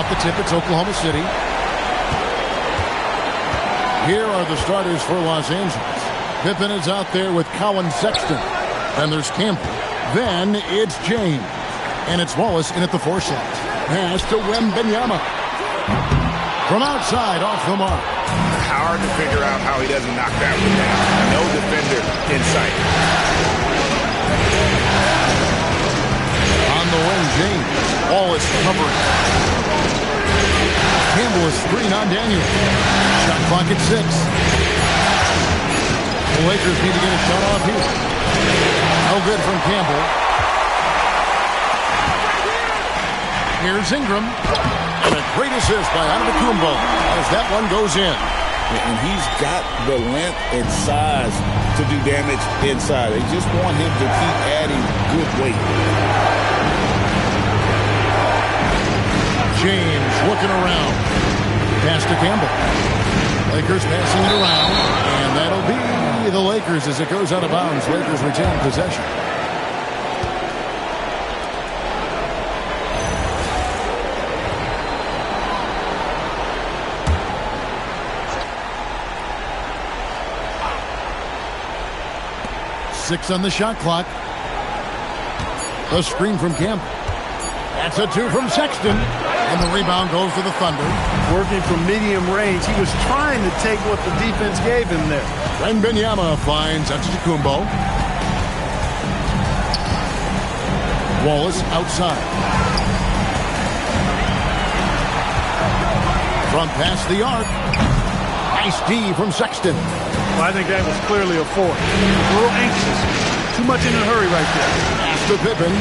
off the tip, it's Oklahoma City. Here are the starters for Los Angeles. Pippen is out there with Colin Sexton. And there's Campbell. Then it's James. And it's Wallace in at the 4 slot. Pass to Wembanyama. From outside, off the mark. Hard to figure out how he doesn't knock that one down. No defender in sight. On the wing, James. Wallace covering. Campbell is screen on Daniel. Shot clock at 6. The Lakers need to get a shot off here. No good from Campbell. Here's Ingram. And a great assist by Antetokounmpo as that one goes in. And he's got the length and size to do damage inside. They just want him to keep adding good weight. James looking around. Pass to Campbell. Lakers passing it around. And that'll be the Lakers as it goes out of bounds. Lakers retain possession. Six on the shot clock. A screen from Campbell. That's a 2 from Sexton. And the rebound goes to the Thunder. Working from medium range. He was trying to take what the defense gave him there. Wembanyama finds Antetokounmpo. Wallace outside. Front past the arc. Nice D from Sexton. Well, I think that was clearly a 4. A little anxious. Too much in a hurry right there. Pass to Pippen.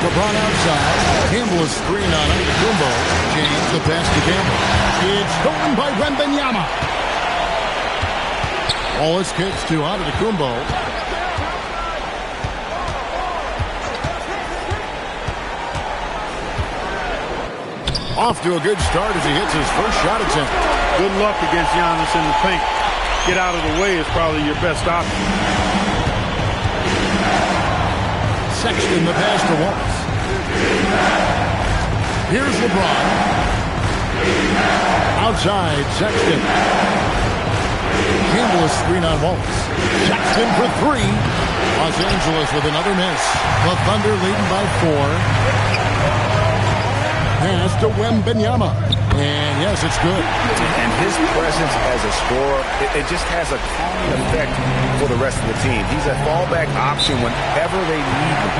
LeBron outside. Campbell is screen on Antetokounmpo. James the pass to Campbell. It's stolen by Wembanyama. Wallace kicks to Antetokounmpo. Off to a good start as he hits his first shot attempt. Good luck against Giannis in the paint. Get out of the way is probably your best option. Sexton the pass to Wallace. Here's LeBron. Outside, Sexton. Campbell is screen on Wallace. Sexton for 3. Los Angeles with another miss. The Thunder leading by 4. Pass to Wembanyama. And yes, it's good. And his presence as a scorer, it just has a calming effect for the rest of the team. He's a fallback option whenever they need him.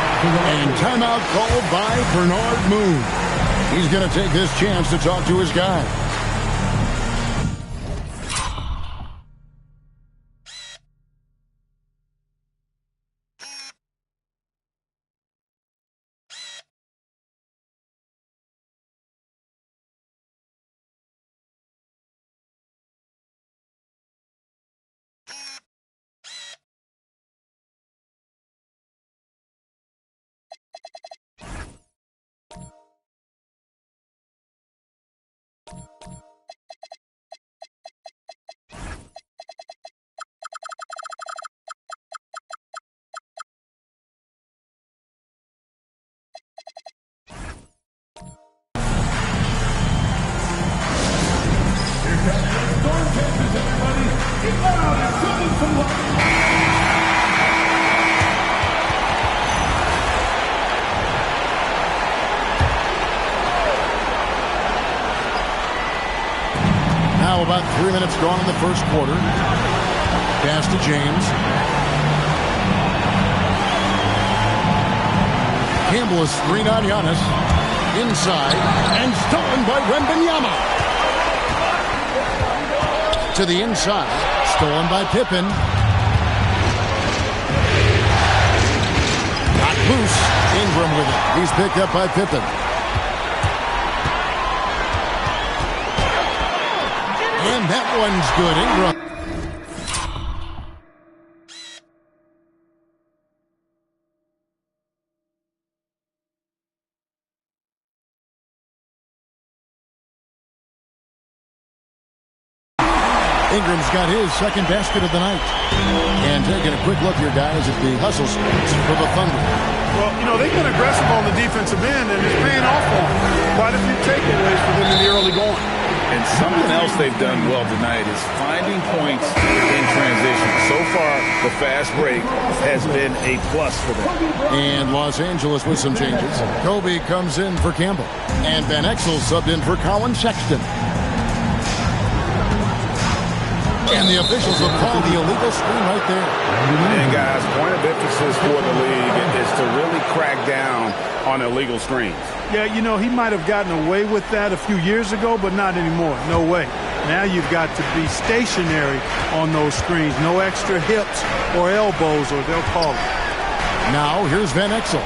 And timeout called by Bernard Moon. He's going to take this chance to talk to his guy. Now about 3 minutes gone in the first quarter. Pass to James. Campbell is screen on Giannis. Inside. And stolen by Wembanyama. To the inside. Stolen by Pippen. Got loose. Ingram with it. He's picked up by Pippen. And that one's good. Ingram. Ingram's got his second basket of the night. And taking a quick look here, guys, at the hustle stats for the Thunder. Well, you know, they've been aggressive on the defensive end, and it's paying off for them. Quite a few takeaways for them in the early going. And something else they've done well tonight is finding points in transition. So far, the fast break has been a plus for them. And Los Angeles with some changes. Kobe comes in for Campbell. And Van Exel subbed in for Colin Sexton. And the officials have called the illegal screen right there. And guys, point of emphasis for the league is to really crack down on illegal screens. Yeah, you know, he might have gotten away with that a few years ago, but not anymore. No way. Now you've got to be stationary on those screens. No extra hips or elbows, or they'll call it. Now here's Van Exel.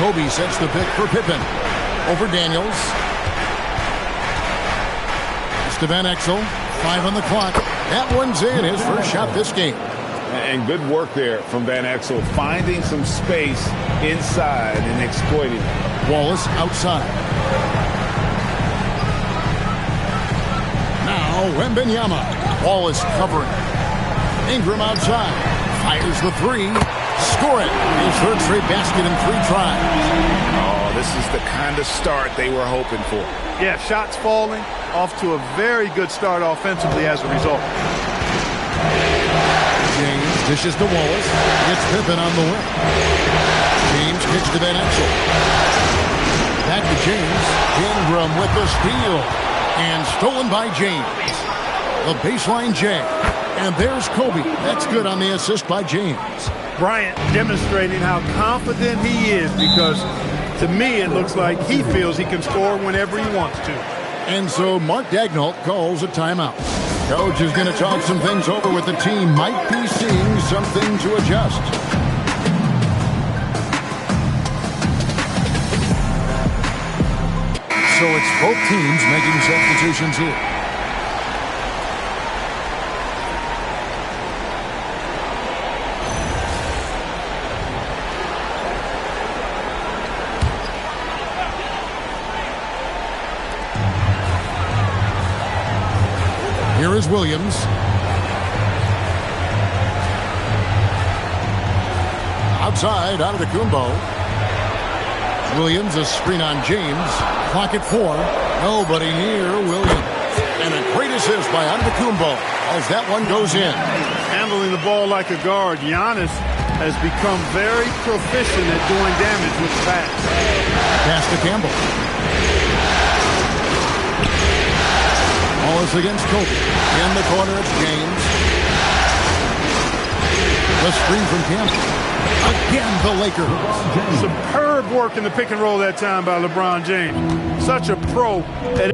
Kobe sets the pick for Pippen. Over Daniels. To Van Exel, 5 on the clock. That one's in, his first shot this game. And good work there from Van Exel, finding some space inside and exploiting it. Wallace outside. Now Wembanyama. Wallace covering. Ingram outside. Fires the three. Score it. His third straight basket in 3 tries. Oh, this is the kind of start they were hoping for. Yeah, shots falling. Off to a very good start offensively as a result. James dishes to Wallace. Gets Pippen on the wing. James kicks to Van Exel. Back to James. Ingram with the steal. And stolen by James. The baseline J. And there's Kobe. That's good on the assist by James. Bryant demonstrating how confident he is, because to me it looks like he feels he can score whenever he wants to. And so Mark Daigneault calls a timeout. Coach is going to talk some things over with the team. Might be seeing something to adjust. So it's both teams making substitutions here. Here is Williams. Outside, Antetokounmpo. Williams, a screen on James. Clock at 4. Nobody near Williams. And a great assist by Antetokounmpo as that one goes in. Handling the ball like a guard, Giannis has become very proficient at doing damage with the pass. Pass to Campbell. Wallace against Kobe. In the corner, it's James. The screen from Campbell. Again, the Lakers. Superb work in the pick and roll that time by LeBron James. Such a pro at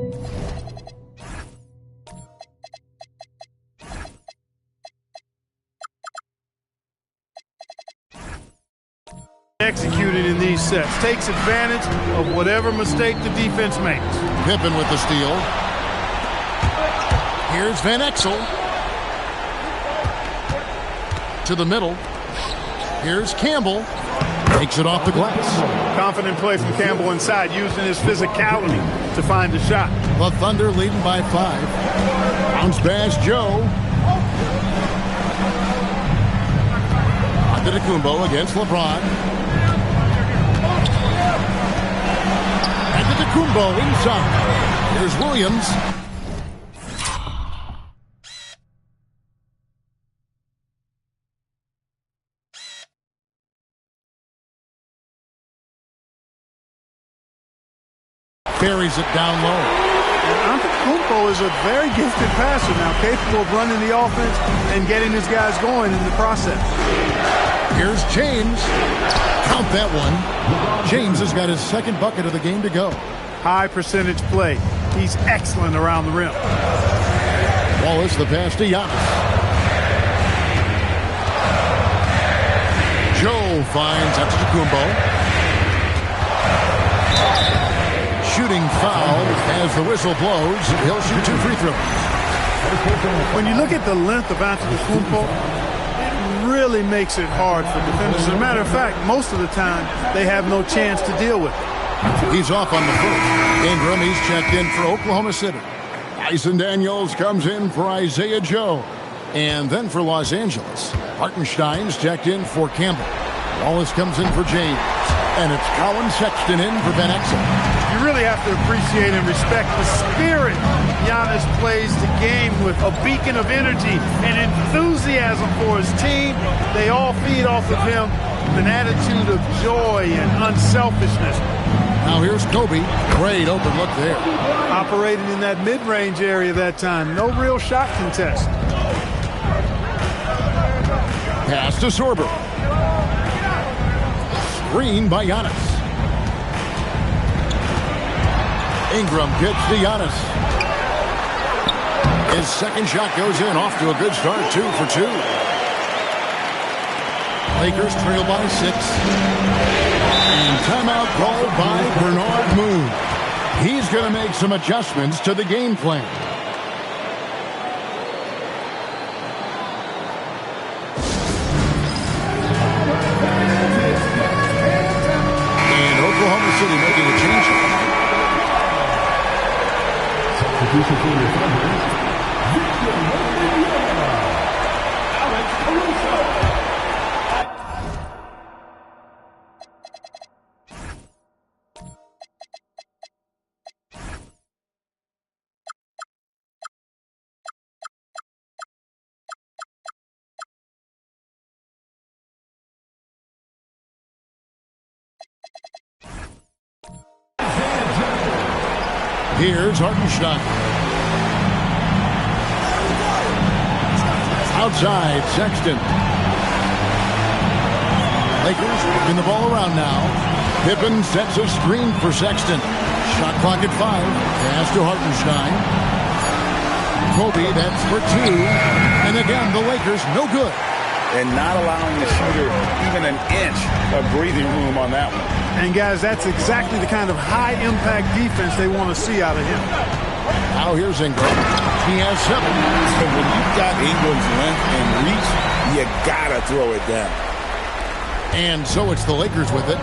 executing in these sets. Takes advantage of whatever mistake the defense makes. Pippen with the steal. Here's Van Exel. To the middle. Here's Campbell. Takes it off the glass. Confident play from Campbell inside, using his physicality to find the shot. The Thunder leading by 5. Bounce pass, Joe. Antetokounmpo against LeBron. Antetokounmpo inside. Here's Williams. Buries it down low. And Antetokounmpo is a very gifted passer now, capable of running the offense and getting his guys going in the process. Here's James. Count that one. James has got his second bucket of the game to go. High percentage play. He's excellent around the rim. Wallace, the pass to Giannis. Joe finds Antetokounmpo. Shooting foul as the whistle blows. He'll shoot 2 free throws. When you look at the length of Antetokounmpo, it really makes it hard for defenders. As a matter of fact, most of the time, they have no chance to deal with it. He's off on the first. Ingram, he's checked in for Oklahoma City. Dyson Daniels comes in for Isaiah Joe. And then for Los Angeles, Hartenstein's checked in for Campbell. Wallace comes in for James. And it's Colin Sexton in for Van Exel. You really have to appreciate and respect the spirit Giannis plays the game with. A beacon of energy and enthusiasm for his team. They all feed off of him with an attitude of joy and unselfishness. Now here's Kobe. Great open look there. Operating in that mid-range area that time. No real shot contest. Pass to Sorber. Screen by Giannis. Ingram gets to Giannis. His second shot goes in. Off to a good start. 2 for 2. Lakers trail by 6. And timeout called by Bernard Moon. He's going to make some adjustments to the game plan. Oklahoma City making a change. Substitution for your Thunder, Victor Wembanyama, Alex Caruso. Here's Hartenstein. Outside, Sexton. Lakers moving the ball around now. Pippen sets a screen for Sexton. Shot clock at 5. Pass to Hartenstein. Kobe, that's for 2. And again, the Lakers no good. And not allowing the shooter even an inch of breathing room on that one. And, guys, that's exactly the kind of high-impact defense they want to see out of him. Now here's Ingram. He has 7. So when you've got Ingram's length and reach, you got to throw it down. And so it's the Lakers with it,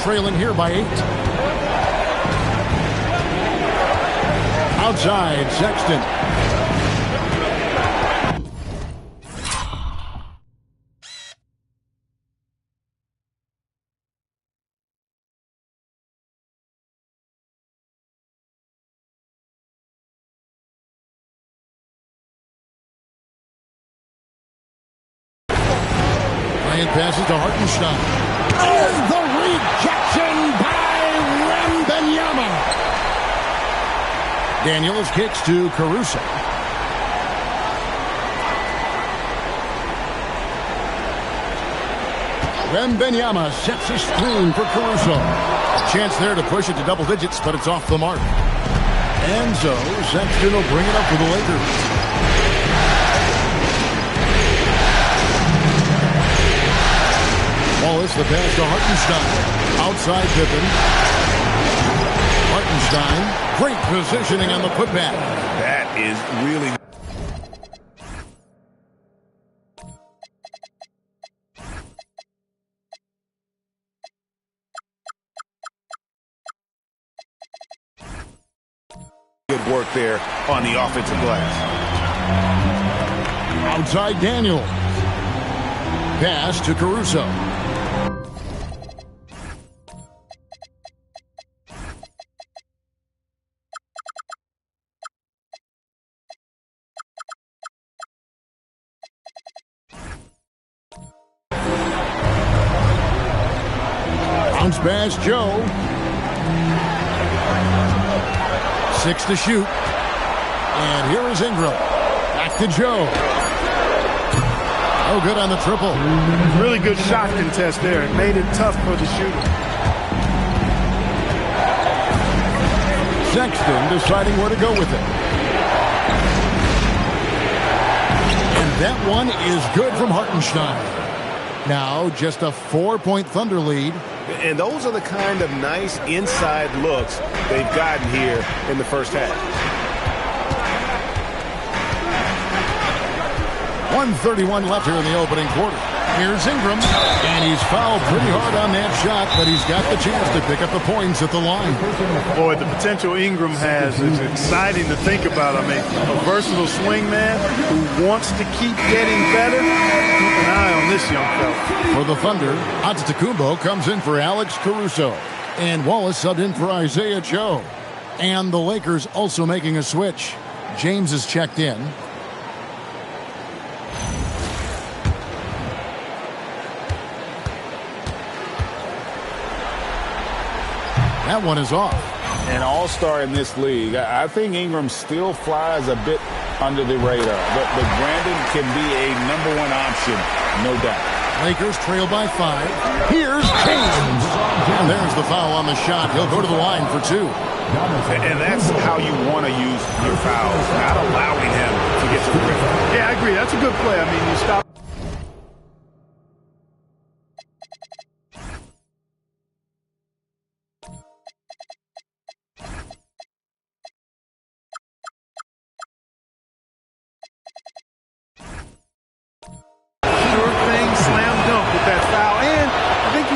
trailing here by 8. Outside, Sexton. Passes to Hartenstein. Oh, the rejection by Wembanyama. Daniels kicks to Caruso. Wembanyama sets a screen for Caruso. A chance there to push it to double digits, but it's off the mark. And so Sexton will bring it up for the Lakers. Wallace, the pass to Hartenstein. Outside Pippen. Hartenstein. Great positioning on the putback. That is really... good work there on the offensive glass. Outside Daniel. Pass to Caruso. Bounce pass, Joe. 6 to shoot. And here is Ingram. Back to Joe. Oh, good on the triple. Really good shot contest there. It made it tough for the shooter. Sexton deciding where to go with it. And that one is good from Hartenstein. Now just a 4-point Thunder lead. And those are the kind of nice inside looks they've gotten here in the first half. 1:31 left here in the opening quarter. Here's Ingram, and he's fouled pretty hard on that shot, but he's got the chance to pick up the points at the line. Boy, the potential Ingram has is exciting to think about. I mean, a versatile swingman who wants to keep getting better. Keep an eye on this young fella. For the Thunder, Antetokounmpo comes in for Alex Caruso, and Wallace subbed in for Isaiah Joe. And the Lakers also making a switch. James is checked in. That one is off. An all-star in this league. I think Ingram still flies a bit under the radar, but Brandon can be a #1 option, no doubt. Lakers trail by 5. Here's James. And there's the foul on the shot. He'll go to the line for 2. And that's how you want to use your fouls, not allowing him to get to the rim. Yeah, I agree. That's a good play. I mean, you stop.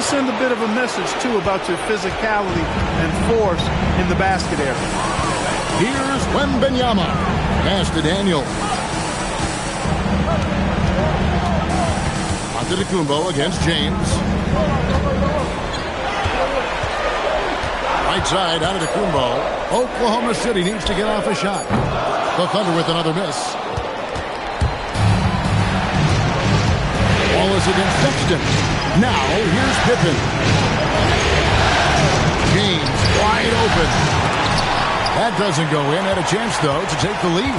Send a bit of a message, too, about your physicality and force in the basket area. Here's Wembanyama. Pass to Daniel. Antetokounmpo against James. Right side, Antetokounmpo. Oklahoma City needs to get off a shot. The Thunder with another miss. Wallace against Sexton. Now, here's Pippen. James wide open. That doesn't go in. Had a chance, though, to take the lead.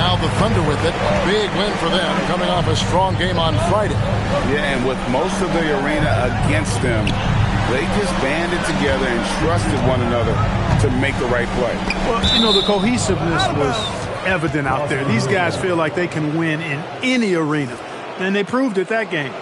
Now the Thunder with it. Big win for them, coming off a strong game on Friday. Yeah, and with most of the arena against them, they just banded together and trusted one another to make the right play. Well, you know, the cohesiveness was evident out there. These guys feel like they can win in any arena, and they proved it that game.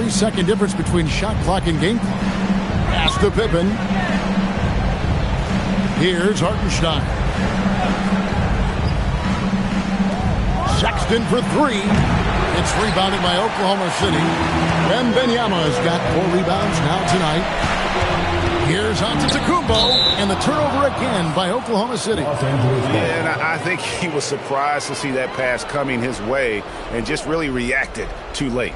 Second difference between shot clock and game clock. Pass to Pippen. Here's Hartenstein. Sexton for 3. It's rebounded by Oklahoma City. Wembanyama has got 4 rebounds now tonight. Here's Antetokounmpo, and the turnover again by Oklahoma City. Yeah, and I think he was surprised to see that pass coming his way and just really reacted too late.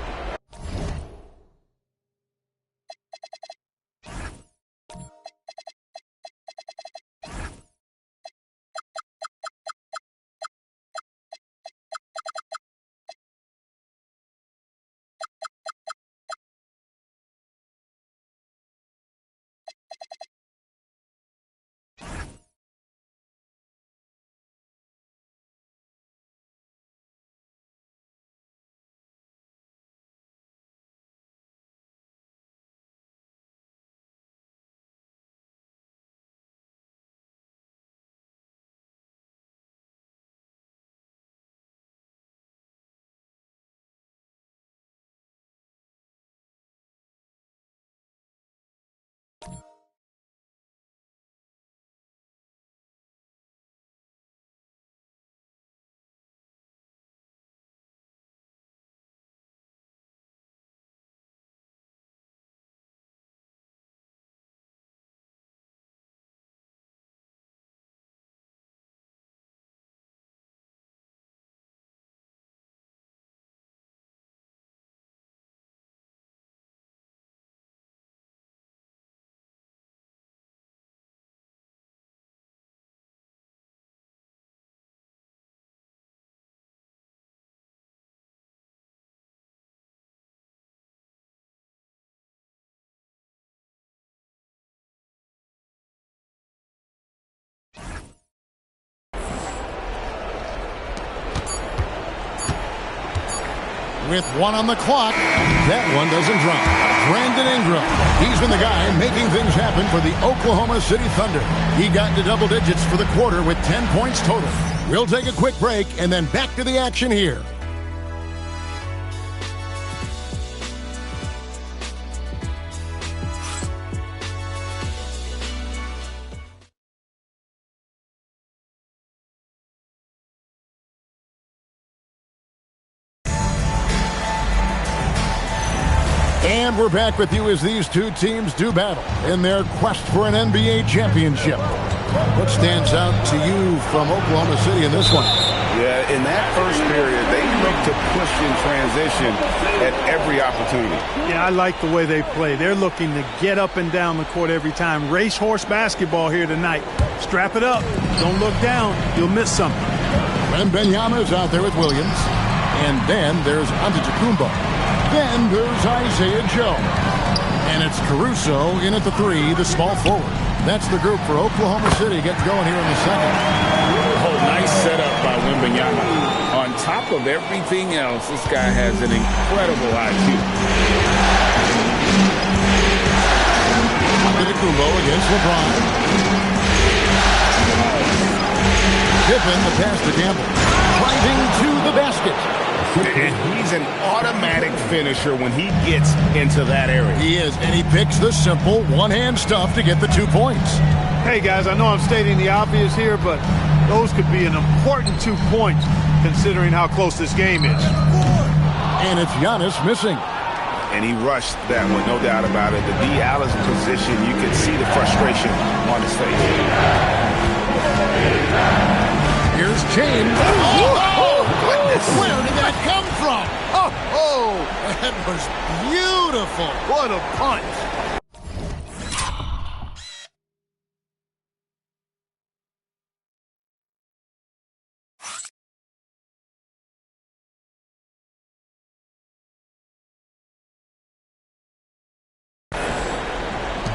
with 1 on the clock. That one doesn't drop. Brandon Ingram. He's been the guy making things happen for the Oklahoma City Thunder. He got to double digits for the quarter with 10 points total. We'll take a quick break and then back to the action here. And we're back with you as these two teams do battle in their quest for an NBA championship. What stands out to you from Oklahoma City in this one? Yeah, in that first period, they look to push in transition at every opportunity. Yeah, I like the way they play. They're looking to get up and down the court every time. Racehorse basketball here tonight. Strap it up. Don't look down. You'll miss something. Wembanyama is out there with Williams. And then there's Antetokounmpo. Then there's Isaiah Joe. And it's Caruso in at the 3, the small forward. That's the group for Oklahoma City getting going here in the second. Oh, nice setup by Wembanyama. On top of everything else, this guy has an incredible IQ. Antetokounmpo against LeBron. Pippen, the pass to Campbell. Driving to the basket. And he's an automatic finisher when he gets into that area. He is, and he picks the simple one-hand stuff to get the 2 points. Hey, guys, I know I'm stating the obvious here, but those could be an important 2 points considering how close this game is. And it's Giannis missing. And he rushed that one, no doubt about it. The D. Allen's position, you could see the frustration on his face. Here's James. Oh, goodness. Where did that come from? Oh, that was beautiful. What a punch.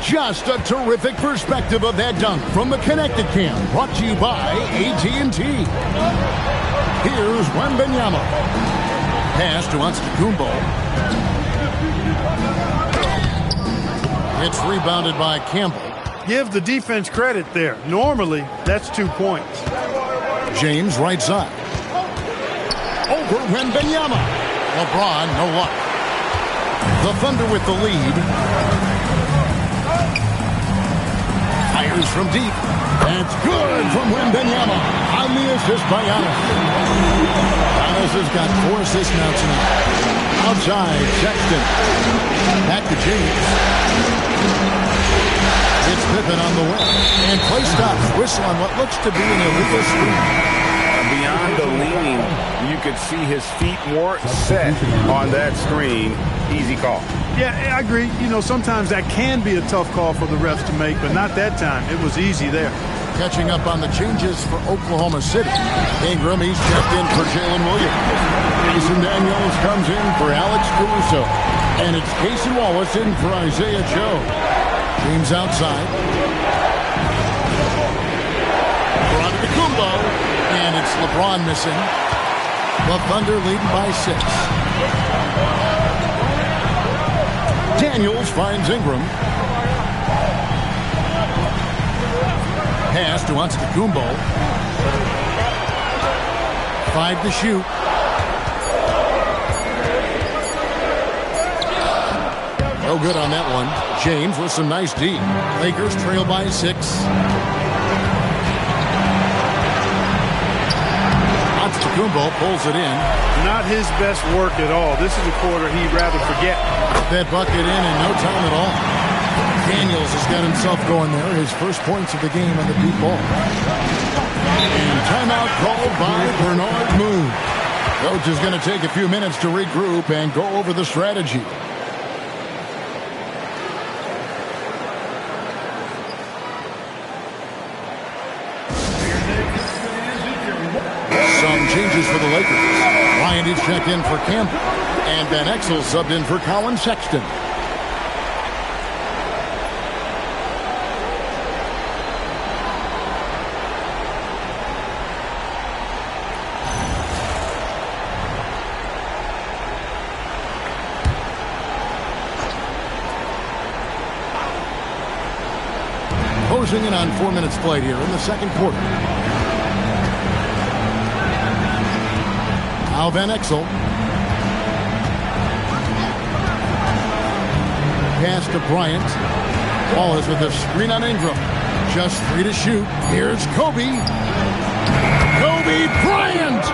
Just a terrific perspective of that dunk from the Connected Cam, brought to you by AT&T. Here's Wembanyama. Pass to Antetokounmpo. It's rebounded by Campbell. Give the defense credit there. Normally, that's 2 points. James right side. Over Wembanyama. LeBron, no luck. The Thunder with the lead. Fires from deep. That's good from Wembanyama. On the assist by Giannis. Giannis has got 4 assists now tonight. Outside, Sexton. Back to James. It's Pippen on the wing. And play stops. Whistle on what looks to be an illegal screen. Beyond the leaning, you could see his feet more set on that screen. Easy call. Yeah, I agree. You know, sometimes that can be a tough call for the refs to make, but not that time. It was easy there. Catching up on the changes for Oklahoma City. Ingram, he's checked in for Jalen Williams. Jason Daniels comes in for Alex Caruso. And it's Casey Wallace in for Isaiah Joe. James outside. Antetokounmpo. And it's LeBron missing. The Thunder leading by 6. Daniels finds Ingram. Pass to Antetokounmpo. 5 to shoot. No good on that one. James with some nice D. Lakers trail by 6. Antetokounmpo pulls it in. Not his best work at all. This is a quarter he'd rather forget. That bucket in no time at all. Daniels has got himself going there. His first points of the game on the deep ball. And timeout called by Bernard Moon. Coach is going to take a few minutes to regroup and go over the strategy. Some changes for the Lakers. Bryant is checked in for Campbell. And Van Exel subbed in for Colin Sexton. closing in on 4 minutes played here in the second quarter. Now Van Exel. Pass to Bryant. Wallace with a screen on Ingram. Just 3 to shoot. Here's Kobe. Kobe Bryant!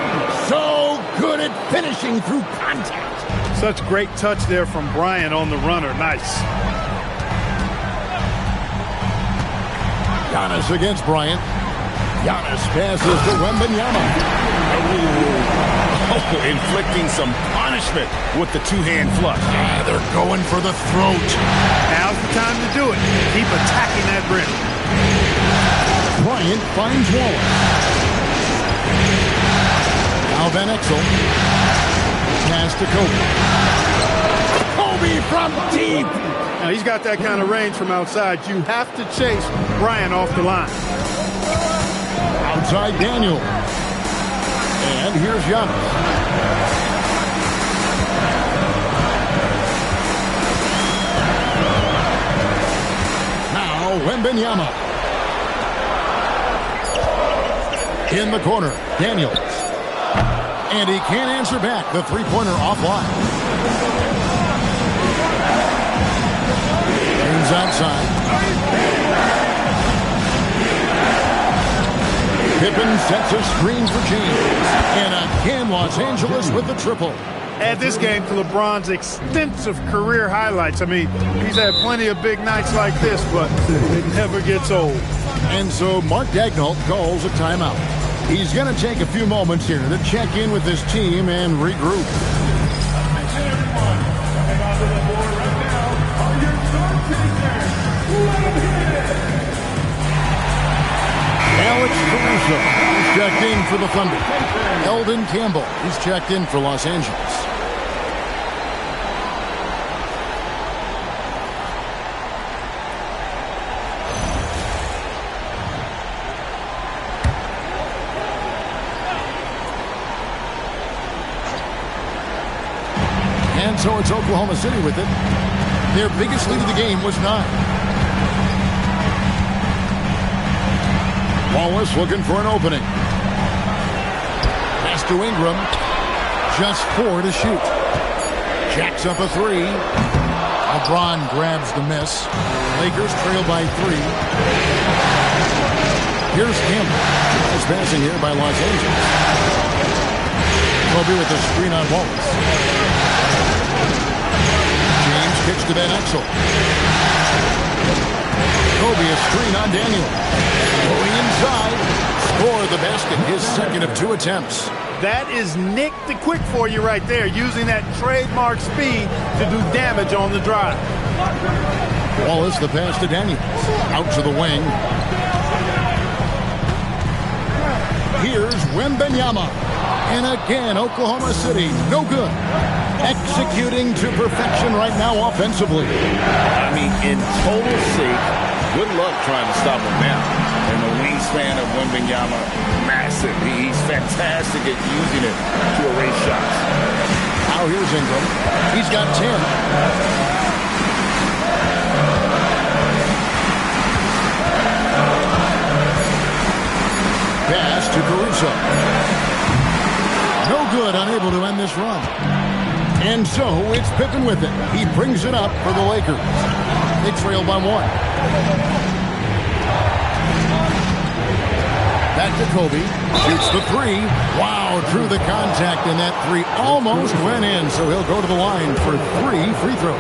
So good at finishing through contact. Such great touch there from Bryant on the runner. Nice. Giannis against Bryant. Giannis passes to Wembanyama. Oh, inflicting some punishment with the two-hand flush. They're going for the throat. Now's the time to do it. Keep attacking that rim. Bryant finds Wallace. Now Van Exel. Pass to Kobe. Kobe from deep. Now he's got that kind of range from outside. You have to chase Bryant off the line. Outside Daniel. And here's Giannis. Now Wembanyama. In the corner, Daniels. And he can't answer back. The three-pointer offline. James outside. Pippen sets a screen for James. And again, Los Angeles with the triple. Add this game to LeBron's extensive career highlights. I mean, he's had plenty of big nights like this, but it never gets old. And so Mark Daigneault calls a timeout. He's going to take a few moments here to check in with his team and regroup. Alex Caruso is checked in for the Thunder. Eldon Campbell is checked in for Los Angeles. And so it's Oklahoma City with it. Their biggest lead of the game was 9. Wallace looking for an opening. Pass to Ingram. Just 4 to shoot. Jacks up a 3. LeBron grabs the miss. Lakers trail by 3. Here's Campbell. Nice passing here by Los Angeles. Kobe with the screen on Wallace. James kicks to Van Exel. Kobe a screen on Daniel. Going inside. Score the basket. His second of 2 attempts. That is Nick the Quick for you right there, using that trademark speed to do damage on the drive. Wallace the pass to Daniels. Out to the wing. Here's Wembanyama. And again, Oklahoma City, no good. Executing to perfection right now offensively. I mean, in total sake, good luck trying to stop him now. And the wingspan of Wembanyama, massive. He's fantastic at using it to erase shots. Now here's Ingram. He's got 10. Pass to Caruso. No good, unable to end this run. And so it's Pippen with it. He brings it up for the Lakers. They trail by 1. Back to Kobe. Shoots the 3. Wow, drew the contact, and that 3 almost went in. So he'll go to the line for 3 free throws.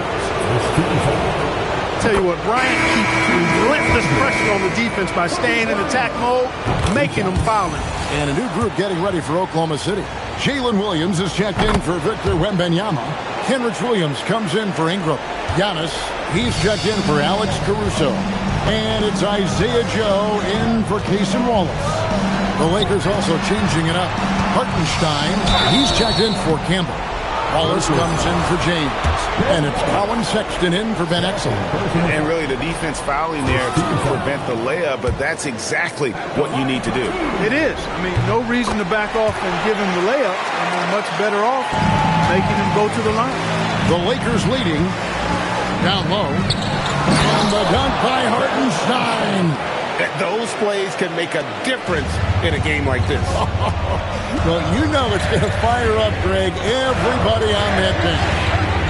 Tell you what, Bryant keeps relentless pressure on the defense by staying in attack mode, making them foul him. And a new group getting ready for Oklahoma City. Jalen Williams is checked in for Victor Wembanyama. Kenrich Williams comes in for Ingram. Giannis, he's checked in for Alex Caruso. And it's Isaiah Joe in for Cason Wallace. The Lakers also changing it up. Hartenstein, he's checked in for Campbell. Wallace comes in for James. And it's Colin Sexton in for Van Exel. And really the defense fouling there to prevent the layup, but that's exactly what you need to do. It is. I mean, no reason to back off and give him the layup. And they're much better off making him go to the line. The Lakers leading. Down low. And the dunk by Hartenstein. Those plays can make a difference in a game like this. Well, you know it's going to fire up, Greg, everybody on that bench.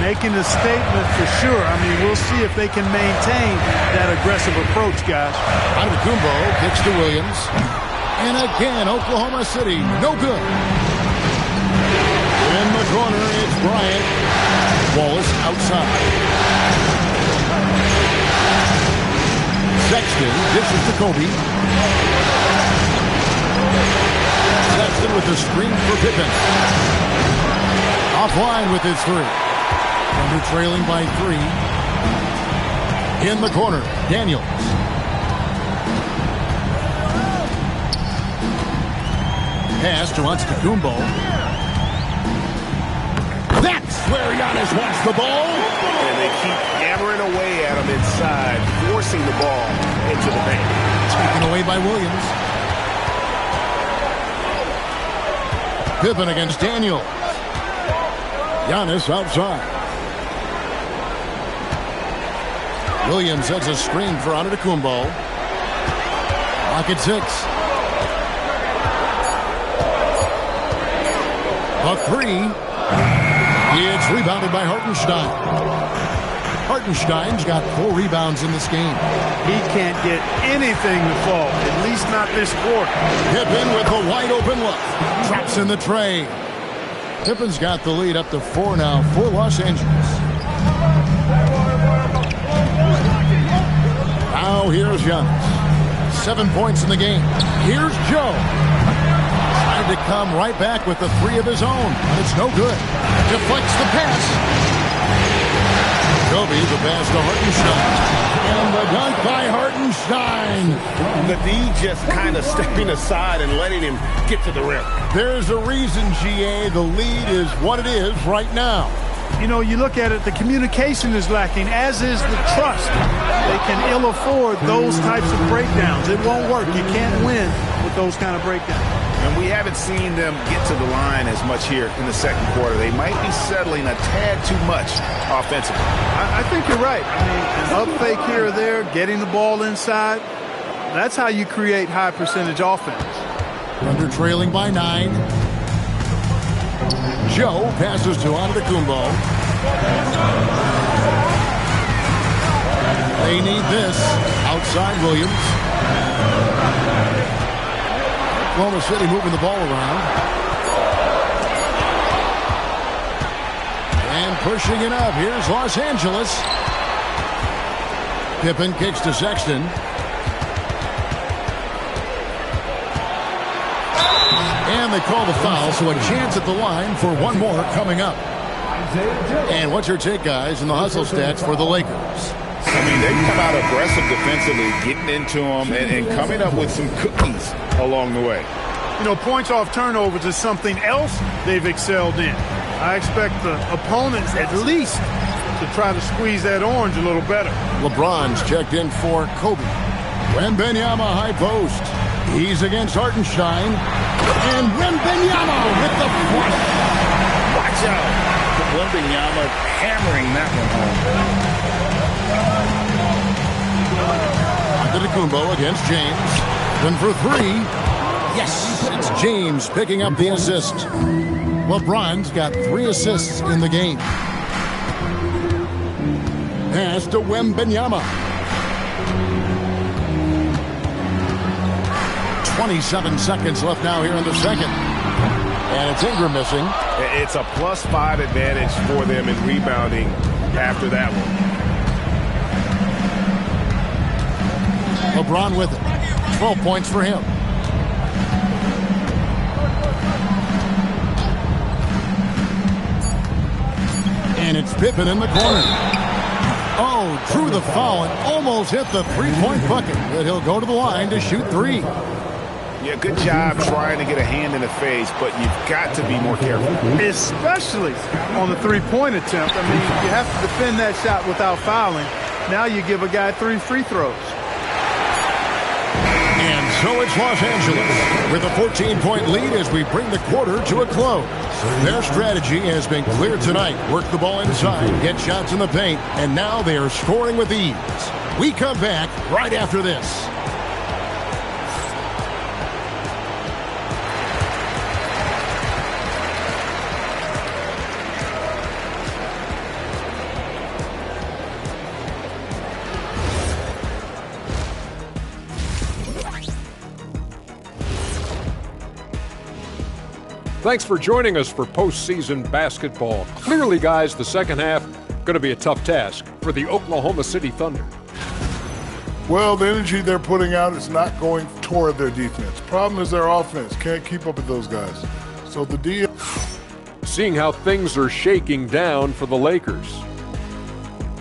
Making a statement for sure. I mean, we'll see if they can maintain that aggressive approach, guys. Antetokounmpo kicks to Williams. And again, Oklahoma City, no good. In the corner, it's Bryant. Wallace outside. Sexton dishes to Kobe. Sexton with the screen for Pippen. Offline with his three. Thunder trailing by 3. In the corner, Daniels. Pass to Antetokounmpo. That's where Giannis wants the ball. And they keep hammering away at him inside, forcing the ball into the paint. Taken away by Williams. Pippen against Daniels. Giannis outside. Williams sets a screen for Antetokounmpo. Clock at 6. A 3. It's rebounded by Hartenstein. Hartenstein's got 4 rebounds in this game. He can't get anything to fall, at least not this quarter. Pippen with a wide open look. Drops in the tray. Pippen's got the lead up to 4 now for Los Angeles. Now here's Giannis. 7 points in the game. Here's Joe. Trying to come right back with the 3 of his own. But it's no good. Deflects the pass. Kobe, the pass to Hartenstein. And the dunk by Hartenstein. The D just kind of stepping aside and letting him get to the rim. There's a reason, GA. The lead is what it is right now. You know, you look at it, the communication is lacking, as is the trust. They can ill afford those types of breakdowns. It won't work. You can't win with those kind of breakdowns. And we haven't seen them get to the line as much here in the second quarter. They might be settling a tad too much offensively. I think you're right. I mean, an up fake here or there, getting the ball inside, that's how you create high percentage offense. Under trailing by 9. Joe passes to Antetokounmpo. They need this. Outside Williams. Oklahoma City moving the ball around. And pushing it up. Here's Los Angeles. Pippen kicks to Sexton. And they call the foul, so a chance at the line for one more coming up. And what's your take, guys, in the hustle stats for the Lakers? I mean, they come out aggressive defensively, getting into them and coming up with some cookies along the way. You know, points off turnovers is something else they've excelled in. I expect the opponents at least to try to squeeze that orange a little better. LeBron's checked in for Kobe. Wembanyama high post. He's against Hartenstein. And Wembanyama with the flush. Watch out. Wembanyama hammering that one home. Antetokounmpo against James. Then for 3. Yes, it's James picking up the assist. LeBron's got 3 assists in the game. Pass to Wembanyama. 27 seconds left now here in the second. And it's Ingram missing. It's a +5 advantage for them in rebounding after that one. LeBron with it. 12 points for him. And it's Pippen in the corner. Oh, drew the foul and almost hit the 3-point bucket. But he'll go to the line to shoot 3. Yeah, good job trying to get a hand in the face, but you've got to be more careful. Especially on the 3-point attempt. I mean, you have to defend that shot without fouling. Now you give a guy 3 free throws. And so it's Los Angeles with a 14-point lead as we bring the quarter to a close. Their strategy has been clear tonight. Work the ball inside, get shots in the paint, and now they are scoring with ease. We come back right after this. Thanks for joining us for postseason basketball. Clearly, guys, the second half going to be a tough task for the Oklahoma City Thunder. Well, the energy they're putting out is not going toward their defense. Problem is their offense can't keep up with those guys. So the D. Seeing how things are shaking down for the Lakers.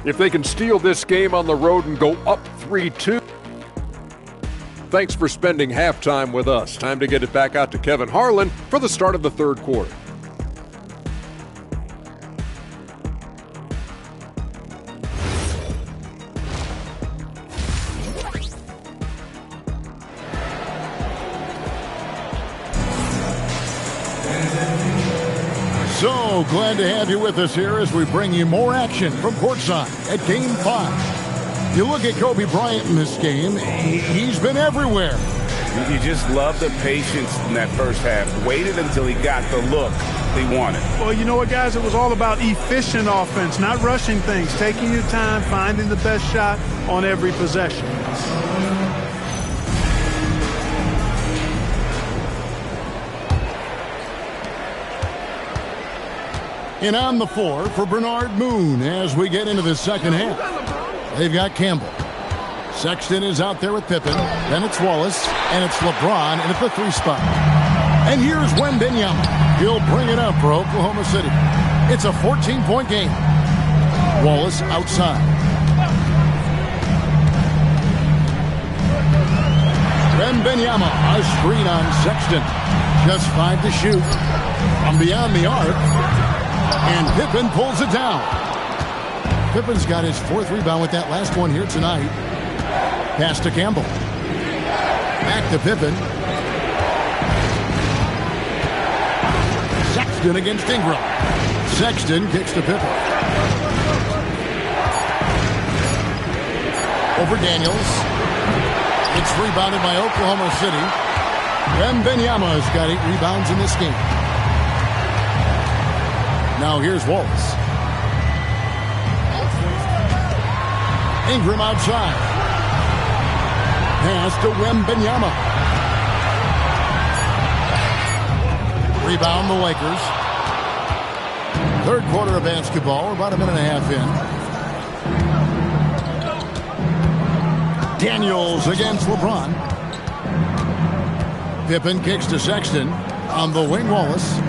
If they can steal this game on the road and go up 3-2. Thanks for spending halftime with us. Time to get it back out to Kevin Harlan for the start of the third quarter. So glad to have you with us here as we bring you more action from courtside at Game 5. You look at Kobe Bryant in this game, he's been everywhere. You just love the patience in that first half. Waited until he got the look he wanted. Well, you know what, guys? It was all about efficient offense, not rushing things, taking your time, finding the best shot on every possession. And on the floor for Bernard Moon as we get into the second half. They've got Campbell. Sexton is out there with Pippen. Then it's Wallace, and it's LeBron, and it's the 3 spot. And here's Wembanyama. He'll bring it up for Oklahoma City. It's a 14-point game. Wallace outside. Wembanyama, a screen on Sexton. Just 5 to shoot. From beyond the arc. And Pippen pulls it down. Pippen's got his 4th rebound with that last one here tonight. Pass to Campbell. Back to Pippen. Sexton against Ingram. Sexton kicks to Pippen. Over Daniels. It's rebounded by Oklahoma City. Wembanyama's got 8 rebounds in this game. Now here's Wallace. Ingram outside. Pass to Wembanyama. Rebound the Lakers. Third quarter of basketball, about a minute and a half in. Daniels against LeBron. Pippen kicks to Sexton. On the wing, Wallace.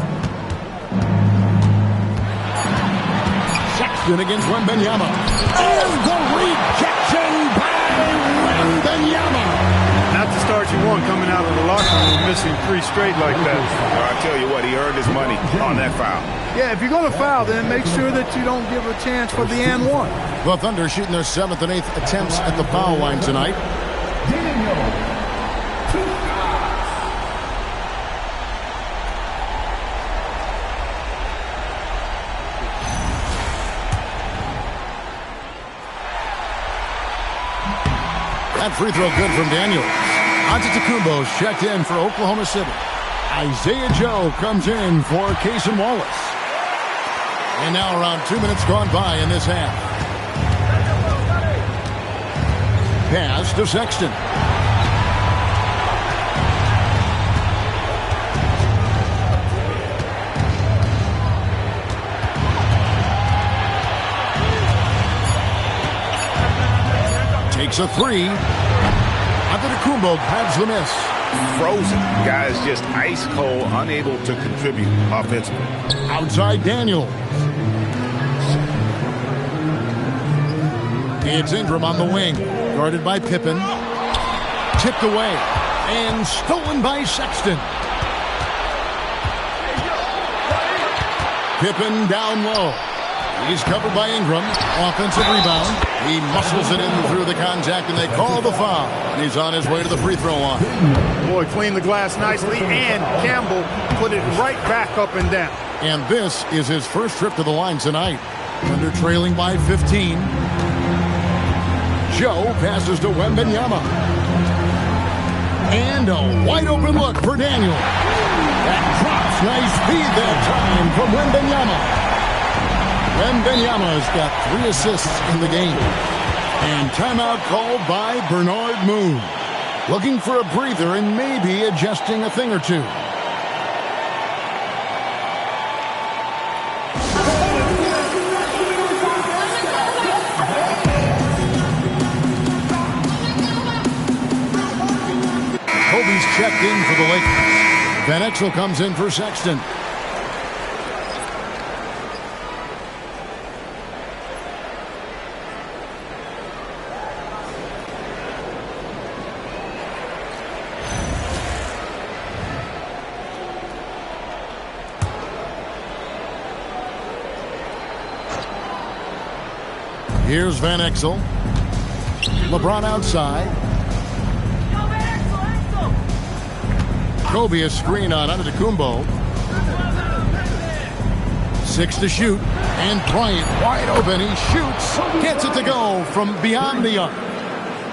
Sexton against Wembanyama. And the rejection by Wembanyama. Not the start you want coming out of the locker room missing 3 straight like that. I tell you what, he earned his money on that foul. Yeah, if you're going to foul, then make sure that you don't give a chance for the and 1. The Thunder shooting their 7th and 8th attempts at the foul line tonight. That free throw good from Daniels. Antetokounmpo's checked in for Oklahoma City. Isaiah Joe comes in for Cason Wallace. And now around 2 minutes gone by in this half. Pass to Sexton. Takes a 3. Antetokounmpo grabs the miss. Frozen. Guys just ice cold, unable to contribute offensively. Outside Daniel. It's Ingram on the wing. Guarded by Pippen. Tipped away. And stolen by Sexton. Pippen down low. He's covered by Ingram. Offensive rebound. He muscles it in through the contact, and they call the foul. And he's on his way to the free throw line. Boy, cleaned the glass nicely, and Campbell put it right back up and down. And this is his first trip to the line tonight. Thunder trailing by 15. Joe passes to Wembanyama. And a wide open look for Daniel. That drops. Nice speed that time from Wembanyama. Wembanyama's got 3 assists in the game. And timeout called by Bernard Moon. Looking for a breather and maybe adjusting a thing or two. checked in for the Lakers. Van Exel comes in for Sexton. Here's Van Exel. LeBron outside. Kobe a screen on Antetokounmpo. 6 to shoot. And Bryant wide open. He shoots. Gets it to go from beyond the arc.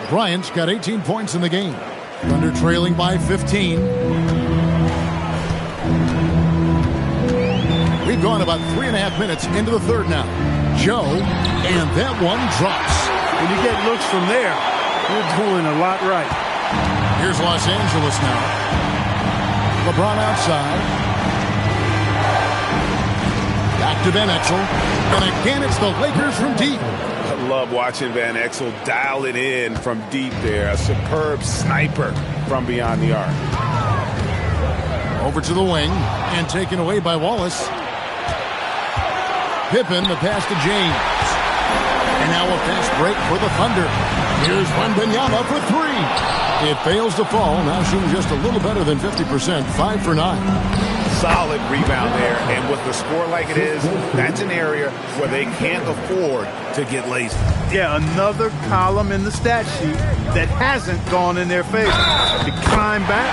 Bryant's got 18 points in the game. Thunder trailing by 15. We've gone about 3.5 minutes into the third now. Joe, and that one drops. When you get looks from there, you're doing a lot right. Here's Los Angeles now. LeBron outside. Back to Van Exel. And again, it's the Lakers from deep. I love watching Van Exel dial it in from deep there. A superb sniper from beyond the arc. Over to the wing and taken away by Wallace. Pippen, the pass to James. And now a fast break for the Thunder. Here's Wembanyama for 3. It fails to fall. Now shooting just a little better than 50%. 5 for 9. Solid rebound there. And with the score like it is, that's an area where they can't afford to get lazy. Yeah, another column in the stat sheet that hasn't gone in their favor. To climb back,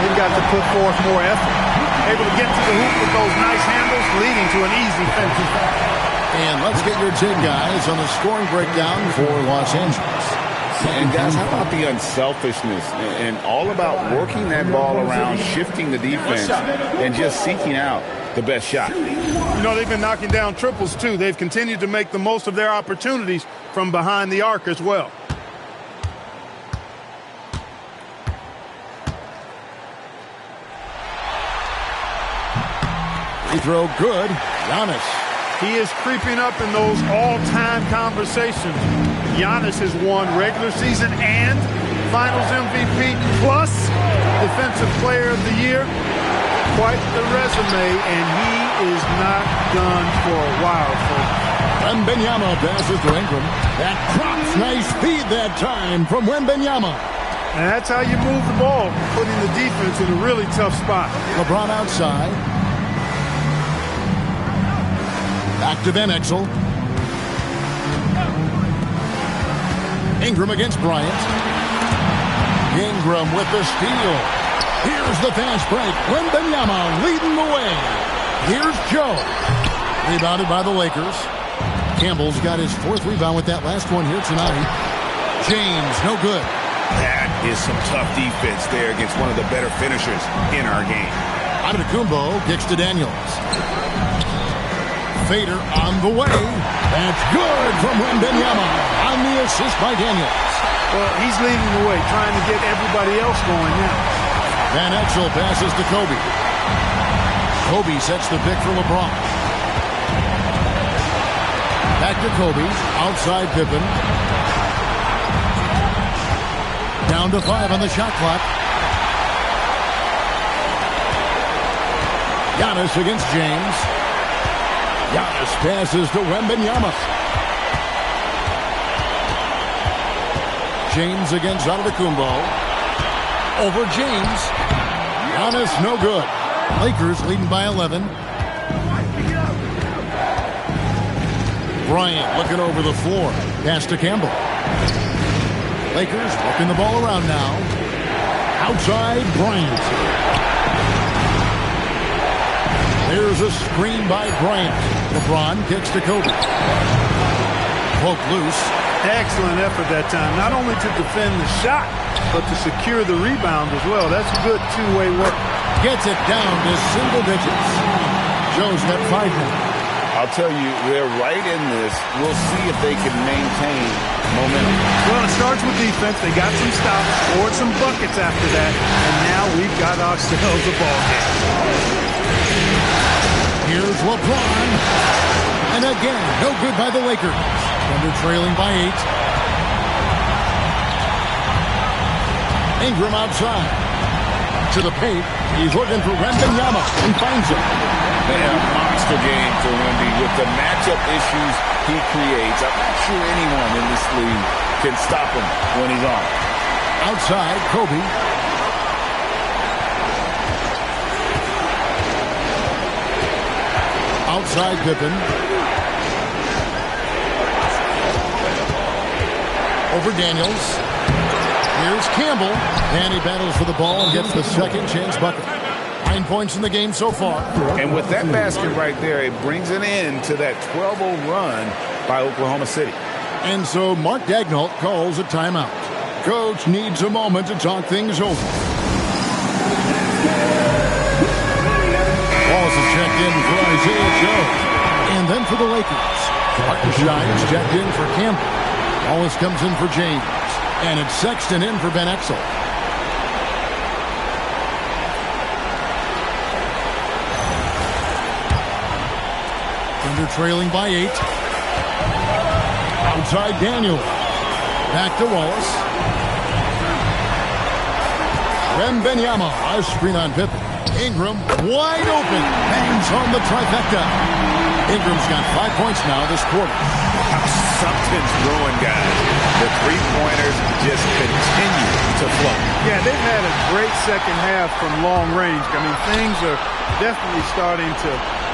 they've got to put forth more effort. Able to get to the hoop with those nice handles, leading to an easy finish. And let's get your take, guys, on the scoring breakdown for Los Angeles. And guys, how about the unselfishness and all about working that ball around, shifting the defense, and just seeking out the best shot? You know, they've been knocking down triples, too. They've continued to make the most of their opportunities from behind the arc as well. Free throw good. Giannis. He is creeping up in those all-time conversations. Giannis has won regular season and Finals MVP plus Defensive Player of the Year. Quite the resume, and he is not done for a while, folks. Wembanyama passes to Ingram. That crops nice feed that time from Wembanyama. And that's how you move the ball, putting the defense in a really tough spot. LeBron outside. Back to Van Exel. Ingram against Bryant. Ingram with the steal. Here's the fast break. Wembanyama leading the way. Here's Joe. Rebounded by the Lakers. Campbell's got his 4th rebound with that last one here tonight. James, no good. That is some tough defense there against one of the better finishers in our game. Antetokounmpo kicks to Daniels. Fader on the way. That's good from Wembanyama on the assist by Daniels. Well, he's leading the way, trying to get everybody else going now. Van Exel passes to Kobe. Kobe sets the pick for LeBron. Back to Kobe. Outside Pippen. Down to 5 on the shot clock. Giannis against James. Giannis passes to Wembanyama. James against Antetokounmpo. Over James. Giannis no good. Lakers leading by 11. Bryant looking over the floor. Pass to Campbell. Lakers working the ball around now. Outside Bryant. There's a screen by Bryant. LeBron kicks to Kobe. Poke loose. Excellent effort that time. Not only to defend the shot, but to secure the rebound as well. That's good two-way work. Gets it down to single digits. Joe's got 5 now. I'll tell you, they're right in this. We'll see if they can maintain momentum. Well, it starts with defense. They got some stops, scored some buckets after that, and now we've got ourselves a ball game. Here's LeBron. And again, no good by the Lakers. Thunder trailing by 8. Ingram outside. To the paint. He's looking for Wembanyama and finds him. They have a monster game for Wemby with the matchup issues he creates. I'm not sure anyone in this league can stop him when he's on. Outside, Kobe. Outside, Pippen. Over Daniels. Here's Campbell, and he battles for the ball and gets the second chance bucket. 9 points in the game so far. And with that basket right there, it brings an end to that 12-0 run by Oklahoma City. And so Mark Daigneault calls a timeout. Coach needs a moment to talk things over. Wallace is checked in for Isaiah Joe. And then for the Lakers. Hartenstein is checked in for Campbell. Wallace comes in for James. And it's Sexton in for Ben Exel. Thunder trailing by 8. Outside Daniel. Back to Wallace. Wembanyama, a screen on Pippen. Ingram wide open. Bangs home the trifecta. Ingram's got 5 points now this quarter. Something's brewing, guys. The three-pointers just continue to flow. Yeah, they've had a great second half from long range. I mean, things are definitely starting to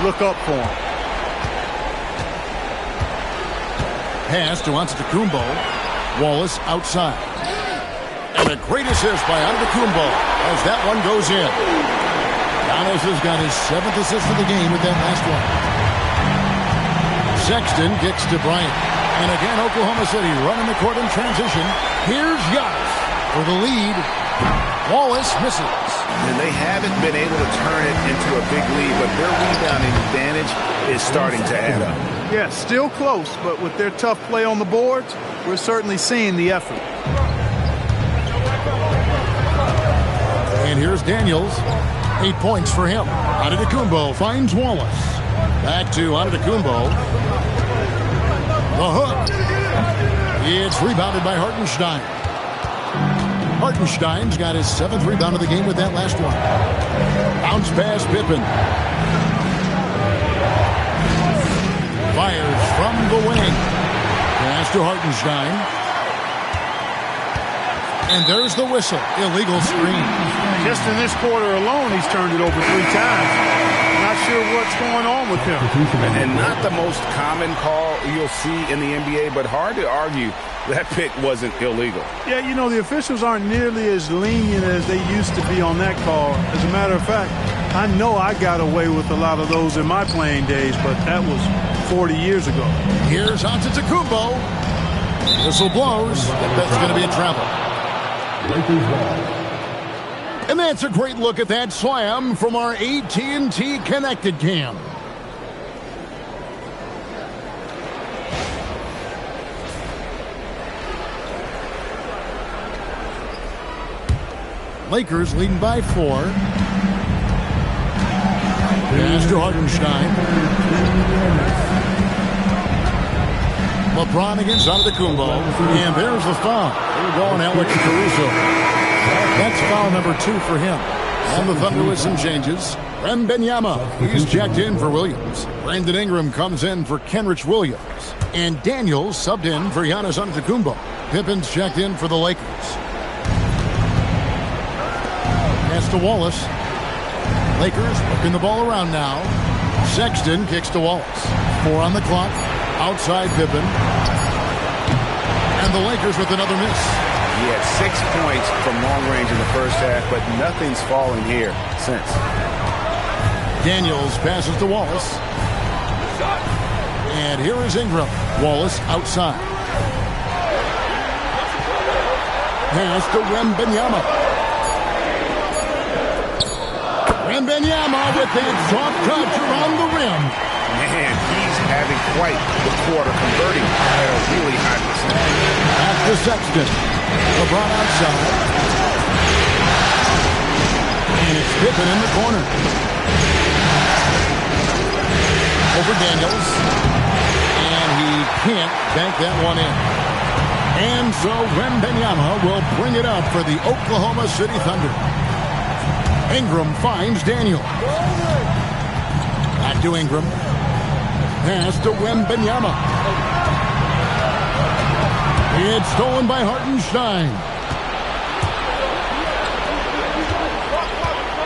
look up for them. Pass to Antetokounmpo. Wallace outside. And a great assist by Antetokounmpo as that one goes in. Giannis has got his 7th assist of the game with that last one. Sexton gets to Bryant. And again, Oklahoma City running the court in transition. Here's Giannis for the lead. Wallace misses. And they haven't been able to turn it into a big lead, but their rebounding advantage is starting to add up. Yeah, still close, but with their tough play on the boards, we're certainly seeing the effort. And here's Daniels. 8 points for him. Antetokounmpo finds Wallace. Back to Antetokounmpo. The hook. It's rebounded by Hartenstein. Hartenstein's got his 7th rebound of the game with that last one. Bounce pass Pippen. Fires from the wing. Pass to Hartenstein. And there's the whistle. Illegal screen. Just in this quarter alone, he's turned it over 3 times. Not sure what's going on with him. And not the most common call you'll see in the NBA, but hard to argue that pick wasn't illegal. Yeah, you know, the officials aren't nearly as lenient as they used to be on that call. As a matter of fact, I know I got away with a lot of those in my playing days, but that was 40 years ago. Here's Antetokounmpo. Whistle blows. That's going to be a travel. And that's a great look at that slam from our AT&T Connected Cam. Lakers leading by 4. Pass to Hartenstein. LeBron against Antetokounmpo. And there's the foul. They're going Alex Caruso. That's foul number 2 for him. And the Thunder with some changes. Wembanyama, he's checked in for Williams. Brandon Ingram comes in for Kenrich Williams. And Daniels subbed in for Giannis Antetokounmpo. Pippen's checked in for the Lakers. Pass to Wallace. Lakers working the ball around now. Sexton kicks to Wallace. 4 on the clock. Outside Pippen. And the Lakers with another miss. He had 6 points from long range in the first half, but nothing's fallen here since. Daniels passes to Wallace. And here is Ingram. Wallace outside. Pass to Wembanyama. Wembanyama with that soft touch around the rim. Man, he's having quite the quarter, converting at a really high percentage. Back to Sexton. LeBron outside. And it's Pippen in the corner. Over Daniels. And he can't bank that one in. And so Wembanyama will bring it up for the Oklahoma City Thunder. Ingram finds Daniel. Back to Ingram. Pass to Wembanyama. It's stolen by Hartenstein.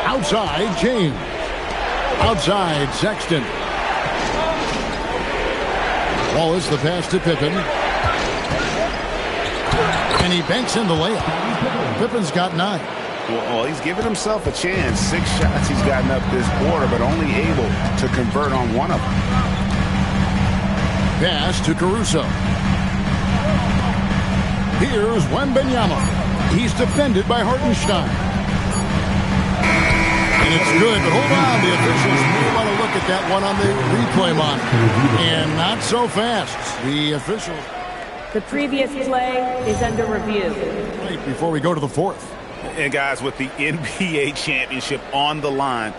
Outside, James. Outside, Sexton. Wallace, the pass to Pippen. And he banks in the layup. Pippen's got 9. Well, he's given himself a chance. 6 shots he's gotten up this quarter, but only able to convert on one of them. Pass to Caruso. Here's Wembanyama. He's defended by Hartenstein. And it's good, but hold on. The officials may want to look at that one on the replay monitor. And not so fast. The official. The previous play is under review. Right before we go to the 4th. And guys, with the NBA championship on the line,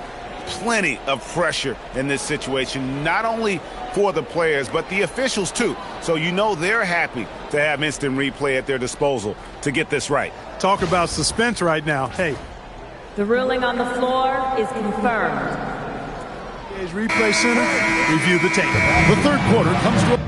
plenty of pressure in this situation, not only for the players, but the officials too. So you know they're happy to have instant replay at their disposal to get this right. Talk about suspense right now. Hey. The ruling on the floor is confirmed. Replay Center, review the tape. The third quarter comes to a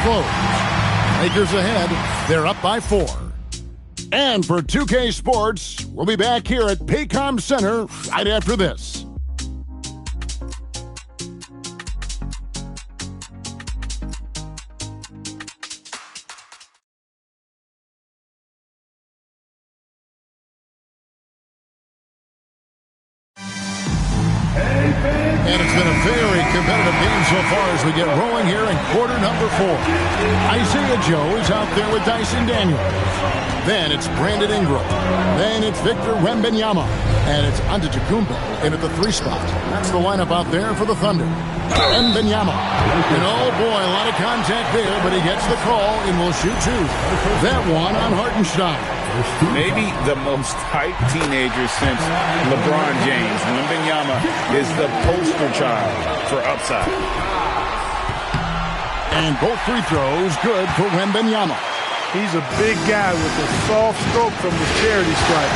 flows. Lakers ahead. They're up by 4. And for 2K Sports, we'll be back here at Paycom Center right after this. And it's been a very competitive game so far as we get rolling here in quarter number 4. Isaiah Joe is out there with Dyson Daniels. Then it's Brandon Ingram. Then it's Victor Wembanyama. And it's Antetokounmpo in at the 3 spot. That's the lineup out there for the Thunder. Wembanyama. And oh boy, a lot of contact there, but he gets the call and will shoot 2. That one on Hartenstein. Maybe the most hyped teenager since LeBron James. Wembanyama is the poster child for upside. And both free throws good for Wembanyama. He's a big guy with a soft stroke from the charity stripe.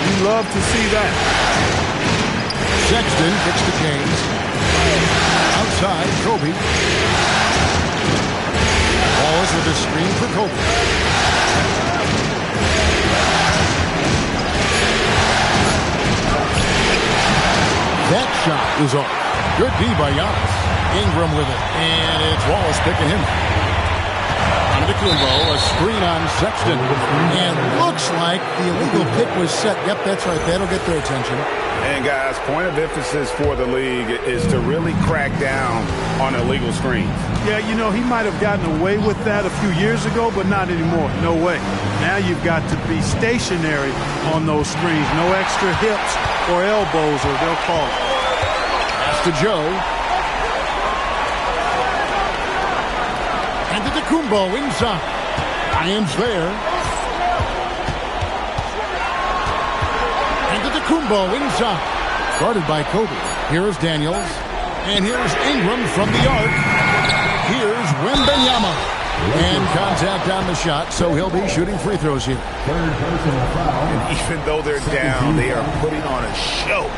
You love to see that. Sexton kicks to James. Outside, Kobe. Wallace with a screen for Kobe. That shot is off. Good D by Giannis. Ingram with it. And it's Wallace picking him. Antetokounmpo, a screen on Sexton. And looks like the illegal pick was set. Yep, that's right. That'll get their attention. And guys, point of emphasis for the league is to really crack down on illegal screens. Yeah, you know, he might have gotten away with that a few years ago, but not anymore. No way. Now you've got to be stationary on those screens. No extra hips or elbows, or they'll call it. Pass to Joe. Antetokounmpo inside. Irons there. Antetokounmpo inside. Guarded by Kobe. Here is Daniels. And here's Ingram from the arc. Here's Wembanyama. And contact on the shot, so he'll be shooting free throws here. And even though they're down, they are putting on a show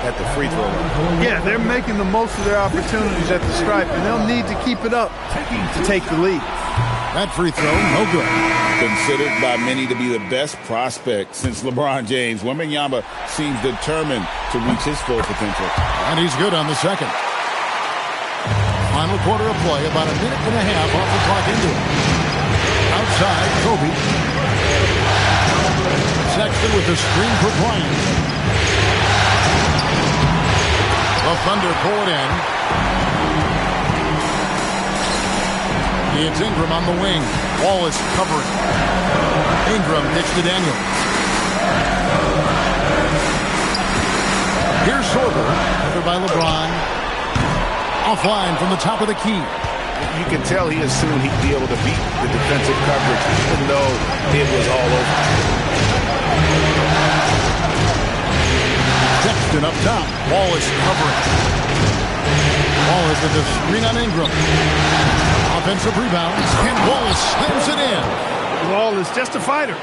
at the free throw line. Yeah, they're making the most of their opportunities at the stripe, and they'll need to keep it up to take the lead. That free throw, no good. Considered by many to be the best prospect since LeBron James, Wembanyama seems determined to reach his full potential. And he's good on the second. Final quarter of play, about a minute and a half off the clock into it. Outside, Kobe. Sexton with the screen for Bryant. The Thunder pull it in. It's Ingram on the wing. Wallace covering. Ingram pitch to Daniels. Here's Sorber, covered by LeBron. Offline from the top of the key. You can tell he assumed he'd be able to beat the defensive coverage, even though it was all over. Sexton up top. Wallace covering. Wallace with the screen on Ingram. Offensive rebounds. And Wallace slams it in. Wallace, just a fighter.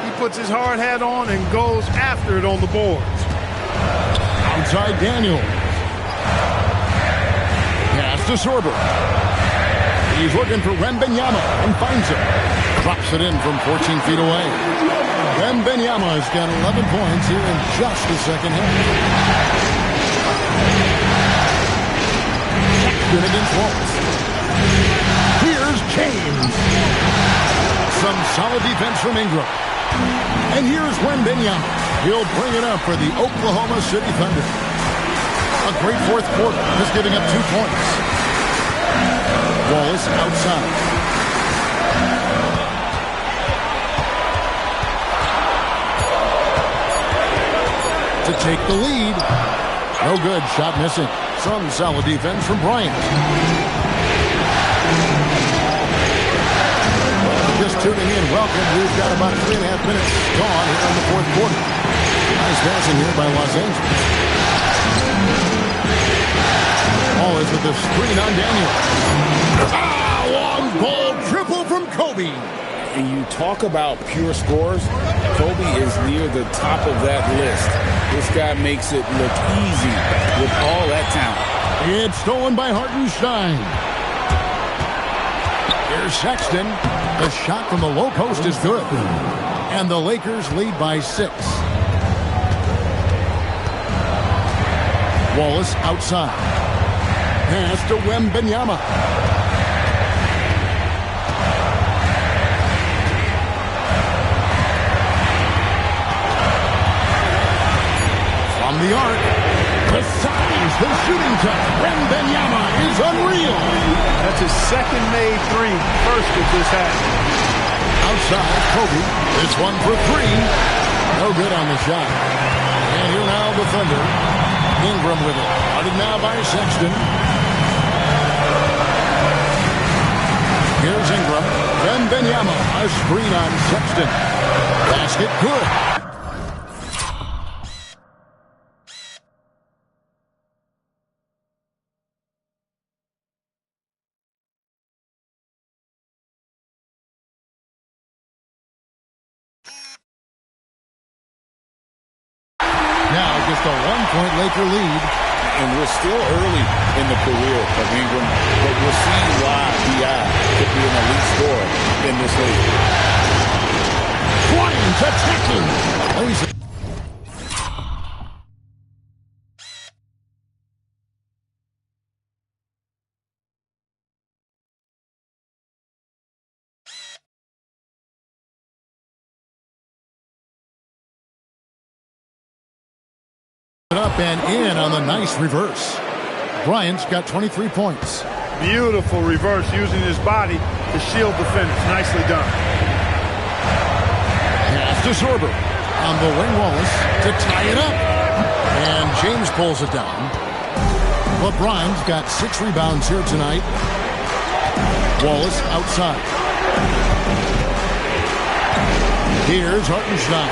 He puts his hard hat on and goes after it on the boards. Outside Daniels. Pass to Sorber. He's looking for Wembanyama and finds him. Drops it in from 14 feet away. Wembanyama has got 11 points here in just the second half. Sexton against Wallace. Here's James. Some solid defense from Ingram. And here's Wembanyama. He'll bring it up for the Oklahoma City Thunder. A great fourth quarter, just giving up 2 points. Wallace outside. To take the lead. No good, shot missing. Some solid defense from Bryant. Just tuning in, welcome. We've got about 3.5 minutes gone here in the fourth quarter. Nice passing here by Los Angeles. Wallace with the screen on Daniels. Long ball triple from Kobe. And you talk about pure scores, Kobe is near the top of that list. This guy makes it look easy with all that talent. It's stolen by Hartenstein. Here's Sexton. The shot from the low post is good. And the Lakers lead by 6. Wallace outside. Pass to Wembanyama. From the arc. The size, the shooting touch. Wembanyama is unreal. That's his second made three. First of this half. Outside, Kobe. This one for 3. No good on the shot. And here now the Thunder. Ingram with it. Guarded now by Sexton. Here's Ingram. Wembanyama. A screen on Sexton. Basket good. Now just a 1-point Laker lead. And we're still early in the career of Ingram, but we're seeing why B.I. could be an elite scorer in this league. Bryant attacking. Up and in on the nice reverse. Bryant's got 23 points. Beautiful reverse using his body to shield the finish. Nicely done. Pass to Sorber. On the wing, Wallace to tie it up. And James pulls it down. But Bryant's got 6 rebounds here tonight. Wallace outside. Here's Hartenstein.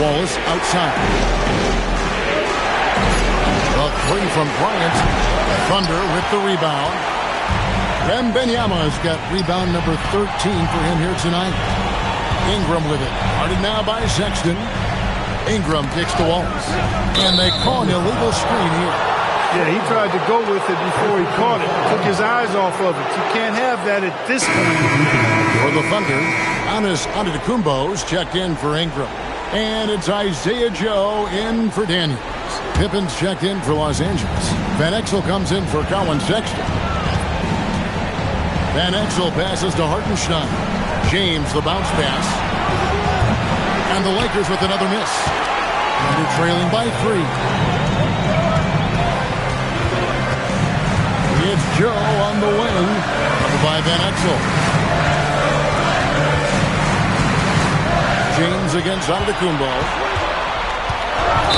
Wallace outside. The 3 from Bryant. Thunder with the rebound. Wembanyama's got rebound number 13 for him here tonight. Ingram with it. Guarded now by Sexton. Ingram kicks to Wallace. And they call an illegal screen here. Yeah, he tried to go with it before he caught it. Took his eyes off of it. You can't have that at this point. For the Thunder, Giannis Antetokounmpo's checked in for Ingram. And it's Isaiah Joe in for Daniels. Pippen's checked in for Los Angeles. Van Exel comes in for Colin Sexton. Van Exel passes to Hartenstein. James the bounce pass. And the Lakers with another miss. And they're trailing by 3. It's Joe on the wing. Covered by Van Exel. James against Antetokounmpo.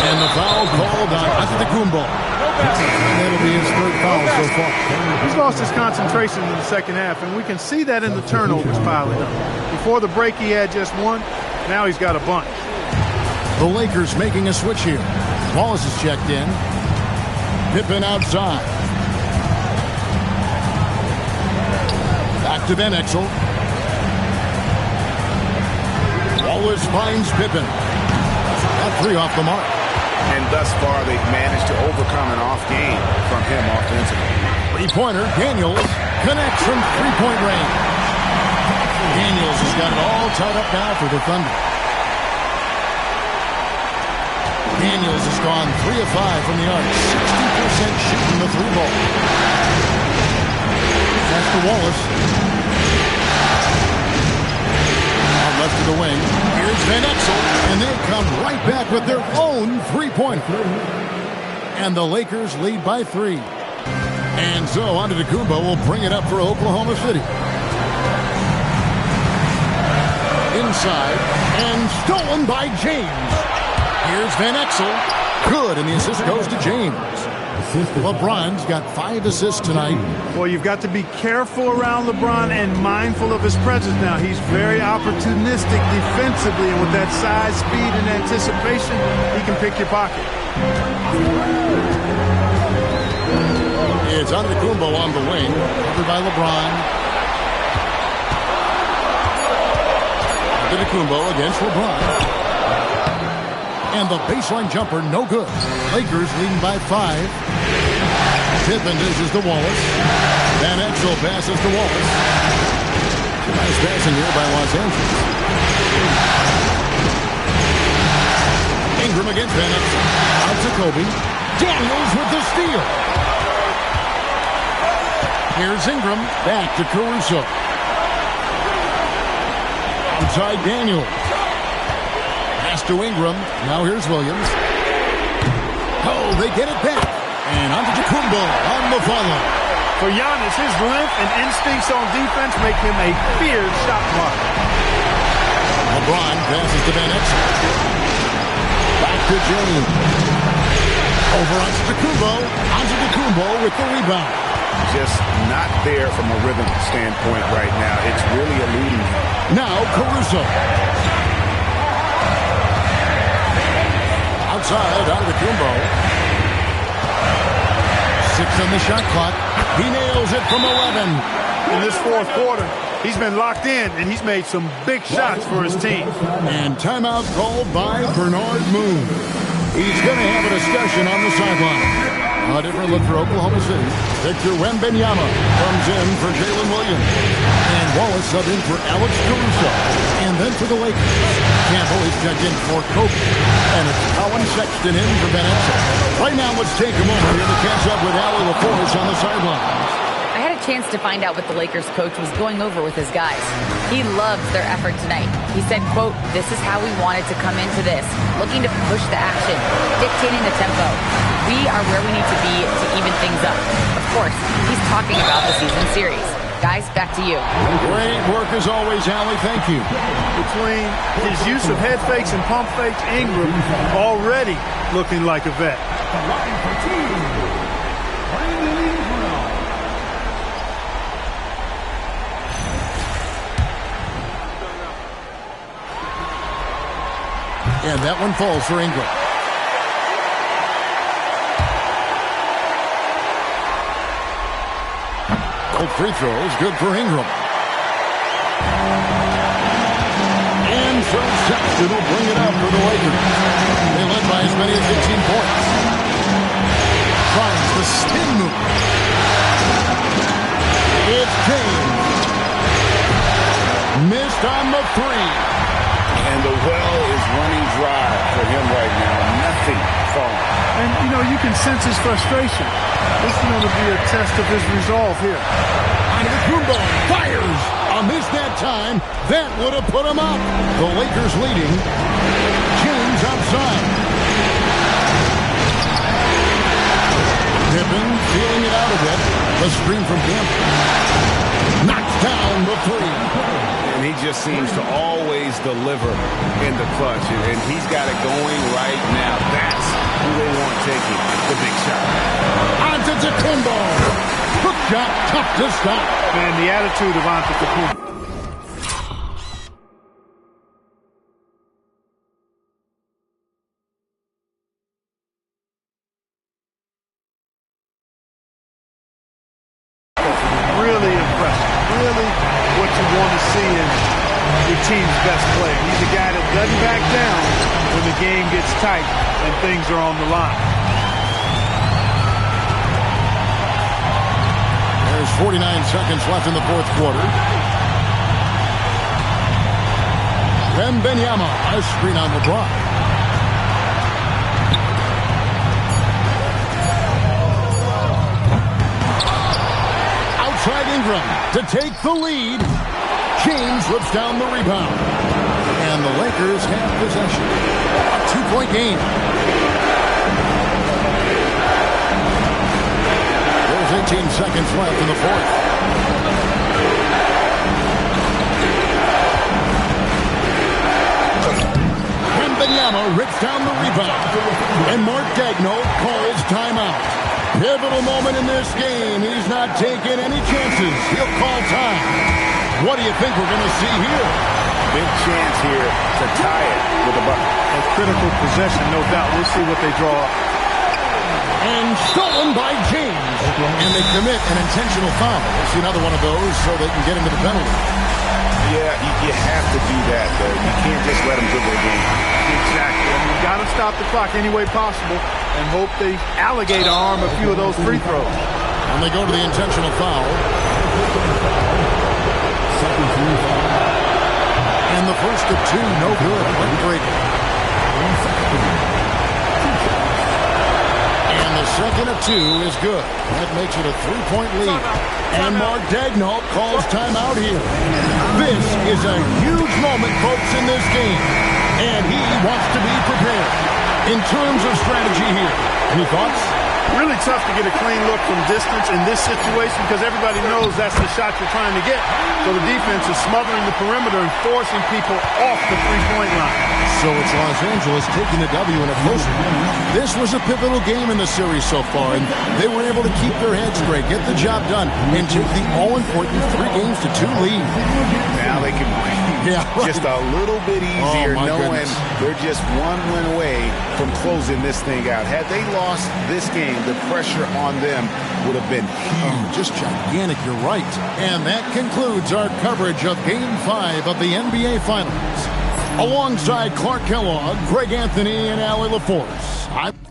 And the foul called on Antetokounmpo. And that'll be his 3rd foul so far. He's lost his concentration in the second half, and we can see that in the turnovers piling up. Before the break, he had just 1. Now he's got a bunch. The Lakers making a switch here. Wallace is checked in. Pippen outside. Back to Van Exel. Wallace finds Pippen. That 3 off the mark. And thus far, they've managed to overcome an off game from him offensively. 3-pointer, Daniels connects from 3-point range. Daniels has got it all tied up now for the Thunder. Daniels has gone 3 of 5 from the arc. 60% shooting the 3-ball. That's to Wallace. Left of the wing. Here's Van Exel. And they come right back with their own 3-pointer. And the Lakers lead by 3. And so Antetokounmpo will bring it up for Oklahoma City. Inside. And stolen by James. Here's Van Exel. Good. And the assist goes to James. LeBron's got 5 assists tonight. Well, you've got to be careful around LeBron and mindful of his presence now. He's very opportunistic defensively, and with that size, speed, and anticipation, he can pick your pocket. It's Antetokounmpo on the wing, covered by LeBron. Antetokounmpo against LeBron. And the baseline jumper, no good. Lakers leading by 5. Pippen dishes to Wallace. Van Exel passes to Wallace. Nice passing here by Los Angeles. Ingram against Van Exel. Out to Kobe. Daniels with the steal. Here's Ingram. Back to Caruso. Outside Daniels. Pass to Ingram. Now here's Williams. Oh, they get it back. And Antetokounmpo on the follow. For Giannis, his length and instincts on defense make him a feared shot blocker. LeBron passes to Van Exel. Back to James. Over Antetokounmpo. Antetokounmpo with the rebound. Just not there from a rhythm standpoint right now. It's really eluding him. Now Caruso. Outside Antetokounmpo. 6 on the shot clock. He nails it from 11. In this fourth quarter, he's been locked in, and he's made some big shots for his team. And timeout called by Bernard Moon. He's going to have a discussion on the sideline. A different look for Oklahoma City. Victor Wembanyama comes in for Jalen Williams. And Wallace sub in for Alex Caruso. And then for the Lakers, Campbell is checked in for Kobe. And it's Colin Sexton in for Van Exel. Right now, let's take a moment here to catch up with Allie LaForce on the sideline. I had a chance to find out what the Lakers coach was going over with his guys. He loves their effort tonight. He said, quote, "This is how we wanted to come into this, looking to push the action, dictating the tempo. We are where we need to be to even things up." Of course, he's talking about the season series. Guys, back to you. Great work as always, Allie. Thank you. Between his use of head fakes and pump fakes, Ingram already looking like a vet. And that one falls for Ingram. Both free throws, good for Ingram. And so Sexton will bring it up for the Lakers. They led by as many as 15 points. Tries the spin move. It's James. Missed on the three. And the well is running dry for him right now. Nothing falling. And, you know, you can sense his frustration. This is going to be a test of his resolve here. Antetokounmpo fires. Missed that time. That would have put him up. The Lakers leading. James outside. Pippen feeling it out a bit. The screen from Campbell. Knocks down the three. And he just seems to always deliver in the clutch. And he's got it going right now. That's who they want taking the big shot. Antetokounmpo. Hook shot, tough to stop. Man, the attitude of Antetokounmpo. Really impressive. Really what you want to see in your team's best player. He's a guy that doesn't back down when the game gets tight and things are on the line. There's 49 seconds left in the fourth quarter. Wembanyama, a screen on LeBron. Outside Ingram to take the lead. James slips down the rebound. And the Lakers have possession. A 2-point game. There's 18 seconds left in the fourth. Wembanyama rips down the rebound. And Mark Daigneault calls timeout. Pivotal moment in this game. He's not taking any chances. He'll call time. What do you think we're going to see here? Big chance here to tie it with a bucket. A critical possession, no doubt. We'll see what they draw up. And stolen by James. And they commit an intentional foul. We'll see another one of those so they can get into the penalty. Yeah, you have to do that, though. You can't just let them dribble the game. Exactly. I mean, you got to stop the clock any way possible and hope they alligator arm a few of those free throws. And they go to the intentional foul. And the first of two, no good. Heartbreaking. And the second of two is good. That makes it a 3-point lead. And Mark Daigneault calls timeout here. This is a huge moment, folks, in this game. And he wants to be prepared. In terms of strategy here, any thoughts? Really tough to get a clean look from distance in this situation because everybody knows that's the shot you're trying to get. So the defense is smothering the perimeter and forcing people off the three-point line. So it's Los Angeles taking the W in a close one. This was a pivotal game in the series so far, and they were able to keep their heads straight, get the job done, and take the all-important 3-2 lead. Now they can breathe just a little bit easier knowing they're just one win away from closing this thing out. Had they lost this game, the pressure on them would have been huge. Just gigantic, you're right. And that concludes our coverage of Game 5 of the NBA Finals. Alongside Clark Kellogg, Greg Anthony, and Allie LaForce,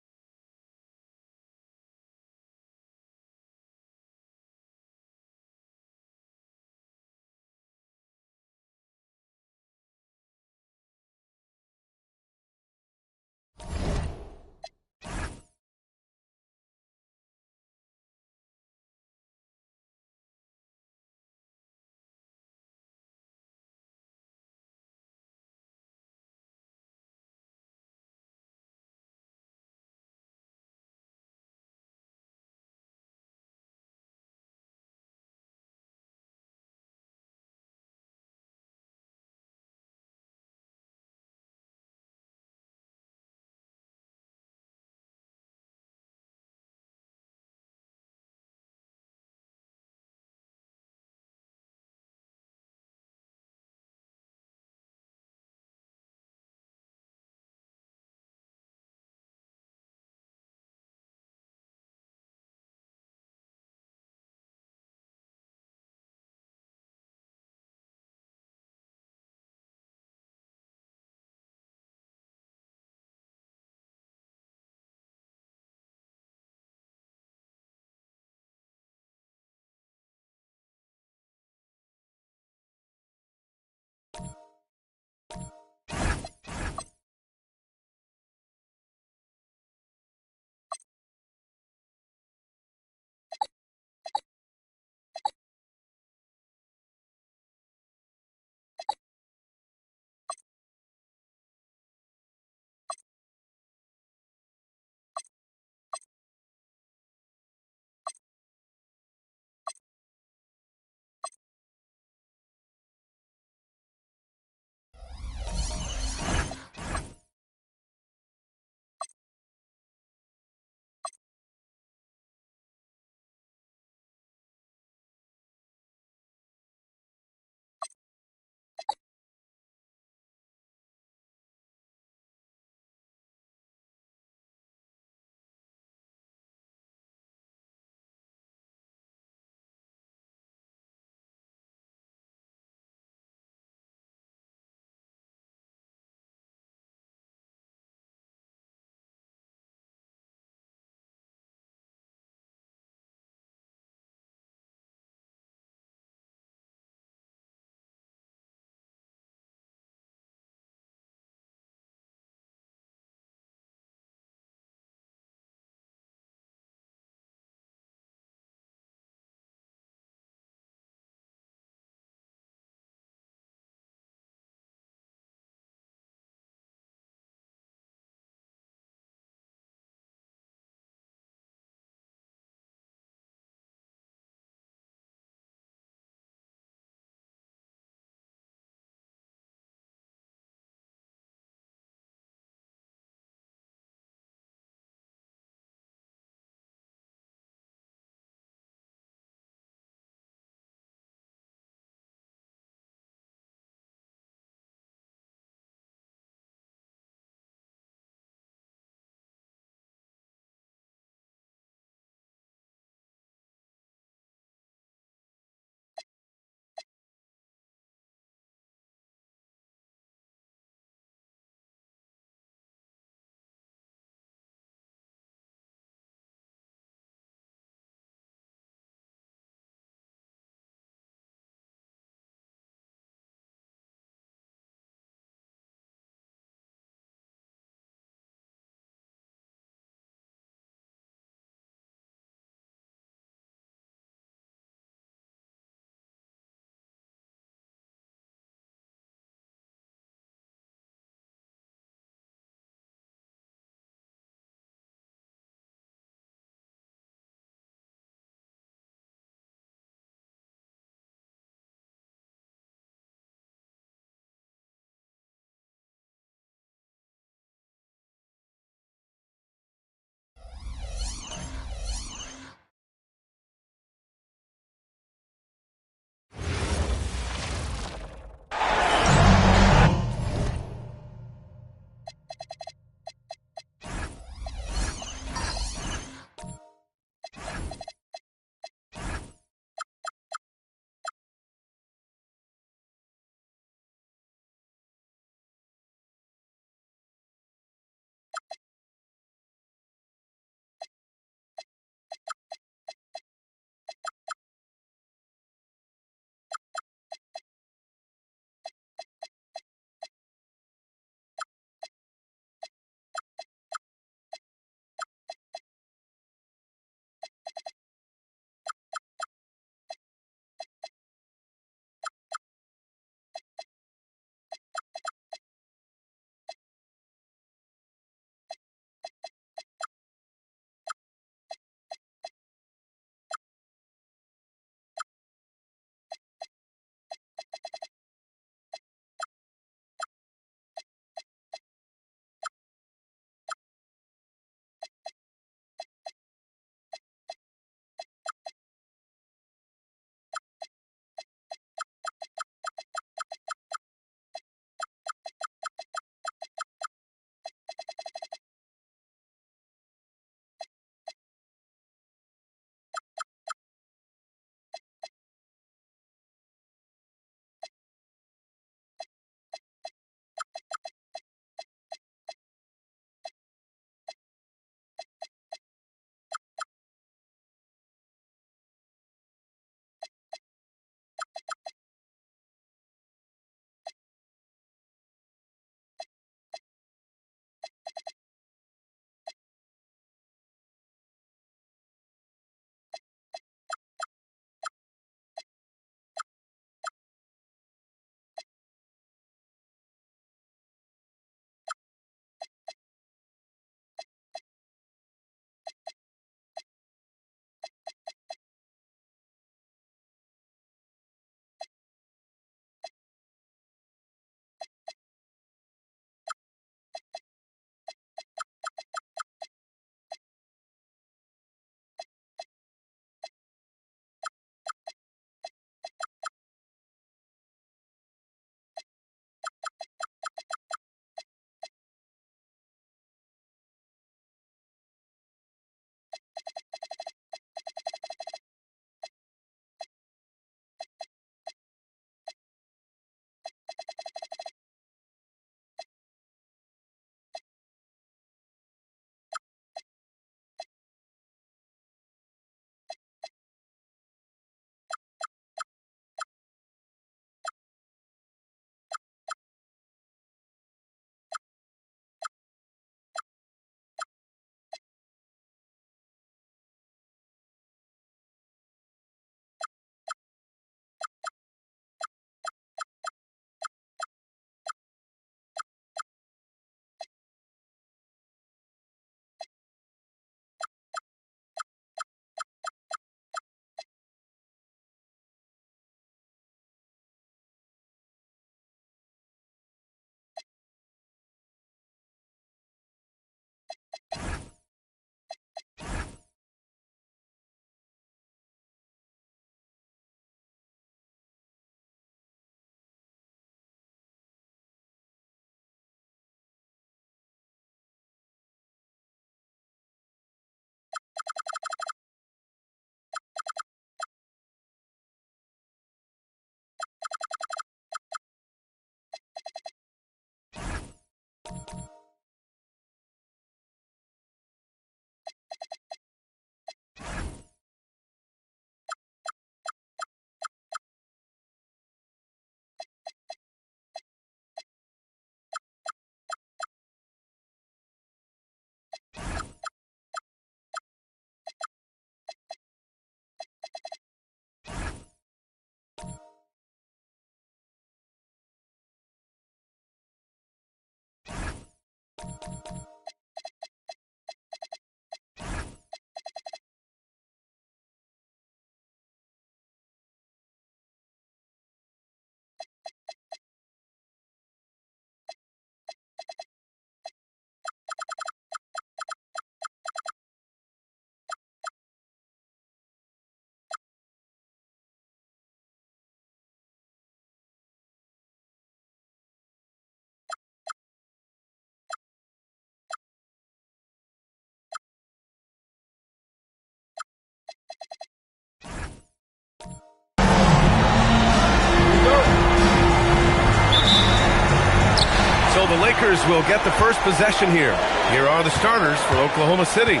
So the Lakers will get the first possession here. Here are the starters for Oklahoma City.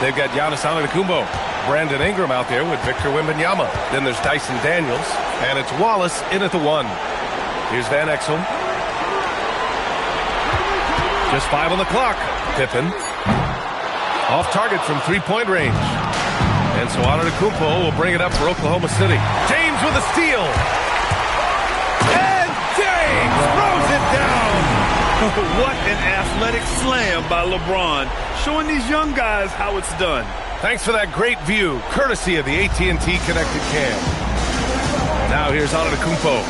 They've got Giannis Antetokounmpo, Brandon Ingram out there with Victor Wembanyama. Then there's Dyson Daniels, and it's Wallace in at the 1. Here's Van Exel. Just 5 on the clock. Pippen. Off target from three-point range. And so Antetokounmpo will bring it up for Oklahoma City. James with a steal. And James throws it down. What an athletic slam by LeBron, showing these young guys how it's done. Thanks for that great view, courtesy of the AT&T Connected Cam. Now here's Antetokounmpo.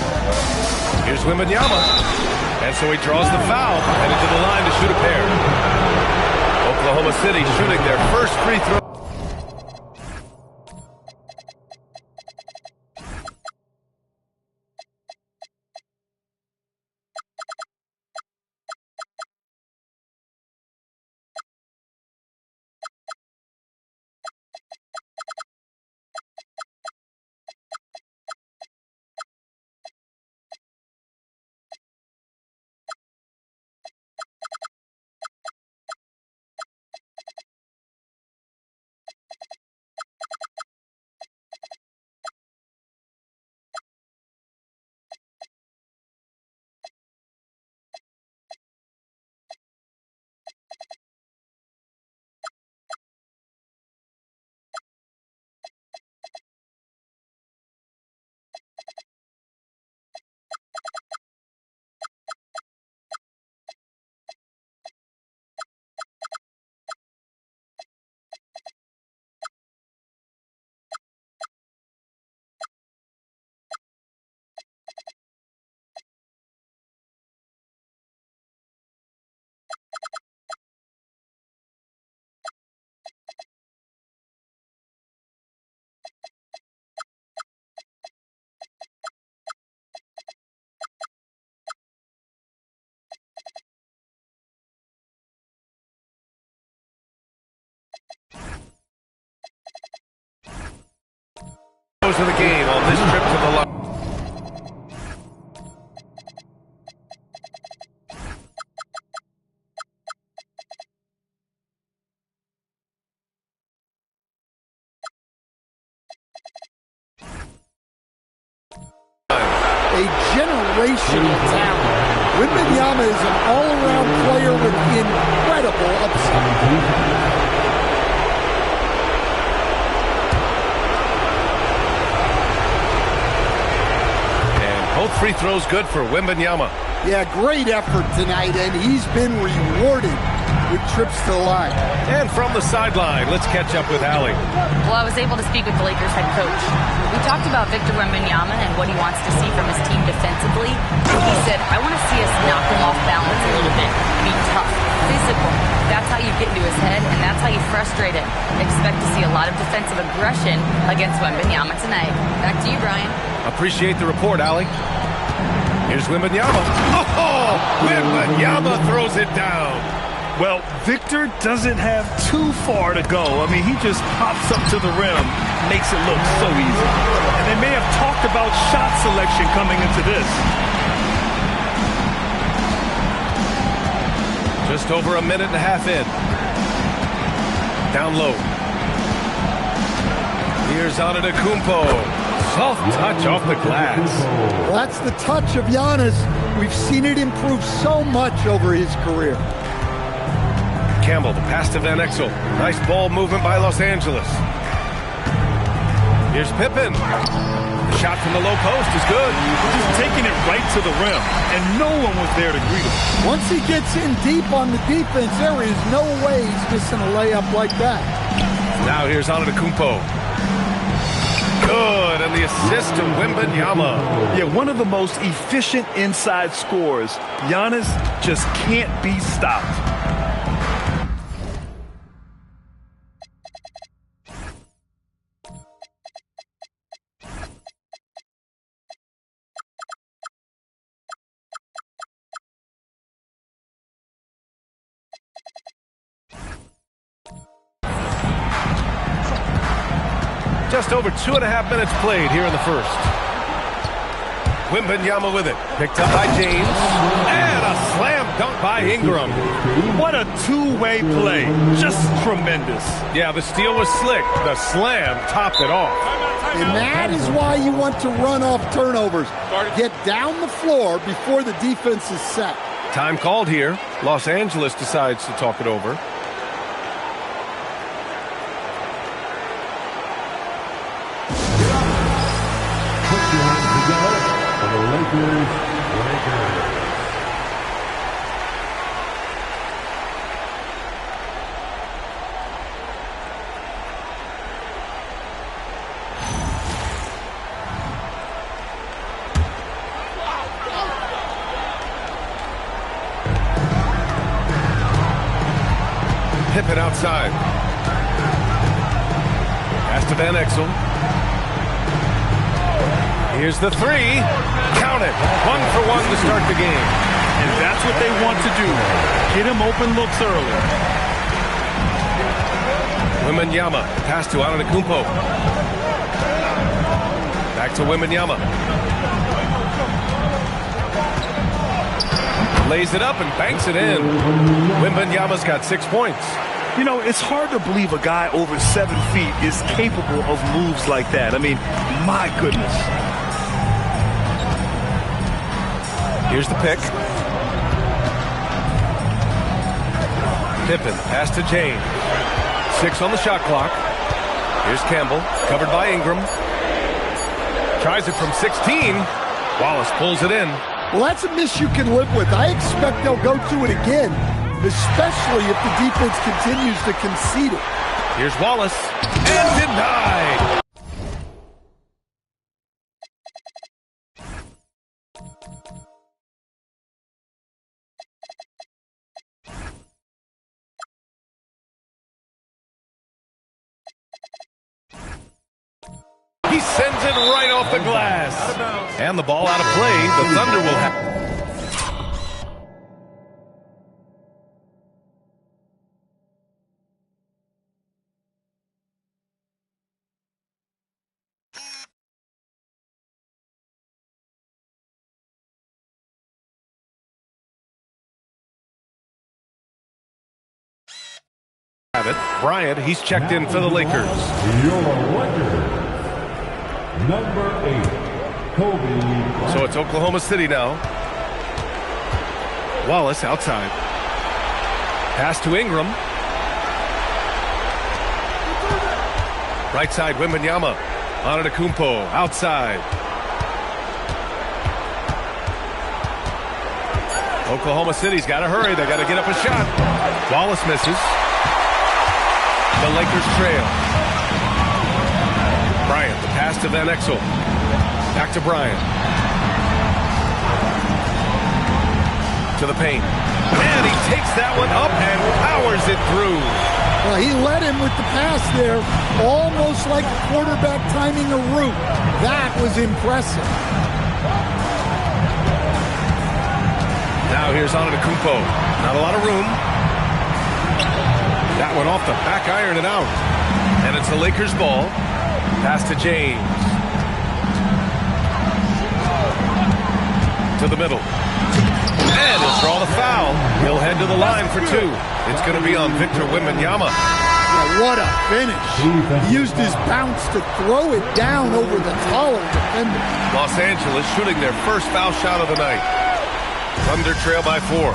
Here's Wembanyama. And so he draws the foul, headed to the line to shoot a pair. Oklahoma City shooting their first free throw. Of the game on this trip to the line. A generational talent. Wembanyama is an all-around player with incredible upside. Both free throws good for Wembanyama. Yeah, great effort tonight, and he's been rewarded with trips to the line. And from the sideline, let's catch up with Allie. Well, I was able to speak with the Lakers head coach. We talked about Victor Wembanyama and what he wants to see from his team defensively. He said, I want to see us knock him off balance a little bit, be tough, physical. That's how you get into his head, and that's how you frustrate him. Expect to see a lot of defensive aggression against Wembanyama tonight. Back to you, Brian. Appreciate the report, Allie. Here's Wembanyama. Oh, Wembanyama throws it down. Well, Victor doesn't have too far to go. I mean, he just pops up to the rim, makes it look so easy. And they may have talked about shot selection coming into this. Just over a minute and a half in. Down low. Here's Antetokounmpo. Soft touch off the glass. Well, that's the touch of Giannis. We've seen it improve so much over his career. Campbell, the pass to Van Exel. Nice ball movement by Los Angeles. Here's Pippen. Shot from the low post is good. Just taking it right to the rim, and no one was there to greet him. Once he gets in deep on the defense, there is no way he's missing a layup like that. Now here's Antetokounmpo. Good, and the assist to Wembanyama. Yeah, one of the most efficient inside scorers. Giannis just can't be stopped. Just over 2.5 minutes played here in the first. Wembanyama with it. Picked up by James. And a slam dunk by Ingram. What a two-way play. Just tremendous. Yeah, the steal was slick. The slam topped it off. And that is why you want to run off turnovers. Get down the floor before the defense is set. Time called here. Los Angeles decides to talk it over. Pippen outside. Pass to Van Exel. Here's the three. Count it. 1 for 1 to start the game. And that's what they want to do. Get him open looks early. Wembanyama. Pass to Antetokounmpo. Back to Wembanyama. Lays it up and banks it in. Wembanyama's got 6 points. You know, it's hard to believe a guy over 7 feet is capable of moves like that. I mean, my goodness. Here's the pick. Pippen, pass to James. 6 on the shot clock. Here's Campbell, covered by Ingram. Tries it from 16. Wallace pulls it in. Well, that's a miss you can live with. I expect they'll go to it again, especially if the defense continues to concede it. Here's Wallace, and denied. He sends it right off the glass. And the ball out of play. The Thunder will have... Bryant, he's checked in for the Lakers. Your Lakers. Number 8, Kobe. So it's Oklahoma City now. Wallace outside. Pass to Ingram. Right side, Wembanyama. Antetokounmpo outside. Oklahoma City's got to hurry. They got to get up a shot. Wallace misses. The Lakers trail. Bryant, the pass to Van Exel. Back to Bryant. To the paint. And he takes that one up and powers it through. Well, he led him with the pass there, almost like a quarterback timing a route. That was impressive. Now here's Antetokounmpo. Not a lot of room. That one off the back iron and out. And it's the Lakers ball. Pass to James. To the middle. And he'll draw the foul. He'll head to the line for 2. It's going to be on Victor Wembanyama. Yeah, what a finish. He used his bounce to throw it down over the taller defender. Los Angeles shooting their first foul shot of the night. Thunder trail by 4.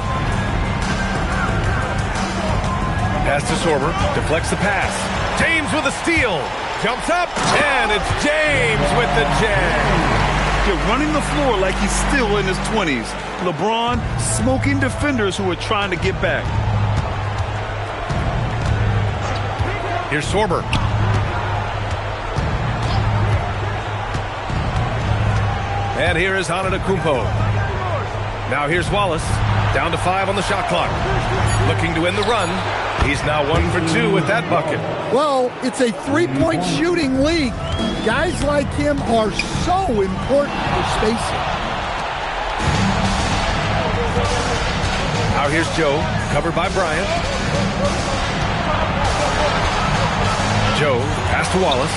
Pass to Sorber. Deflects the pass. James with a steal. Jumps up, and it's James with the jam. They're running the floor like he's still in his 20s. LeBron smoking defenders who are trying to get back. Here's Sorber. And here is Antetokounmpo. Now here's Wallace. Down to 5 on the shot clock. Looking to end the run. He's now 1 for 2 with that bucket. Well, it's a three-point shooting league. Guys like him are so important for spacing. Now here's Joe, covered by Bryant. Joe, pass to Wallace.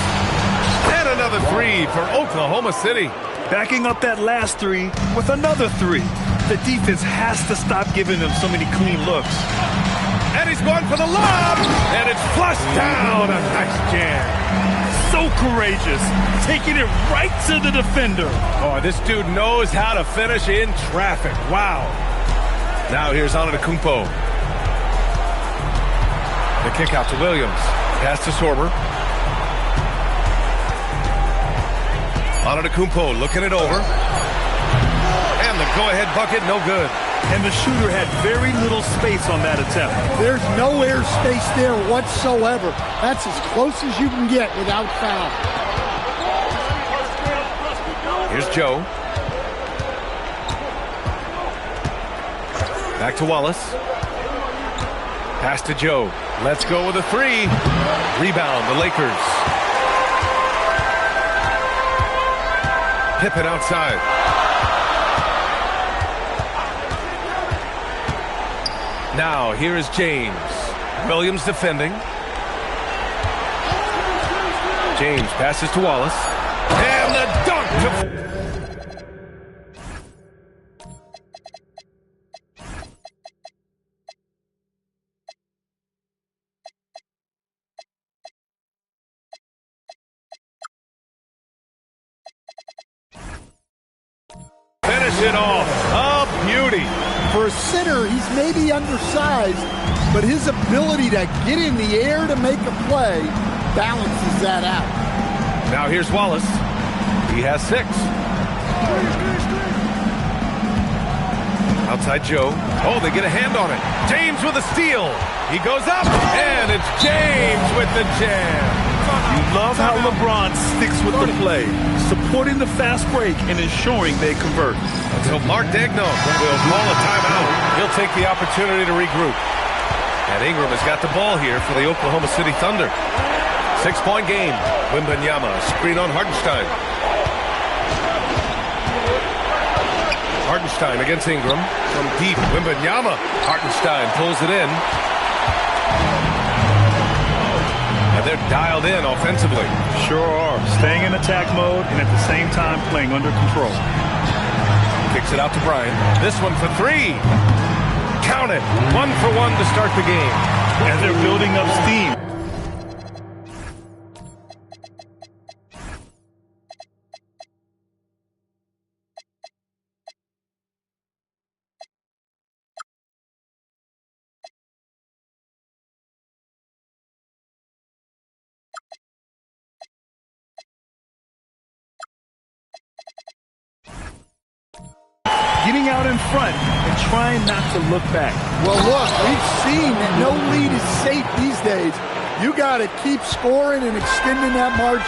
And another 3 for Oklahoma City. Backing up that last 3 with another 3. The defense has to stop giving them so many clean looks. And he's going for the lob, and it's flushed down. A nice jam. So courageous, taking it right to the defender. Oh, this dude knows how to finish in traffic. Wow. Now here's Antetokounmpo. The kick out to Williams. Pass to Sorber. Antetokounmpo looking it over. And the go-ahead bucket, no good. And the shooter had very little space on that attempt. There's no air space there whatsoever. That's as close as you can get without foul. Here's Joe. Back to Wallace. Pass to Joe. Let's go with a 3. Rebound, the Lakers. Pippen outside. Now, here is James. Williams defending. James passes to Wallace. And the dunk to... Finish it off. A beauty. For a center, he's maybe undersized, but his ability to get in the air to make a play balances that out. Now here's Wallace. He has 6. Outside Joe. Oh, they get a hand on it. James with a steal. He goes up, and it's James with the jam. You love how LeBron sticks with the play, supporting the fast break and ensuring they convert. So Mark Daigneault will call a timeout. He'll take the opportunity to regroup. And Ingram has got the ball here for the Oklahoma City Thunder. 6-point game. Wembanyama, screen on Hartenstein. Hartenstein against Ingram. From deep, Wembanyama. Hartenstein pulls it in. And they're dialed in offensively. Sure are. Staying in attack mode and at the same time playing under control. Kicks it out to Bryant. This one for 3. Count it. 1 for 1 to start the game. As they're building up steam. Getting out in front and trying not to look back. Well, look, we've seen that no lead is safe these days. You got to keep scoring and extending that margin.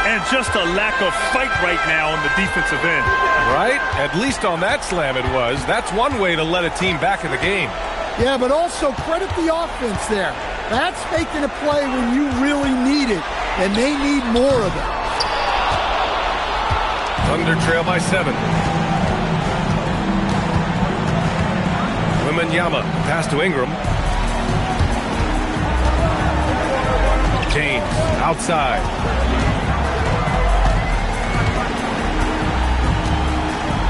And just a lack of fight right now on the defensive end. Right? At least on that slam it was. That's one way to let a team back in the game. Yeah, but also credit the offense there. That's making a play when you really need it, and they need more of it. Thunder trail by 7. Wembanyama, pass to Ingram. James, outside.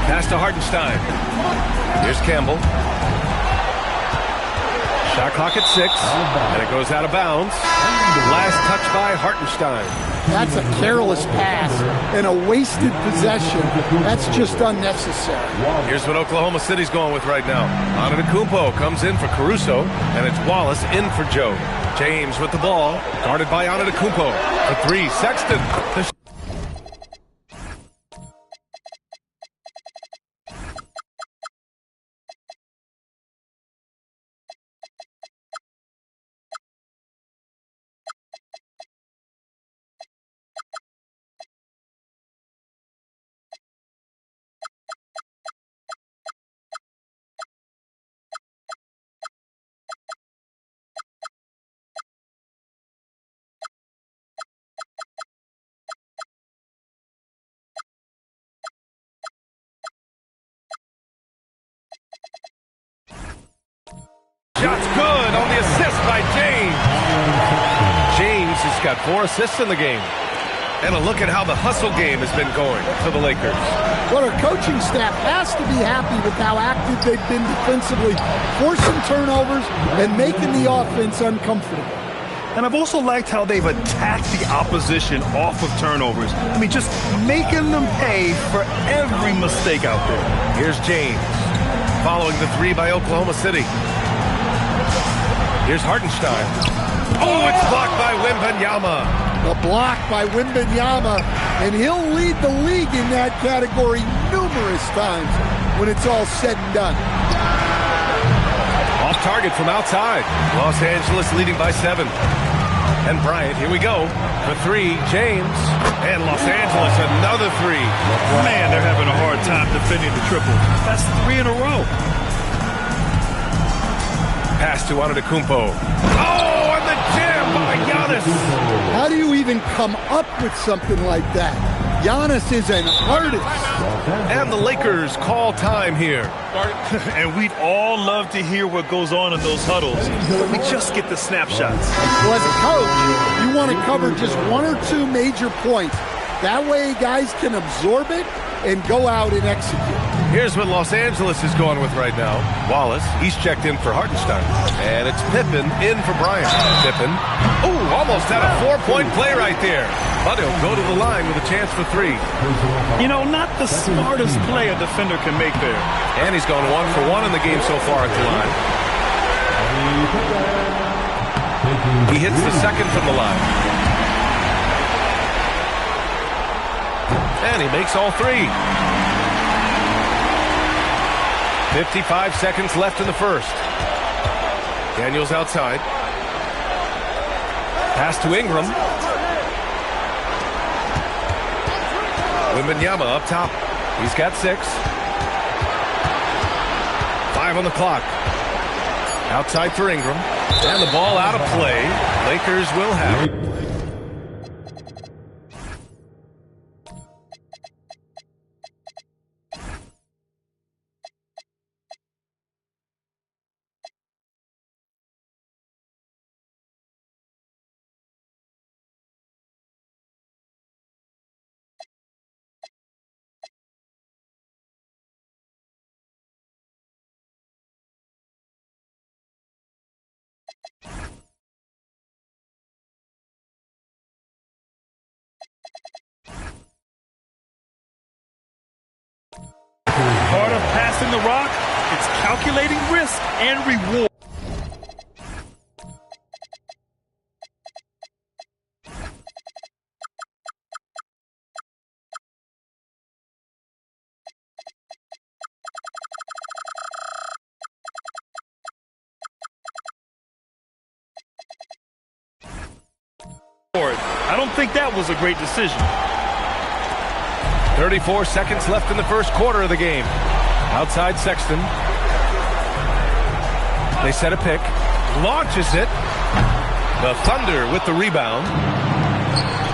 Pass to Hartenstein. Here's Campbell. Shot clock at 6, and it goes out of bounds. Last touch by Hartenstein. That's a careless pass and a wasted possession. That's just unnecessary. Here's what Oklahoma City's going with right now. Antetokounmpo comes in for Caruso, and it's Wallace in for Joe. James with the ball, guarded by Antetokounmpo. For three, Sexton. Shot's good on the assist by James. James has got 4 assists in the game. And a look at how the hustle game has been going for the Lakers. Well, our coaching staff has to be happy with how active they've been defensively, forcing turnovers and making the offense uncomfortable. And I've also liked how they've attacked the opposition off of turnovers. I mean, just making them pay for every mistake out there. Here's James, following the 3 by Oklahoma City. Here's Hartenstein. Oh, it's blocked by Wembanyama. A block by Wembanyama, and he'll lead the league in that category numerous times when it's all said and done. Off target from outside. Los Angeles leading by 7. And Bryant, here we go. For 3, James. And Los Angeles, another 3. Man, they're having a hard time defending the triple. That's 3 in a row. Pass to Antetokounmpo. Oh, and the jam by Giannis. How do you even come up with something like that? Giannis is an artist. And the Lakers call time here. And we'd all love to hear what goes on in those huddles, but we just get the snapshots. Well, as a coach, you want to cover just 1 or 2 major points. That way guys can absorb it and go out and execute. Here's what Los Angeles is going with right now. Wallace, he's checked in for Hartenstein. And it's Pippen in for Bryant. Pippen, almost had a 4-point play right there. But he'll go to the line with a chance for 3. You know, not the smartest play a defender can make there. And he's gone 1 for 1 in the game so far at the line. He hits the second from the line. And he makes all 3. 55 seconds left in the first. Daniels outside. Pass to Ingram. Wembanyama up top. He's got 6. 5 on the clock. Outside for Ingram. And the ball out of play. Lakers will have it. Part of passing the rock, it's calculating risk and reward. I don't think that was a great decision. 34 seconds left in the first quarter of the game. Outside Sexton. They set a pick. Launches it. The Thunder with the rebound.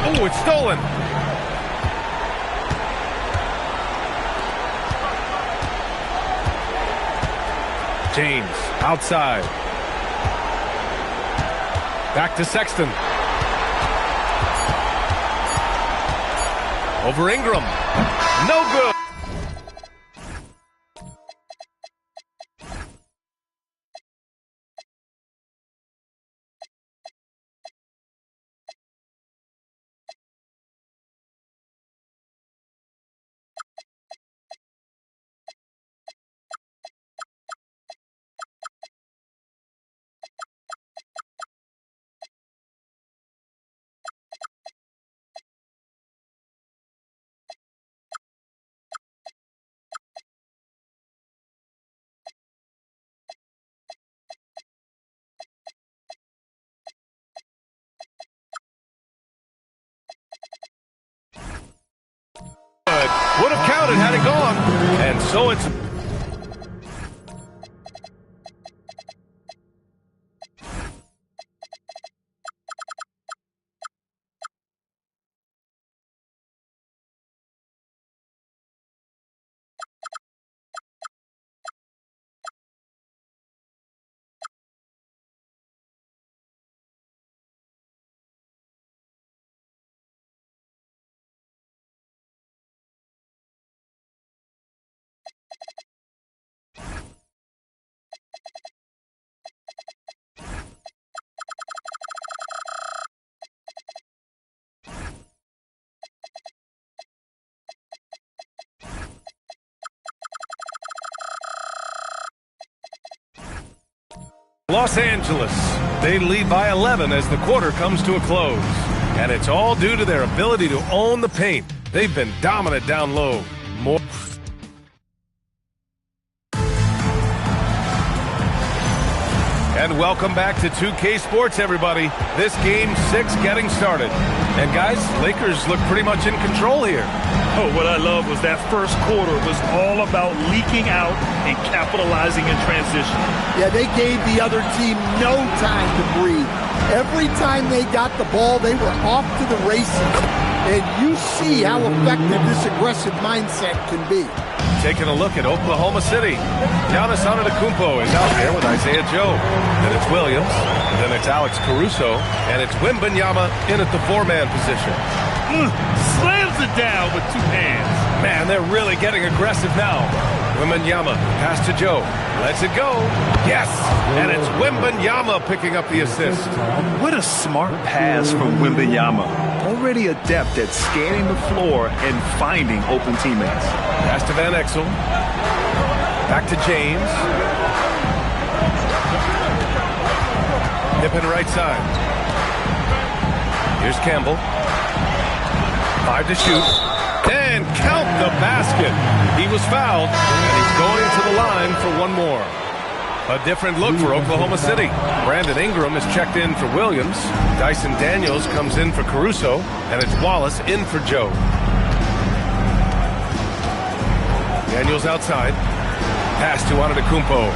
Oh, it's stolen. James outside. Back to Sexton. Over Ingram. No good. count. It had it gone. And so it's... Los Angeles, they lead by 11 as the quarter comes to a close. And it's all due to their ability to own the paint. They've been dominant down low. More. And welcome back to 2K Sports, everybody. This game 6 getting started. And guys, Lakers look pretty much in control here. Oh, what I love was that first quarter was all about leaking out and capitalizing in transition. Yeah, they gave the other team no time to breathe. Every time they got the ball, they were off to the races. And you see how effective this aggressive mindset can be. Taking a look at Oklahoma City. Giannis Antetokounmpo is out there with Isaiah Joe. Then it's Williams. Then it's Alex Caruso. And it's Wembanyama in at the 4-man position. Slams it down with 2 hands. Man, they're really getting aggressive now. Wembanyama, pass to Joe. Lets it go. Yes! And it's Wembanyama picking up the assist. What a smart pass from Wembanyama. Already adept at scanning the floor and finding open teammates. Pass to Van Exel. Back to James. Pippen right side. Here's Campbell. 5 to shoot. And count the basket. He was fouled, and he's going to the line for one more. A different look for Oklahoma City. Brandon Ingram is checked in for Williams. Dyson Daniels comes in for Caruso, and it's Wallace in for Joe. Daniels outside. Pass to Antetokounmpo.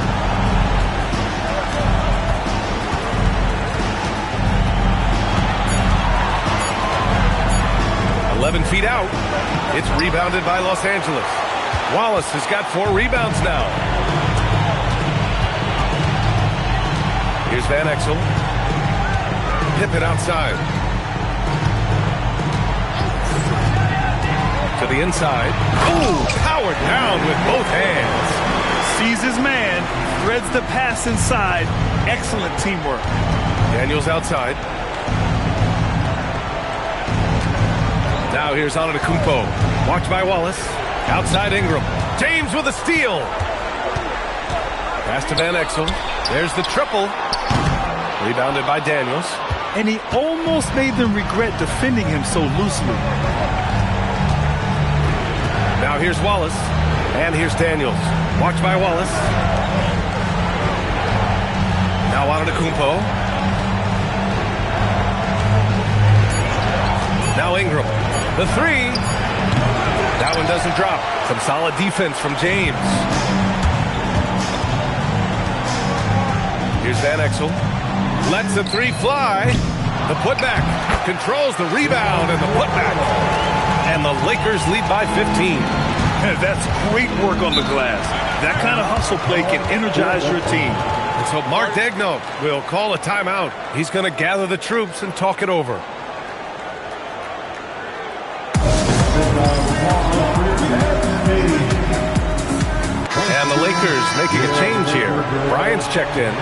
Feet out. It's rebounded by Los Angeles. Wallace has got 4 rebounds now. Here's Van Exel. Pippen outside. To the inside. Oh, powered down with both hands. Sees his man, threads the pass inside. Excellent teamwork. Daniels outside. Now here's Antetokounmpo. Watched by Wallace. Outside Ingram. James with a steal. Pass to Van Exel. There's the triple. Rebounded by Daniels. And he almost made them regret defending him so loosely. Now here's Wallace. And here's Daniels. Watched by Wallace. Now Antetokounmpo. Now Ingram. The 3. That one doesn't drop. Some solid defense from James. Here's Van Exel. Lets the 3 fly. The putback. Controls the rebound and the putback. And the Lakers lead by 15. That's great work on the glass. That kind of hustle play can energize your team. And so Mark Daigneault will call a timeout. He's going to gather the troops and talk it over. And the Lakers making a change here. Bryant's checked in.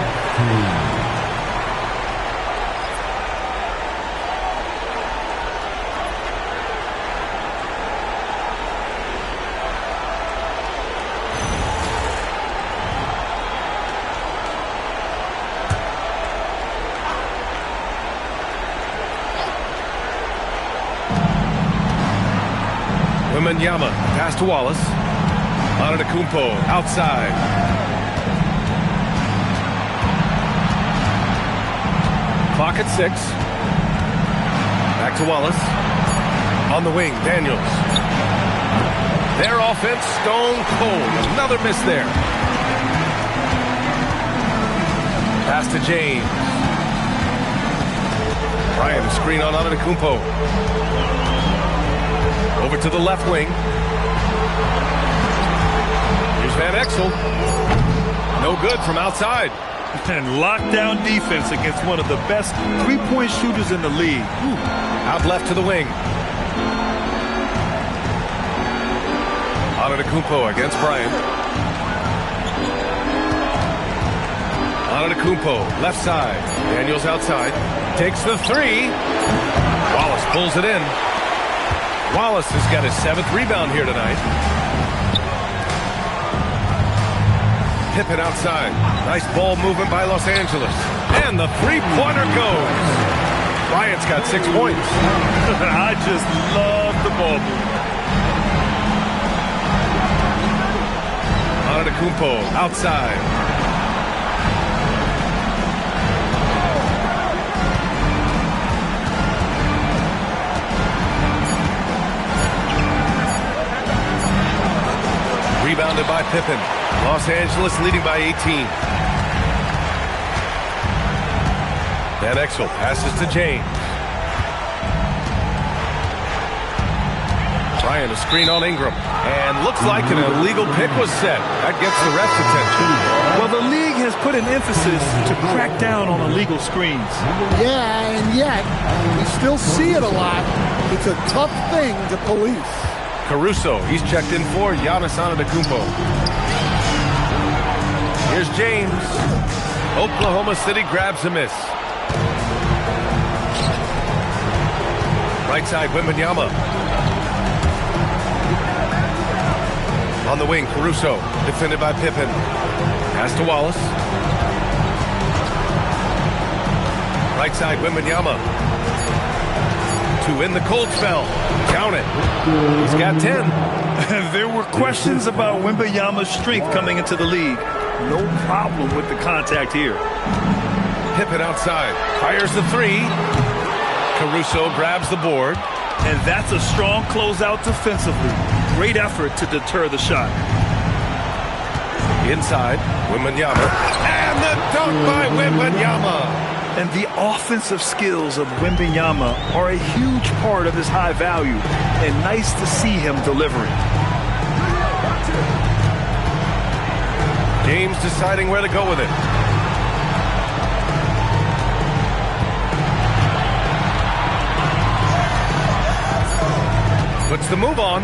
Wembanyama, pass to Wallace. Antetokounmpo outside. Clock at 6. Back to Wallace. On the wing, Daniels. Their offense stone cold. Another miss there. Pass to James. Bryant, a screen on Antetokounmpo. Over to the left wing. Here's Van Exel. No good from outside. And lockdown defense against one of the best three-point shooters in the league. Out left to the wing. Antetokounmpo against Bryant. Antetokounmpo, left side. Daniels outside. Takes the three. Wallace pulls it in. Wallace has got his 7th rebound here tonight. Pippen outside. Nice ball movement by Los Angeles. And the three-pointer goes. Bryant's got 6 points. I just love the ball movement. Antetokounmpo outside. Rebounded by Pippen. Los Angeles leading by 18. Van Exel passes to James. Bryant, a screen on Ingram. And looks like an illegal pick was set. That gets the ref's attention. Well, the league has put an emphasis to crack down on illegal screens. Yeah, and yet, we still see it a lot. It's a tough thing to police. Caruso, he's checked in for Giannis Antetokounmpo. Here's James. Oklahoma City grabs a miss. Right side, Wembanyama. On the wing, Caruso, defended by Pippen. Pass to Wallace. Right side, Wembanyama. To end the cold spell. Count it. He's got 10. There were questions about Wembanyama's strength coming into the league. No problem with the contact here. Pippen outside. Fires the three. Caruso grabs the board. And that's a strong closeout defensively. Great effort to deter the shot. Inside, Wembanyama. And the dunk by Wembanyama. And the offensive skills of Wembanyama are a huge part of his high value. And nice to see him delivering. James deciding where to go with it. Puts the move on.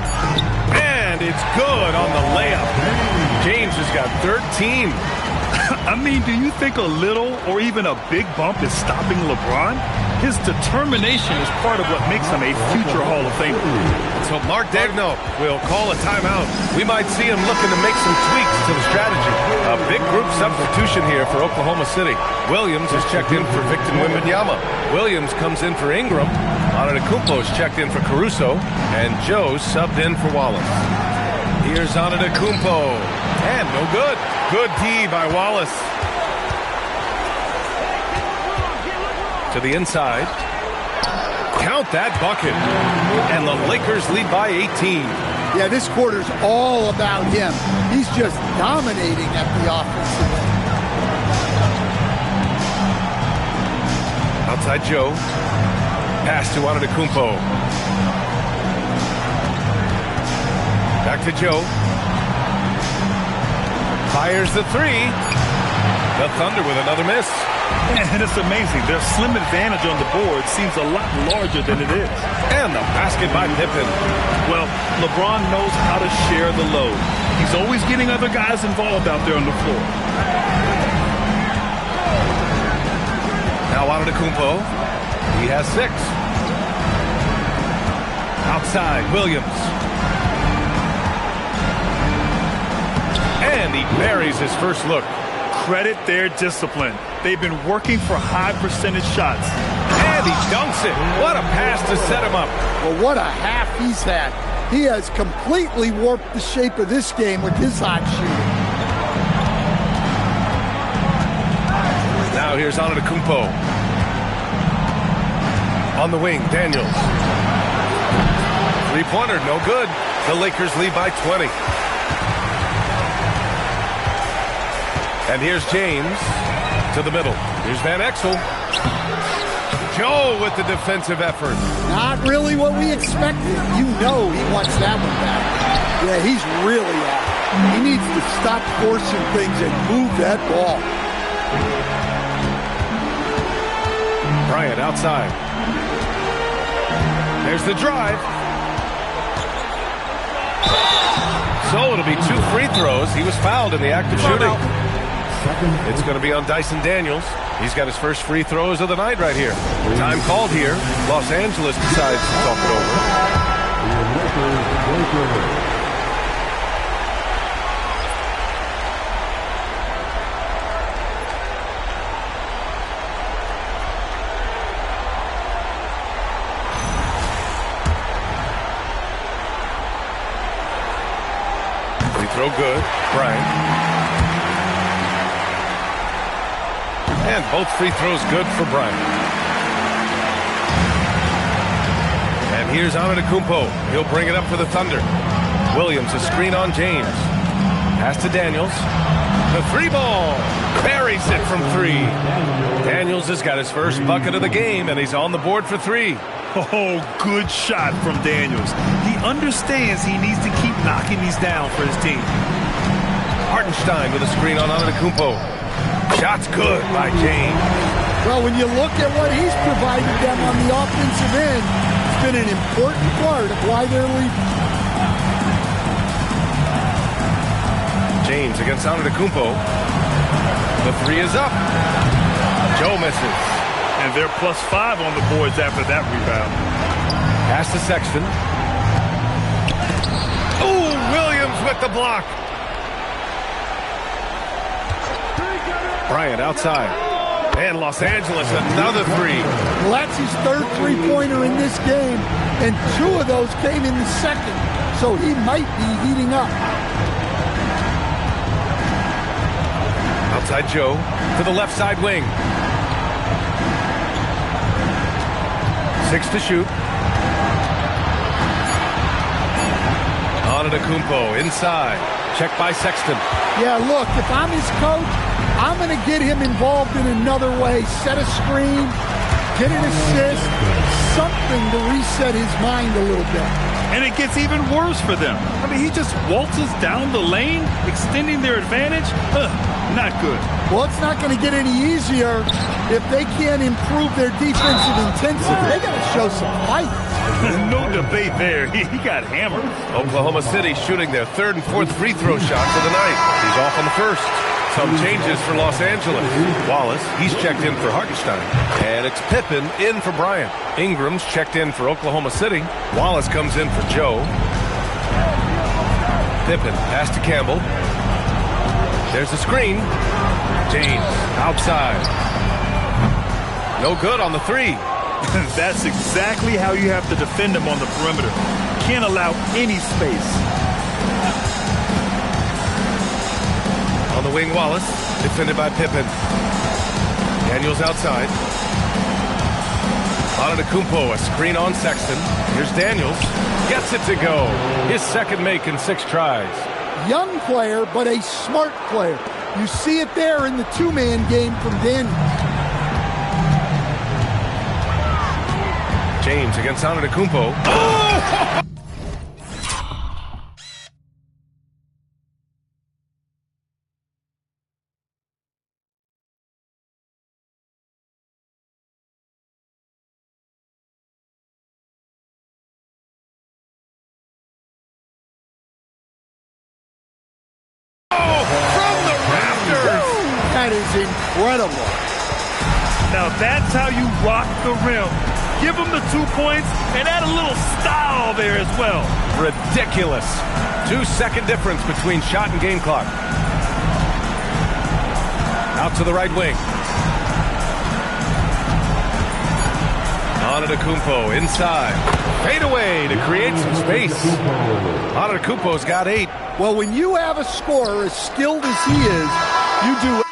And it's good on the layup. James has got 13. I mean, do you think a little or even a big bump is stopping LeBron? His determination is part of what makes him a future Hall of Famer. So Mark Daigneault will call a timeout. We might see him looking to make some tweaks to the strategy. A big group substitution here for Oklahoma City. Williams has checked in for Victor Wembanyama. Williams comes in for Ingram. Antetokounmpo's checked in for Caruso. And Joe subbed in for Wallace. Here's Antetokounmpo. And no good. Good D by Wallace. To the inside. Count that bucket. And the Lakers lead by 18. Yeah, this quarter's all about him. He's just dominating at the offensive end. Outside Joe. Pass to Antetokounmpo. Back to Joe. Fires the three. The Thunder with another miss. And it's amazing. Their slim advantage on the board seems a lot larger than it is. And the basket by Pippen. Well, LeBron knows how to share the load. He's always getting other guys involved out there on the floor. Now Antetokounmpo. He has 6. Outside, Williams. And he buries his first look. Credit their discipline. They've been working for high percentage shots. And he dunks it. What a pass to set him up. Well, what a half he's had. He has completely warped the shape of this game with his hot shooting. Now here's Antetokounmpo. On the wing, Daniels. Three-pointer, no good. The Lakers lead by 20. And here's James to the middle. Here's Van Exel. Joe with the defensive effort. Not really what we expected. You know he wants that one back. Yeah, he's really off. He needs to stop forcing things and move that ball. Bryant outside. There's the drive. So it'll be 2 free throws. He was fouled in the act of shooting. It's going to be on Dyson Daniels. He's got his first free throws of the night right here. Time called here. Los Angeles decides to talk it over. Throw good. Bryant. And both free throws good for Bryant. And here's Antetokounmpo. He'll bring it up for the Thunder. Williams, a screen on James. Pass to Daniels. The 3-ball. Buries it from 3. Daniels has got his first bucket of the game, and he's on the board for 3. Oh, good shot from Daniels. He understands he needs to keep knocking these down for his team. Hartenstein with a screen on Antetokounmpo. Shot's good by James. Well, when you look at what he's provided them on the offensive end, it's been an important part of why they're leading. James against Antetokounmpo. The 3 is up. Joe misses. And they're +5 on the boards after that rebound. Pass to Sexton. Oh, Williams with the block. Bryant outside. And Los Angeles, another 3. Well, that's his 3rd three-pointer in this game, and 2 of those came in the 2nd, so he might be heating up. Outside Joe to the left side wing. 6 to shoot. Antetokounmpo inside. Check by Sexton. Yeah, look, if I'm his coach, I'm going to get him involved in another way. Set a screen, get an assist, something to reset his mind a little bit. And it gets even worse for them. I mean, he just waltzes down the lane, extending their advantage. Not good. Well, it's not going to get any easier if they can't improve their defensive intensity. They got to show some fight. No debate there. He got hammered. Oklahoma City shooting their 3rd and 4th free throw shots of the night. He's off on the 1st. Some changes for Los Angeles. Wallace, he's checked in for Hartenstein. And it's Pippen in for Bryant. Ingram's checked in for Oklahoma City. Wallace comes in for Joe. Pippen, pass to Campbell. There's the screen. James, outside. No good on the 3. That's exactly how you have to defend him on the perimeter. Can't allow any space. On the wing, Wallace, defended by Pippen. Daniels outside. Antetokounmpo, a screen on Sexton. Here's Daniels. Gets it to go. His 2nd make in 6 tries. Young player, but a smart player. You see it there in the 2-man game from Daniels. James against Antetokounmpo. Oh! That is incredible. Now that's how you rock the rim. Give him the 2 points and add a little style there as well. Ridiculous. 2-second difference between shot and game clock. Out to the right wing. Antetokounmpo inside. Fade away to create some space. Antetokounmpo's got 8. Well, when you have a scorer as skilled as he is, you do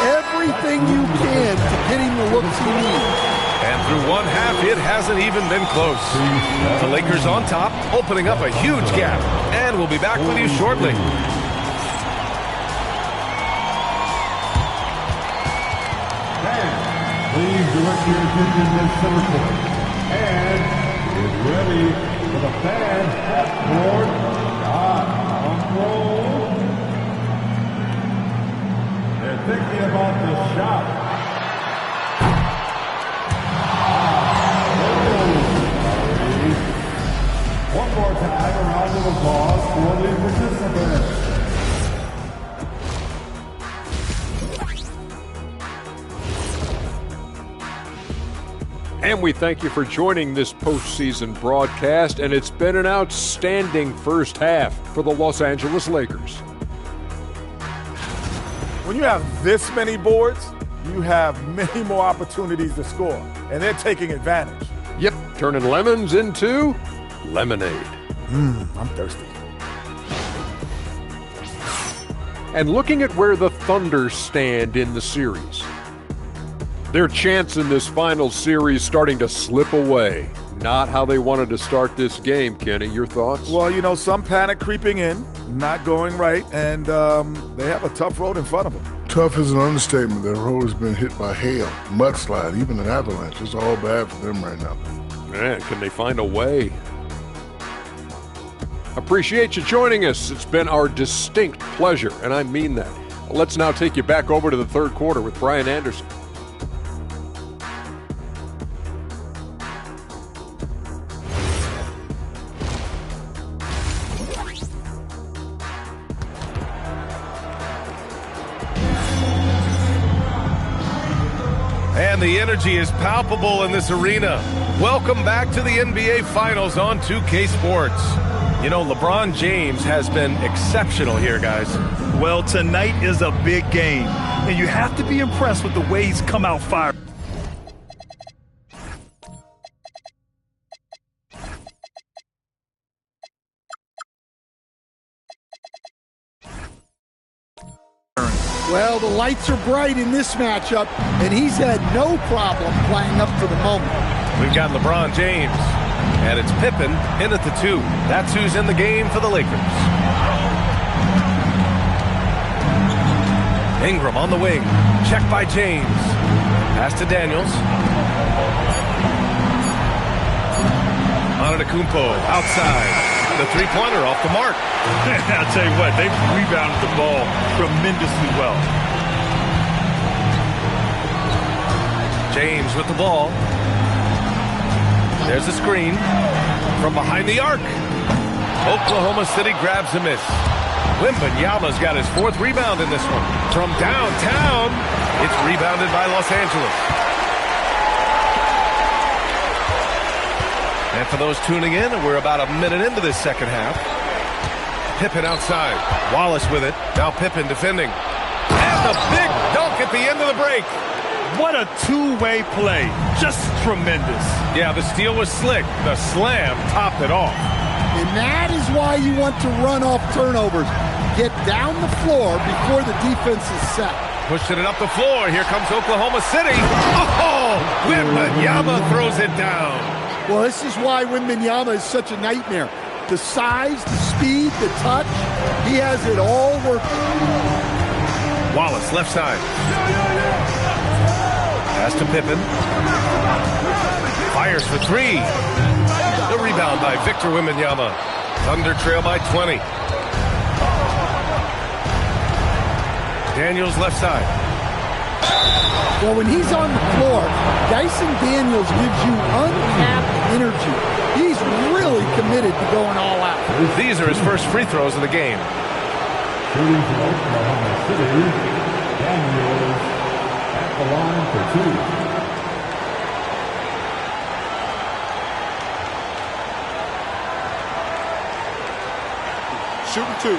Everything you can to get him the looks he needs. And through one half, it hasn't even been close. The Lakers on top, opening up a huge gap. And we'll be back with you shortly. Please direct your attention to center court. And get ready for the fan half-court shot on roll. They're thinking about the shot. One more time, a round of applause for the participants. And we thank you for joining this postseason broadcast, and it's been an outstanding first half for the Los Angeles Lakers. When you have this many boards, you have many more opportunities to score, and they're taking advantage. Yep, turning lemons into lemonade. I'm thirsty. And looking at where the Thunder stand in the series, their chance in this final series starting to slip away. Not how they wanted to start this game, Kenny. Your thoughts? Well, you know, some panic creeping in, not going right, and they have a tough road in front of them. Tough is an understatement. Their road has been hit by hail, mudslide, even an avalanche. It's all bad for them right now. Man, can they find a way? Appreciate you joining us. It's been our distinct pleasure, and I mean that. Let's now take you back over to the third quarter with Brian Anderson. And the energy is palpable in this arena. Welcome back to the NBA Finals on 2K Sports. You know, LeBron James has been exceptional here, guys. Well, tonight is a big game, and you have to be impressed with the way he's come out firing. Well, the lights are bright in this matchup, and he's had no problem playing up to the moment. We've got LeBron James, and it's Pippen in at the 2. That's who's in the game for the Lakers. Ingram on the wing. Check by James. Pass to Daniels. Antetokounmpo outside. The three-pointer off the mark. I'll tell you what, they've rebounded the ball tremendously well. James with the ball. There's the screen from behind the arc. Oklahoma City grabs a miss. Wembanyama's got his 4th rebound in this one. From downtown, it's rebounded by Los Angeles. And for those tuning in, we're about a minute into this second half. Pippen outside. Wallace with it. Now Pippen defending. And the big dunk at the end of the break. What a two-way play. Just tremendous. Yeah, the steal was slick. The slam topped it off. And that is why you want to run off turnovers. Get down the floor before the defense is set. Pushing it up the floor. Here comes Oklahoma City. Oh! Wembanyama throws it down. Well, this is why Wembanyama is such a nightmare. The size, the speed, the touch, he has it all working. Wallace, left side. Pass to Pippen. Fires for 3. The rebound by Victor Wembanyama. Thunder trail by 20. Daniels left side. Well, when he's on the floor, Dyson Daniels gives you uncapped energy. He's really committed to going all out. These are his first free throws of the game. Shooting from Oklahoma City, Daniels at the line for 2. Shooting 2.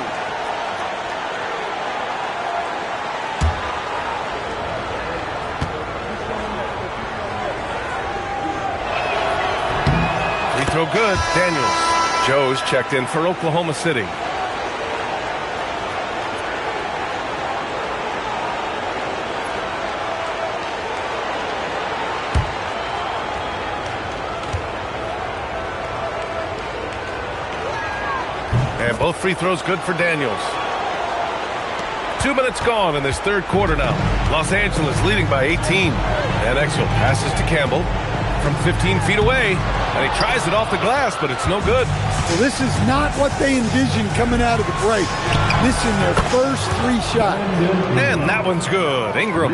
Throw good. Daniels. Joe's checked in for Oklahoma City. And both free throws good for Daniels. 2 minutes gone in this third quarter now. Los Angeles leading by 18. And Exel passes to Campbell from 15 feet away. And he tries it off the glass, but it's no good. Well, this is not what they envisioned coming out of the break. Missing their first 3 shots. And that one's good. Ingram.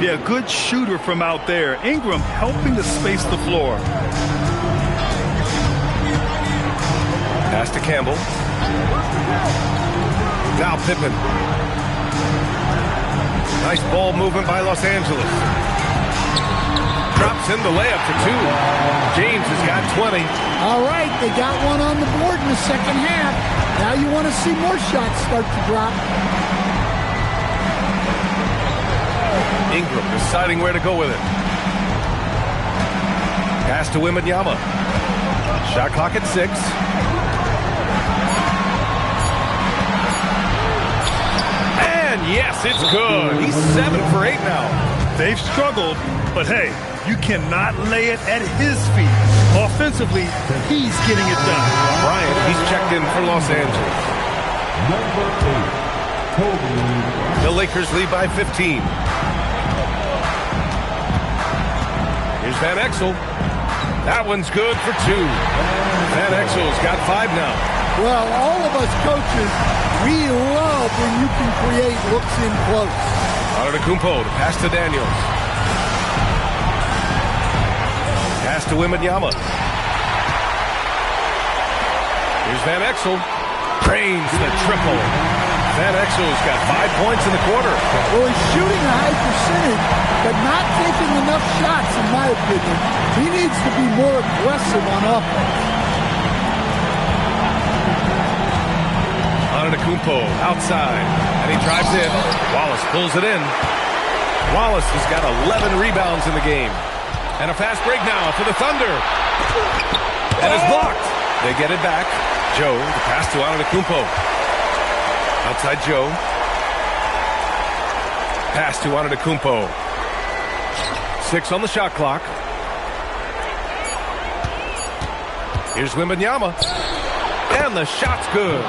Yeah, good shooter from out there. Ingram helping to space the floor. Pass to Campbell. Now Pippen. Nice ball movement by Los Angeles. Drops in the layup for 2. James has got 20. All right, they got one on the board in the second half. Now you want to see more shots start to drop. Ingram deciding where to go with it. Pass to Wembanyama. Shot clock at 6. And yes, it's good. He's 7 for 8 now. They've struggled, but hey, you cannot lay it at his feet. Offensively, he's getting it done. Bryant, he's checked in for Los Angeles. Number 8, Kobe. The Lakers lead by 15. Here's Van Exel. That one's good for 2. Van Exel's got 5 now. Well, all of us coaches, we love when you can create looks in close. Antetokounmpo to pass to Daniels. Pass to Wembanyama. Here's Van Exel. Drains the triple. Van Exel's got 5 points in the quarter. Well, he's shooting a high percentage, but not taking enough shots, in my opinion. He needs to be more aggressive on offense. Antetokounmpo outside, and he drives in. Wallace pulls it in. Wallace has got 11 rebounds in the game. And a fast break now for the Thunder. And it's blocked. They get it back. Joe, the pass to Antetokounmpo. Outside Joe. Pass to Antetokounmpo. 6 on the shot clock. Here's Wembanyama. And the shot's good.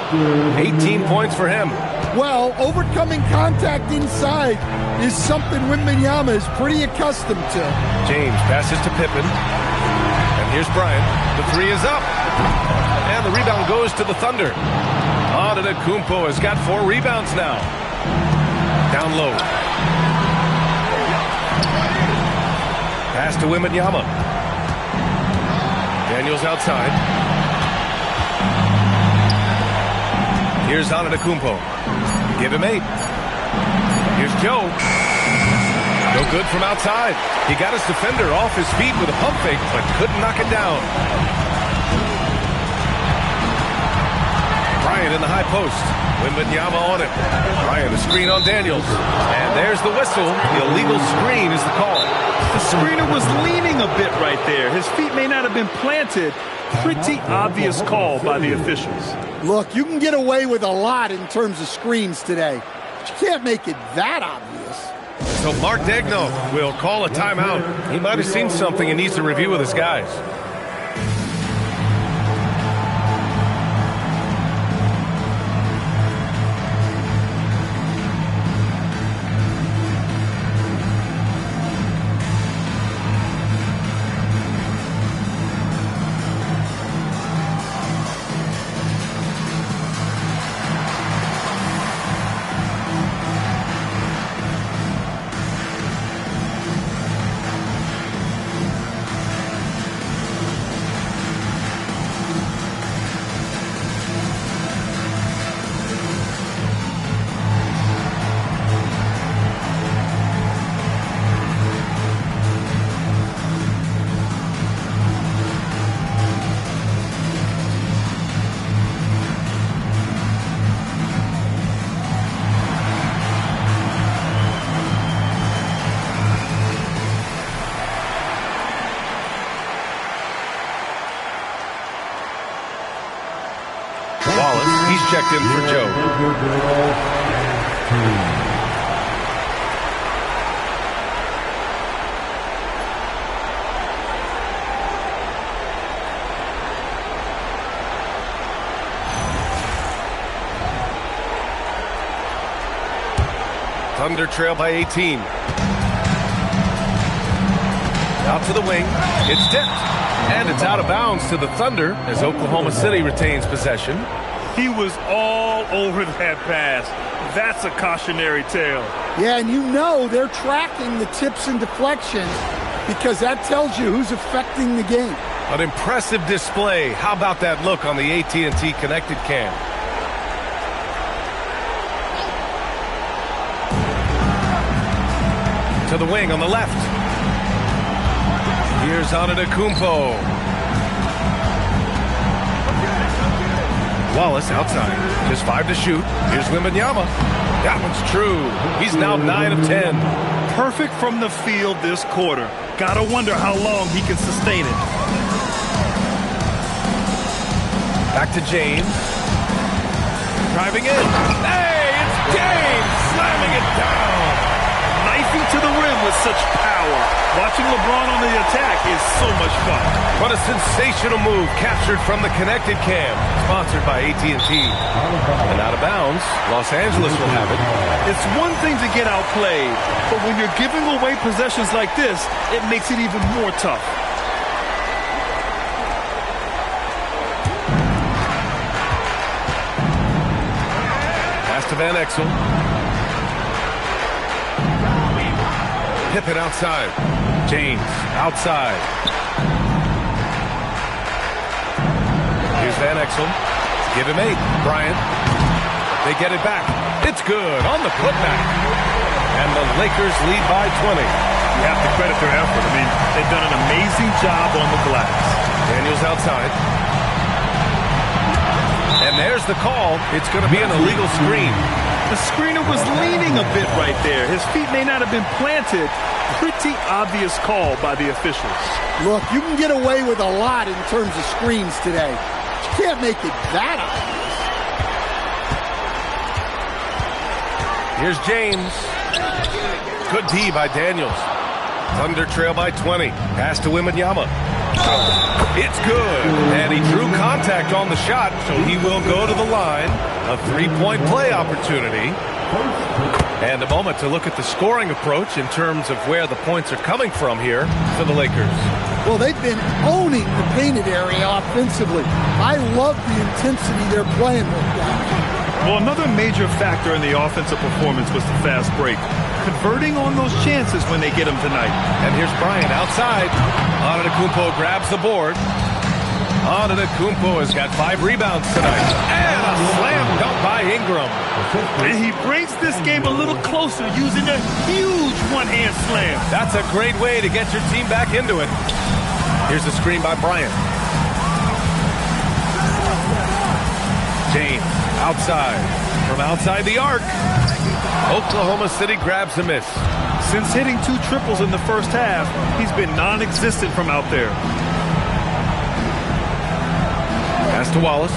18 points for him. Well, overcoming contact inside is something Wembanyama is pretty accustomed to. James passes to Pippen. And here's Bryant. The 3 is up. And the rebound goes to the Thunder. Antetokounmpo has got 4 rebounds now. Down low. Pass to Wembanyama. Daniels outside. Here's Antetokounmpo. Give him 8. Here's Joe. No good from outside. He got his defender off his feet with a pump fake, but couldn't knock it down. Bryant in the high post. Wembanyama on it. Bryant, a screen on Daniels. And there's the whistle. The illegal screen is the call. The screener was leaning a bit right there. His feet may not have been planted. Pretty obvious call by the officials. Look, you can get away with a lot in terms of screens today, but you can't make it that obvious. So Mark Daigneault will call a timeout. He might have seen something and needs to review with his guys. Wallace, he's checked in for Joe. Thunder trail by 18. Out to the wing. It's tipped. And it's out of bounds to the Thunder as Oklahoma City retains possession. He was all over that pass. That's a cautionary tale. Yeah, and you know they're tracking the tips and deflections because that tells you who's affecting the game. An impressive display. How about that look on the AT&T connected cam? To the wing on the left. Here's Antetokounmpo. Wallace outside. Just 5 to shoot. Here's Wembanyama. That one's true. He's now 9 of 10. Perfect from the field this quarter. Gotta wonder how long he can sustain it. Back to James. Driving in. Hey, it's James slamming it down. Knifing to the rim with such power. Watching LeBron on the attack is so much fun. What a sensational move captured from the connected cam. Sponsored by AT&T. And out of bounds, Los Angeles will have it. It's one thing to get outplayed, but when you're giving away possessions like this, it makes it even more tough. Pass to Van Exel. Pippen outside. James outside. Here's Van Exel. Give him 8. Bryant. They get it back. It's good on the putback. And the Lakers lead by 20. You have to credit their effort. I mean, they've done an amazing job on the glass. Daniels outside. And there's the call. It's going to be an illegal screen. The screener was leaning a bit right there. His feet may not have been planted. Pretty obvious call by the officials. Look, you can get away with a lot in terms of screens today. You can't make it that obvious. Here's James. Good D by Daniels. Thunder trail by 20. Pass to Wembanyama. It's good. And he drew contact on the shot, so he will go to the line. A 3-point play opportunity. And a moment to look at the scoring approach in terms of where the points are coming from here for the Lakers. Well, they've been owning the painted area offensively. I love the intensity they're playing with now. Well, another major factor in the offensive performance was the fast break. Converting on those chances when they get them tonight. And here's Bryant outside. Antetokounmpo grabs the board. Antetokounmpo has got 5 rebounds tonight. And a slam dunk by Ingram. And he brings this game a little closer using a huge one-hand slam. That's a great way to get your team back into it. Here's the screen by Bryant. James, outside. From outside the arc. Oklahoma City grabs a miss. Since hitting 2 triples in the first half, he's been non-existent from out there. Pass to Wallace.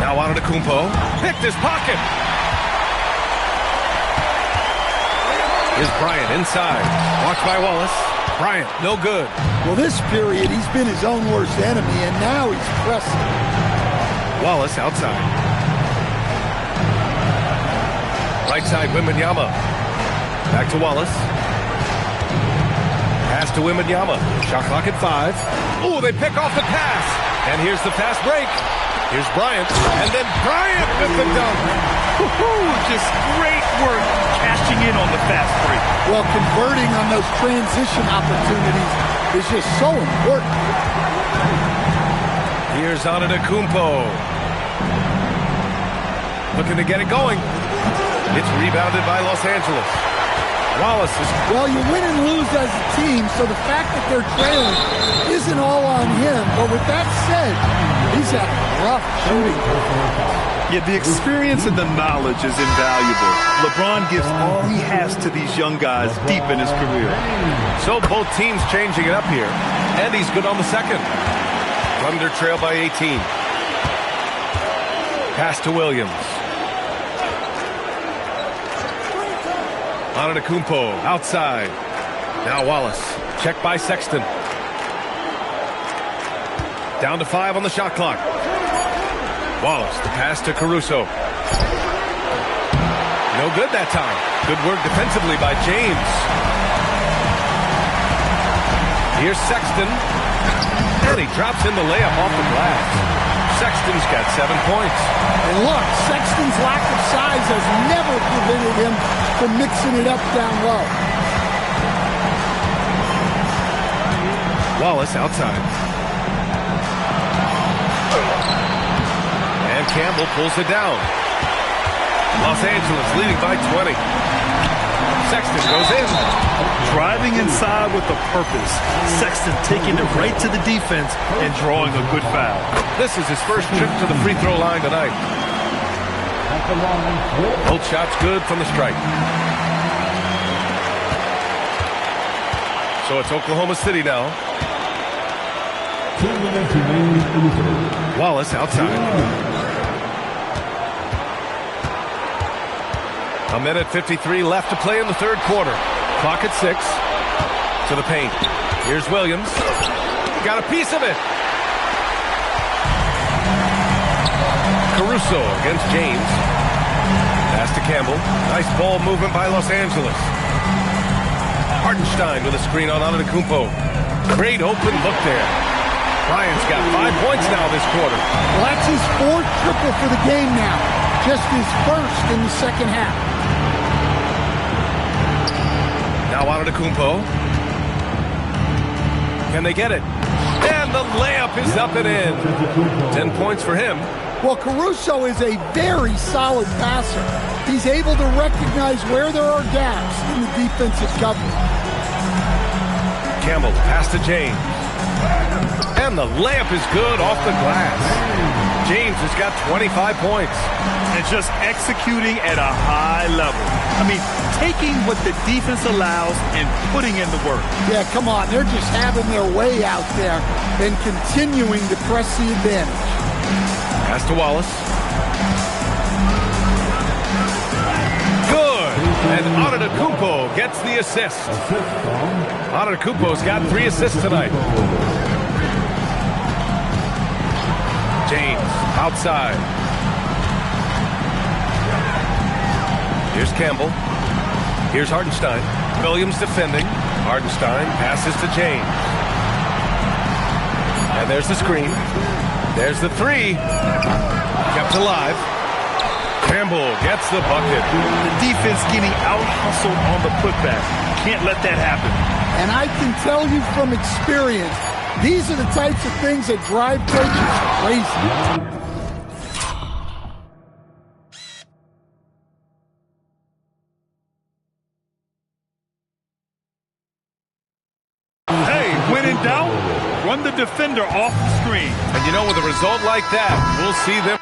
Now on to Kumpo. Picked his pocket. Here's Bryant inside. Watched by Wallace. Bryant, no good. Well, this period, he's been his own worst enemy, and now he's pressing. Wallace outside. Right side, Wembanyama. Back to Wallace. Pass to Wembanyama. Shot clock at 5. Oh, they pick off the pass. And here's the fast break. Here's Bryant. And then Bryant with the dunk. Just great work cashing in on the fast break. Well, converting on those transition opportunities is just so important. Here's Antetokounmpo. Looking to get it going. It's rebounded by Los Angeles. Wallace is... Well, you win and lose as a team, so the fact that they're trailing isn't all on him. But with that said, he's had rough shooting. Yeah, the experience and the knowledge is invaluable. LeBron gives all he has to these young guys deep in his career. So both teams changing it up here. And he's good on the second. Thunder trail by 18. Pass to Williams. Antetokounmpo outside. Now Wallace. Check by Sexton. Down to 5 on the shot clock. Wallace, the pass to Caruso. No good that time. Good work defensively by James. Here's Sexton. And he drops in the layup off the glass. Sexton's got 7 points. And look, Sexton's lack of size has never prevented him from mixing it up down low. Wallace outside. And Campbell pulls it down. Los Angeles leading by 20. Sexton goes in. Driving inside with a purpose. Sexton taking it right to the defense and drawing a good foul. This is his first trip to the free throw line tonight. Both shots good from the stripe. So it's Oklahoma City now. Wallace outside. A minute 53 left to play in the third quarter. Clock at 6. To the paint. Here's Williams. Got a piece of it. Caruso against James. Pass to Campbell. Nice ball movement by Los Angeles. Hartenstein with a screen on Antetokounmpo. Great open look there. Bryant's got 5 points now this quarter. Well, that's his 4th triple for the game now. Just his first in the second half. Now Antetokounmpo. Can they get it? And the layup is up and in. 10 points for him. Well, Caruso is a very solid passer. He's able to recognize where there are gaps in the defensive coverage. Campbell, pass to James. And the layup is good off the glass. James has got 25 points. And just executing at a high level. I mean, taking what the defense allows and putting in the work. Yeah, come on. They're just having their way out there and continuing to press the advantage. Pass to Wallace. Good. And Antetokounmpo gets the assist. Antetokounmpo's got 3 assists tonight. James outside. Here's Campbell. Here's Hartenstein. Williams defending. Hartenstein passes to James. And there's the screen. There's the 3. Kept alive. Campbell gets the bucket. The defense getting out-hustled on the putback. Can't let that happen. And I can tell you from experience, these are the types of things that drive coaches crazy. the defender off the screen. And you know, with a result like that, we'll see them.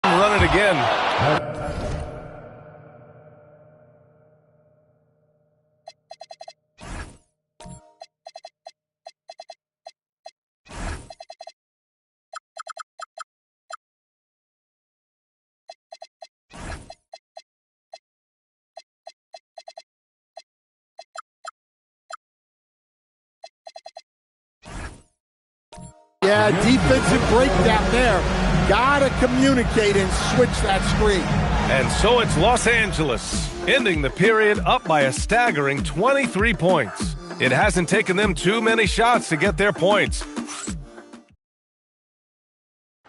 Run it again. Yeah, defensive breakdown there. Gotta communicate and switch that screen. And so it's Los Angeles, ending the period up by a staggering 23 points. It hasn't taken them too many shots to get their points.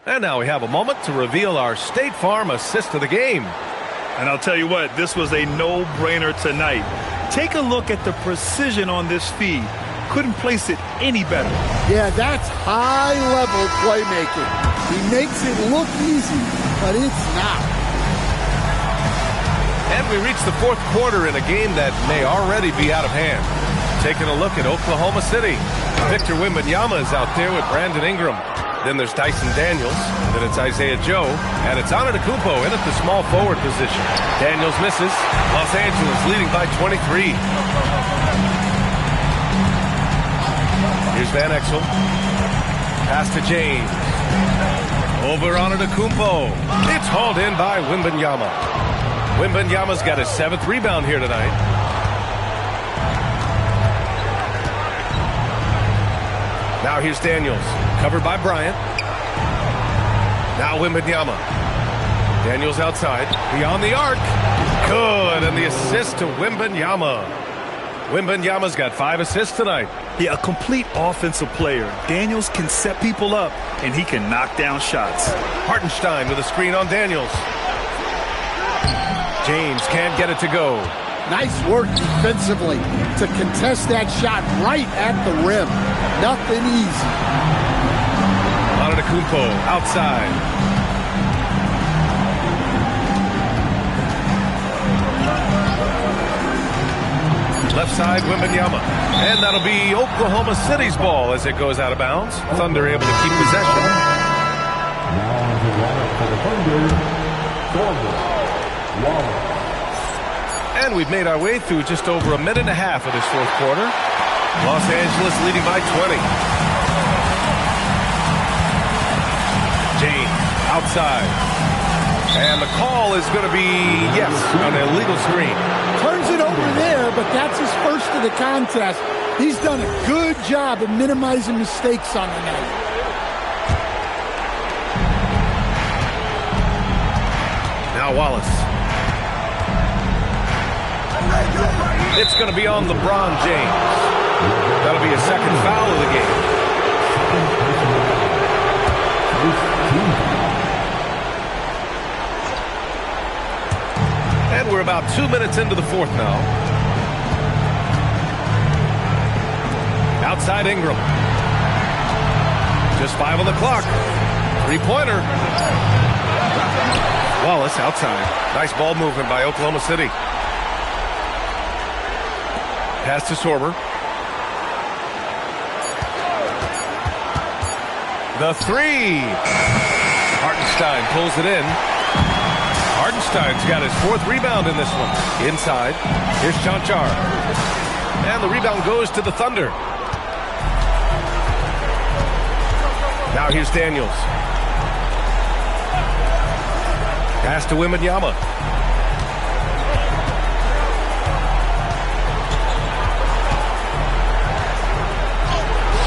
And now we have a moment to reveal our State Farm assist of the game. And I'll tell you what, this was a no-brainer tonight. Take a look at the precision on this feed. Couldn't place it any better. Yeah, that's high-level playmaking. He makes it look easy, but it's not. And we reach the fourth quarter in a game that may already be out of hand. Taking a look at Oklahoma City. Victor Wembanyama is out there with Brandon Ingram. Then there's Dyson Daniels. Then it's Isaiah Joe. And it's Antetokounmpo in at the small forward position. Daniels misses. Los Angeles leading by 23. Here's Van Exel. Pass to James. Over Antetokounmpo. It's hauled in by Wembanyama. Wembanyama's got his 7th rebound here tonight. Now here's Daniels. Covered by Bryant. Now Wembanyama. Daniels outside. Beyond the arc. Good. And the assist to Wembanyama. Wembanyama's got 5 assists tonight. Yeah, a complete offensive player. Daniels can set people up, and he can knock down shots. Hartenstein with a screen on Daniels. James can't get it to go. Nice work defensively to contest that shot right at the rim. Nothing easy. Antetokounmpo outside. Left side, Wembanyama. And that'll be Oklahoma City's ball as it goes out of bounds. Thunder able to keep possession. Now on the lineup for the Thunder, Wallace. And we've made our way through just over a minute and a half of this fourth quarter. Los Angeles leading by 20. James outside. And the call is going to be, yes, an illegal screen. Turns it over there, but that's his first of the contest. He's done a good job of minimizing mistakes on the night. Now Wallace. It's going to be on LeBron James. That'll be a second foul of the game. And we're about 2 minutes into the fourth now. Outside Ingram. Just 5 on the clock. Three-pointer. Wallace outside. Nice ball movement by Oklahoma City. Pass to Sorber. The three. Hartenstein pulls it in. Hartenstein's got his 4th rebound in this one. Inside. Here's Chanchar. And the rebound goes to the Thunder. Now here's Daniels. Pass to Wembanyama.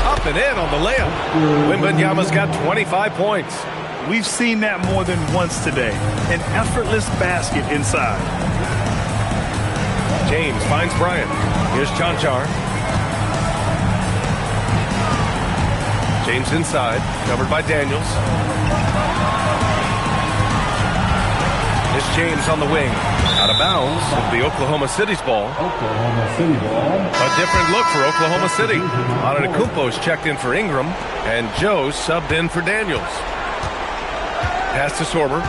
Up and in on the layup. Wembanyama's got 25 points. We've seen that more than once today. An effortless basket inside. James finds Bryant. Here's Chanchar. James inside, covered by Daniels. Here's James on the wing. Out of bounds. It'll be Oklahoma City's ball. Oklahoma City ball. A different look for Oklahoma City. Antetokounmpo's checked in for Ingram, and Joe subbed in for Daniels. Pass to Sorber.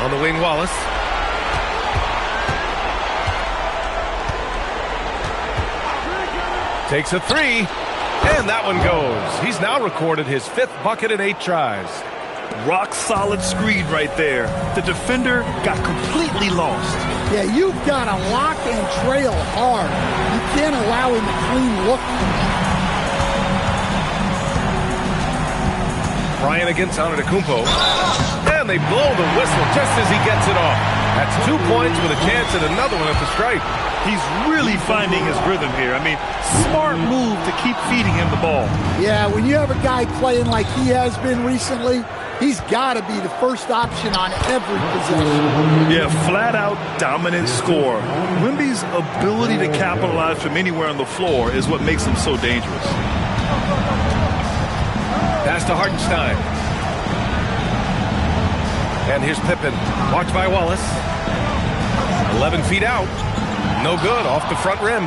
On the wing, Wallace. Takes a three, and that one goes. He's now recorded his 5th bucket in 8 tries. Rock solid screen right there. The defender got completely lost. Yeah, you've got to lock and trail hard. You can't allow him to clean look. Bryant against Antetokounmpo. And they blow the whistle just as he gets it off. That's 2 points with a chance at another one at the stripe. He's really finding his rhythm here. I mean, smart move to keep feeding him the ball. Yeah, when you have a guy playing like he has been recently, he's got to be the first option on every possession. Yeah, flat-out dominant scorer. Wemby's ability to capitalize from anywhere on the floor is what makes him so dangerous. Pass to Hartenstein. And here's Pippen. Watched by Wallace. 11 feet out. No good, off the front rim.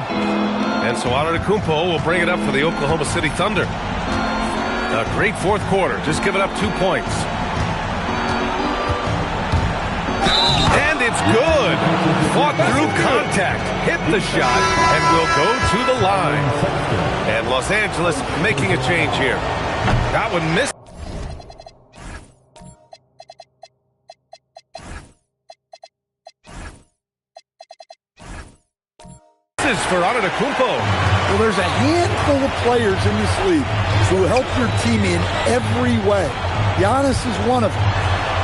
And so Antetokounmpo will bring it up for the Oklahoma City Thunder. A great 4th quarter, just giving up 2 points. And it's good. Fought through contact, hit the shot, and will go to the line. And Los Angeles making a change here. That one missed. For Antetokounmpo. Well, there's a handful of players in this league who help your team in every way. Giannis is one of them.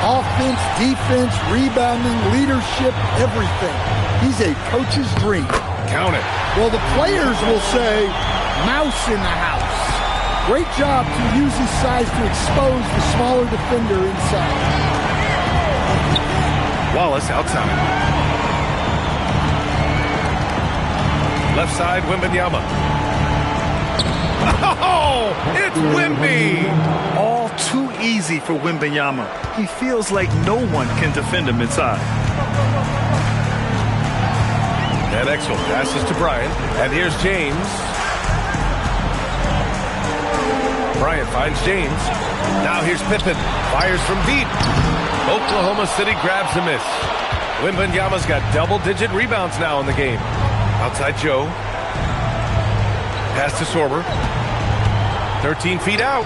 Offense, defense, rebounding, leadership, everything. He's a coach's dream. Count it. Well, the players will say, mouse in the house. Great job to use his size to expose the smaller defender inside. Wallace outside. Left side, Wembanyama. Oh, it's Wemby! All too easy for Wembanyama. He feels like no one can defend him inside. And Exel passes to Bryant. And here's James. Bryant finds James. Now here's Pippen. Fires from deep. Oklahoma City grabs a miss. Wembanyama's got double-digit rebounds now in the game. Outside Joe. Pass to Sorber. 13 feet out.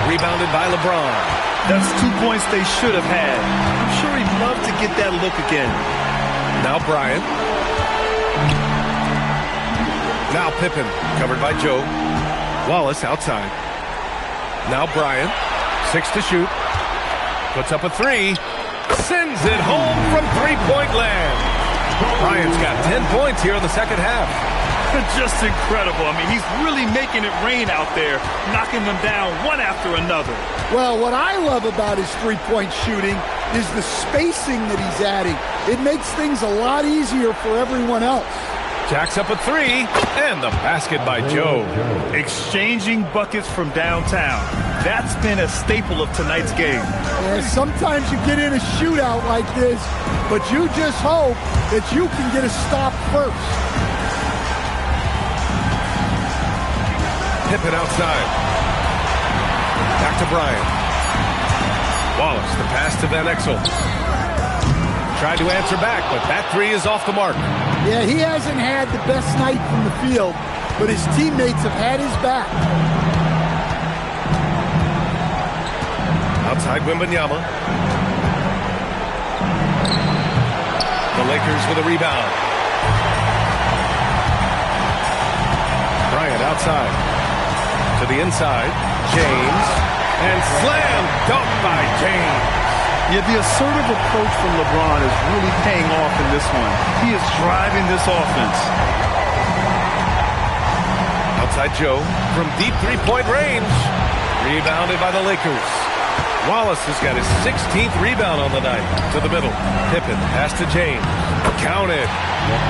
Rebounded by LeBron. That's 2 points they should have had. I'm sure he'd love to get that look again. Now Bryant. Now Pippen. Covered by Joe. Wallace outside. Now Bryant. 6 to shoot. Puts up a 3. Sends it home from three-point land. Bryant's got 10 points here in the second half. Just incredible. I mean, he's really making it rain out there, knocking them down one after another. Well, what I love about his three-point shooting is the spacing that he's adding. It makes things a lot easier for everyone else. Jacks up a 3, and the basket by Joe. Exchanging buckets from downtown. That's been a staple of tonight's game. Yeah, sometimes you get in a shootout like this, but you just hope that you can get a stop first. Pippen outside. Back to Bryant. Wallace, the pass to Van Exel. Tried to answer back, but that 3 is off the mark. Yeah, he hasn't had the best night from the field, but his teammates have had his back. Outside Wembanyama. The Lakers with a rebound. Bryant outside. To the inside. James. And slam dunk by James. Yeah, the assertive approach from LeBron is really paying off in this one. He is driving this offense. Outside Joe from deep three-point range. Rebounded by the Lakers. Wallace has got his 16th rebound on the night. To the middle. Pippen pass to James. Counted.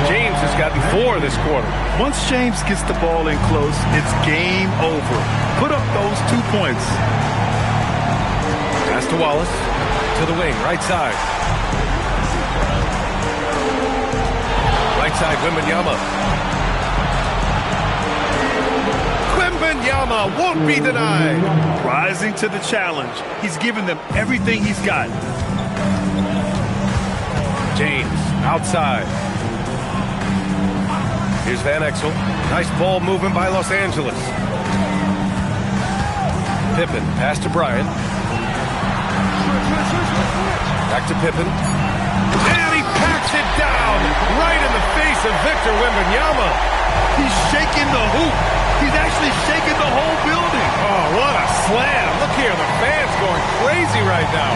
James has gotten 4 this quarter. Once James gets the ball in close, it's game over. Put up those 2 points. Pass to Wallace. To the wing, right side. Right side, Wembanyama. Wembanyama won't be denied. Rising to the challenge. He's given them everything he's got. James, outside. Here's Van Exel. Nice ball movement by Los Angeles. Pippen, pass to Bryant. Back to Pippen. And he packs it down right in the face of Victor Wembanyama. He's shaking the hoop. He's actually shaking the whole building. Oh, what a slam. Look here, the fans going crazy right now.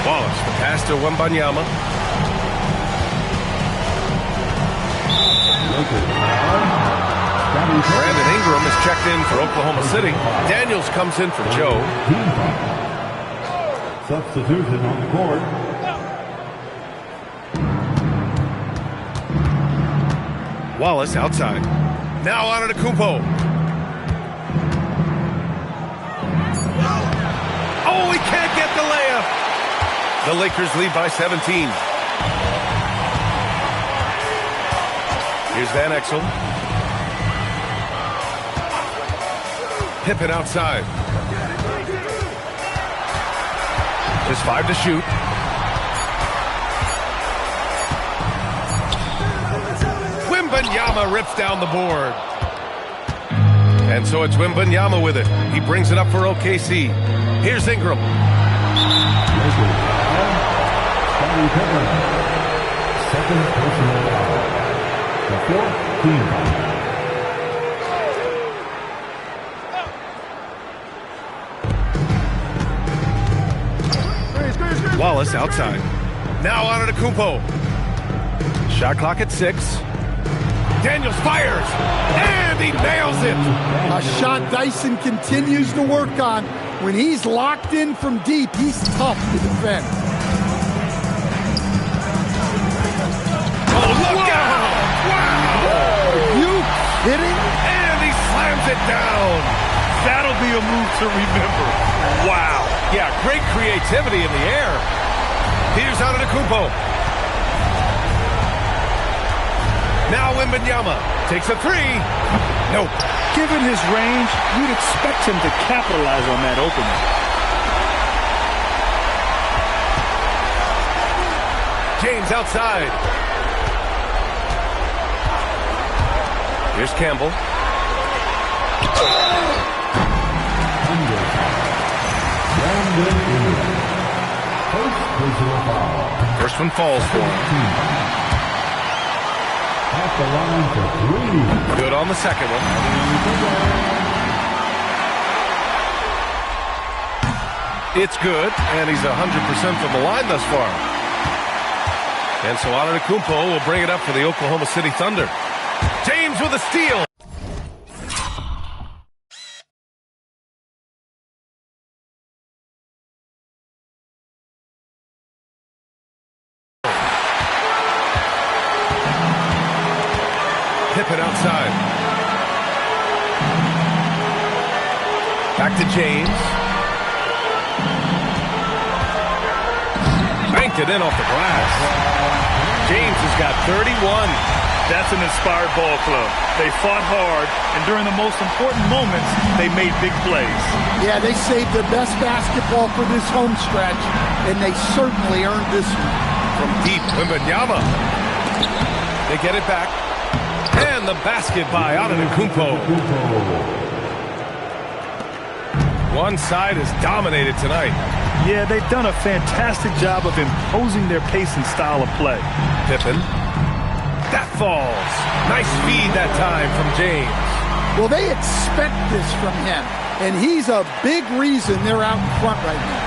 Wallace, the pass to Wembanyama. Brandon Ingram is checked in for Oklahoma City. Daniels comes in for Joe. Substitution on the court. Wallace outside. Now Antetokounmpo. Oh, he can't get the layup. The Lakers lead by 17. Here's Van Exel. Pippen outside. Just 5 to shoot. Wembanyama rips down the board. And so it's Wembanyama with it. He brings it up for OKC. Here's Ingram. Second personal foul. The 4th team foul. Wallace outside. Now Antetokounmpo. Shot clock at 6. Daniels fires. And he nails it. A shot Dyson continues to work on. When he's locked in from deep, he's tough to defend. Oh, look out! Wow! Are you kidding? And he slams it down. That'll be a move to remember. Wow. Yeah, great creativity in the air. Here's Antetokounmpo. Now Wembanyama takes a 3. Nope. Given his range, you'd expect him to capitalize on that opening. James outside. Here's Campbell. First one falls for him. Off the line for 3. Good on the second one. It's good, and he's 100% from the line thus far. And so Antetokounmpo will bring it up for the Oklahoma City Thunder. James with a steal. Pippen outside. Back to James. Banked it in off the glass. James has got 31. That's an inspired ball club. They fought hard, and during the most important moments, they made big plays. Yeah, they saved their best basketball for this home stretch, and they certainly earned this one. From deep, Wembanyama. They get it back. And the basket by Antetokounmpo. One side is dominated tonight. Yeah, they've done a fantastic job of imposing their pace and style of play. Pippen. That falls. Nice feed that time from James. Well, they expect this from him, and he's a big reason they're out in front right now.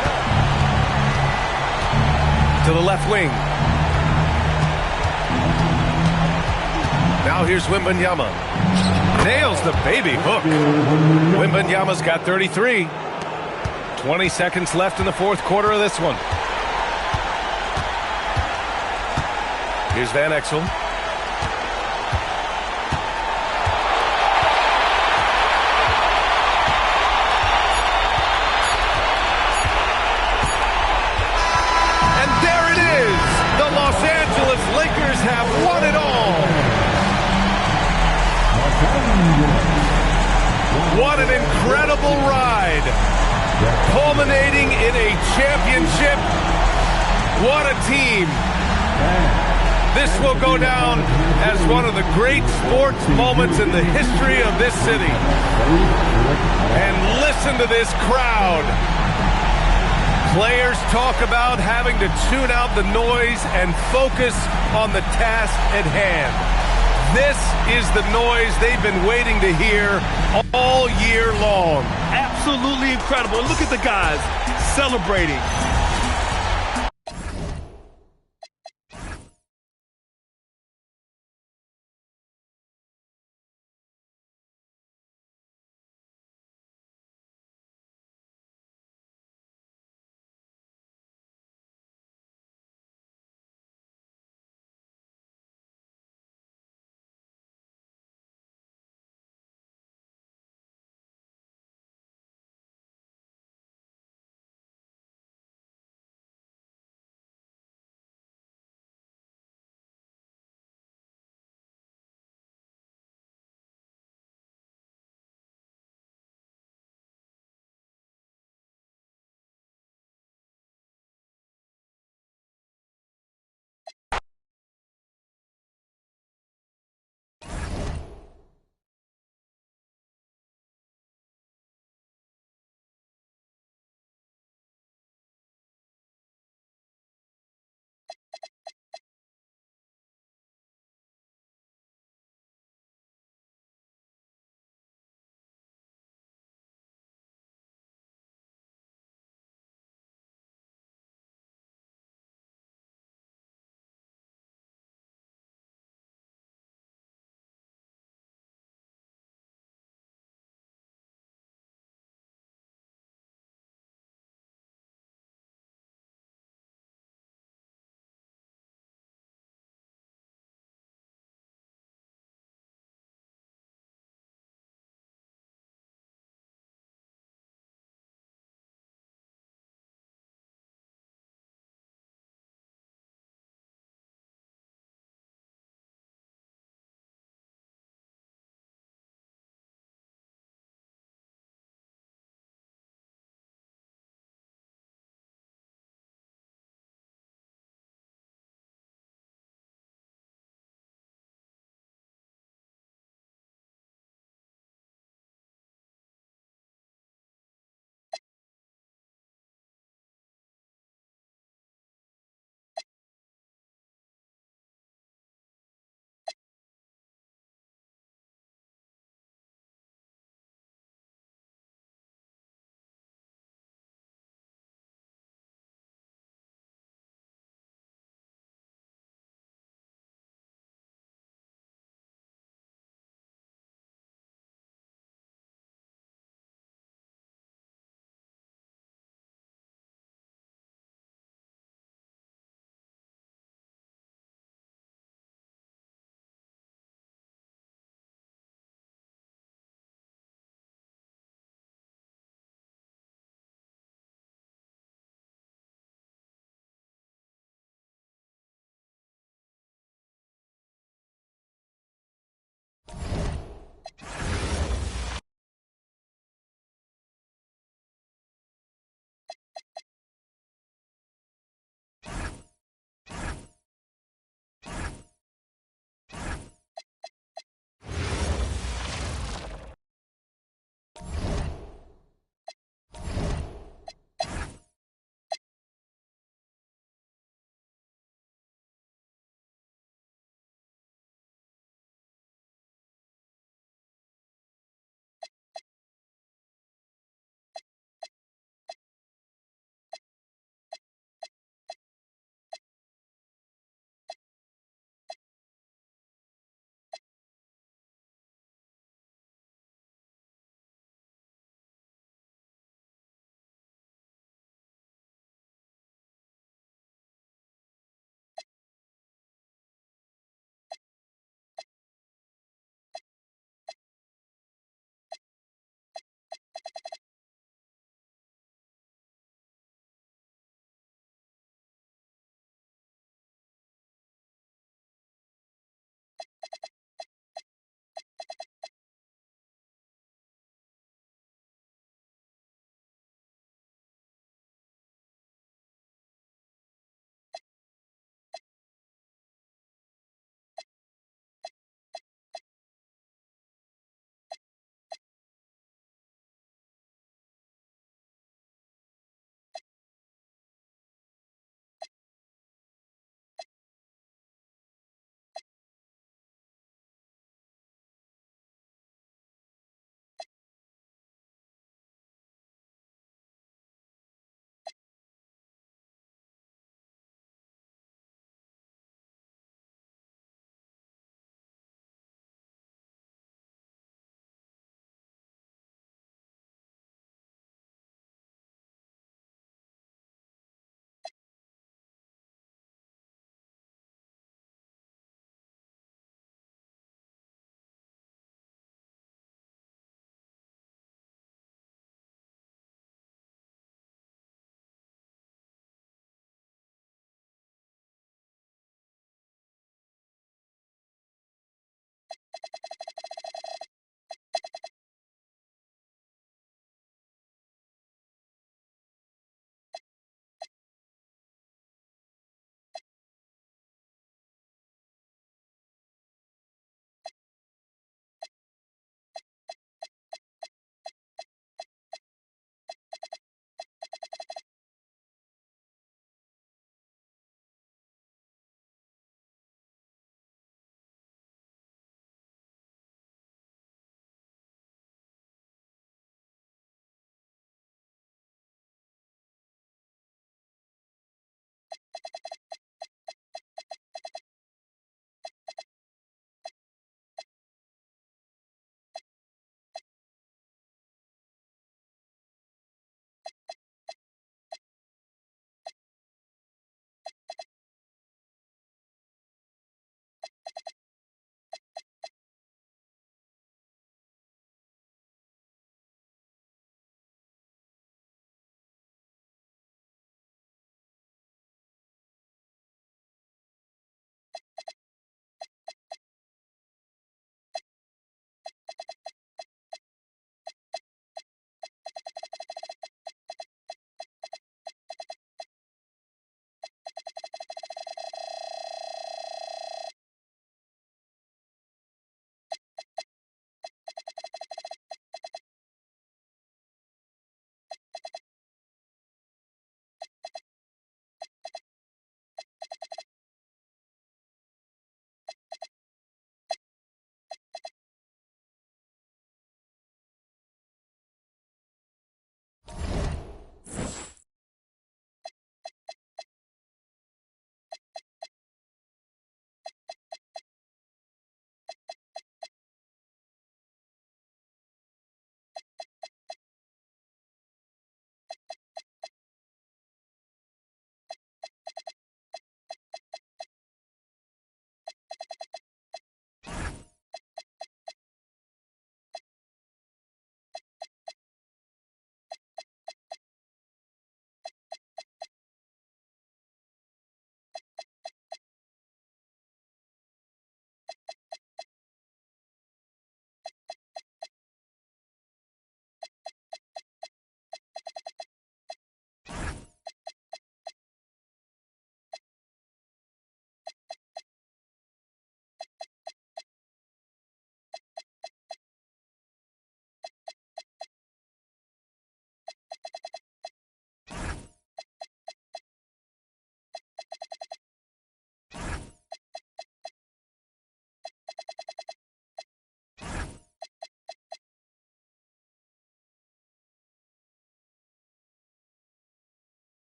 To the left wing. Now here's Wembanyama. Nails the baby hook. Wembanyama's got 33. 20 seconds left in the fourth quarter of this one. Here's Van Exel. And there it is. The Los Angeles Lakers have won it all. What an incredible ride. Culminating in a championship. What a team. This will go down as one of the great sports moments in the history of this city. And listen to this crowd. Players talk about having to tune out the noise and focus on the task at hand. This is the noise they've been waiting to hear all year long. Absolutely incredible. And look at the guys celebrating.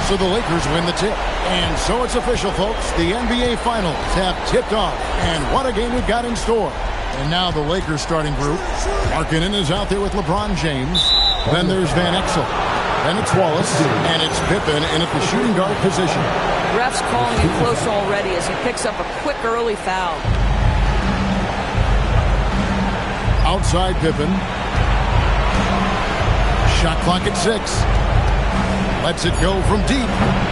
So the Lakers win the tip. And so it's official, folks. The NBA Finals have tipped off. And what a game we've got in store. And now the Lakers starting group. Markkanen is out there with LeBron James. Then there's Van Exel. Then it's Wallace. And it's Pippen in at the shooting guard position. Refs calling it close already as he picks up a quick early foul. Outside Pippen. Shot clock at 6. Lets it go from deep.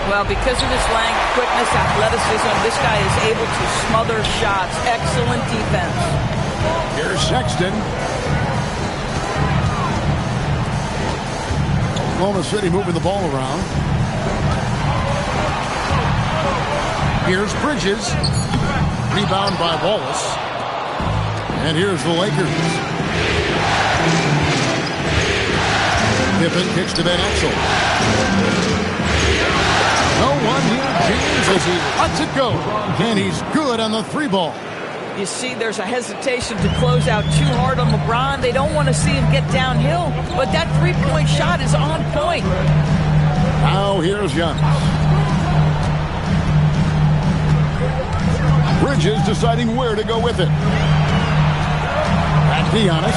Well, because of his length, quickness, athleticism, this guy is able to smother shots. Excellent defense. Here's Sexton. Oklahoma City moving the ball around. Here's Bridges. Rebound by Wallace. And here's the Lakers. Pippen kicks to Van Exel. No one here. James as he lets it go. And he's good on the 3 ball. You see there's a hesitation to close out too hard on LeBron. They don't want to see him get downhill. But that 3-point shot is on point. Now here's Giannis. Bridges deciding where to go with it. Back to Giannis.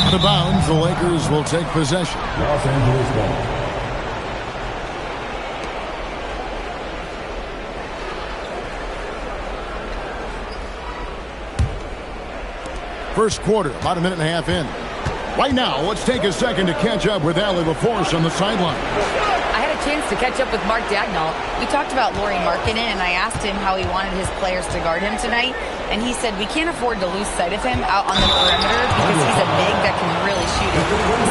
Out of bounds, the Lakers will take possession. Los Angeles ball. First quarter, about a minute and a half in. Right now, let's take a second to catch up with Allie LaForce on the sideline. I had a chance to catch up with Mark Dagnall. We talked about Lauri Markkanen, and I asked him how he wanted his players to guard him tonight. And he said, we can't afford to lose sight of him out on the perimeter because he's a big that can really shoot it,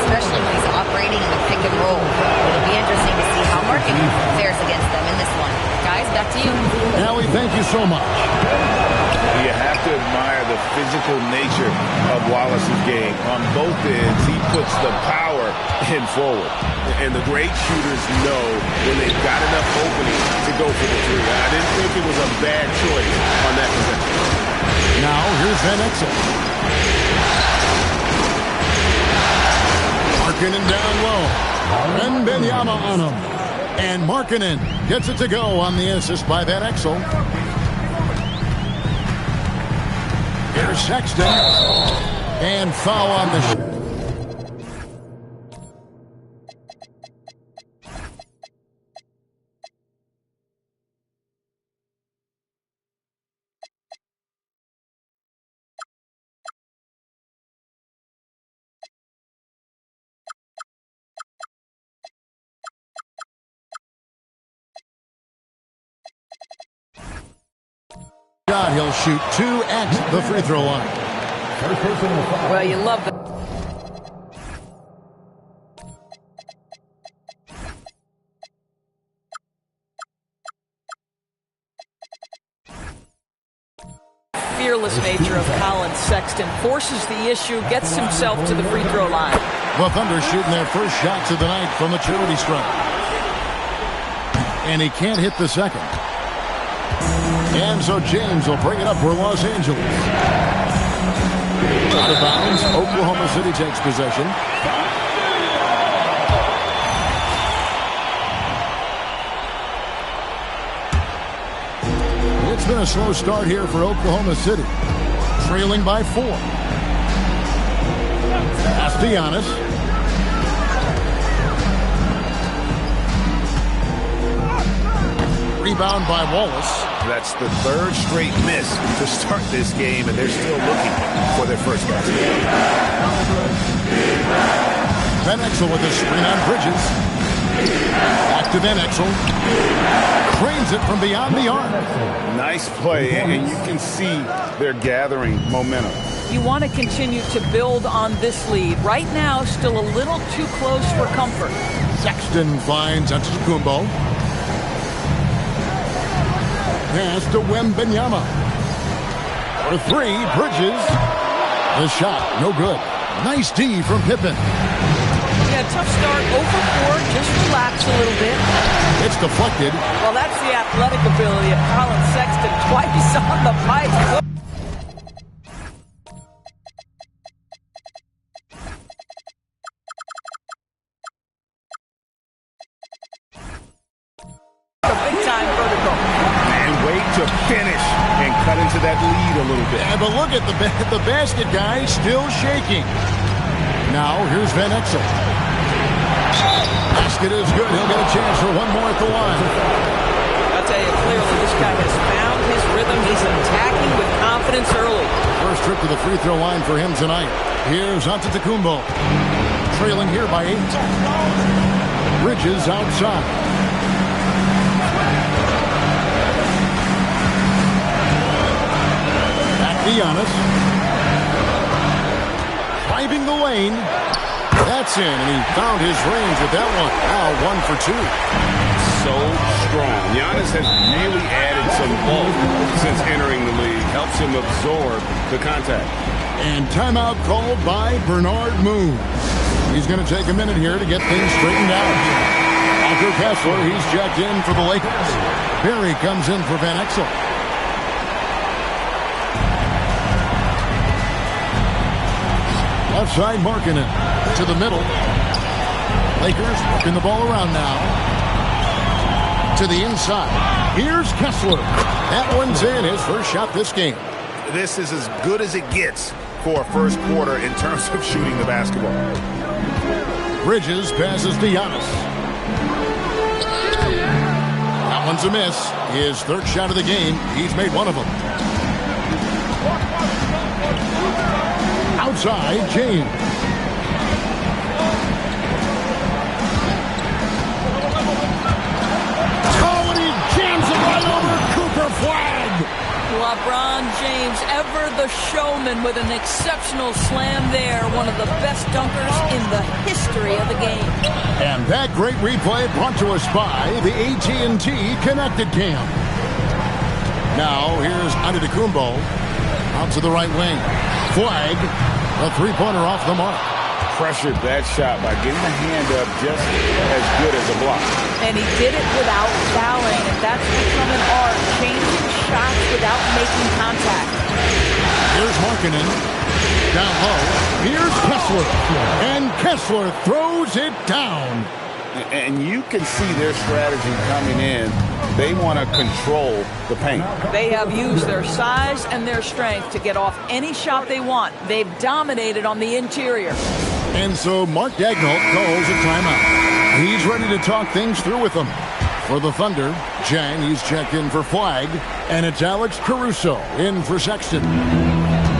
especially when he's operating in the pick and roll. It'll be interesting to see how Markkanen fares against them in this one. Guys, back to you. Allie, thank you so much. You have to admire the physical nature of Wallace's game. On both ends, he puts the power in forward. And the great shooters know when they've got enough opening to go for the 3. I didn't think it was a bad choice on that possession. Now, here's Van Exel. Markkanen down low. And Wembanyama on him. And Markkanen gets it to go on the assist by Van Exel. Here's Sexton. And foul on the shot. He'll shoot 2 at the free throw line. Well, you love that. Fearless nature of Colin Sexton forces the issue, gets himself to the free throw line. The Thunder shooting their first shots of the night from the charity stripe. And he can't hit the second. And so James will bring it up for Los Angeles. Out of bounds, Oklahoma City takes possession. It's been a slow start here for Oklahoma City. Trailing by 4. Pass to Giannis. Rebound by Wallace. That's the 3rd straight miss to start this game, and they're still looking for their first basket. Van Exel with a screen on Bridges. Back to Van Exel. Cranes it from beyond the arc. Nice play, and you can see they're gathering momentum. You want to continue to build on this lead. Right now, still a little too close for comfort. Sexton finds Antetokounmpo. Pass to Wembanyama. For 3, Bridges. The shot, no good. Nice D from Pippen. Yeah, tough start, 0 for 4. Just relax a little bit. It's deflected. Well, that's the athletic ability of Colin Sexton. Twice on the pipe. to finish and cut into that lead a little bit. Yeah, but look at the basket guy still shaking. Now, here's Van Exel. Basket is good. He'll get a chance for one more at the line. I'll tell you clearly, this guy has found his rhythm. He's attacking with confidence early. First trip to the free throw line for him tonight. Here's Antetokounmpo. Trailing here by 8. Bridges outside. Back to Giannis. Driving the lane. That's in, and he found his range with that one. Now 1 for 2. So strong. Giannis has really added some bulk since entering the league. Helps him absorb the contact. And timeout called by Bernard Moon. He's going to take a minute here to get things straightened out. Walker Kessler, he's checked in for the Lakers. Perry comes in for Van Exel. Left side Markkanen to the middle. Lakers working the ball around now. To the inside. Here's Kessler. That one's in, his first shot this game. This is as good as it gets for a first quarter in terms of shooting the basketball. Bridges passes to Giannis. That one's a miss. His third shot of the game. He's made one of them. Outside, James. Oh, and he jams it right over Cooper Flag. LeBron James, ever the showman with an exceptional slam there. One of the best dunkers in the history of the game. And that great replay brought to us by the AT&T Connected Cam. Now, here's Antetokounmpo. Out to the right wing. Flag. A three-pointer off the mark. Pressured that shot by getting the hand up just as good as a block. And he did it without fouling, and that's become an art, changing shots without making contact. Here's Markkanen. Down low. Here's Kessler. And Kessler throws it down. And you can see their strategy coming in. They want to control the paint. They have used their size and their strength to get off any shot they want. They've dominated on the interior. And so Mark Daigneault calls a timeout. He's ready to talk things through with them. For the Thunder, Jang, he's checked in for Flag. And it's Alex Caruso in for Sexton.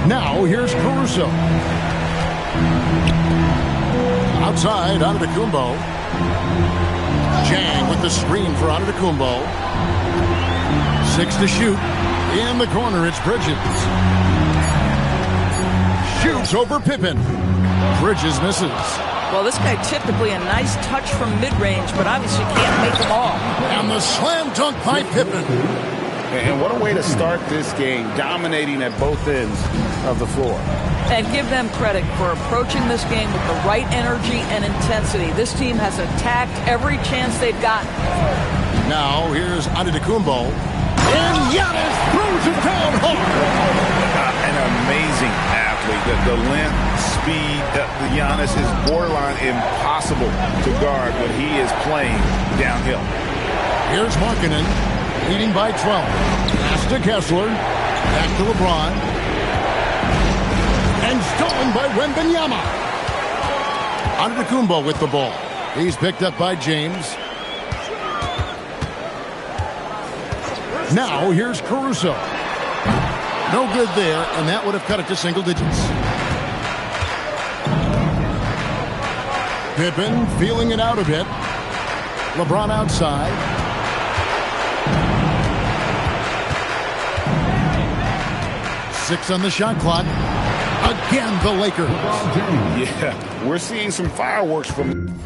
Now here's Caruso. Outside, Antetokounmpo. Jang with the screen for Antetokounmpo. 6 to shoot. In the corner, it's Bridges. Shoots over Pippen. Bridges misses. Well, this guy typically a nice touch from mid-range, but obviously can't make them all. And the slam dunk by Pippen. And what a way to start this game, dominating at both ends of the floor. And give them credit for approaching this game with the right energy and intensity. This team has attacked every chance they've gotten. Now, here's Antetokounmpo. And Giannis throws it down hard. An amazing athlete. The length, speed, Giannis is borderline impossible to guard when he is playing downhill. Here's Markkanen, leading by 12. Pass to Kessler. Back to LeBron. And stolen by Wembanyama. Antetokounmpo with the ball. He's picked up by James. Now here's Caruso. No good there, and that would have cut it to single digits. Pippen feeling it out a bit. LeBron outside. Six on the shot clock. Again, the Lakers. Yeah, we're seeing some fireworks from...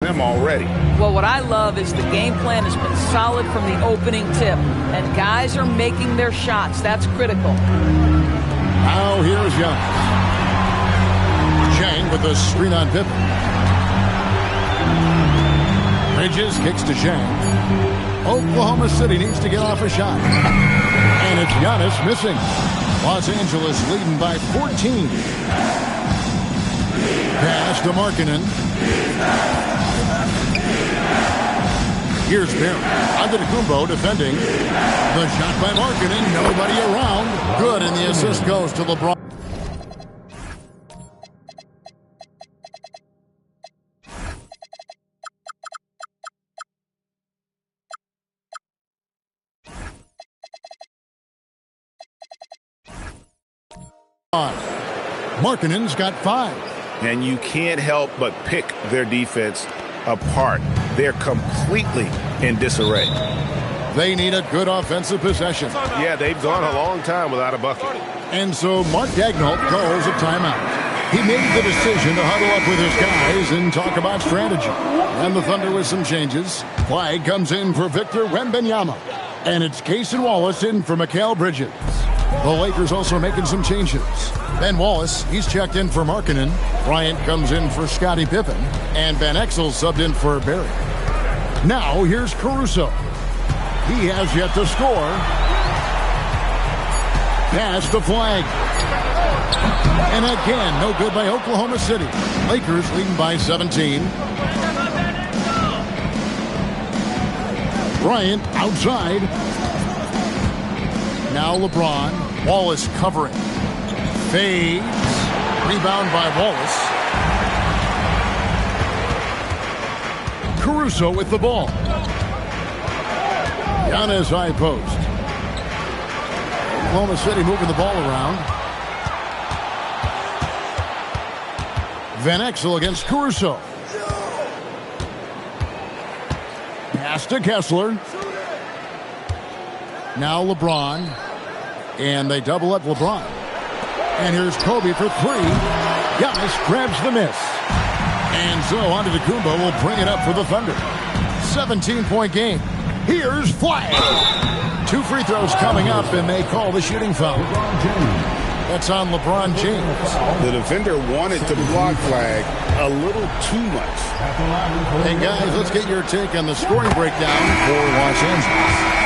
them already. Well, what I love is the game plan has been solid from the opening tip, and guys are making their shots. That's critical. Now here's Young. Chang with a screen on Pippen. Bridges kicks to Chang. Oklahoma City needs to get off a shot. And it's Giannis missing. Los Angeles leading by 14. Pass to Markkanen. Here's Barry. Antetokounmpo defending. The shot by Markkanen. Nobody around. Good, and the assist goes to LeBron. Markkanen's got 5. And you can't help but pick their defense apart. They're completely in disarray. They need a good offensive possession. Yeah, they've gone a long time without a bucket. And so Mark Daigneault calls a timeout. He made the decision to huddle up with his guys and talk about strategy. And the Thunder with some changes. Flag comes in for Victor Wembanyama. And it's Cason Wallace in for Mikal Bridges. The Lakers also making some changes. Ben Wallace, he's checked in for Markkanen. Bryant comes in for Scottie Pippen. And Van Exel subbed in for Barry. Now here's Caruso. He has yet to score. Pass the flag. And again, no good by Oklahoma City. Lakers leading by 17. Bryant outside. Now LeBron. Wallace covering. Fades. Rebound by Wallace. Caruso with the ball. Giannis high post. Oklahoma City moving the ball around. Van Exel against Caruso. Pass to Kessler. Now LeBron. And they double up LeBron. And here's Kobe for 3. Giannis grabs the miss. And so Antetokounmpo will bring it up for the Thunder. 17-point game. Here's flag. 2 free throws coming up, and they call the shooting foul. That's on LeBron James. The defender wanted to block flag a little too much. Hey, guys, let's get your take on the scoring breakdown for Los Angeles.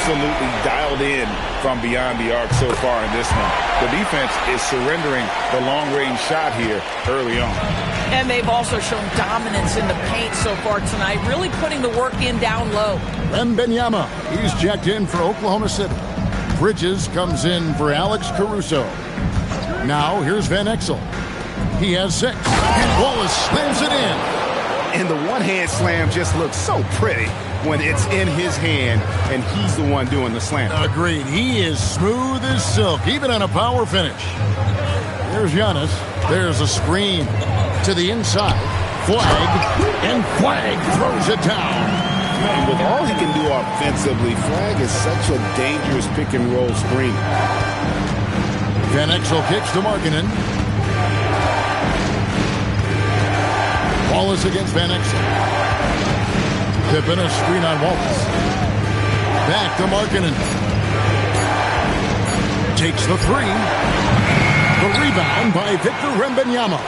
Absolutely dialed in from beyond the arc so far in this one. The defense is surrendering the long-range shot here early on. And they've also shown dominance in the paint so far tonight, really putting the work in down low. Wembanyama, he's checked in for Oklahoma City. Bridges comes in for Alex Caruso. Now here's Van Exel. He has 6. And Wallace slams it in. And the one-hand slam just looks so pretty when it's in his hand and he's the one doing the slam. Agreed. He is smooth as silk, even on a power finish. There's Giannis. There's a screen to the inside. Flag. And Flag throws it down. And with all he can do offensively, Flag is such a dangerous pick-and-roll screen. Van Exel kicks to Markkanen. Wallace against Van Exel. Pippen a screen on Wallace. Back to Markkanen. Takes the 3. The rebound by Victor Wembanyama.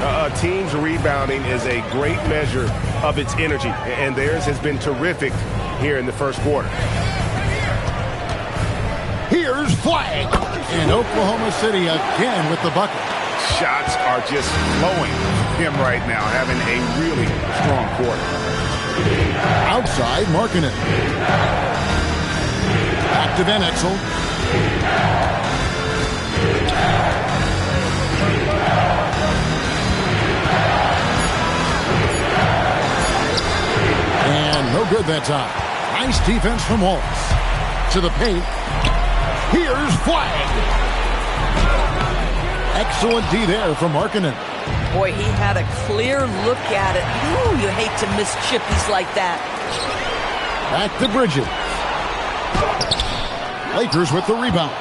A team's rebounding is a great measure of its energy, and theirs has been terrific here in the first quarter. Here's Flag. And Oklahoma City again with the bucket. Shots are just flowing him right now, having a really strong quarter. Outside, Markkanen. Back to Van Exel. And no good that time. Nice defense from Wallace. To the paint. Here's Flag. Excellent D there from Markkanen. Boy, he had a clear look at it. Ooh, you hate to miss chippies like that. Back to Bridges. Lakers with the rebound.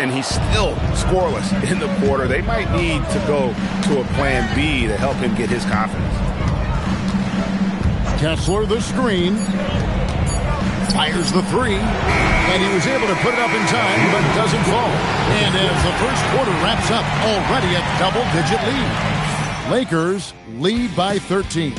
And he's still scoreless in the quarter. They might need to go to a plan B to help him get his confidence. Kessler the screen. Fires the three. And he was able to put it up in time, but doesn't fall. And as the first quarter wraps up, already a double-digit lead. Lakers lead by 13.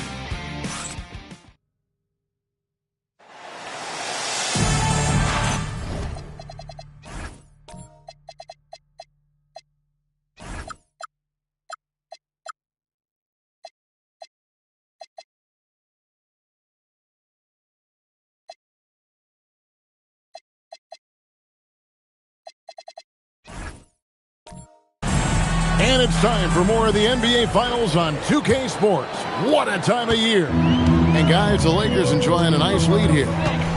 And it's time for more of the NBA Finals on 2K Sports. What a time of year. And guys, the Lakers enjoying a nice lead here.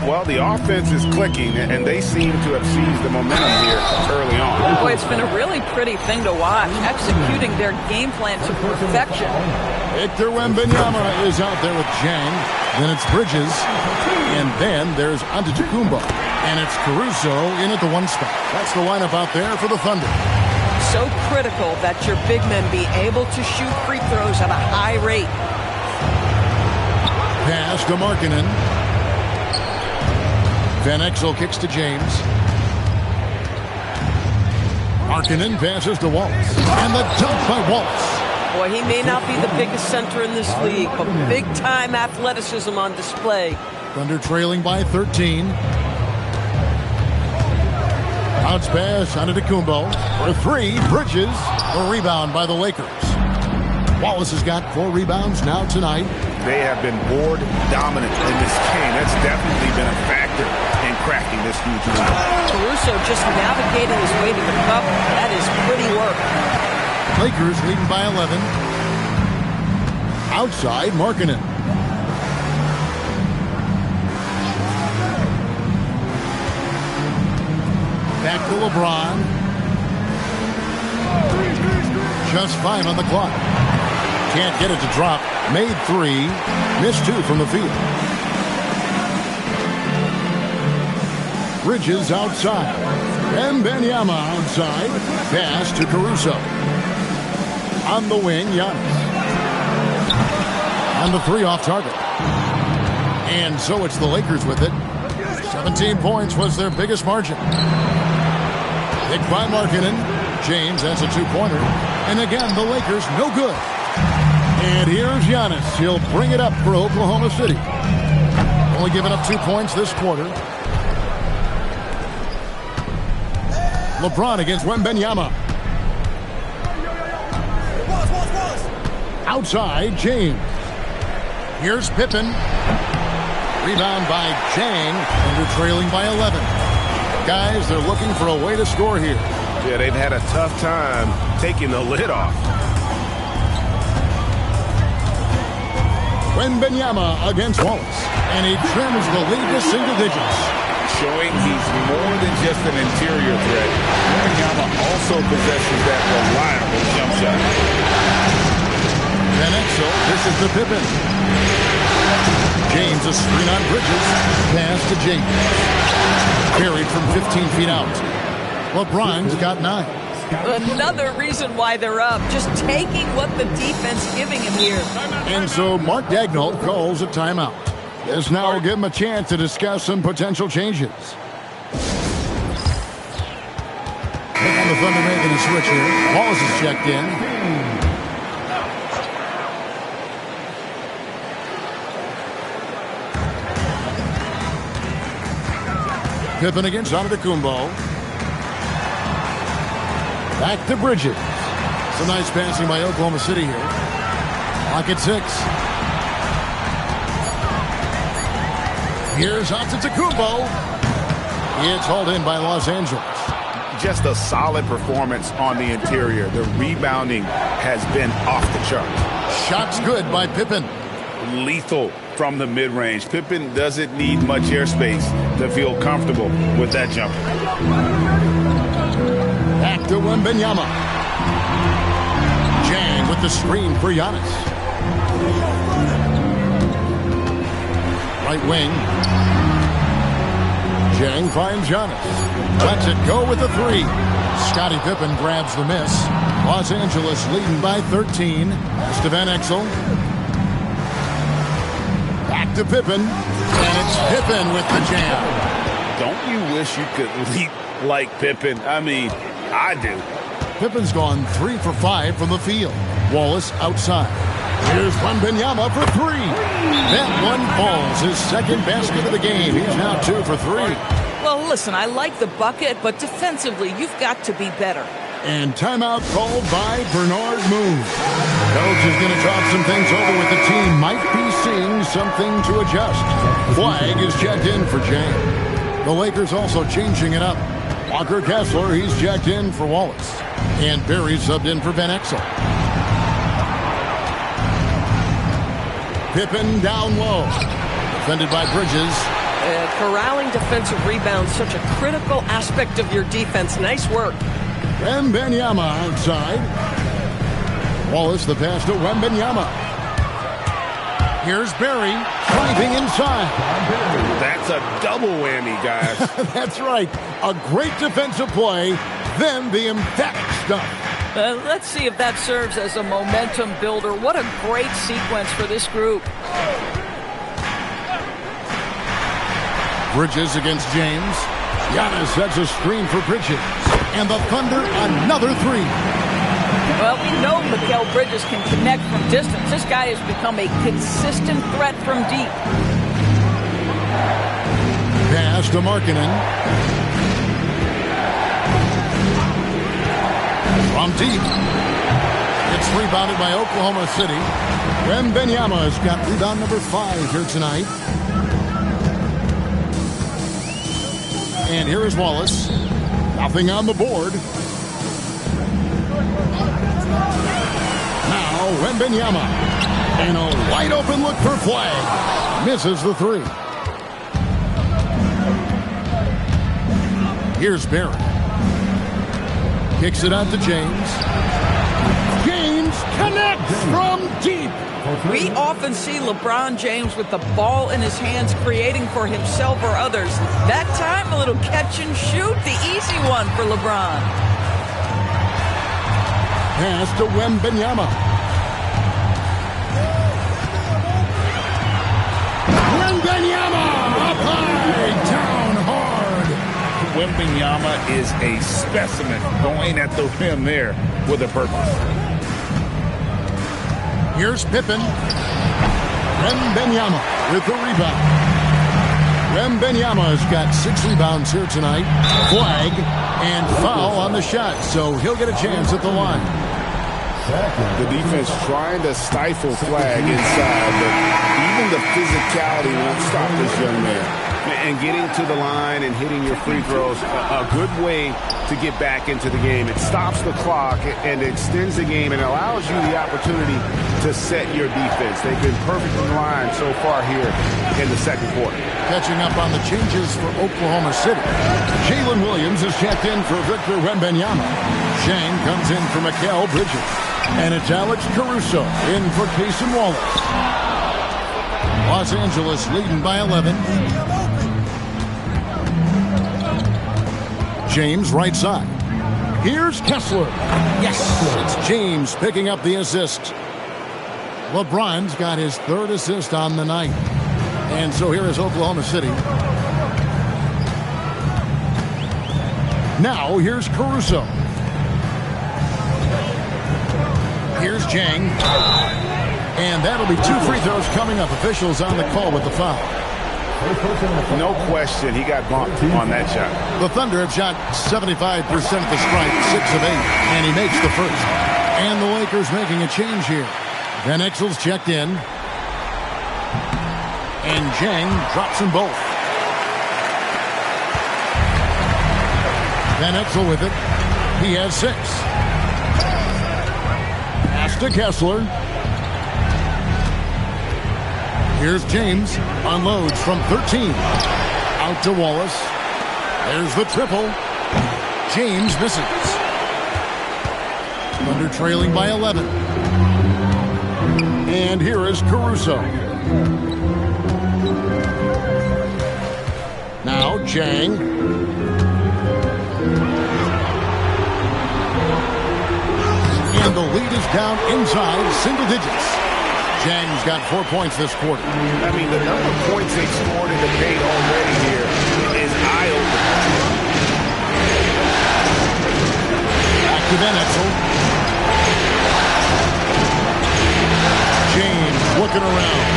Well, the offense is clicking, and they seem to have seized the momentum here early on. Boy, it's been a really pretty thing to watch, executing their game plan to perfection. Victor Wembanyama is out there with Jang. Then it's Bridges. And then there's Antetokounmpo. And it's Caruso in at the one spot. That's the lineup out there for the Thunder. So critical that your big men be able to shoot free throws at a high rate. Pass to Markkanen. Van Exel kicks to James. Markkanen passes to Wallace. And the dunk by Wallace. Boy, he may not be the biggest center in this league, but big-time athleticism on display. Thunder trailing by 13. Bounce pass Antetokounmpo for three. Bridges. A rebound by the Lakers. Wallace has got 4 rebounds now tonight. They have been board dominant in this game. That's definitely been a factor in cracking this huge lead. Caruso just navigating his way to the cup. That is pretty work. Lakers leading by 11. Outside, Markkanen. Back to LeBron. Just 5 on the clock. Can't get it to drop. Made 3. Missed 2 from the field. Bridges outside. Wembanyama outside. Pass to Caruso. On the wing, Giannis. And the 3 off target. And so it's the Lakers with it. 17 points was their biggest margin. Picked by Markkanen. James has a 2-pointer. And again, the Lakers no good. And here's Giannis. He'll bring it up for Oklahoma City. Only giving up 2 points this quarter. LeBron against Wembanyama. Outside, James. Here's Pippen. Rebound by Jang. And they're trailing by 11. Guys, they're looking for a way to score here. Yeah, they've had a tough time taking the lid off. Wembanyama against Wallace. And he trims the lead to single digits. Showing he's more than just an interior threat. Wembanyama also possesses that reliable jump shot. Van Exel, this is the Pippen. James, a screen on Bridges. Pass to James. Carried from 15 feet out. LeBron's got 9. Another reason why they're up. Just taking what the defense giving him here. And so Mark Daigneault calls a timeout. This now will give him a chance to discuss some potential changes. Look on the Thunder making a switch here. Wallace is checked in. Pippen against Antetokounmpo. Back to Bridges. Some nice passing by Oklahoma City here. Clock at 6. Here's Antetokounmpo. It's hauled in by Los Angeles. Just a solid performance on the interior. The rebounding has been off the chart. Shots good by Pippen. Lethal from the mid-range. Pippen doesn't need much airspace to feel comfortable with that jumper. Back to Wembanyama. Jang with the screen for Giannis. Right wing. Jang finds Giannis. Lets it go with the 3. Scottie Pippen grabs the miss. Los Angeles leading by 13. Pass to Van Exel. Back Back to Pippen, and it's Pippen with the jam. Don't you wish you could leap like Pippen? I mean, I do. Pippen's gone 3 for 5 from the field. Wallace outside. Here's Wembanyama for 3. That one falls, his second basket of the game. He's now 2 for 3. Well, listen, I like the bucket, but defensively, you've got to be better. And timeout called by Bernard Moon. Coach is going to talk some things over with the team. Might be seeing something to adjust. Flag is checked in for James. The Lakers also changing it up. Walker Kessler, he's checked in for Wallace. And Barry subbed in for Van Exel. Pippen down low. Defended by Bridges. Corralling defensive rebounds, such a critical aspect of your defense. Nice work. Wembanyama outside. Wallace the pass to Wembanyama. Here's Barry driving inside. That's a double whammy, guys. That's right. A great defensive play, then the emphatic stuff. Let's see if that serves as a momentum builder. What a great sequence for this group. Bridges against James. Giannis sets a screen for Bridges. And the Thunder, another 3. Well, we know Mikal Bridges can connect from distance. This guy has become a consistent threat from deep. Pass to Markkanen. From deep. It's rebounded by Oklahoma City. Wembanyama has got rebound number 5 here tonight. And here is Wallace. Nothing on the board. Now Wembanyama. And a wide open look for Flag. Misses the 3. Here's Barry. Kicks it out to James. James connects from deep. We often see LeBron James with the ball in his hands, creating for himself or others. That time, a little catch and shoot, the easy one for LeBron. Pass to Wembanyama. Wembanyama up high, down hard. Wembanyama is a specimen going at the rim there with a purpose. Here's Pippen. Wembanyama with the rebound. Wembanyama has got 6 rebounds here tonight. Flag and foul on the shot, so he'll get a chance at the line. The defense trying to stifle Flag inside, but even the physicality won't stop this young man. And getting to the line and hitting your free throws, a good way to get back into the game. It stops the clock and extends the game and allows you the opportunity to set your defense. They've been perfectly aligned so far here in the second quarter. Catching up on the changes for Oklahoma City. Jalen Williams is checked in for Victor Wembanyama. Shane comes in for Mikal Bridges. And it's Alex Caruso in for Cason Wallace. Los Angeles leading by 11. James right side. Here's Kessler. Yes, it's James picking up the assist. LeBron's got his 3rd assist on the night. And so here is Oklahoma City. Now here's Caruso. Here's Jang. And that'll be 2 free throws coming up. Officials on the call with the foul. No question, he got bumped on that shot. The Thunder have shot 75% at the stripe, 6 of 8, and he makes the first. And the Lakers making a change here. Van Exel's checked in. And Jang drops them both. Van Exel with it. He has 6. Pass to Kessler. Here's James. Unloads from 13. Out to Wallace. There's the triple. James misses. Thunder trailing by 11. And here is Caruso. Now Jang. And the lead is down inside single digits. Chang's got 4 points this quarter. I mean, the number of points they've scored in the paint already here is eye-opening. Back to Van Exel. James looking around.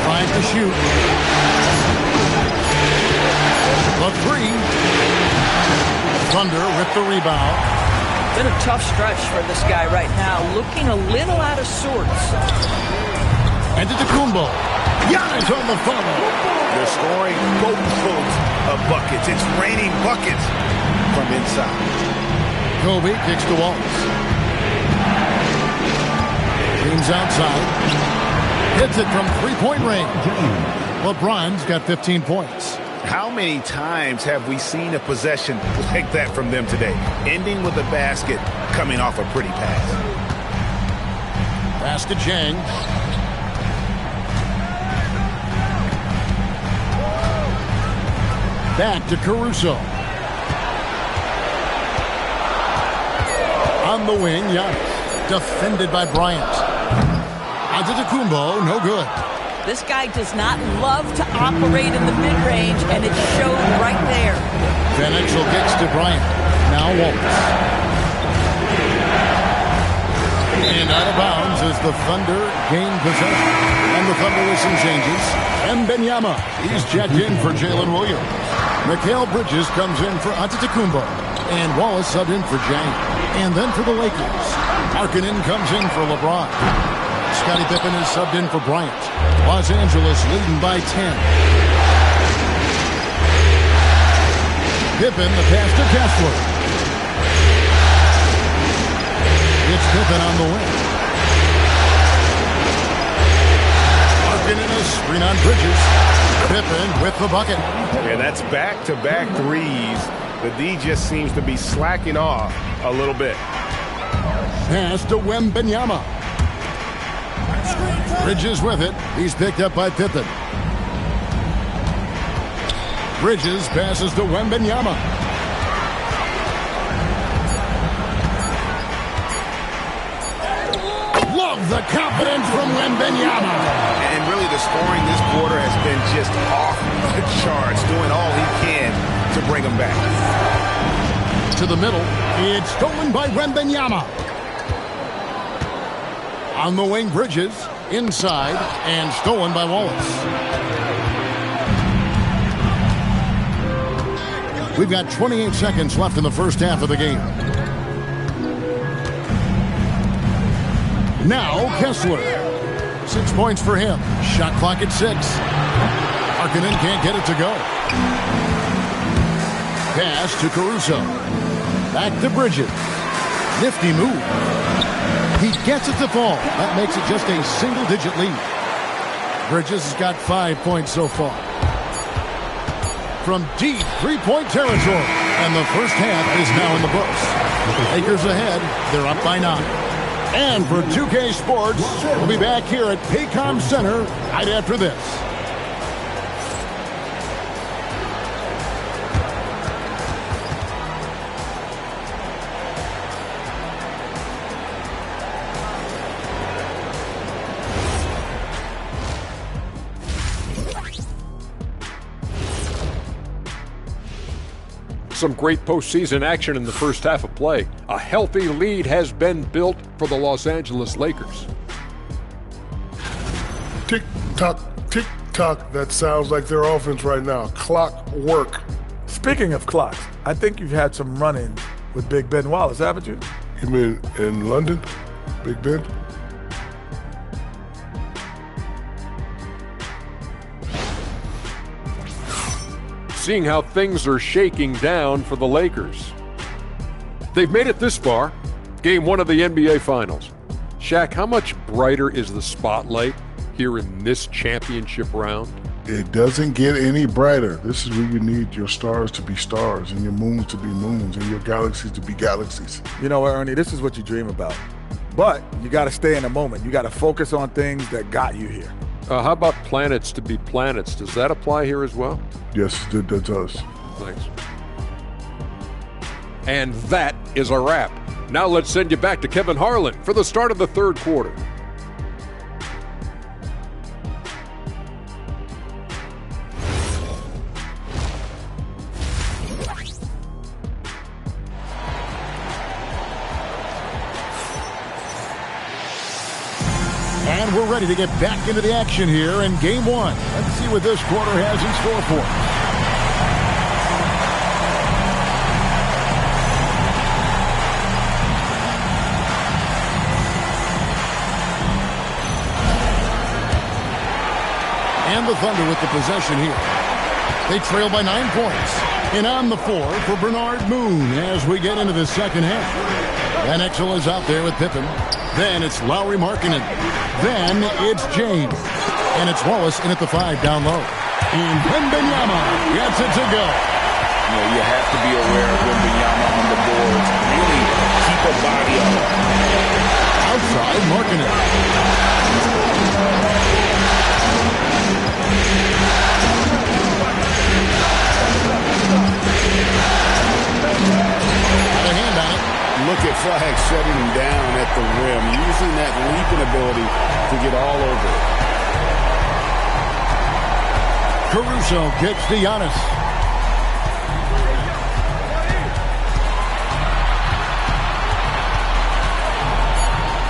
Trying to shoot. The three. Thunder with the rebound. Been a tough stretch for this guy right now. Looking a little out of sorts. Antetokounmpo. Giannis on the follow. They're scoring boatloads of buckets. It's raining buckets from inside. Kobe kicks to Wallace. James outside. Hits it from three-point range. LeBron's got 15 points. How many times have we seen a possession like that from them today? Ending with a basket, coming off a pretty pass. Pass to Chang. Back to Caruso. On the wing, Giannis. Defended by Bryant. Antetokounmpo, no good. This guy does not love to operate in the mid-range, and it showed right there. Van Exel kicks to Bryant. Now Wallace. And out of bounds as the Thunder gain possession. And the Thunder with some changes. Wembanyama, he's checked in for Jalen Williams. Mikal Bridges comes in for Antetokounmpo. And Wallace subbed in for Jang. And then for the Lakers, Markkanen comes in for LeBron. Scottie Pippen is subbed in for Bryant. Los Angeles leading by 10. Pippen, the pass to Kessler. It's Pippen on the wing. Markkanen a screen on Bridges. Pippen with the bucket. Yeah, that's back-to-back threes. The D just seems to be slacking off a little bit. Pass to Wembanyama. Bridges with it. He's picked up by Pippen. Bridges passes to Wembanyama. Love the confidence from Wembanyama. And really the scoring this quarter has been just off the charts, doing all he can to bring them back. To the middle. It's stolen by Wembanyama. On the wing, Bridges. Inside and stolen by Wallace. We've got 28 seconds left in the first half of the game. Now Kessler. 6 points for him. Shot clock at 6. Markkanen can't get it to go. Pass to Caruso. Back to Bridges. Nifty move. He gets it to fall. That makes it just a single-digit lead. Bridges has got 5 points so far. From deep three-point territory. And the first half is now in the books. Lakers ahead. They're up by 9. And for 2K Sports, we'll be back here at Paycom Center right after this. Some great postseason action in the first half of play. A healthy lead has been built for the Los Angeles Lakers. Tick-tock, tick-tock. That sounds like their offense right now. Clock work. Speaking of clocks, I think you've had some run-in with Big Ben Wallace, haven't you? You mean in London? Big Ben? Seeing how things are shaking down for the Lakers. They've made it this far. Game 1 of the NBA Finals. Shaq, how much brighter is the spotlight here in this championship round? It doesn't get any brighter. This is where you need your stars to be stars and your moons to be moons and your galaxies to be galaxies. You know what, Ernie, this is what you dream about. But you got to stay in the moment. You got to focus on things that got you here. How about planets to be planets? Does that apply here as well? Yes, it does. Thanks. And that is a wrap. Now let's send you back to Kevin Harlan for the start of the third quarter. And we're ready to get back into the action here in game one. Let's see what this quarter has in store for us. And the Thunder with the possession here. They trail by 9 points. And on the floor for Bernard Moon as we get into the second half. Van Exel is out there with Pippen. Then it's Lauri Markkanen. Then it's James. And it's Wallace in at the 5 down low. And Wembanyama gets it to go. You have to be aware of Wembanyama on the boards. Really keep a body on him. Outside Markkanen. A hand on it. Look at Flag shutting him down at the rim, using that leaping ability to get all over it. Caruso gets to Giannis.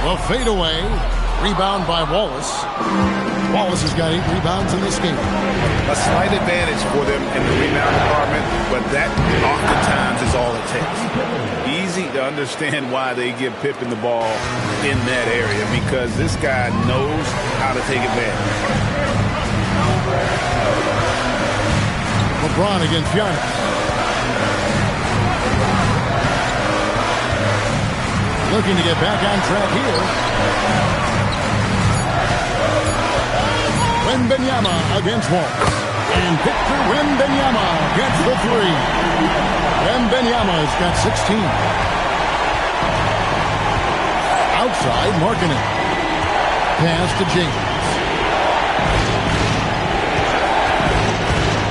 The fadeaway. Rebound by Wallace. Wallace has got 8 rebounds in this game. A slight advantage for them in the rebound department, but that oftentimes is all it takes. Easy to understand why they give Pippen the ball in that area, because this guy knows how to take advantage. LeBron against Giannis. Looking to get back on track here. Wembanyama against Wallace. And Victor Wembanyama gets the 3. Wembanyama's got 16. Outside, Markkanen. Pass to James.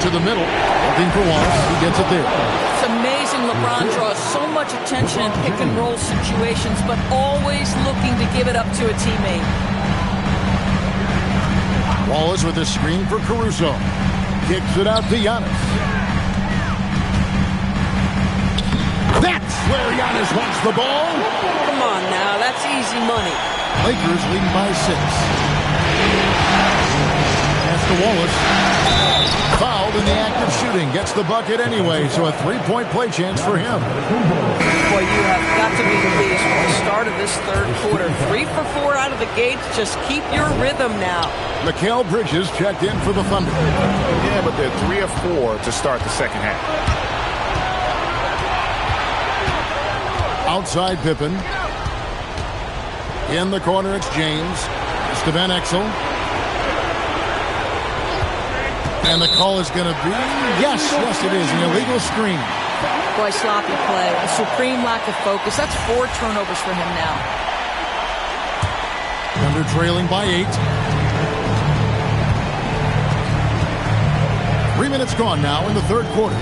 To the middle. Looking for Wallace. He gets it there. It's amazing LeBron draws so much attention in pick-and-roll situations, but always looking to give it up to a teammate. Wallace with a screen for Caruso. Kicks it out to Giannis. That's where Giannis wants the ball. Come on now, that's easy money. Lakers leading by 6. Pass to Wallace. Fouled in the act of shooting. Gets the bucket anyway, so a 3-point play chance for him. Boy, you have got to be pleased with the start of this third quarter. 3 for 4 out of the gates. Just keep your rhythm now. Mikal Bridges checked in for the Thunder. Yeah, but they're 3 of 4 to start the second half. Outside Pippen. In the corner, it's James. It's to Van Exel. And the call is going to be, yes, it is, an illegal screen. Boy, sloppy play. A supreme lack of focus. That's 4 turnovers for him now. Thunder trailing by 8. 3 minutes gone now in the third quarter.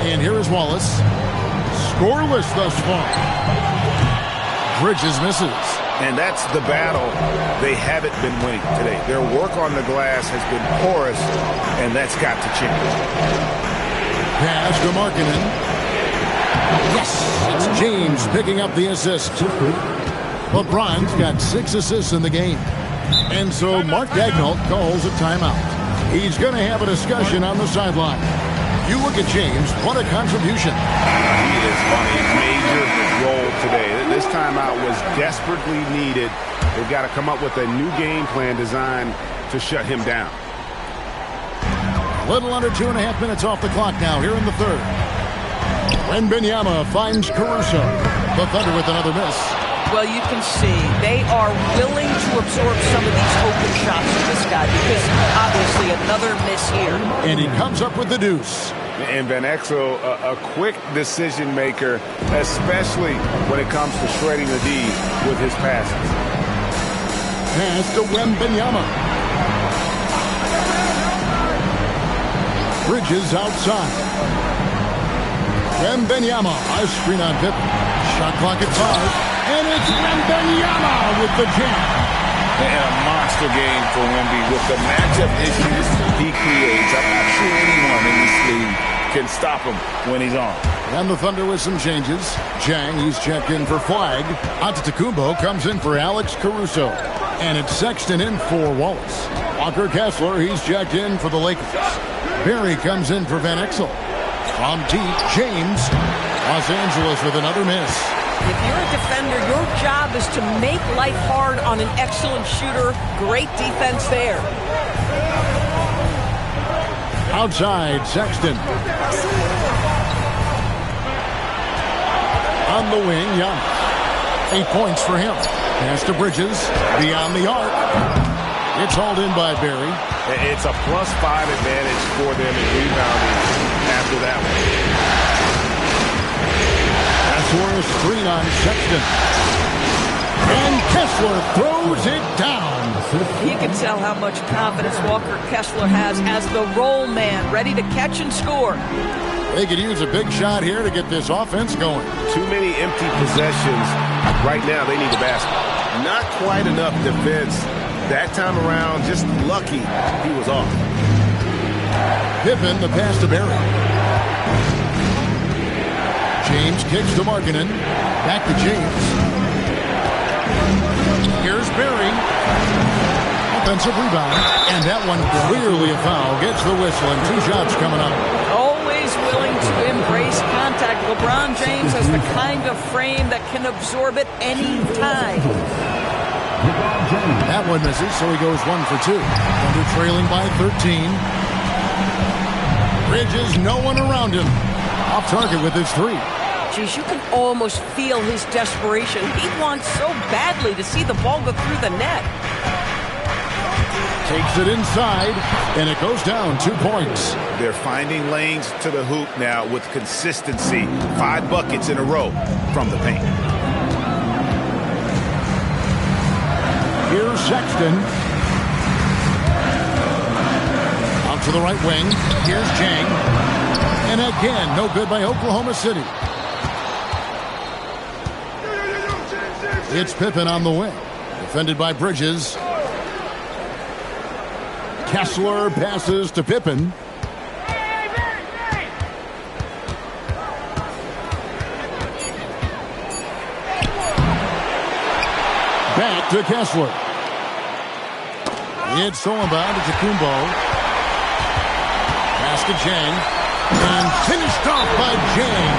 And here is Wallace. Scoreless thus far. Bridges misses. And that's the battle they haven't been winning today. Their work on the glass has been porous, and that's got to change. Pass to Markkanen. Yes, it's James picking up the assist. LeBron's got 6 assists in the game. And so Mark Daigneault calls a timeout. He's going to have a discussion on the sideline. You look at James, what a contribution. He is on a major role today. This timeout was desperately needed. They've got to come up with a new game plan designed to shut him down. A little under 2.5 minutes off the clock now here in the third. Wembanyama finds Caruso. The Thunder with another miss. Well, you can see they are willing to absorb some of these open shots from this guy because obviously another miss here. And he comes up with the deuce. And Van Exel, a quick decision maker, especially when it comes to shredding the D with his passes. Pass to Wembanyama. Bridges outside. Wembanyama, a screen on Pippen. Shot clock at 5. And it's Wembanyama with the jam. And a monster game for Wemby with the matchup issues he creates. I'm not sure anyone in this league can stop him when he's on. And the Thunder with some changes. Jang, he's checked in for Flag. Antetokounmpo comes in for Alex Caruso. And it's Sexton in for Wallace. Walker Kessler, he's checked in for the Lakers. Barry comes in for Van Exel. From deep, James. Los Angeles with another miss. If you're a defender, your job is to make life hard on an excellent shooter. Great defense there. Outside, Sexton. On the wing, Giannis. 8 points for him. Pass to Bridges. Beyond the arc. It's hauled in by Barry. It's a +5 advantage for them in rebounding after that one. Kessler screen on Sexton. And Kessler throws it down. You can tell how much confidence Walker Kessler has as the roll man, ready to catch and score. They could use a big shot here to get this offense going. Too many empty possessions. Right now, they need the basket. Not quite enough defense. That time around, just lucky he was off. Pippen, the pass to Barry. James kicks to Markkanen. Back to James. Here's Barry. Offensive rebound. And that one clearly a foul. Gets the whistle and 2 shots coming up. Always willing to embrace contact. LeBron James has the kind of frame that can absorb it any time. That one misses, so he goes 1 for 2. Thunder trailing by 13. Bridges, no one around him. Off target with his 3. Geez, you can almost feel his desperation. He wants so badly to see the ball go through the net. Takes it inside, and it goes down 2 points. They're finding lanes to the hoop now with consistency. 5 buckets in a row from the paint. Here's Sexton. Out to the right wing. Here's Jang. And again, no good by Oklahoma City. It's Pippen on the wing. Defended by Bridges. Kessler passes to Pippen. Back to Kessler. It's stolen by Antetokounmpo. Pass to Jang. And finished off by Jang.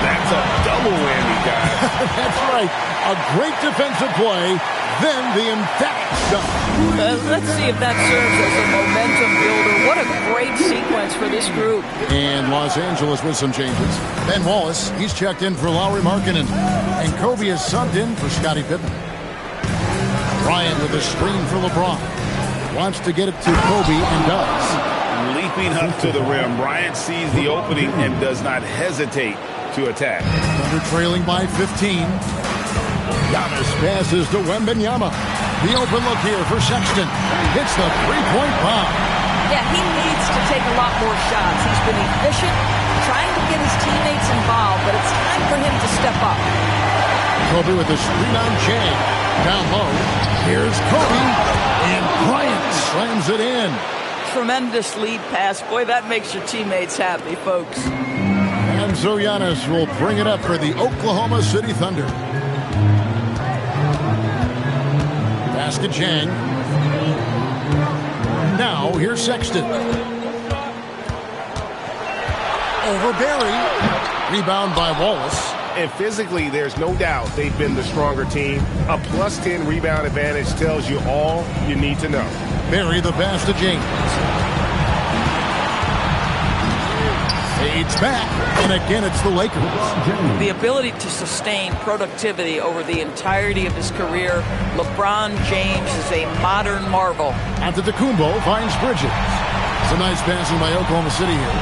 That's a double whammy, guys. That's right. A great defensive play, then the emphatic shot. Let's see if that serves as a momentum builder. What a great sequence for this group. And Los Angeles with some changes. Ben Wallace, he's checked in for Lauri Markkanen. And Kobe is subbed in for Scottie Pippen. Bryant with a screen for LeBron. Wants to get it to Kobe and does. Leaping up to the rim, Bryant sees the opening and does not hesitate to attack. Thunder trailing by 15. Giannis passes to Wembanyama. The open look here for Sexton. Hits the 3-point bomb. Yeah, he needs to take a lot more shots. He's been efficient, trying to get his teammates involved, but it's time for him to step up. Kobe with a screen on Jang. Down low. Here's Kobe. And Bryant slams it in. Tremendous lead pass. Boy, that makes your teammates happy, folks. And so Giannis will bring it up for the Oklahoma City Thunder. Basket Jang. Now here's Sexton. Over Barry. Rebound by Wallace. And physically, there's no doubt they've been the stronger team. A +10 rebound advantage tells you all you need to know. Barry the pass to James. Fades back, and again it's the Lakers. The ability to sustain productivity over the entirety of his career, LeBron James is a modern marvel. Antetokounmpo finds Bridges. Some nice passing by Oklahoma City here.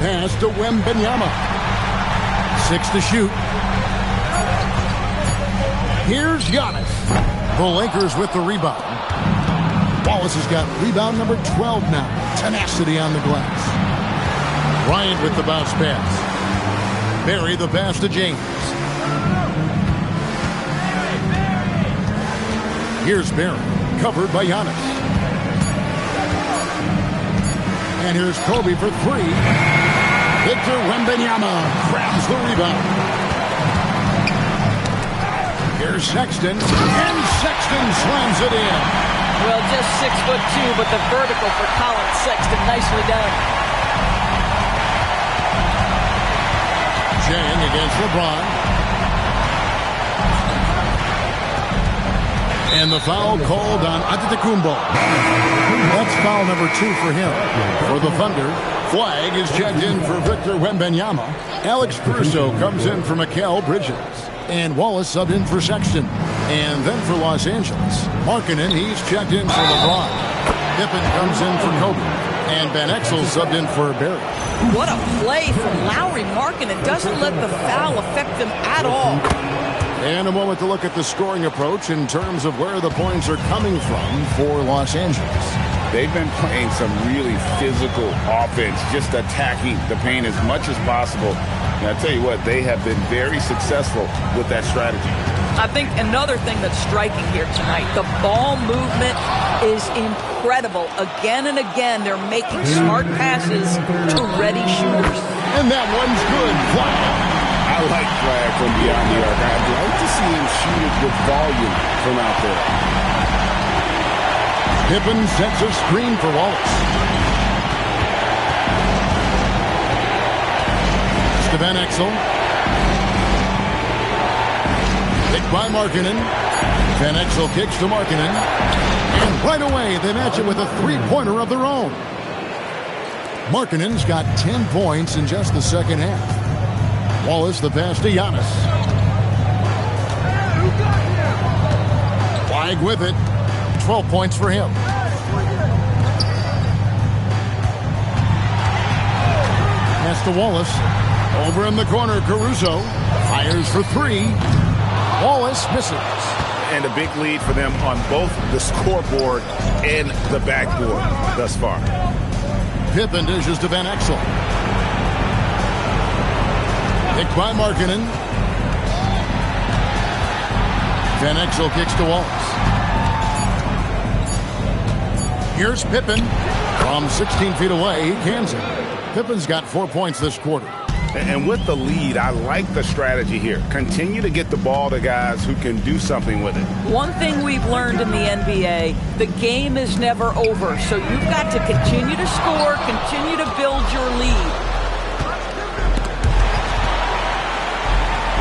Pass to Wembanyama. 6 to shoot. Here's Giannis. The Lakers with the rebound. Wallace has got rebound number 12 now. Tenacity on the glass. Bryant with the bounce pass. Barry the pass to James. Here's Barry, covered by Giannis. And here's Kobe for three. Victor Wembanyama grabs the rebound. Here's Sexton, and Sexton slams it in. Well, just 6'2", but the vertical for Colin Sexton, nicely done. Jang against LeBron. And the foul called on Antetokounmpo. That's foul number 2 for him. For the Thunder, flag is checked in for Victor Wembanyama. Alex Caruso comes in for Mikal Bridges. And Wallace subbed in for Sexton. And then for Los Angeles, Markkanen, he's checked in for LeBron. Pippen comes in for Kobe. And Van Exel subbed in for Barry. What a play from Lauri Markkanen. Doesn't let the foul affect them at all. And a moment to look at the scoring approach in terms of where the points are coming from for Los Angeles. They've been playing some really physical offense, just attacking the paint as much as possible. And I tell you what, they have been very successful with that strategy. I think another thing that's striking here tonight, the ball movement is incredible. Again and again, they're making smart passes to ready shooters. And that one's good. Flag. I like flag from beyond the arc. I'd like to see him shoot it with volume from out there. Pippen sets a screen for Wallace. Van Exel. Picked by Markkanen. Van Exel kicks to Markkanen. And right away, they match it with a three-pointer of their own. Markkanen's got 10 points in just the second half. Wallace the pass to Giannis. Flag with it. 12 points for him. Pass to Wallace. Over in the corner, Caruso fires for three. Wallace misses. And a big lead for them on both the scoreboard and the backboard thus far. Pippen dishes to Van Exel. Picked by Markkanen. Van Exel kicks to Wallace. Here's Pippen. From 16 feet away, he cans it. Pippen's got 4 points this quarter. And with the lead, I like the strategy here. Continue to get the ball to guys who can do something with it. One thing we've learned in the NBA, the game is never over. So you've got to continue to score, continue to build your lead.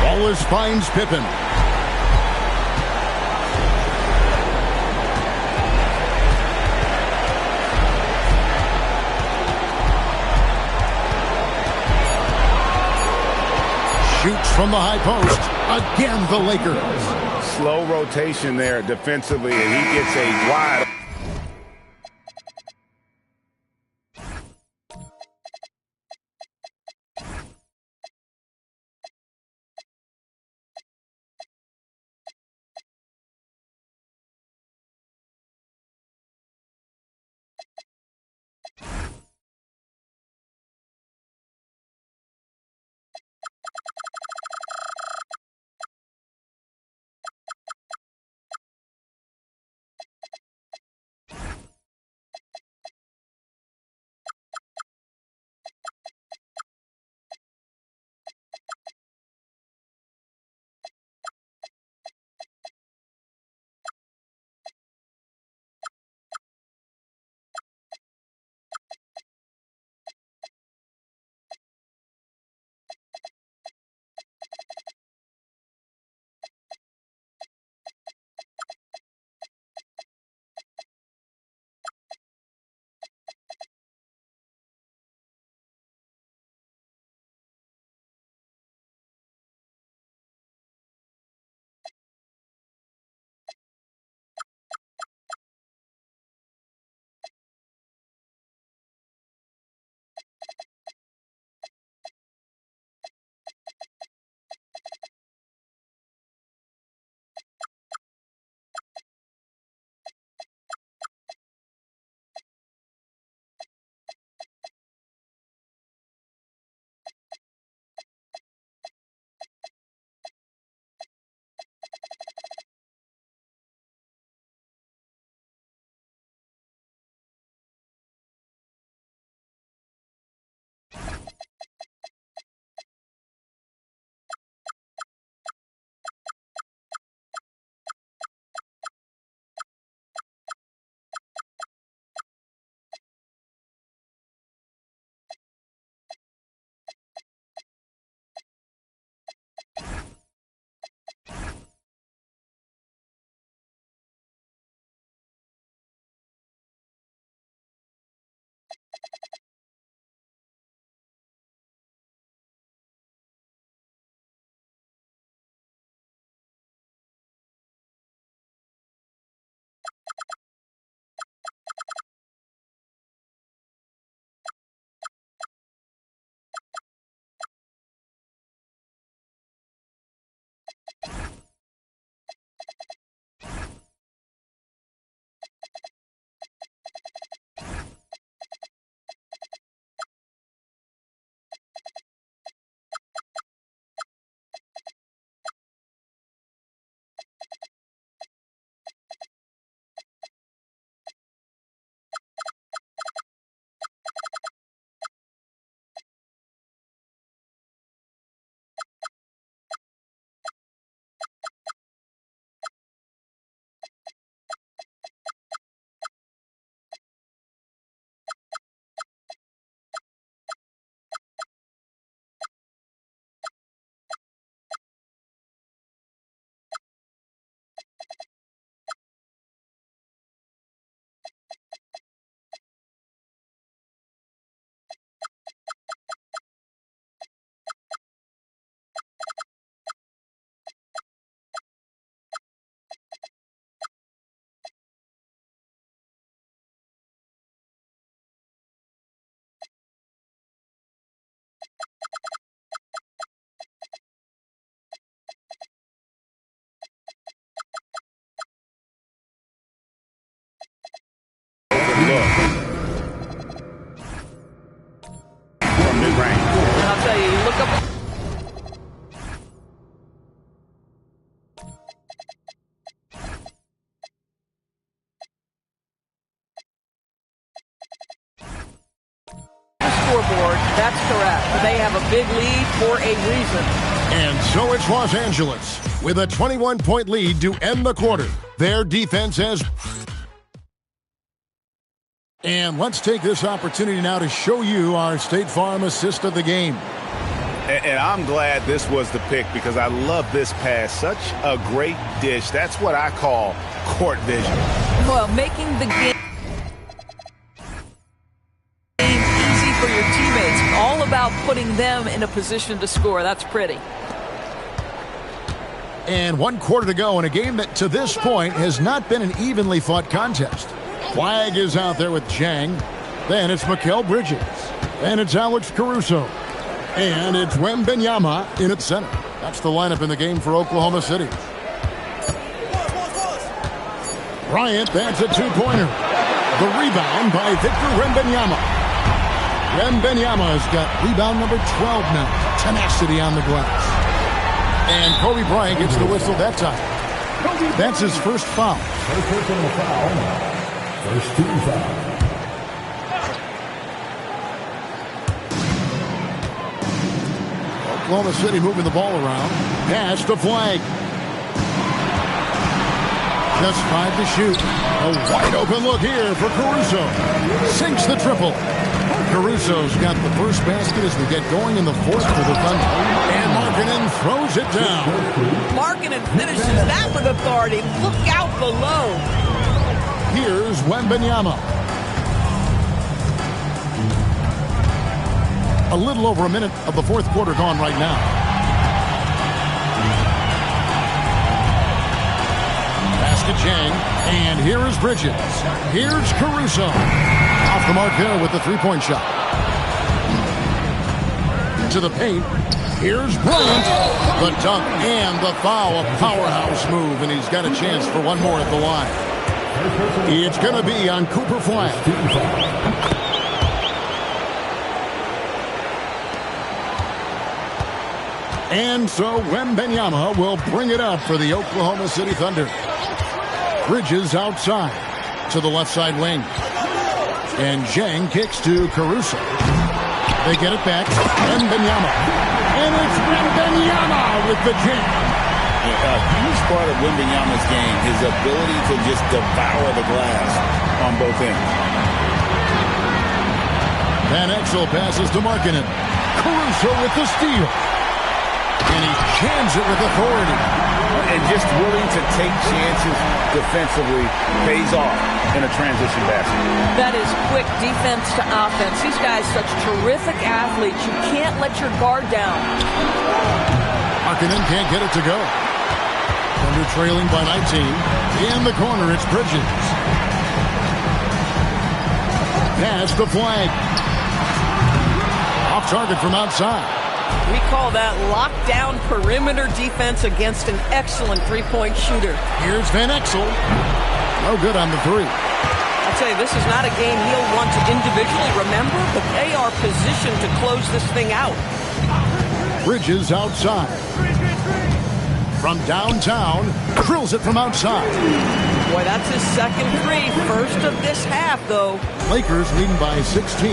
Wallace finds Pippen. Shoots from the high post. Again, the Lakers. Slow rotation there defensively, and he gets a wide scoreboard, that's correct. They have a big lead for a reason. And so it's Los Angeles with a 21-point lead to end the quarter. Their defense has... And let's take this opportunity now to show you our State Farm assist of the game. And I'm glad this was the pick because I love this pass. Such a great dish. That's what I call court vision. Well, making the game easy for your teammates. All about putting them in a position to score. That's pretty. And 1 quarter to go in a game that to this point has not been an evenly fought contest. Flag is out there with Jang. Then it's Mikal Bridges. And it's Alex Caruso. And it's Wembanyama in at center. That's the lineup in the game for Oklahoma City. Bryant, that's a two-pointer. The rebound by Victor Wembanyama. Wembanyama has got rebound number 12 now. Tenacity on the glass. And Kobe Bryant gets the whistle that time. That's his first foul. First team foul. Oklahoma City moving the ball around. Pass to Flag. Just 5 to shoot. A wide open look here for Caruso. Sinks the triple. Caruso's got the first basket as we get going in the fourth for the Thunder. And Markkanen throws it down. Markkanen finishes that with authority. Look out below. Here's Wembanyama. A little over a minute of the fourth quarter gone right now. Basket Jang. And here is Bridges. Here's Caruso. Off the mark there with the three-point shot. To the paint. Here's Bryant. The dunk and the foul. A powerhouse move, and he's got a chance for one more at the line. It's going to be on Cooper Flag. And so Wembanyama will bring it up for the Oklahoma City Thunder. Bridges outside to the left side wing. And Jang kicks to Caruso. They get it back. Wembanyama. And it's Wembanyama with the jam. A huge part of Wembanyama's game, his ability to just devour the glass on both ends. Van Exel passes to Markkanen. Caruso with the steal. And he jams it with authority. And just willing to take chances defensively pays off in a transition basket. That is quick defense to offense. These guys such terrific athletes. You can't let your guard down. Markkanen can't get it to go. Thunder trailing by 19. In the corner, it's Bridges. Pass the Flag. Off target from outside. We call that lockdown perimeter defense against an excellent three-point shooter. Here's Van Exel. No good on the three. I'll tell you, this is not a game he'll want to individually remember, but they are positioned to close this thing out. Bridges outside. From downtown, drills it from outside. Boy, that's his second three. First of this half, though. Lakers leading by 16.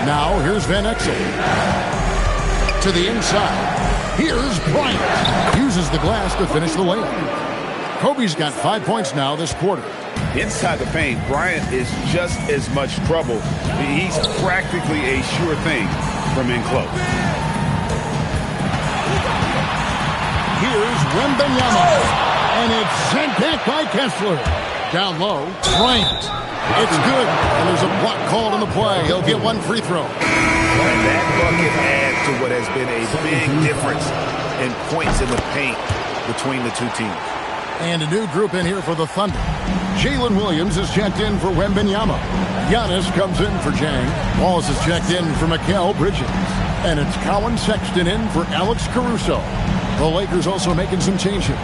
Now, here's Van Exel. To the inside. Here's Bryant. Uses the glass to finish the layup. Kobe's got 5 points now this quarter. Inside the paint, Bryant is just as much trouble. He's practically a sure thing from in close. Here's Wembanyama. And it's sent back by Kessler. Down low, Bryant. It's good, and there's a block called on the play. He'll get one free throw. And that bucket adds to what has been a big difference in points in the paint between the two teams. And a new group in here for the Thunder. Jalen Williams is checked in for Wembanyama. Giannis comes in for Jang. Wallace is checked in for Mikal Bridges. And it's Colin Sexton in for Alex Caruso. The Lakers also making some changes.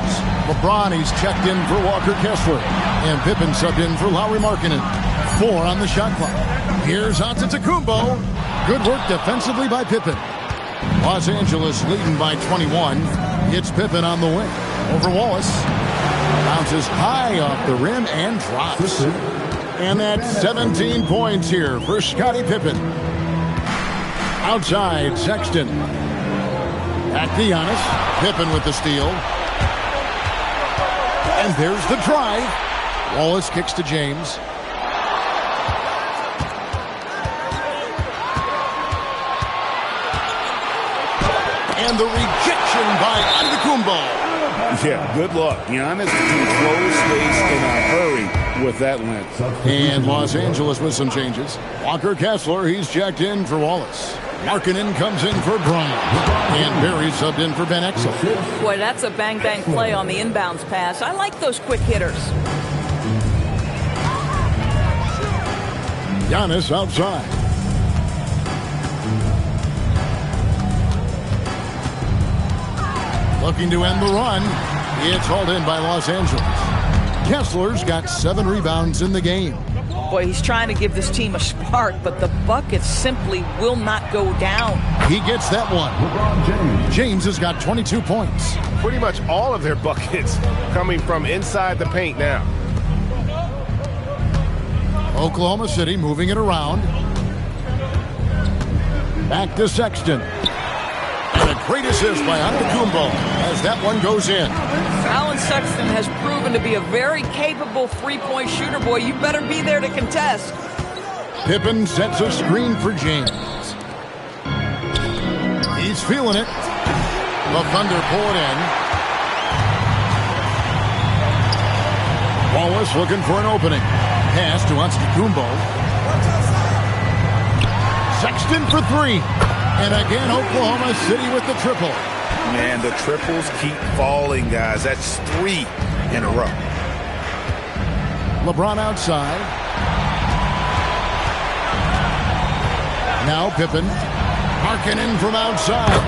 LeBron, he's checked in for Walker Kessler. And Pippen subbed in for Lauri Markkanen. 4 on the shot clock. Here's Antetokounmpo. Good work defensively by Pippen. Los Angeles leading by 21. It's Pippen on the wing. Over Wallace. Bounces high off the rim and drops. And that's 17 points here for Scottie Pippen. Outside, Sexton. Back to Giannis. Pippen with the steal. And there's the drive. Wallace kicks to James. And the rejection by Antetokounmpo. Yeah, good luck. Giannis can close space in a hurry with that length. And Los Angeles with some changes. Walker Kessler, he's checked in for Wallace. Markkanen comes in for Bryant. And Barry subbed in for Ben Exel. Boy, that's a bang-bang play on the inbounds pass. I like those quick hitters. Giannis outside. Looking to end the run. It's hauled in by Los Angeles. Kessler's got 7 rebounds in the game. Boy, he's trying to give this team a spark, but the buckets simply will not go down. He gets that one. James has got 22 points. Pretty much all of their buckets coming from inside the paint now. Oklahoma City moving it around. Back to Sexton. And a great assist by Antetokounmpo as that one goes in. Alan Sexton has proven to be a very capable three-point shooter. Boy, you better be there to contest. Pippen sets a screen for James. He's feeling it. The Thunder pull it in. Wallace looking for an opening. Pass to Antetokounmpo. Sexton for 3. And again, Oklahoma City with the triple. Man, the triples keep falling, guys. That's 3 in a row. LeBron outside. Now Pippen. Markkanen from outside.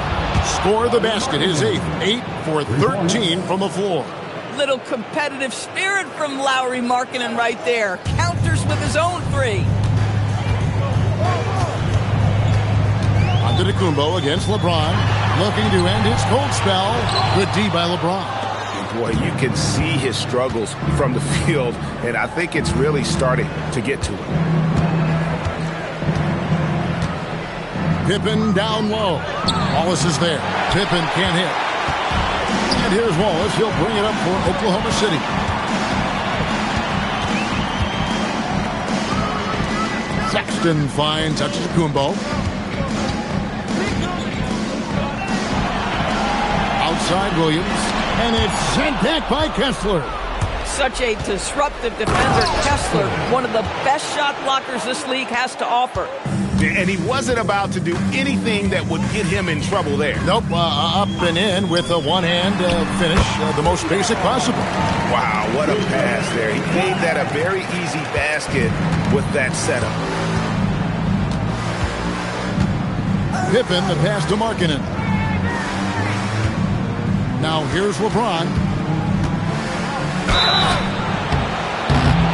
Score the basket. His 8th. 8 for 13 from the floor. Little competitive spirit from Lauri Markkanen right there. Counters with his own 3. Antetokounmpo against LeBron, looking to end his cold spell. Good D by LeBron. Boy, you can see his struggles from the field, and I think it's really starting to get to him. Pippen down low. Wallace is there. Pippen can't hit. And here's Wallace. He'll bring it up for Oklahoma City. Sexton finds Antetokounmpo. Outside Williams, and it's sent back by Kessler. Such a disruptive defender, Kessler, one of the best shot blockers this league has to offer. And he wasn't about to do anything that would get him in trouble there. Nope, up and in with a one-hand finish, the most basic possible. Wow, what a pass there. He made that a very easy basket with that setup. Pippen, the pass to Markkanen. Now here's LeBron.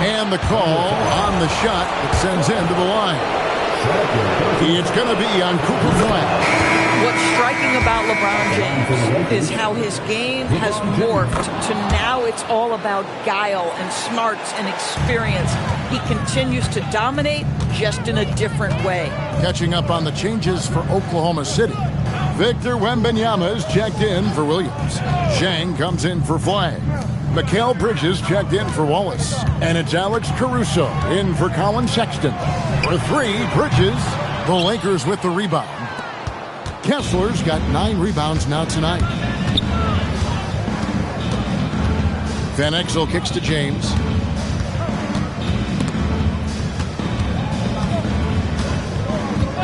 And the call on the shot that sends him to the line. It's going to be on Cooper Flag. What's striking about LeBron James is how his game has morphed to now it's all about guile and smarts and experience. He continues to dominate just in a different way. Catching up on the changes for Oklahoma City. Victor Wembanyama is checked in for Williams. Zhang comes in for Flag. Mikal Bridges checked in for Wallace. And it's Alex Caruso in for Colin Sexton. For 3, Bridges. The Lakers with the rebound. Kessler's got 9 rebounds now tonight. Van Exel kicks to James.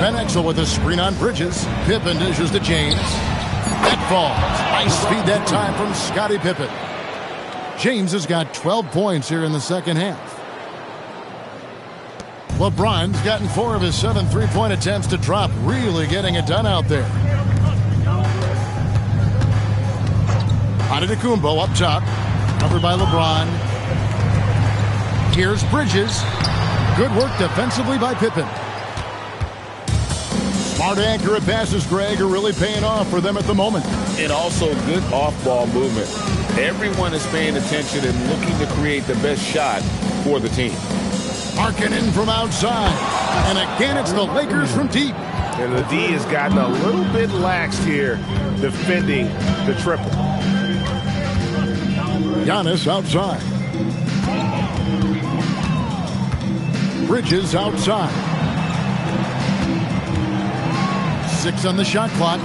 Van Exel with a screen on Bridges. Pippen dishes to James. That falls. Nice speed that time from Scottie Pippen. James has got 12 points here in the second half. LeBron's gotten 4 of his 7 three-point attempts to drop. Really getting it done out there. Antetokounmpo up top. Covered by LeBron. Here's Bridges. Good work defensively by Pippen. Smart, accurate passes, Greg, are really paying off for them at the moment. And also good off-ball movement. Everyone is paying attention and looking to create the best shot for the team. Markkanen from outside. And again, it's the Lakers from deep. And the D has gotten a little bit laxed here defending the triple. Giannis outside. Bridges outside. 6 on the shot clock.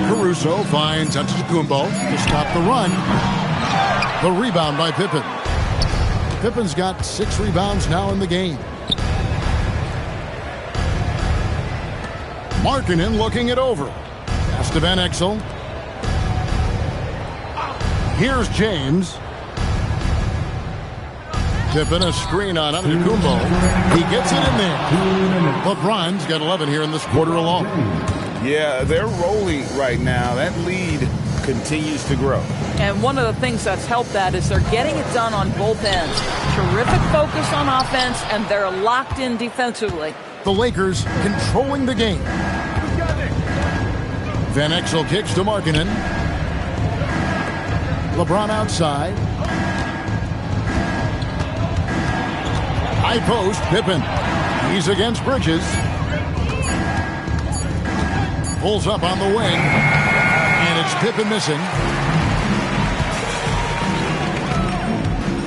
Caruso finds Antetokounmpo to stop the run. The rebound by Pippen. Pippen's got 6 rebounds now in the game. Markkanen looking it over. Pass to Van Exel. Here's James. Pippen a screen on Antetokounmpo. He gets it in there. LeBron's got 11 here in this quarter alone. Yeah, they're rolling right now. That lead continues to grow. And one of the things that's helped that is they're getting it done on both ends. Terrific focus on offense, and they're locked in defensively. The Lakers controlling the game. Van Exel kicks to Markkanen. LeBron outside. High post, Pippen. He's against Bridges. Pulls up on the wing. And it's Pippen missing.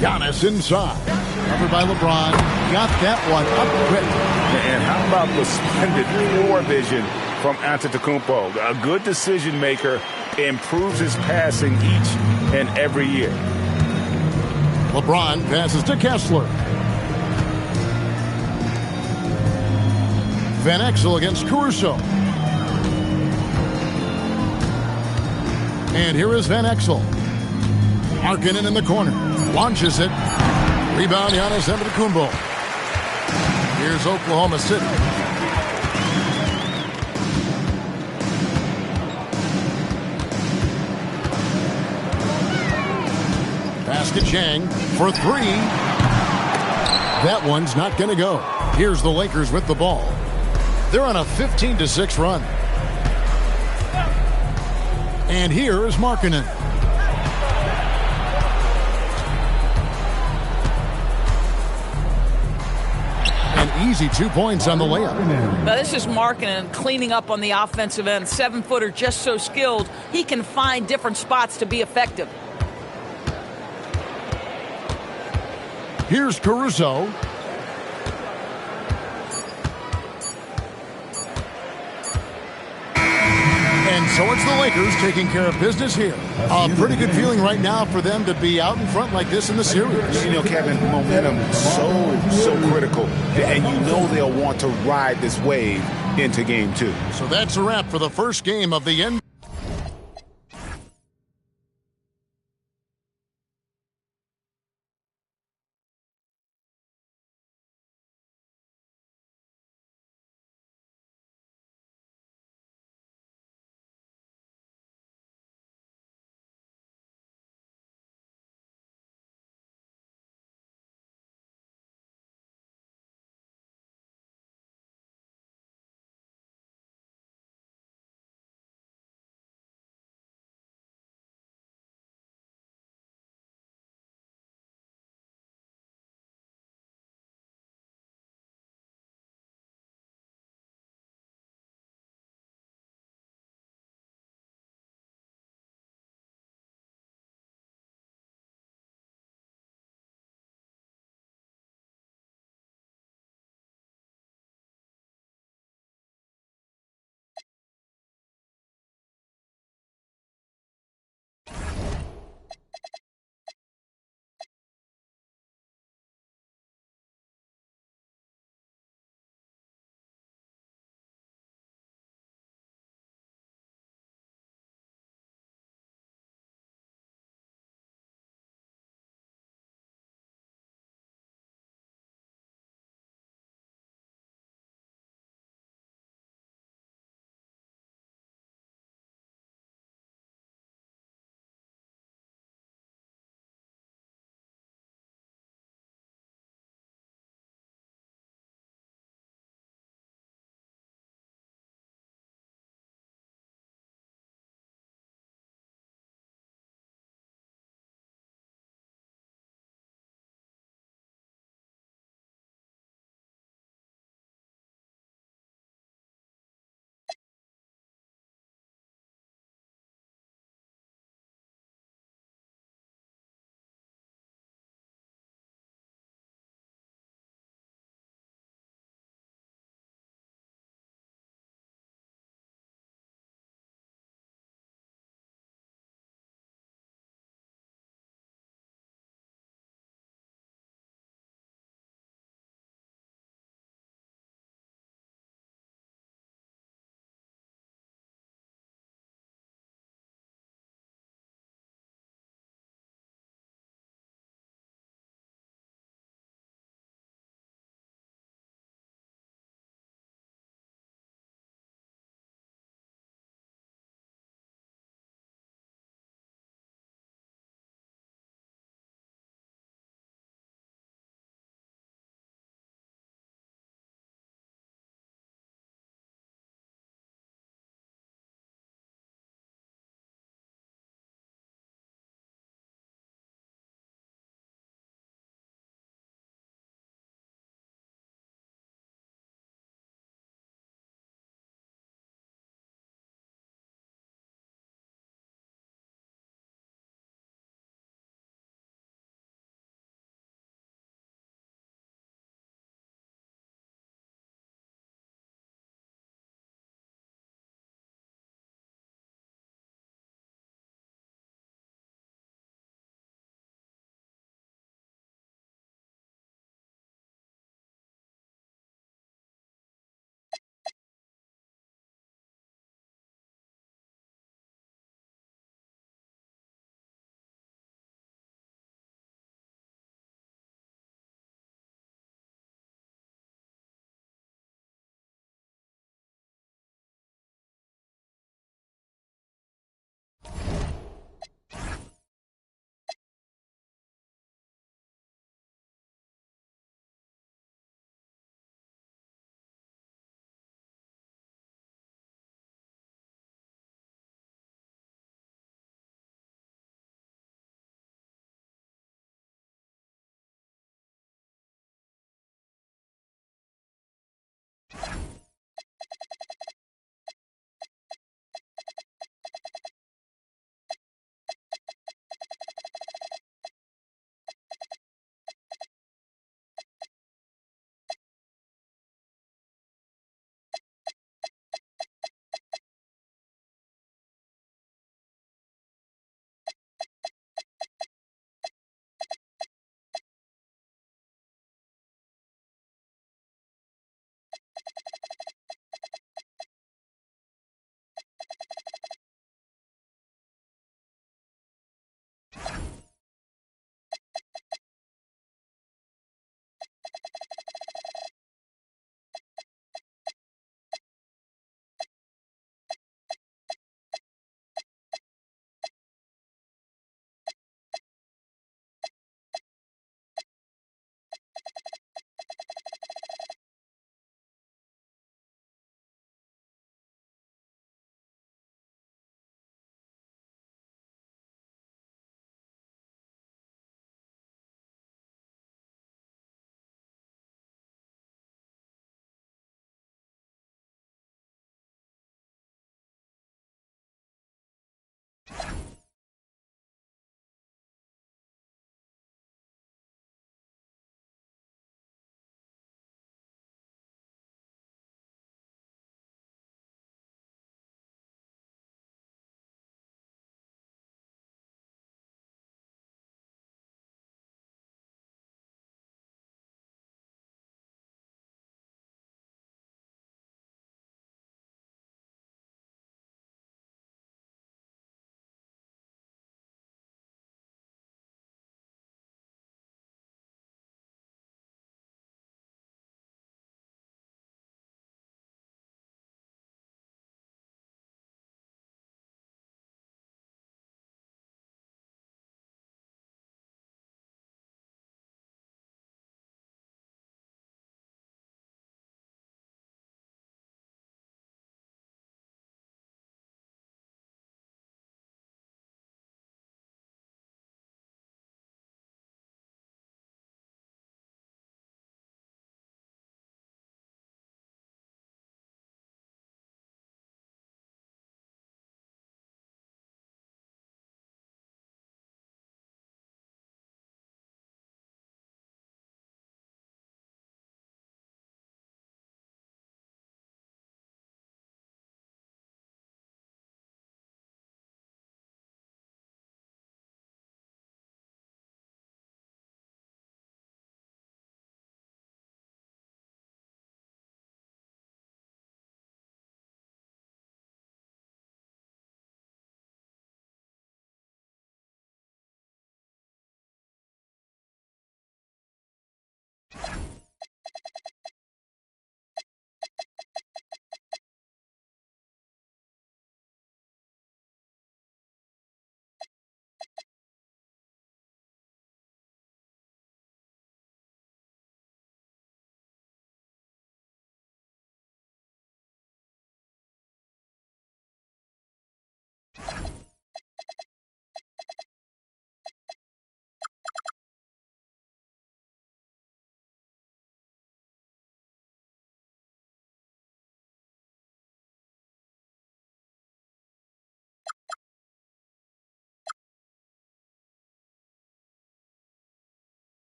Giannis inside. Covered by LeBron. Got that one up quick. And how about the splendid floor vision from Antetokounmpo? A good decision maker, improves his passing each and every year. LeBron passes to Kessler. Van Exel against Caruso. And here is Van Exel. Markkanen in the corner. Launches it. Rebound, Giannis Antetokounmpo. Here's Oklahoma City. Basket Chang for 3. That one's not going to go. Here's the Lakers with the ball. They're on a 15-6 run. And here is Markkanen. An easy 2 points on the layup. Now this is Markkanen cleaning up on the offensive end. 7-footer, just so skilled. He can find different spots to be effective. Here's Caruso. And so it's the Lakers taking care of business here. A pretty good feeling right now for them to be out in front like this in the series. You know, Kevin, momentum so critical. And you know they'll want to ride this wave into game 2. So that's a wrap for the first game of the NBA.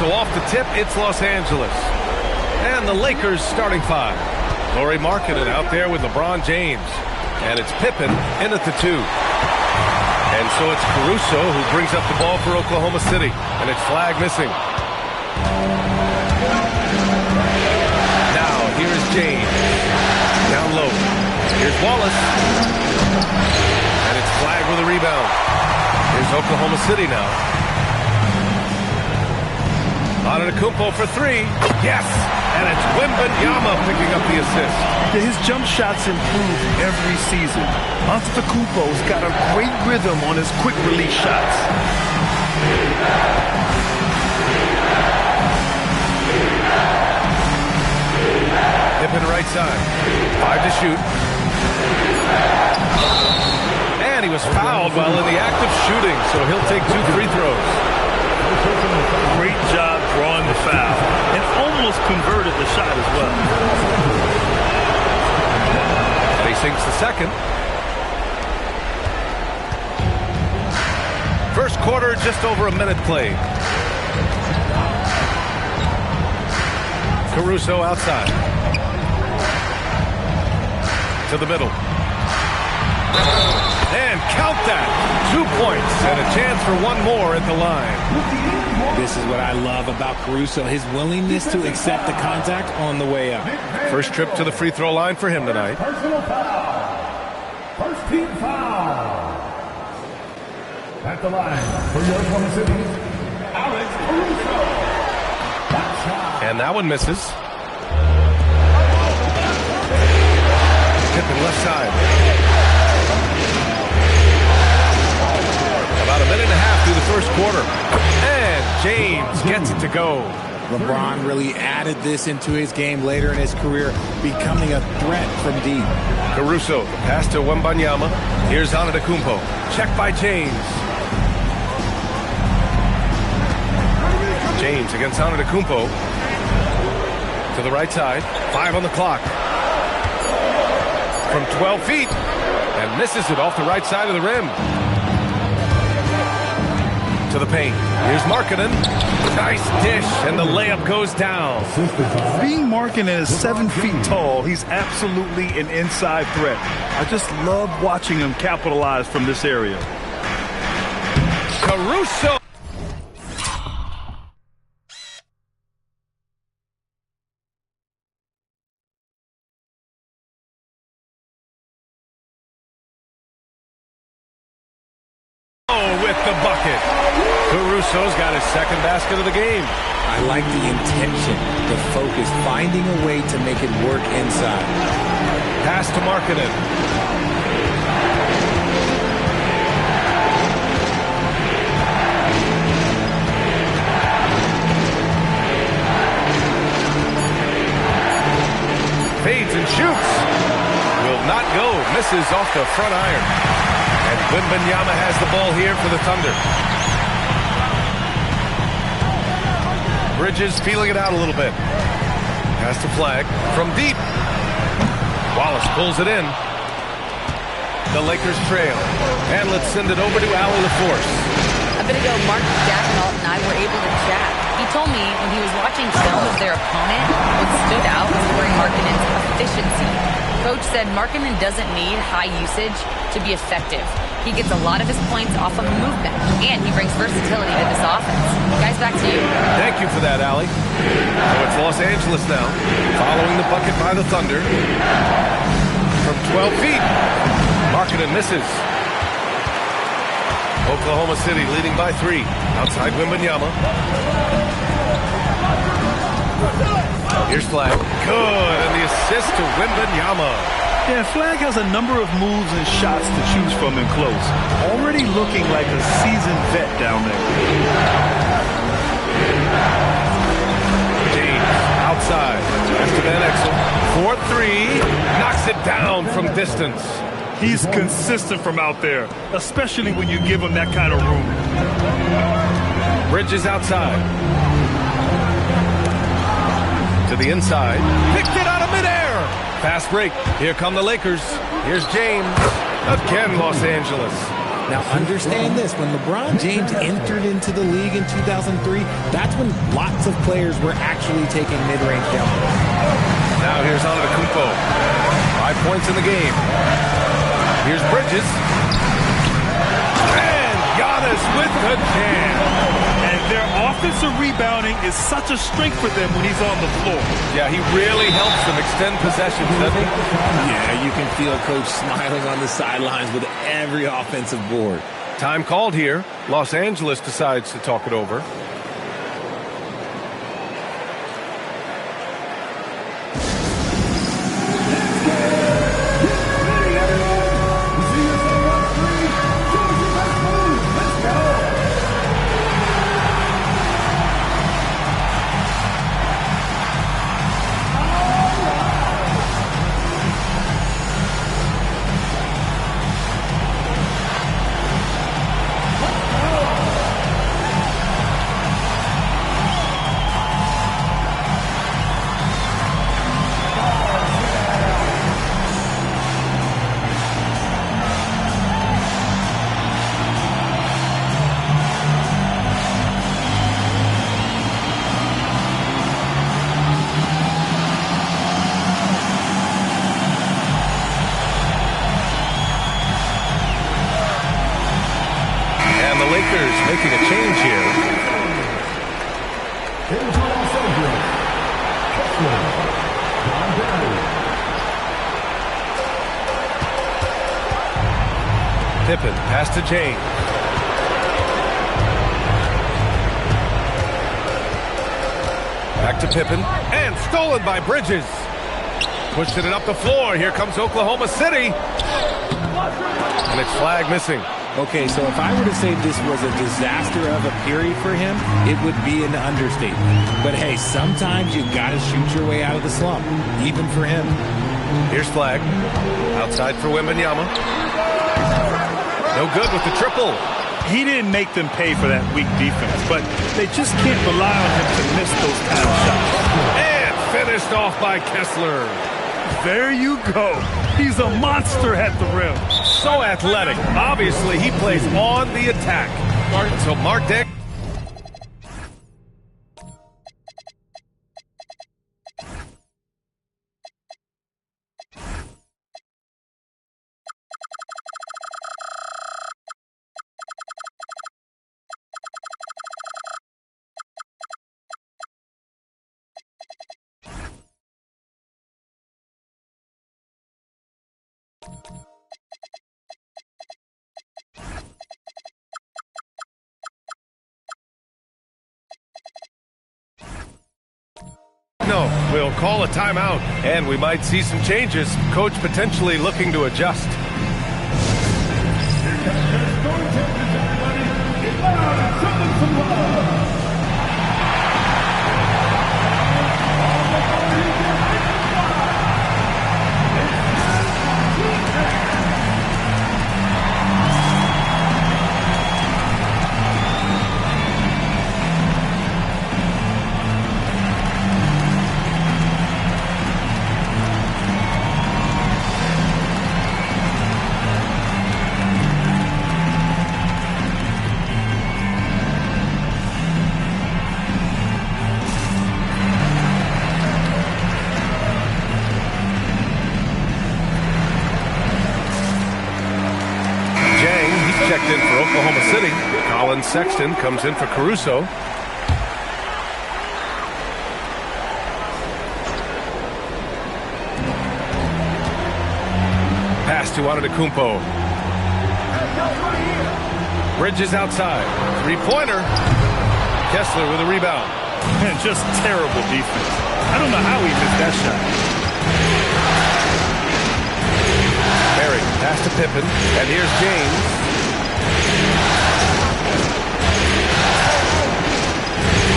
So off the tip, it's Los Angeles. And the Lakers starting five. Lauri Markkanen out there with LeBron James. And it's Pippen in at the 2. And so it's Caruso who brings up the ball for Oklahoma City. And it's flag missing. Now, here's James. Down low. Here's Wallace. And it's flag with a rebound. Here's Oklahoma City now. Antetokounmpo for 3. Yes! And it's Wembanyama picking up the assist. His jump shots improve every season. Antetokounmpo's got a great rhythm on his quick release shots. Pippen right side. 5 to shoot. And he was fouled while in the act of shooting, so he'll take 2 free throws. Great job drawing the foul. And almost converted the shot as well. And he sinks the second. First quarter, just over a minute played. Caruso outside. To the middle. And count that. 2 points and a chance for one more at the line. This is what I love about Caruso, his willingness to accept the contact on the way up. First trip to the free throw line for him tonight. Personal foul. First team foul. At the line for your Oklahoma City, Alex Caruso. And that one misses. Pippen left side. About a minute and a half through the first quarter. And James gets it to go. LeBron really added this into his game later in his career, becoming a threat from deep. Caruso, the pass to Wembanyama. Here's Antetokounmpo. Check by James. James against Antetokounmpo. To the right side. 5 on the clock. From 12 feet. And misses it off the right side of the rim. To the paint. Here's Markkanen. Nice dish, and the layup goes down. Being Markkanen is 7 feet tall, he's absolutely an inside threat. I just love watching him capitalize from this area. Caruso. With the bucket. Caruso's got his second basket of the game. I like the intention, the focus, finding a way to make it work inside. Pass to Markkanen. Fades and shoots. Will not go. Misses off the front iron. And Wembanyama has the ball here for the Thunder. Bridges feeling it out a little bit. Pass to Flag from deep. Wallace pulls it in. The Lakers trail. And let's send it over to Allie LaForce. A bit ago, Mark Davenalt and I were able to chat. He told me when he was watching film of their opponent, what stood out was Lauri Markkanen's efficiency. Coach said Markkanen doesn't need high usage to be effective. He gets a lot of his points off of movement, and he brings versatility to this offense. Guys, back to you. Thank you for that, Allie. So it's Los Angeles now, following the bucket by the Thunder. From 12 feet, Markkanen misses. Oklahoma City leading by 3. Outside Wembanyama. Here's Flag. Good, and the assist to Wembanyama. Yeah, Flag has a number of moves and shots to choose from in close. Already looking like a seasoned vet down there. James outside. Pass to Van Exel. 4-3. Knocks it down from distance. He's consistent from out there, especially when you give him that kind of room. Bridges outside. To the inside. Picked it out of midair. Fast break. Here come the Lakers. Here's James. Again, Los Angeles. Now, understand this. When LeBron James entered into the league in 2003, that's when lots of players were actually taking mid-range jumpers. Now here's Antetokounmpo. 5 points in the game. Here's Bridges. And Giannis with the jam. And their offensive rebounding is such a strength for them when he's on the floor. Yeah, he really helps them extend possessions, doesn't he? Yeah, you can feel Coach smiling on the sidelines with every offensive board. Time called here. Los Angeles decides to talk it over. Making a change here. Pippen, pass to James. Back to Pippen, and stolen by Bridges. Pushing it up the floor. Here comes Oklahoma City. And it's flag missing. Okay, so if I were to say this was a disaster of a period for him, it would be an understatement. But hey, sometimes you gotta shoot your way out of the slump, even for him. Here's flag. Outside for Wembanyama. No good with the triple. He didn't make them pay for that weak defense, but they just can't rely on him to miss those kind of shots. And finished off by Kessler. There you go. He's a monster at the rim. So athletic. Obviously, he plays on the attack. So Mark Dick. No, we'll call a timeout, and we might see some changes. Coach potentially looking to adjust. Checked in for Oklahoma City. Colin Sexton comes in for Caruso. Pass to Antetokounmpo. Bridges outside. Three-pointer. Kessler with a rebound. Man, just terrible defense. I don't know how he missed that shot. Barry, pass to Pippen. And here's James.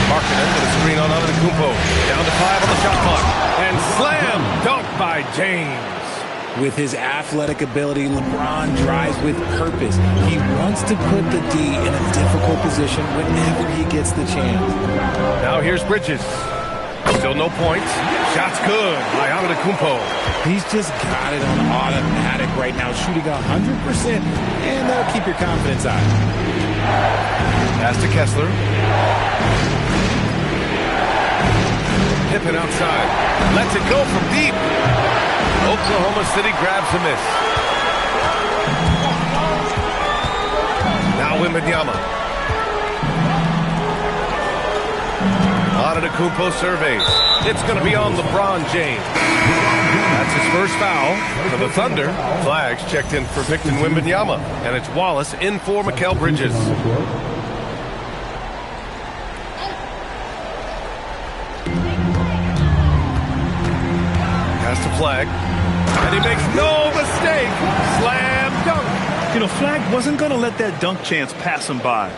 Markkanen with a screen on Antetokounmpo. Down to 5 on the shot clock. And slam dunk by James. With his athletic ability, LeBron drives with purpose. He wants to put the D in a difficult position whenever he gets the chance. Now here's Bridges. Still no points. Shot's good by Antetokounmpo. He's just got it on automatic right right now, shooting 100%, and that'll keep your confidence high. Pass to Kessler. Pippen outside. Lets it go from deep. Oklahoma City grabs a miss. Now Wembanyama. Antetokounmpo surveys. It's going to be on LeBron James. That's his first foul for the Thunder. Flags checked in for Victor Wembanyama. And it's Wallace in for Mikal Bridges. Pass to Flag. And he makes no mistake. Slam dunk. You know, Flag wasn't going to let that dunk chance pass him by.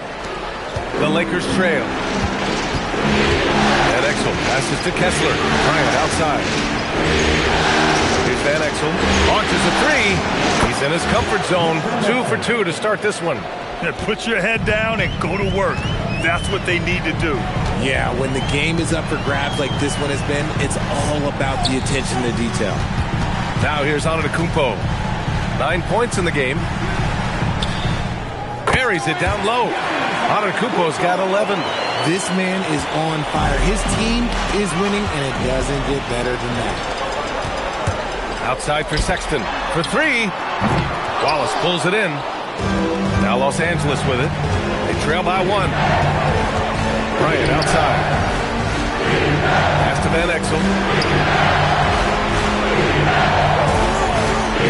The Lakers trail. Van Exel passes to Kessler. Bryant outside. Here's Van Exel. Launches a three. He's in his comfort zone. 2 for 2 to start this one. Yeah, put your head down and go to work. That's what they need to do. Yeah, when the game is up for grabs like this one has been, it's all about the attention to detail. Now here's Antetokounmpo. 9 points in the game. Buries it down low. Antetokounmpo's got 11. This man is on fire. His team is winning, and it doesn't get better than that. Outside for Sexton. For three. Wallace pulls it in. Now Los Angeles with it. They trail by 1. Bryant outside. Pass to Van Exel.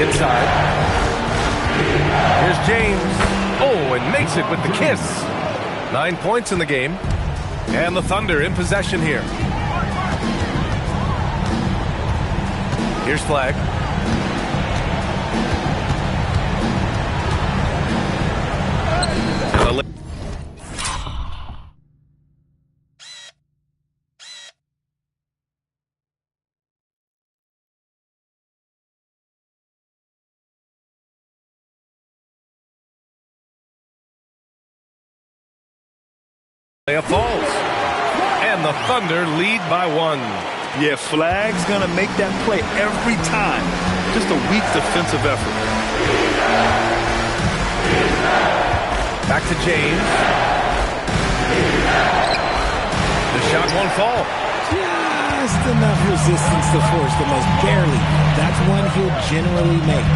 Inside. Here's James. Oh, and makes it with the kiss. 9 points in the game. And the Thunder in possession here. Here's Flag. Falls. And the Thunder lead by 1. Yeah, Flag's going to make that play every time. Just a weak defensive effort. Back to James. The shot won't fall. Just enough resistance to force the miss. Barely. That's one he'll generally make.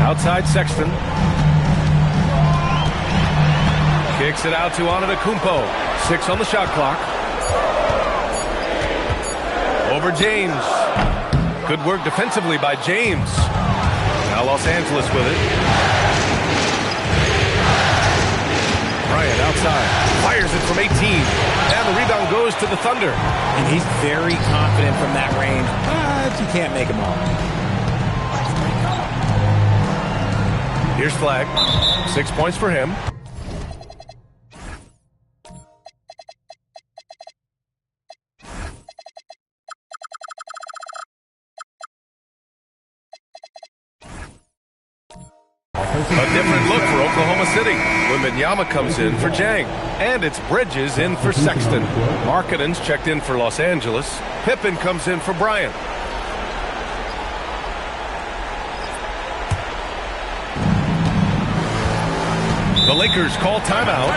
Outside Sexton. Kicks it out to Antetokounmpo. 6 on the shot clock. Over James. Good work defensively by James. Now Los Angeles with it. Bryant outside. Fires it from 18. And the rebound goes to the Thunder. And he's very confident from that range. But you can't make him all. Here's Flag. 6 points for him. A different look for Oklahoma City. Wembanyama comes in for Jang. And it's Bridges in for Sexton. Markkanen's checked in for Los Angeles. Pippen comes in for Bryant. The Lakers call timeout.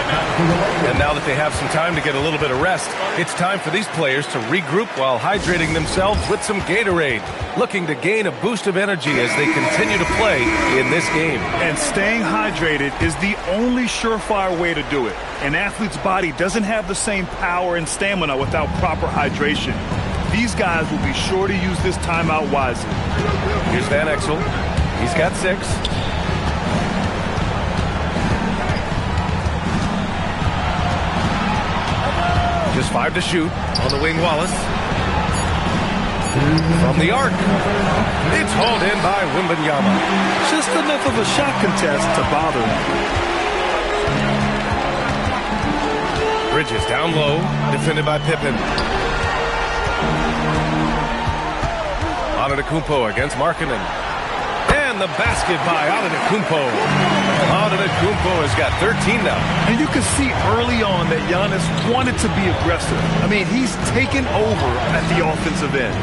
And now that they have some time to get a little bit of rest, it's time for these players to regroup while hydrating themselves with some Gatorade, looking to gain a boost of energy as they continue to play in this game. And staying hydrated is the only surefire way to do it. An athlete's body doesn't have the same power and stamina without proper hydration. These guys will be sure to use this timeout wisely. Here's Van Exel. He's got 6. Just 5 to shoot. On the wing, Wallace. From the arc. It's hauled in by Wembanyama. Just enough of a shot contest to bother him. Bridges down low. Defended by Pippen. Antetokounmpo against Markkanen. And the basket by Antetokounmpo. Antetokounmpo has got 13 now. And you can see early on that Giannis wanted to be aggressive. I mean, he's taken over at the offensive end.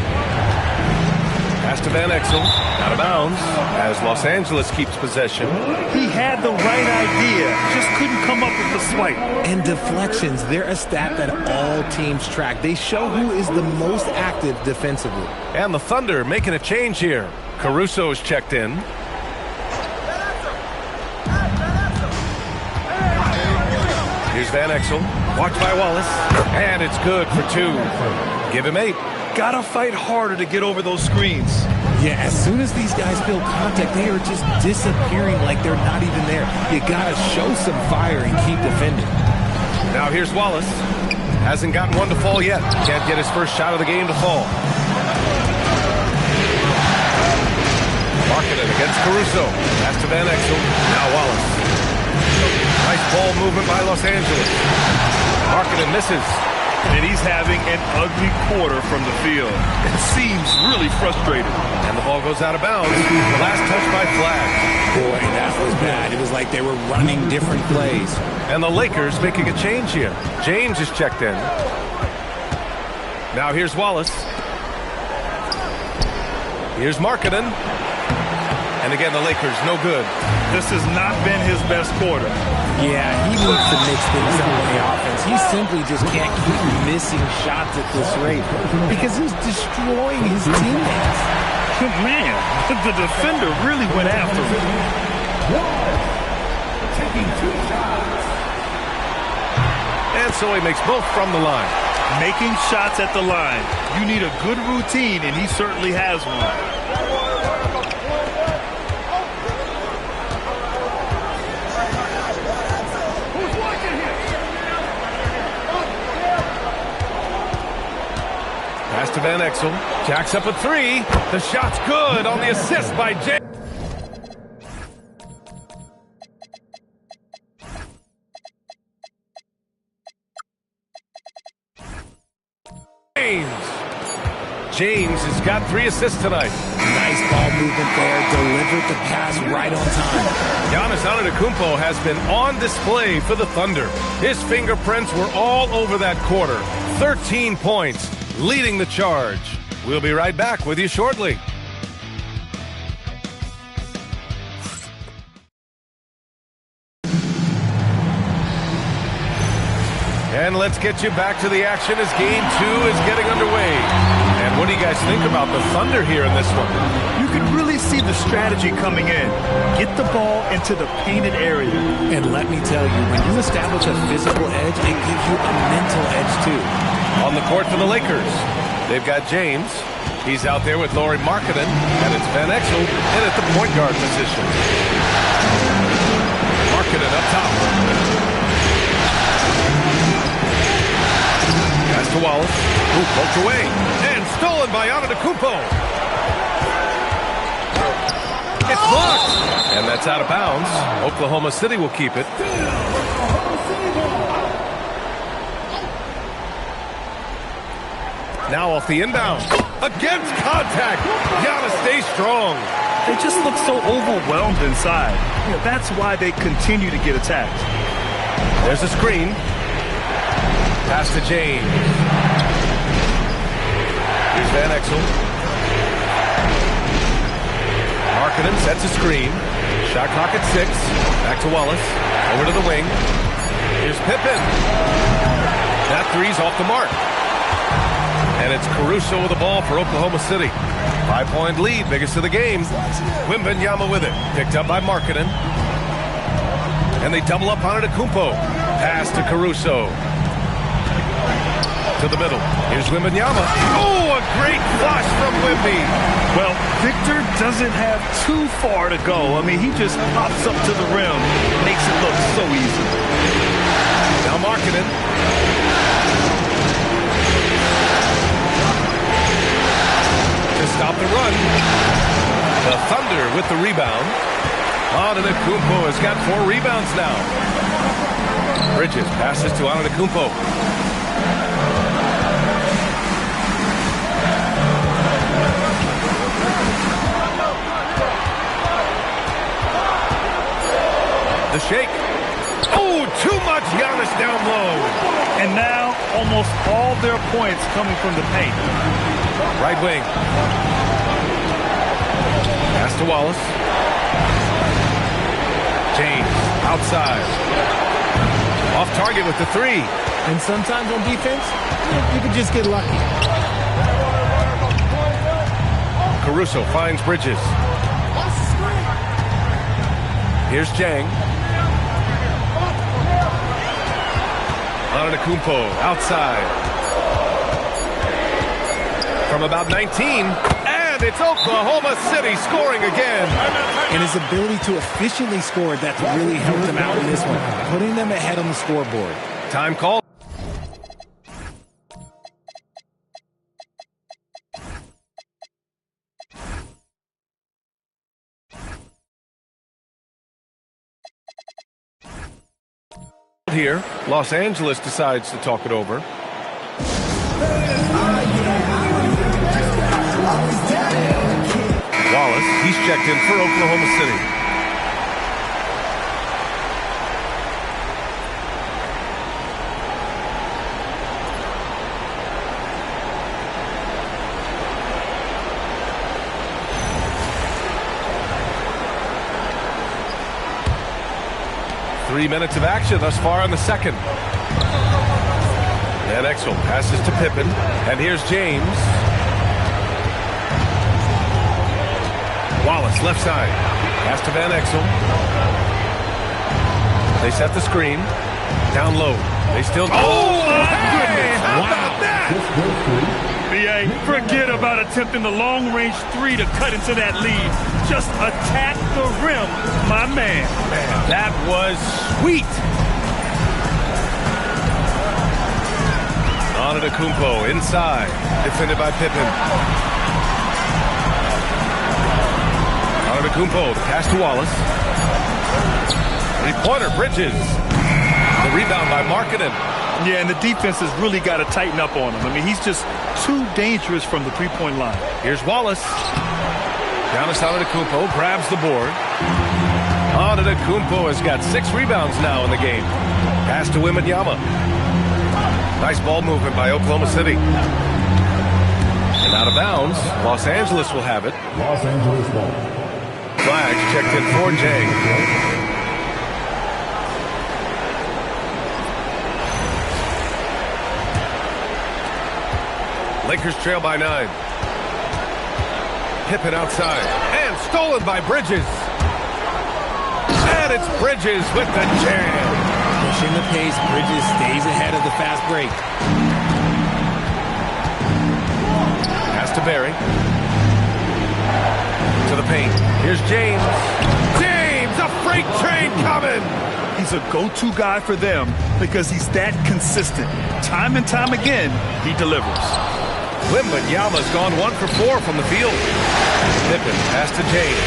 Pass to Van Exel. Out of bounds as Los Angeles keeps possession. He had the right idea, just couldn't come up with the swipe. And deflections, they're a stat that all teams track. They show who is the most active defensively. And the Thunder making a change here. Caruso is checked in. Here's Van Exel. Watched by Wallace. And it's good for 2. Give him 8. Gotta fight harder to get over those screens. Yeah, as soon as these guys feel contact, they are just disappearing like they're not even there. You gotta show some fire and keep defending. Now here's Wallace. Hasn't gotten one to fall yet. Can't get his first shot of the game to fall. Markkanen against Caruso. Pass to Van Exel. Now Wallace. Nice ball movement by Los Angeles. Markkanen misses. And he's having an ugly quarter from the field. It seems really frustrated. And the ball goes out of bounds. The last touch by Flag. Boy, that was bad. It was like they were running different plays. And the Lakers making a change here. James is checked in. Now here's Wallace. Here's Markkanen. And again, the Lakers, no good. This has not been his best quarter. Yeah, he needs to mix things up on the offense. He simply just can't keep missing shots at this rate because he's destroying his teammates. Man, the defender really went after him. Taking 2 shots. And so he makes both from the line. Making shots at the line. You need a good routine, and he certainly has one. Pass to Van Exel. Jacks up a 3. The shot's good on the assist by James. James has got 3 assists tonight. Nice ball movement there. Delivered the pass right on time. Giannis Antetokounmpo has been on display for the Thunder. His fingerprints were all over that quarter. 13 points, leading the charge. We'll be right back with you shortly. And let's get you back to the action as Game 2 is getting underway. And what do you guys think about the Thunder here in this one? You can really see the strategy coming in. Get the ball into the painted area. And let me tell you, when you establish a physical edge, it gives you a mental edge too. On the court for the Lakers, they've got James. He's out there with Lauri Markkanen, and it's Van Exel in at the point guard position. Markkanen up top. Pass to Wallace, who poked away, and stolen by Antetokounmpo. It's blocked, and that's out of bounds. Oklahoma City will keep it. Now off the inbound. Against contact. Giannis stays strong. They just look so overwhelmed inside. That's why they continue to get attacked. There's a screen. Pass to James. Here's Van Exel. Markkanen sets a screen. Shot clock at 6. Back to Wallace. Over to the wing. Here's Pippen. That three's off the mark. And it's Caruso with the ball for Oklahoma City. 5-point lead, biggest of the game. Wembanyama with it. Picked up by Markkanen. And they double up on Antetokounmpo. Pass to Caruso. To the middle. Here's Wembanyama. Oh, a great flush from Wemby. Well, Victor doesn't have too far to go. I mean, he just pops up to the rim. Makes it look so easy. Now Markkanen. To stop the run. The Thunder with the rebound. Antetokounmpo has got 4 rebounds now. Bridges passes to Antetokounmpo. The shake. Oh, too much Giannis down low. And now almost all their points coming from the paint. Right wing. to Wallace. James, outside. Off target with the three. And sometimes on defense, you can just get lucky. Caruso finds Bridges. Here's Jang. Antetokounmpo outside. From about 19. And it's Oklahoma City scoring again. And his ability to efficiently score, that's really helped him out in this one. Putting them ahead on the scoreboard. Time call. Here, Los Angeles decides to talk it over. Wallace, he's checked in for Oklahoma City. Three minutes of action thus far in the second. Van Exel passes to Pippen. And here's James. Wallace, left side. Pass to Van Exel. They set the screen. Down low. They still... Oh, my goodness! How about that? B.A., forget about attempting the long-range three to cut into that lead. Just attack the rim, my man. That was sweet. Antetokounmpo inside. Defended by Pippen. Antetokounmpo, the pass to Wallace. Three-pointer, Bridges. The rebound by Markkanen. Yeah, and the defense has really got to tighten up on him. I mean, he's just too dangerous from the three-point line. Here's Wallace. Giannis Antetokounmpo grabs the board. Antetokounmpo has got 6 rebounds now in the game. Pass to Wembanyama. Nice ball movement by Oklahoma City. And out of bounds, Los Angeles will have it. Los Angeles ball. Flags checked in for Jang. Lakers trail by 9. Pippen outside. And stolen by Bridges. And it's Bridges with the jam. Pushing the pace, Bridges stays ahead of the fast break. Pass to Barry. To the paint. Here's James. James, a freight train coming. He's a go-to guy for them because he's that consistent. Time and time again, he delivers. Wembanyama's gone 1 for 4 from the field. Pippen, pass to James.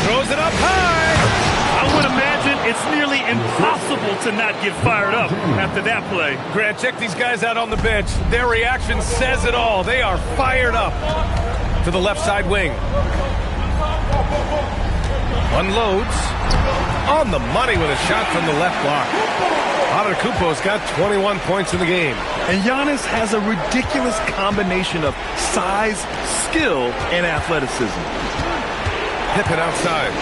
Throws it up high. I would imagine it's nearly impossible to not get fired up after that play. Grant, check these guys out on the bench. Their reaction says it all. They are fired up. To the left side wing. Unloads. On the money with a shot from the left block. Antetokounmpo's got 21 points in the game. And Giannis has a ridiculous combination of size, skill, and athleticism. Pippen outside.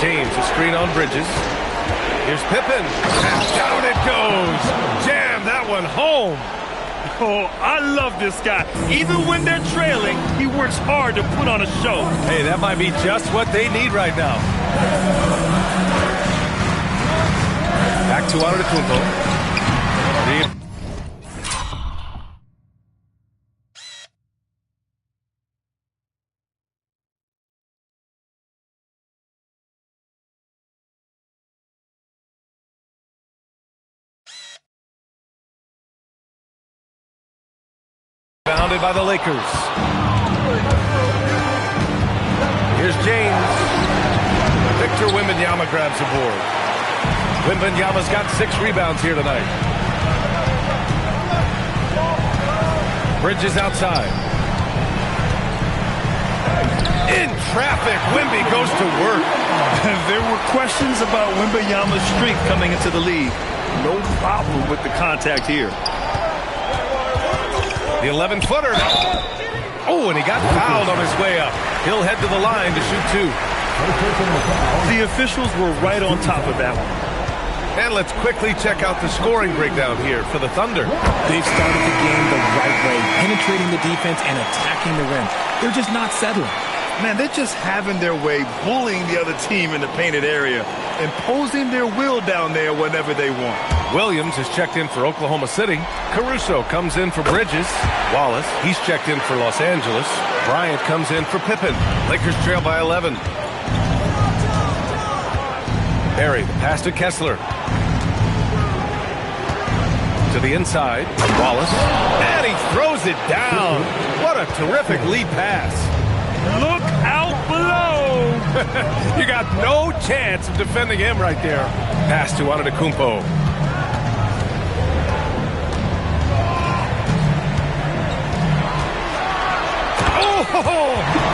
James, a screen on Bridges. Here's Pippen. And down it goes. Jam that one home. Oh, I love this guy. Even when they're trailing, he works hard to put on a show. Hey, that might be just what they need right now. Back to Antetokounmpo. Bounded by the Lakers. Here's James. Victor Wembanyama grabs the board. Wembanyama's got 6 rebounds here tonight. Bridges outside. In traffic, Wemby goes to work. There were questions about Wembanyama's strength coming into the league. No problem with the contact here. The 11-footer. Oh, and he got fouled on his way up. He'll head to the line to shoot 2. The officials were right on top of that one. And let's quickly check out the scoring breakdown here for the Thunder. They've started the game the right way, penetrating the defense and attacking the rim. They're just not settling. Man, they're just having their way, bullying the other team in the painted area, imposing their will down there whenever they want. Williams is checked in for Oklahoma City. Caruso comes in for Bridges. Wallace, he's checked in for Los Angeles. Bryant comes in for Pippen. Lakers trail by 11. Barry, the pass to Kessler. To the inside, Wallace. And he throws it down. What a terrific lead pass. Look out below. You got no chance of defending him right there. Pass to Antetokounmpo. Oh!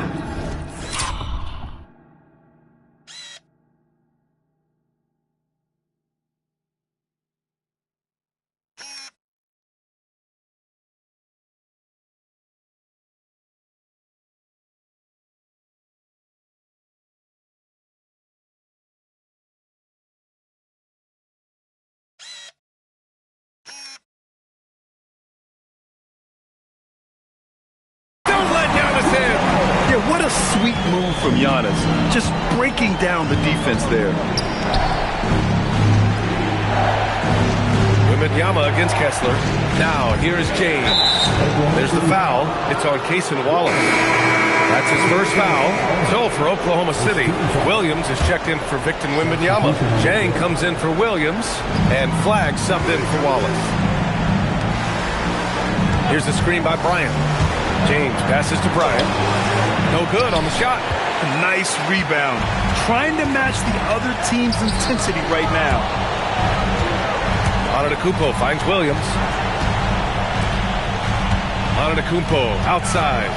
What a sweet move from Giannis. Just breaking down the defense there. Wembanyama against Kessler. Now, here is James. There's the foul. It's on Cason Wallace. That's his first foul. So for Oklahoma City, Williams is checked in for Victor Wembanyama. Jang comes in for Williams, and Flag subbed in for Wallace. Here's the screen by Bryant. James passes to Bryant. No good on the shot. Nice rebound. Trying to match the other team's intensity right now. Antetokounmpo finds Williams. Antetokounmpo outside.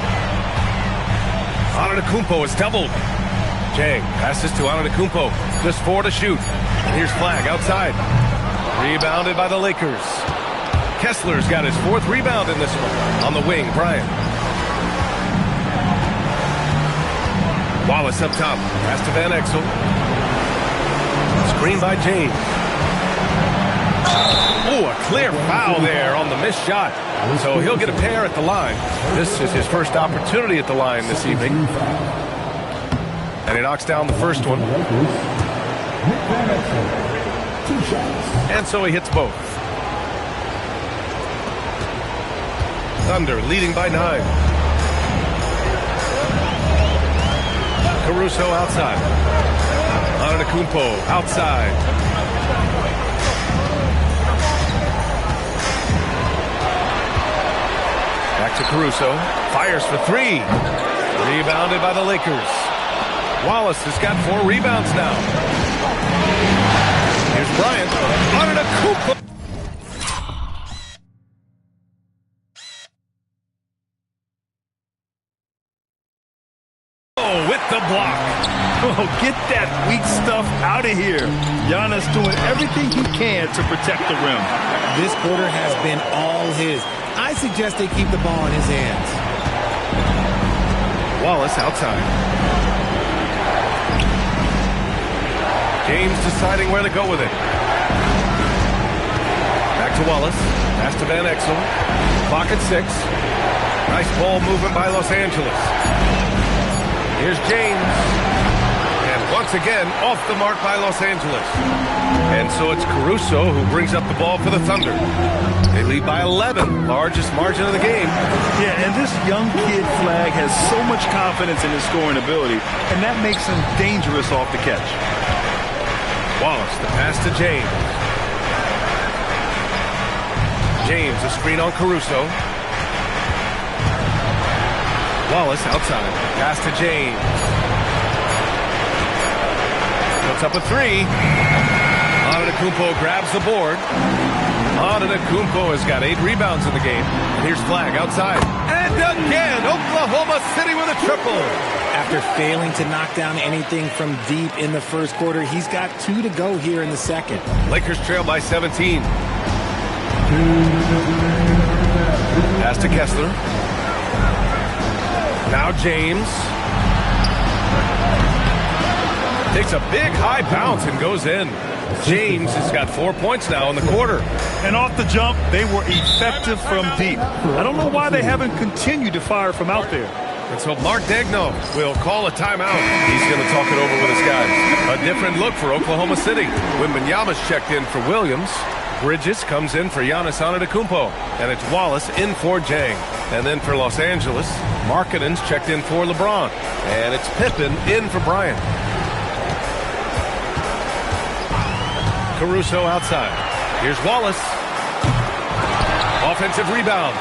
Antetokounmpo is doubled. Jang passes to Antetokounmpo. Just 4 to shoot. And here's Flag outside. Rebounded by the Lakers. Kessler's got his 4th rebound in this one. On the wing, Bryant. Wallace up top. Pass to Van Exel. Screen by James. Oh, a clear foul there on the missed shot. So he'll get a pair at the line. This is his first opportunity at the line this evening. And he knocks down the first one. And so he hits both. Thunder leading by 9. Caruso outside. Antetokounmpo outside. Back to Caruso. Fires for 3. Rebounded by the Lakers. Wallace has got 4 rebounds now. Here's Bryant. Antetokounmpo. With the block. Oh, get that weak stuff out of here. Giannis doing everything he can to protect the rim. This quarter has been all his. I suggest they keep the ball in his hands. Wallace outside. James deciding where to go with it. Back to Wallace. Pass to Van Exel. Clock at 6. Nice ball movement by Los Angeles. Here's James. And once again, off the mark by Los Angeles. And so it's Caruso who brings up the ball for the Thunder. They lead by 11, largest margin of the game. Yeah, and this young kid, Flag, has so much confidence in his scoring ability, and that makes him dangerous off the catch. Wallace, the pass to James. James, a screen on Caruso. Wallace outside. Pass to James. Puts up a 3. Antetokounmpo grabs the board. Antetokounmpo has got 8 rebounds in the game. And here's Flag outside. And again, Oklahoma City with a triple. After failing to knock down anything from deep in the first quarter, he's got 2 to go here in the second. Lakers trail by 17. Pass to Kessler. Now James. Takes a big high bounce and goes in. James has got 4 points now in the quarter. And off the jump, they were effective from deep. I don't know why they haven't continued to fire from out there. And so Mark Daigneault will call a timeout. He's going to talk it over with his guys. A different look for Oklahoma City. Wembanyama's checked in for Williams. Bridges comes in for Giannis Antetokounmpo. And it's Wallace in for Jang. And then for Los Angeles, Markkanen's checked in for LeBron. And it's Pippen in for Bryant. Caruso outside. Here's Wallace. Offensive rebound.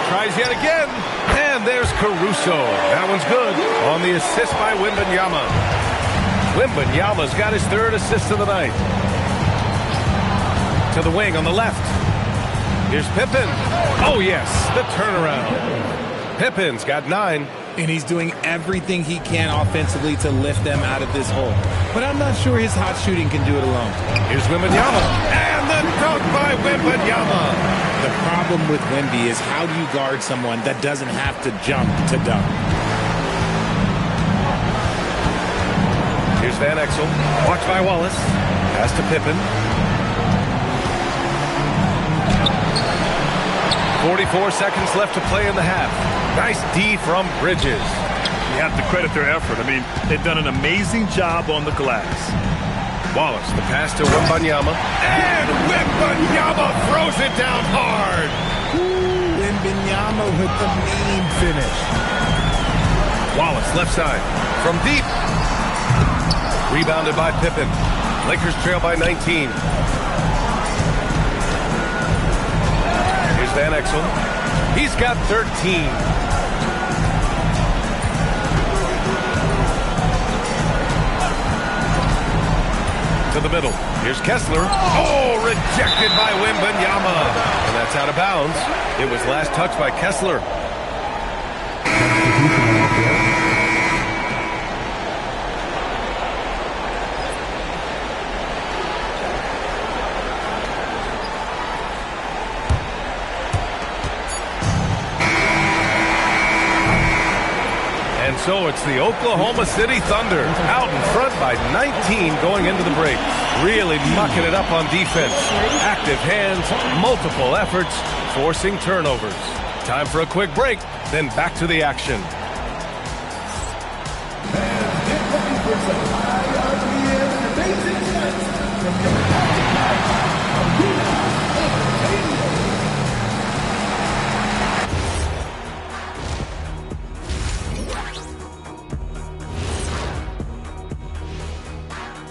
Tries yet again. And there's Caruso. That one's good on the assist by Wembanyama. Wembanyama's got his third assist of the night. To the wing on the left. Here's Pippen. Oh, yes, the turnaround. Pippen's got 9. And he's doing everything he can offensively to lift them out of this hole. But I'm not sure his hot shooting can do it alone. Here's Wembanyama. And the dunk by Wembanyama. The problem with Wemby is how do you guard someone that doesn't have to jump to dunk? Here's Van Exel. Watched by Wallace. Pass to Pippen. 44 seconds left to play in the half. Nice D from Bridges. You have to credit their effort. I mean, they've done an amazing job on the glass. Wallace, the pass to Wembanyama. And Wembanyama throws it down hard. Ooh, Wembanyama with the mean finish. Wallace, left side. From deep. Rebounded by Pippen. Lakers trail by 19. Here's Van Exel. He's got 13. To the middle. Here's Kessler. Oh, rejected by Wembanyama. And that's out of bounds. It was last touched by Kessler. So it's the Oklahoma City Thunder out in front by 19 going into the break. Really mucking it up on defense. Active hands, multiple efforts, forcing turnovers. Time for a quick break, then back to the action.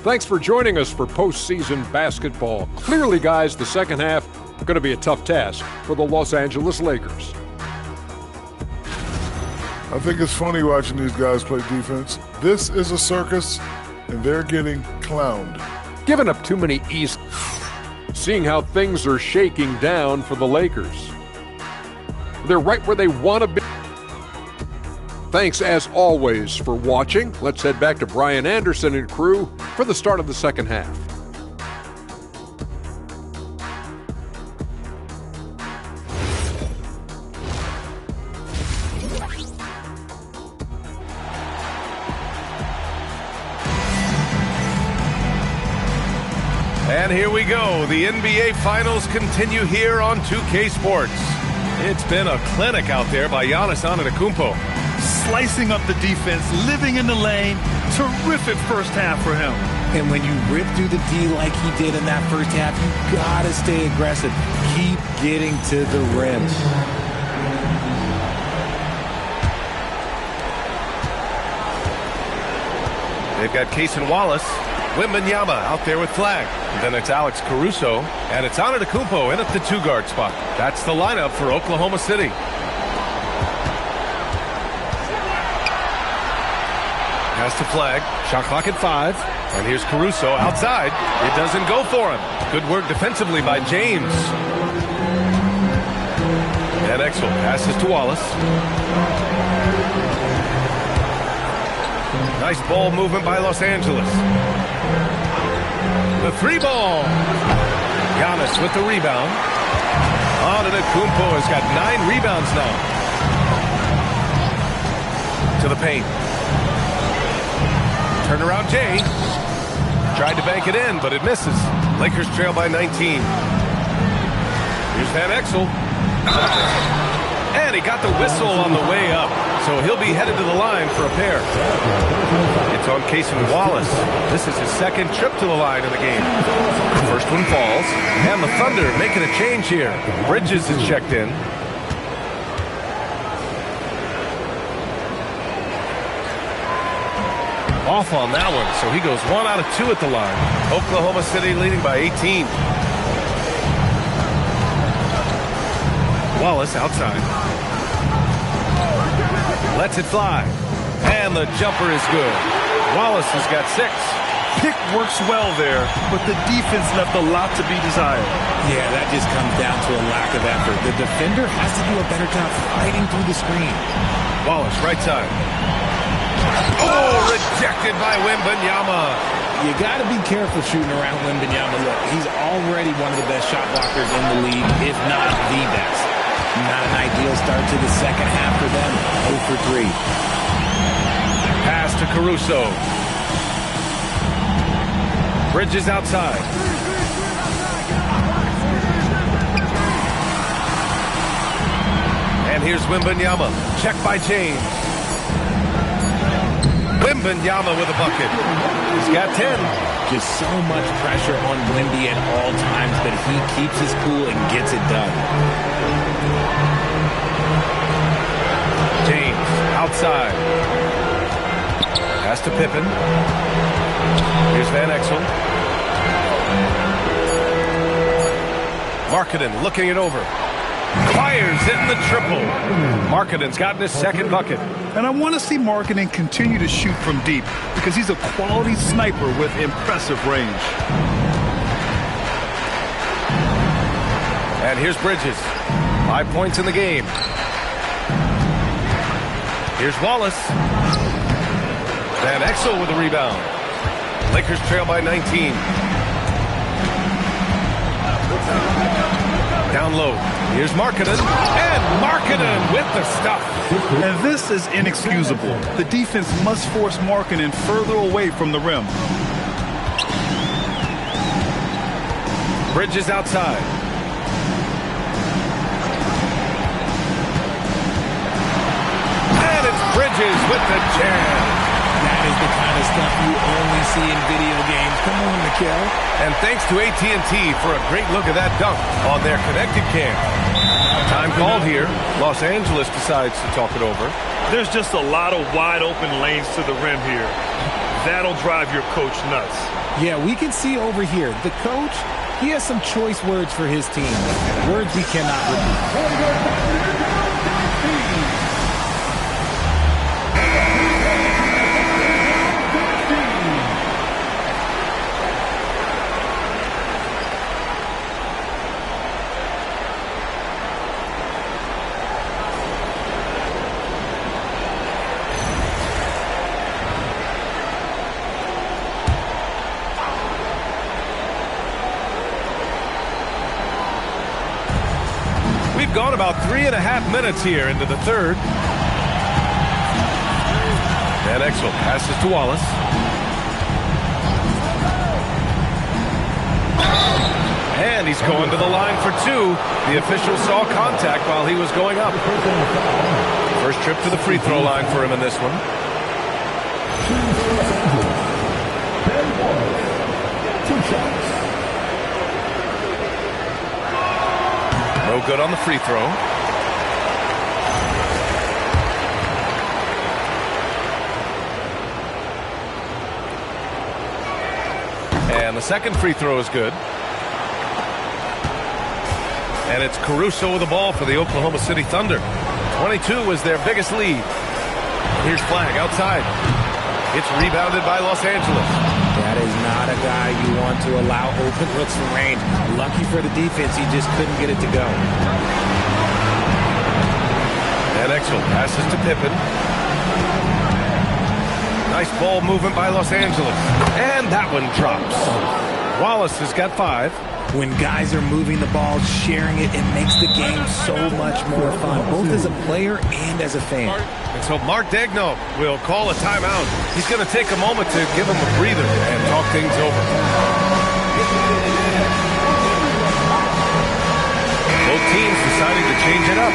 Thanks for joining us for postseason basketball. Clearly, guys, the second half going to be a tough task for the Los Angeles Lakers. I think it's funny watching these guys play defense. This is a circus, and they're getting clowned. Giving up too many easy. Seeing how things are shaking down for the Lakers. They're right where they want to be. Thanks, as always, for watching. Let's head back to Brian Anderson and crew for the start of the second half. And here we go. The NBA Finals continue here on 2K Sports. It's been a clinic out there by Giannis Antetokounmpo. Slicing up the defense, living in the lane. Terrific first half for him. And when you rip through the D like he did in that first half, you gotta stay aggressive. Keep getting to the rim. They've got Cason Wallace. Wembanyama out there with flag. And then it's Alex Caruso. And it's Antetokounmpo in at the two-guard spot. That's the lineup for Oklahoma City. Pass to flag. Shot clock at 5. And here's Caruso outside. It doesn't go for him. Good work defensively by James. And Exel passes to Wallace. Nice ball movement by Los Angeles. The three ball. Giannis with the rebound. Antetokounmpo has got 9 rebounds now. to the paint. Turnaround Jay. Tried to bank it in, but it misses. Lakers trail by 19. Here's Van Exel. And he got the whistle on the way up. So he'll be headed to the line for a pair. It's on Cason Wallace. This is his second trip to the line in the game. First one falls. And the Thunder making a change here. Bridges is checked in. Off on that one, so he goes 1 out of 2 at the line. Oklahoma City leading by 18. Wallace outside. Lets it fly. And the jumper is good. Wallace has got 6. Pick works well there, but the defense left a lot to be desired. Yeah, that just comes down to a lack of effort. The defender has to do a better job fighting through the screen. Wallace, right side. Oh, rejected by Wembanyama. You got to be careful shooting around Wembanyama. Look, he's already one of the best shot blockers in the league, if not the best. Not an ideal start to the second half for them. 0 for 3. Pass to Caruso. Bridges outside. And here's Wembanyama. Check by James. Wembanyama with a bucket. He's got 10. Just so much pressure on Wemby at all times, but he keeps his cool and gets it done. James outside. Pass to Pippen. Here's Van Exel. Markkanen looking it over. Fires in the triple. Markkanen's gotten his second bucket. And I want to see Markkanen continue to shoot from deep because he's a quality sniper with impressive range. And here's Bridges. 5 points in the game. Here's Wallace. Van Exel with a rebound. Lakers trail by 19. Down low. Here's Markkanen. And Markkanen with the stuff. And this is inexcusable. The defense must force Markkanen further away from the rim. Bridges outside. And it's Bridges with the jam. That is the kind of stuff you only see in video games. Come on, Mikal. And thanks to AT&T for a great look at that dunk on their connected cam. Time called here. Los Angeles decides to talk it over. There's just a lot of wide open lanes to the rim here. That'll drive your coach nuts. Yeah, we can see over here. The coach, he has some choice words for his team. Words we cannot repeat. Gone about 3.5 minutes here into the third. Van Exel passes to Wallace. And he's going to the line for 2. The official saw contact while he was going up. First trip to the free throw line for him in this one. No good on the free throw. And the second free throw is good. And it's Caruso with the ball for the Oklahoma City Thunder. 22 was their biggest lead. Here's Flag outside. It's rebounded by Los Angeles. That is not a guy you want to allow open looks from range. Lucky for the defense, he just couldn't get it to go. And Exel passes to Pippen. Nice ball movement by Los Angeles. And that one drops. Wallace has got 5. When guys are moving the ball, sharing it, it makes the game so much more fun, both as a player and as a fan. So Mark Daigneault will call a timeout. He's going to take a moment to give him a breather and talk things over. Both teams deciding to change it up.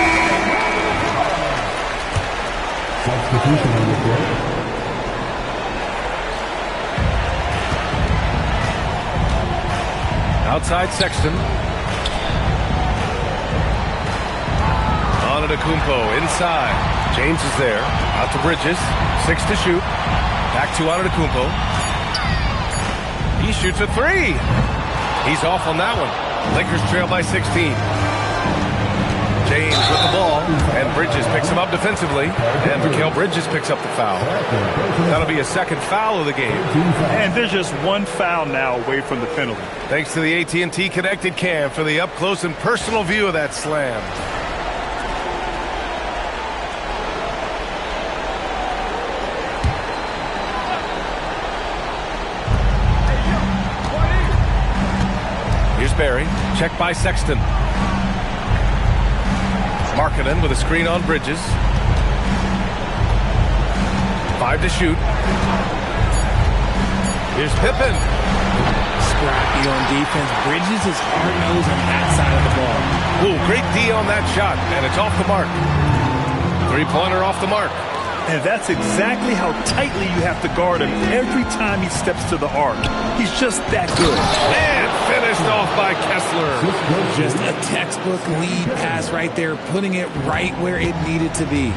Substitution on the court. Outside Sexton. Antetokounmpo inside. James is there. Out to Bridges. 6 to shoot. Back to Antetokounmpo. He shoots a 3. He's off on that one. Lakers trail by 16. James with the ball. And Bridges picks him up defensively. And Mikal Bridges picks up the foul. That'll be a second foul of the game. And there's just one foul now away from the penalty. Thanks to the AT&T Connected Cam for the up-close and personal view of that slam. Here's Barry. Check by Sexton. Markkanen with a screen on Bridges. 5 to shoot. Here's Pippen. Scrappy on defense. Bridges is hard-nosed on that side of the ball. Ooh, great D on that shot, and it's off the mark. Three-pointer off the mark. And that's exactly how tightly you have to guard him every time he steps to the arc. He's just that good. And finished off by Kessler. Just a textbook lead pass right there, putting it right where it needed to be.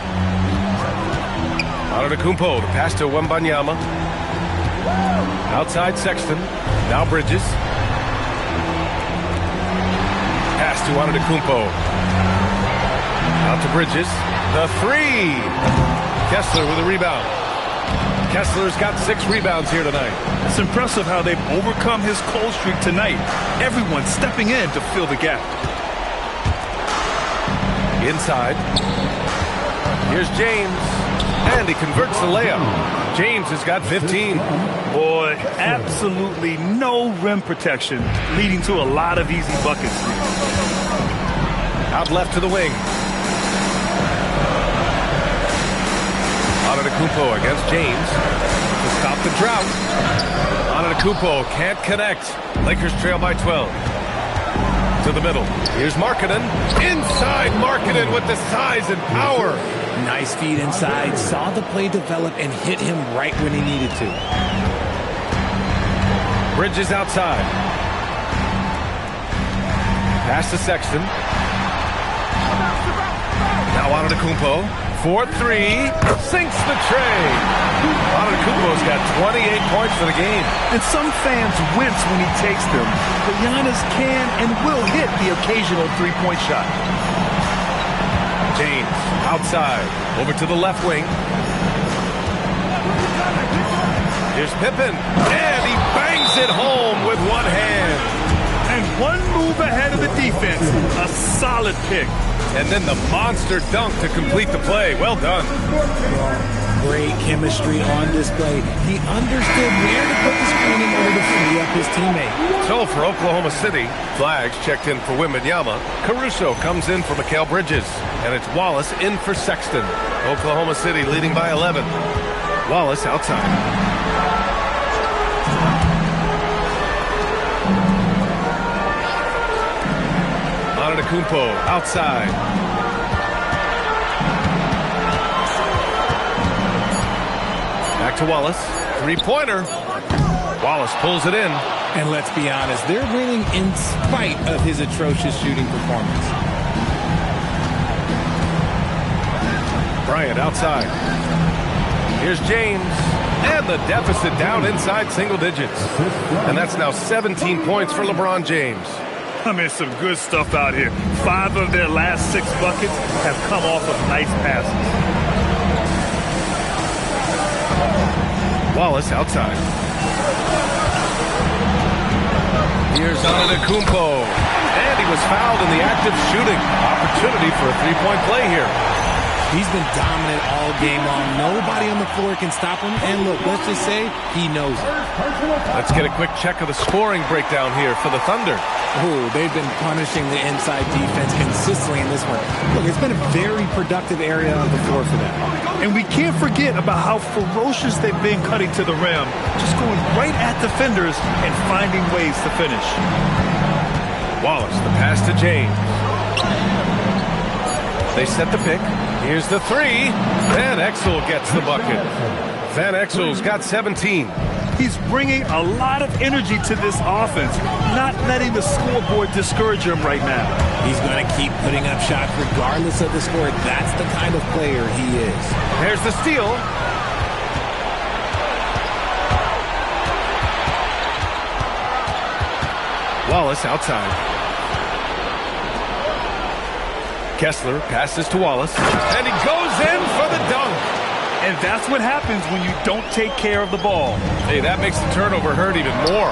Antetokounmpo, the pass to Wembanyama. Outside Sexton. Now Bridges. Pass to Antetokounmpo. Out to Bridges. The 3. Kessler with a rebound. Kessler's got 6 rebounds here tonight. It's impressive how they've overcome his cold streak tonight. Everyone stepping in to fill the gap. Inside. Here's James. And he converts the layup. James has got 15. Boy, absolutely no rim protection, leading to a lot of easy buckets. Out left to the wing. Antetokounmpo against James to stop the drought. Antetokounmpo can't connect. Lakers trail by 12. To the middle. Here's Markkanen. Inside Markkanen with the size and power. Nice feed inside. Saw the play develop and hit him right when he needed to. Bridges outside. Pass to Sexton. Now Antetokounmpo. 4-3. Sinks the tray. Antetokounmpo's got 28 points for the game. And some fans wince when he takes them. But Giannis can and will hit the occasional three-point shot. James outside. Over to the left wing. Here's Pippen. And he bangs it home with one hand. And one move ahead of the defense. A solid pick. And then the monster dunk to complete the play. Well done. Great chemistry on display. He understood where to put the screen in order to free up his teammate. So for Oklahoma City, Flags checked in for Wembanyama. Caruso comes in for Mikal Bridges. And it's Wallace in for Sexton. Oklahoma City leading by 11. Wallace outside. Antetokounmpo outside. Back to Wallace. Three-pointer. Wallace pulls it in. And let's be honest, they're winning in spite of his atrocious shooting performance. Bryant outside. Here's James. And the deficit down inside single digits. And that's now 17 points for LeBron James. I mean, some good stuff out here. 5 of their last 6 buckets have come off of nice passes. Wallace outside. Here's Antetokounmpo. And he was fouled in the act of shooting. Opportunity for a three-point play here. He's been dominant all game long. Nobody on the floor can stop him. And look, let's just say he knows it. Let's get a quick check of the scoring breakdown here for the Thunder. Oh, they've been punishing the inside defense consistently in this one. Look, it's been a very productive area of the floor for them. And we can't forget about how ferocious they've been cutting to the rim, just going right at defenders and finding ways to finish. Wallace, the pass to James. They set the pick. Here's the three. Van Exel gets the bucket. Van Exel's got 17. He's bringing a lot of energy to this offense, not letting the scoreboard discourage him right now. He's going to keep putting up shots regardless of the score. That's the kind of player he is. There's the steal. Wallace outside. Kessler passes to Wallace, and he goes in for the dunk. And that's what happens when you don't take care of the ball. Hey, that makes the turnover hurt even more.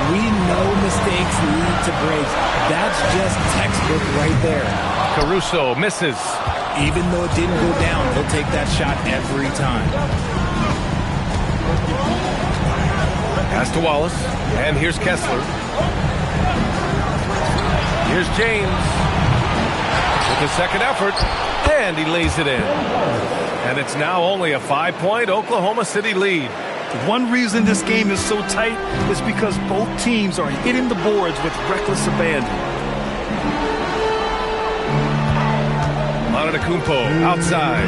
We know mistakes lead to breaks. That's just textbook right there. Caruso misses. Even though it didn't go down, he'll take that shot every time. Pass to Wallace, and here's Kessler. Here's James with his second effort, and he lays it in. And it's now only a 5-point Oklahoma City lead. One reason this game is so tight is because both teams are hitting the boards with reckless abandon. Antetokounmpo outside.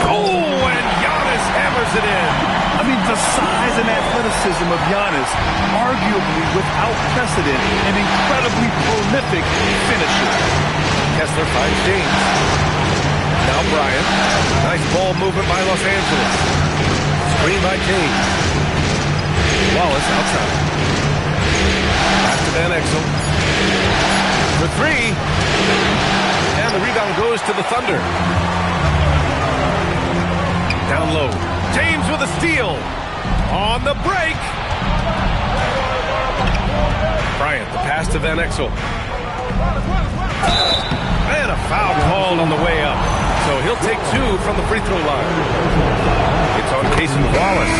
Oh, and Giannis hammers it in. I mean, the size and athleticism of Giannis, arguably without precedent, an incredibly prolific finisher. Kessler finds James. Now Bryant. Nice ball movement by Los Angeles. Screen by James. Wallace outside. Pass to Van Exel. For three. And the rebound goes to the Thunder. Down low. James with a steal. On the break. Bryant, the pass to Van Exel. And a foul called on the way up. So he'll take two from the free throw line. It's on Cason Wallace.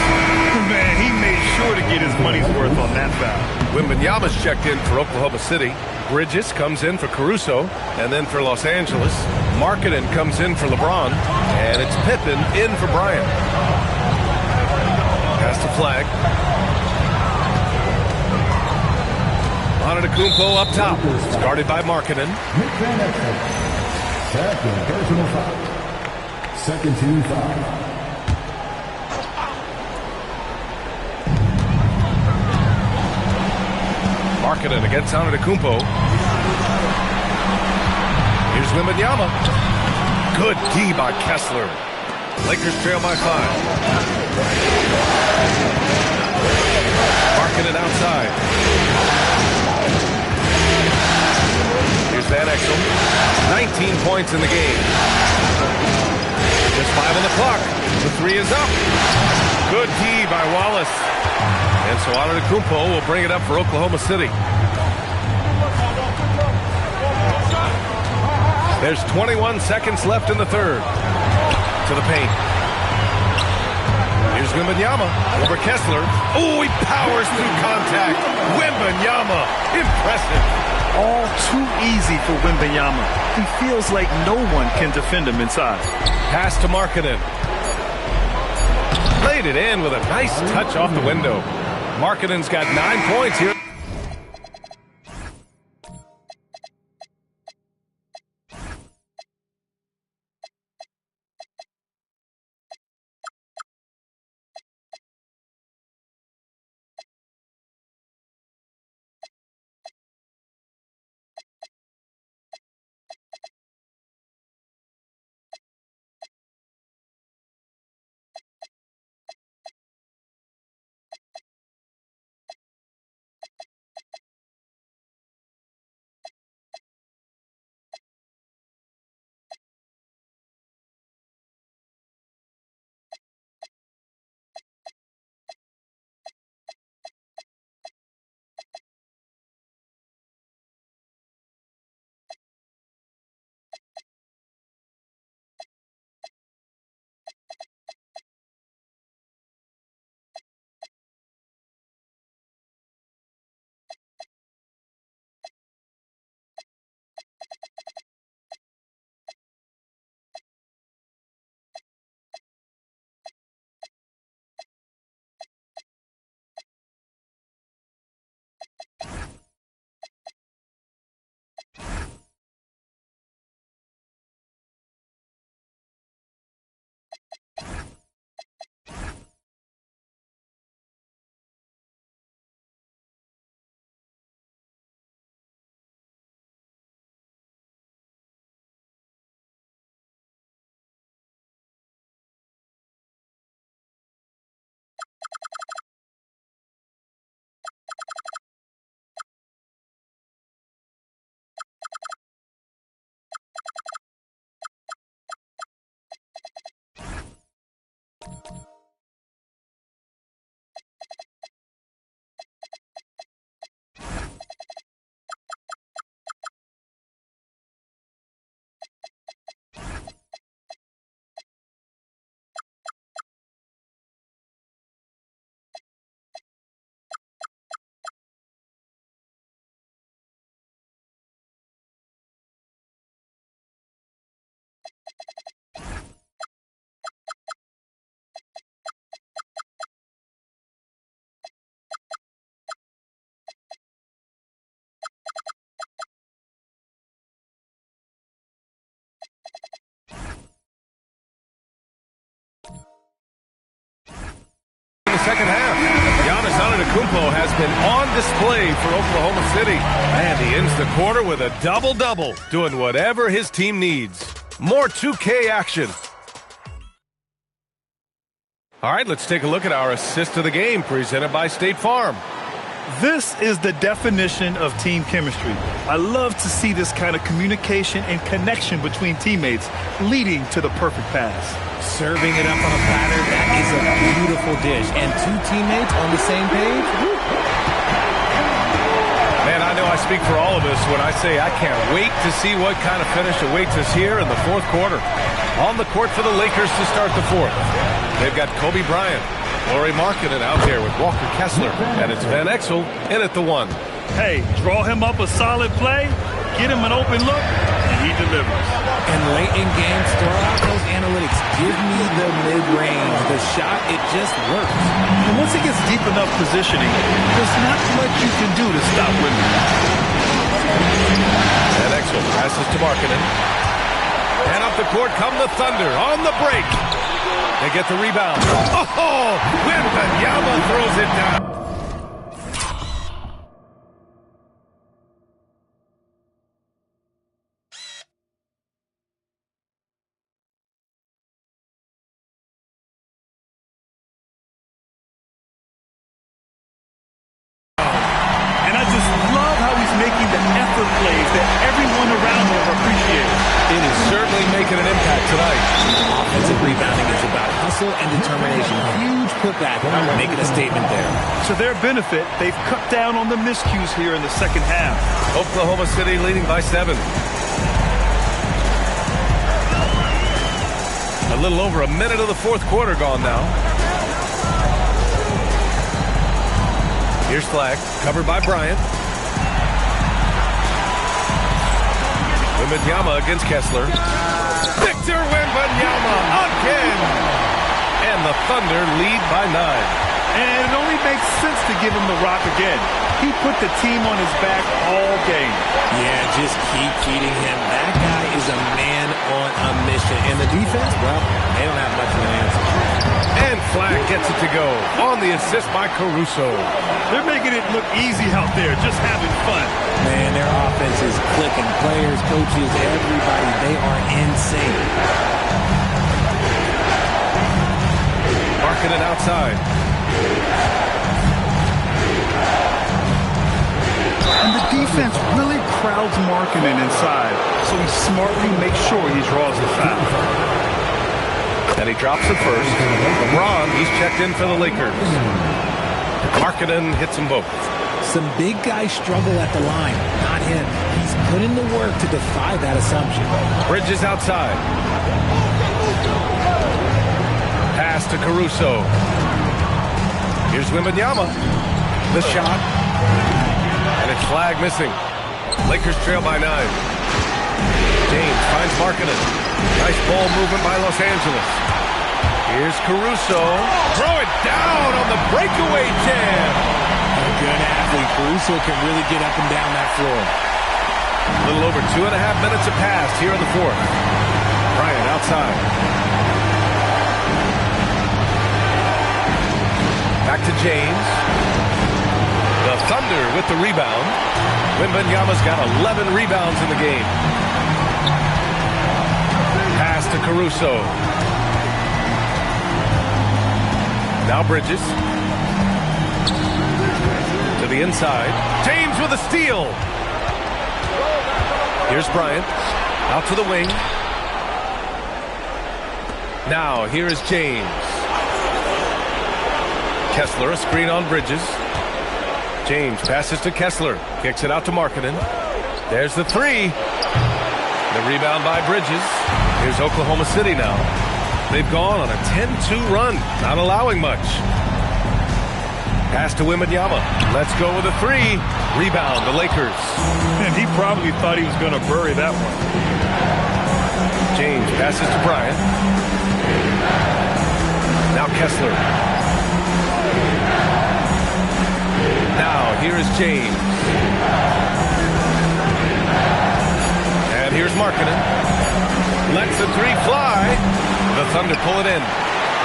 Man, he made sure to get his money's worth on that foul. Wembanyama's checked in for Oklahoma City. Bridges comes in for Caruso, and then for Los Angeles. Markkanen comes in for LeBron, and it's Pippen in for Bryant. Pass to Flag. Antetokounmpo up top, guarded by Markkanen. Second personal foul. Second team foul. Markkanen against Antetokounmpo. Here's Wembanyama. Good D by Kessler. Lakers trail by 5. Markkanen outside. Here's Van Exel. 19 points in the game. Just 5 on the clock. The three is up. Good D by Wallace. And so Antetokounmpo will bring it up for Oklahoma City. There's 21 seconds left in the third. To the paint. Here's Wembanyama over Kessler. Oh, he powers through contact. Wembanyama, impressive. All too easy for Wembanyama. He feels like no one can defend him inside. Pass to Markkanen. Laid it in with a nice touch off the window. Markkanen's got 9 points here. Second half. Giannis Antetokounmpo has been on display for Oklahoma City. And he ends the quarter with a double-double, doing whatever his team needs. More 2K action. All right, let's take a look at our assist of the game presented by State Farm. This is the definition of team chemistry. I love to see this kind of communication and connection between teammates leading to the perfect pass. Serving it up on a platter, that is a beautiful dish. And two teammates on the same page. Woo. Man, I know I speak for all of us when I say I can't wait to see what kind of finish awaits us here in the fourth quarter. On the court for the Lakers to start the fourth. They've got Kobe Bryant, Lauri Markkanen out there with Walker Kessler, and it's Van Exel in at the one. Hey, draw him up a solid play, get him an open look, and he delivers. And late in games, throw out those analytics. Give me the mid-range. The shot, it just works. And once it gets deep enough positioning, there's not much you can do to stop Wimby. Van Exel passes to Markkanen. And up the court come the Thunder on the break. They get the rebound. Oh, Wembanyama throws it down. And I just love how he's making the effort plays that everyone around him appreciates. It is certainly making an impact tonight. Offensive rebounding is about hustle and determination. Huge putback, making a statement there. To their benefit, they've cut down on the miscues here in the second half. Oklahoma City leading by 7. A little over a minute of the fourth quarter gone now. Here's Flag, covered by Bryant. Wembanyama against Kessler. Victor Wembanyama again! And the Thunder lead by 9. And it only makes sense to give him the rock again. He put the team on his back all game. Yeah, just keep feeding him. That guy is a man on a mission. And the defense, well, they don't have much of an answer. And Flag gets it to go on the assist by Caruso. They're making it look easy out there, just having fun. Man, their offense is clicking. Players, coaches, everybody, they are insane. Markkanen outside. And the defense really crowds Markkanen inside, so he smartly makes sure he draws the foul. And he drops it first. LeBron, he's checked in for the Lakers. Markkanen hits them both. Some big guys struggle at the line, not him. He's put in the work to defy that assumption. Bridges outside. Pass to Caruso. Here's Wembanyama. The shot. And it's Flag missing. Lakers trail by 9. James finds Markkanen. Nice ball movement by Los Angeles. Here's Caruso. Throw it down on the breakaway jam. A good athlete. Caruso can really get up and down that floor. A little over 2.5 minutes have passed here in the fourth. Bryant outside. Back to James. The Thunder with the rebound. Wembanyama's got 11 rebounds in the game. Pass to Caruso. Now Bridges. To the inside. James with a steal. Here's Bryant. Out to the wing. Now here is James. Kessler, a screen on Bridges. James passes to Kessler. Kicks it out to Markkanen. There's the three. The rebound by Bridges. Here's Oklahoma City now. They've gone on a 10-2 run, not allowing much. Pass to Wembanyama. Let's go with a three. Rebound, the Lakers. And he probably thought he was going to bury that one. James passes to Bryant. Now Kessler. Now here is James. And here's Markkanen. Lets the three fly. The Thunder pull it in.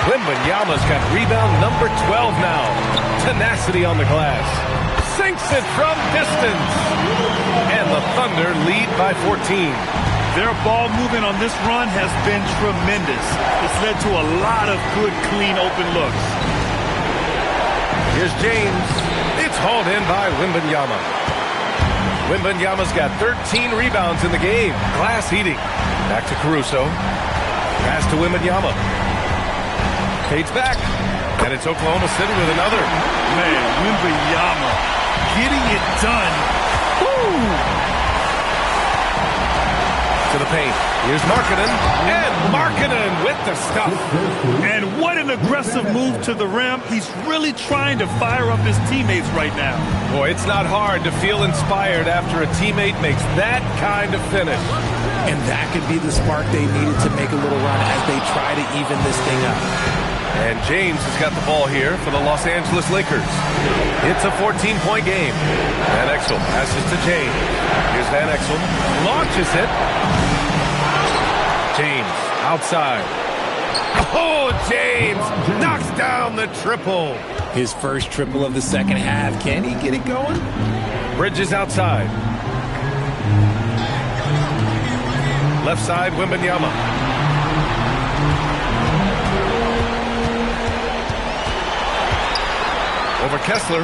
Wembanyama's got rebound number 12 now. Tenacity on the glass. Sinks it from distance. And the Thunder lead by 14. Their ball movement on this run has been tremendous. It's led to a lot of good, clean, open looks. Here's James. It's hauled in by Wembanyama. Wembanyama's got 13 rebounds in the game. Glass eating. Back to Caruso. Pass to Wembanyama. Fades back. And it's Oklahoma City with another. Man, Wembanyama getting it done. Woo! To the paint. Here's Markkanen. And Markkanen with the stuff. And what an aggressive move to the rim. He's really trying to fire up his teammates right now. Boy, it's not hard to feel inspired after a teammate makes that kind of finish. And that could be the spark they needed to make a little run as they try to even this thing up. And James has got the ball here for the Los Angeles Lakers. It's a 14-point game. Van Exel passes to James. Here's Van Exel. Launches it. James outside. Oh, James knocks down the triple. His first triple of the second half. Can he get it going? Bridges outside. Left side, Wembanyama. Over Kessler.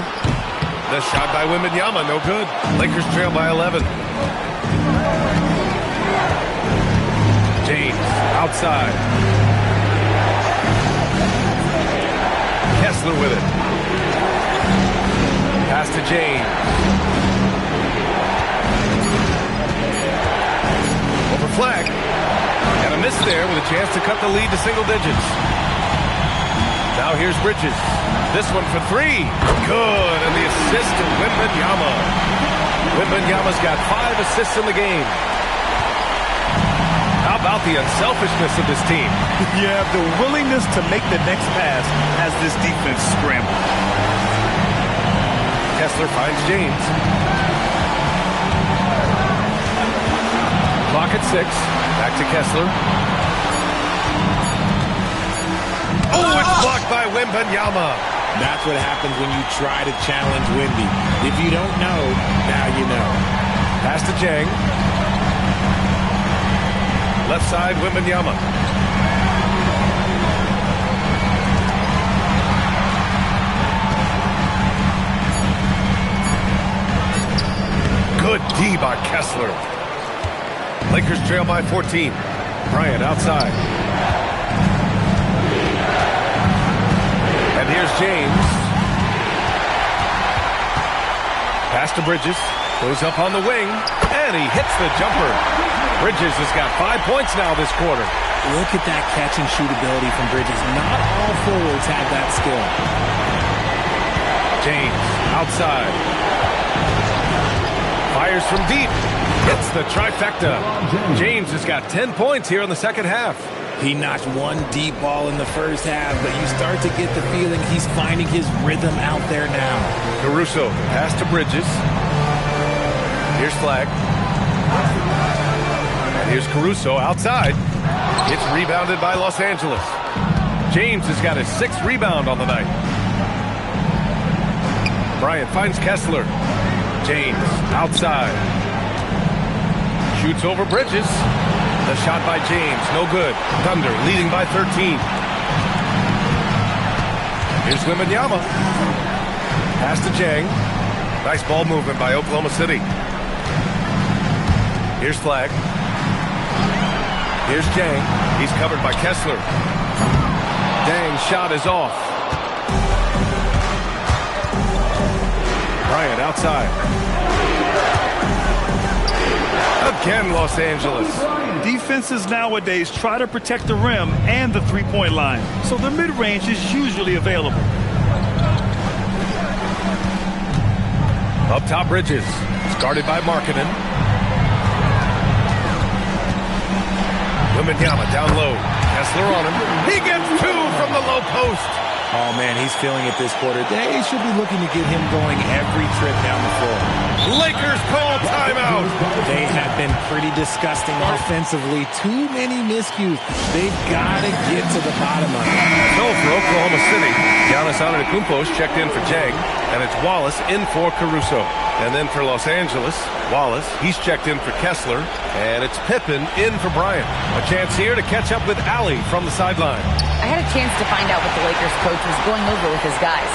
The shot by Wembanyama, no good. Lakers trail by 11. James, outside. Kessler with it. Pass to James. Over Flag. Got a miss there with a chance to cut the lead to single digits. Now here's Bridges. This one for three. Good. And the assist to Wembanyama. Wembanyama's got 5 assists in the game. How about the unselfishness of this team? Yeah, the willingness to make the next pass has this defense scrambled. Kessler finds James. Clock at 6. Back to Kessler. Oh, it's blocked by Wembanyama. That's what happens when you try to challenge Wemby. If you don't know, now you know. Pass to Jang. Left side, Wembanyama. Good D by Kessler. Lakers trail by 14. Bryant outside. And here's James. Pass to Bridges. Goes up on the wing. And he hits the jumper. Bridges has got 5 points now this quarter. Look at that catch and shoot ability from Bridges. Not all forwards have that skill. James outside. Fires from deep. Hits the trifecta. James has got 10 points here in the second half. He knocked one deep ball in the first half, but you start to get the feeling he's finding his rhythm out there now. Caruso, pass to Bridges. Here's Flag. And here's Caruso outside. It's rebounded by Los Angeles. James has got his 6th rebound on the night. Bryant finds Kessler. James outside. Shoots over Bridges. The shot by James, no good. Thunder leading by 13. Here's Wembanyama. Pass to Jang. Nice ball movement by Oklahoma City. Here's Flag. Here's Jang. He's covered by Kessler. Jang's shot is off. Bryant outside. Again, Los Angeles. Defenses nowadays try to protect the rim and the three-point line, so the mid-range is usually available. Up top, Bridges. It's guarded by Markkanen. Wembanyama down low. Kessler on him. He gets two from the low post. Oh, man, he's feeling it this quarter. They should be looking to get him going every trip down the floor. Lakers call timeout. They have been pretty disgusting offensively. Too many miscues. They've got to get to the bottom of it. So for Oklahoma City, Giannis Antetokounmpo checked in for Jang, and it's Wallace in for Caruso. And then for Los Angeles, Wallace, he's checked in for Kessler, and it's Pippen in for Bryant. A chance here to catch up with Allie from the sideline. I had a chance to find out what the Lakers coach was going over with his guys.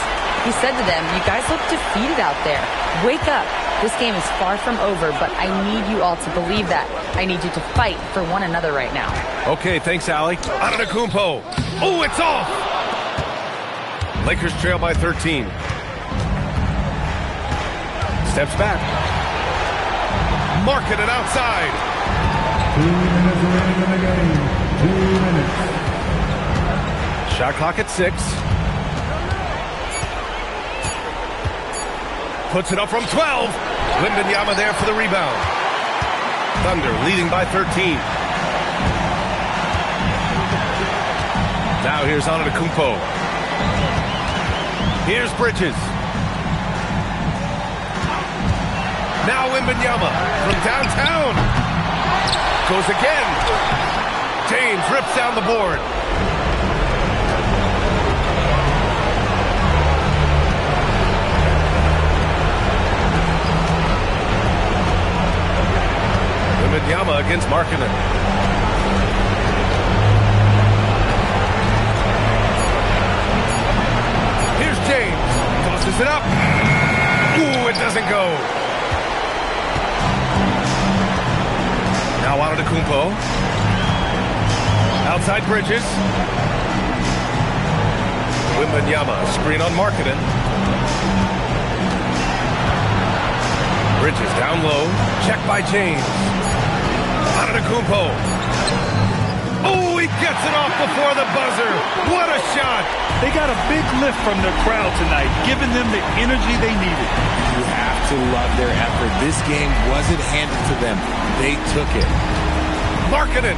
He said to them, "You guys look defeated out there. Wake up. This game is far from over, but I need you all to believe that. I need you to fight for one another right now." Okay, thanks, Allie. Antetokounmpo. Oh, it's off! Lakers trail by 13. Steps back. Markkanen outside. 2 minutes remaining in the game. 2 minutes. Shot clock at 6. Puts it up from 12. Wembanyama there for the rebound. Thunder leading by 13. Now here's Antetokounmpo. Here's Bridges. Now Wembanyama from downtown. Goes again. James rips down the board. Wembanyama against Markkanen. Here's James. Tosses it up. Ooh, it doesn't go. Now Antetokounmpo. Outside Bridges. Wembanyama, screen on Markkanen. Bridges down low. Checked by James. Antetokounmpo. Oh, he gets it off before the buzzer. What a shot. They got a big lift from their crowd tonight, giving them the energy they needed. You have to love their effort. This game wasn't handed to them. They took it. Markkanen.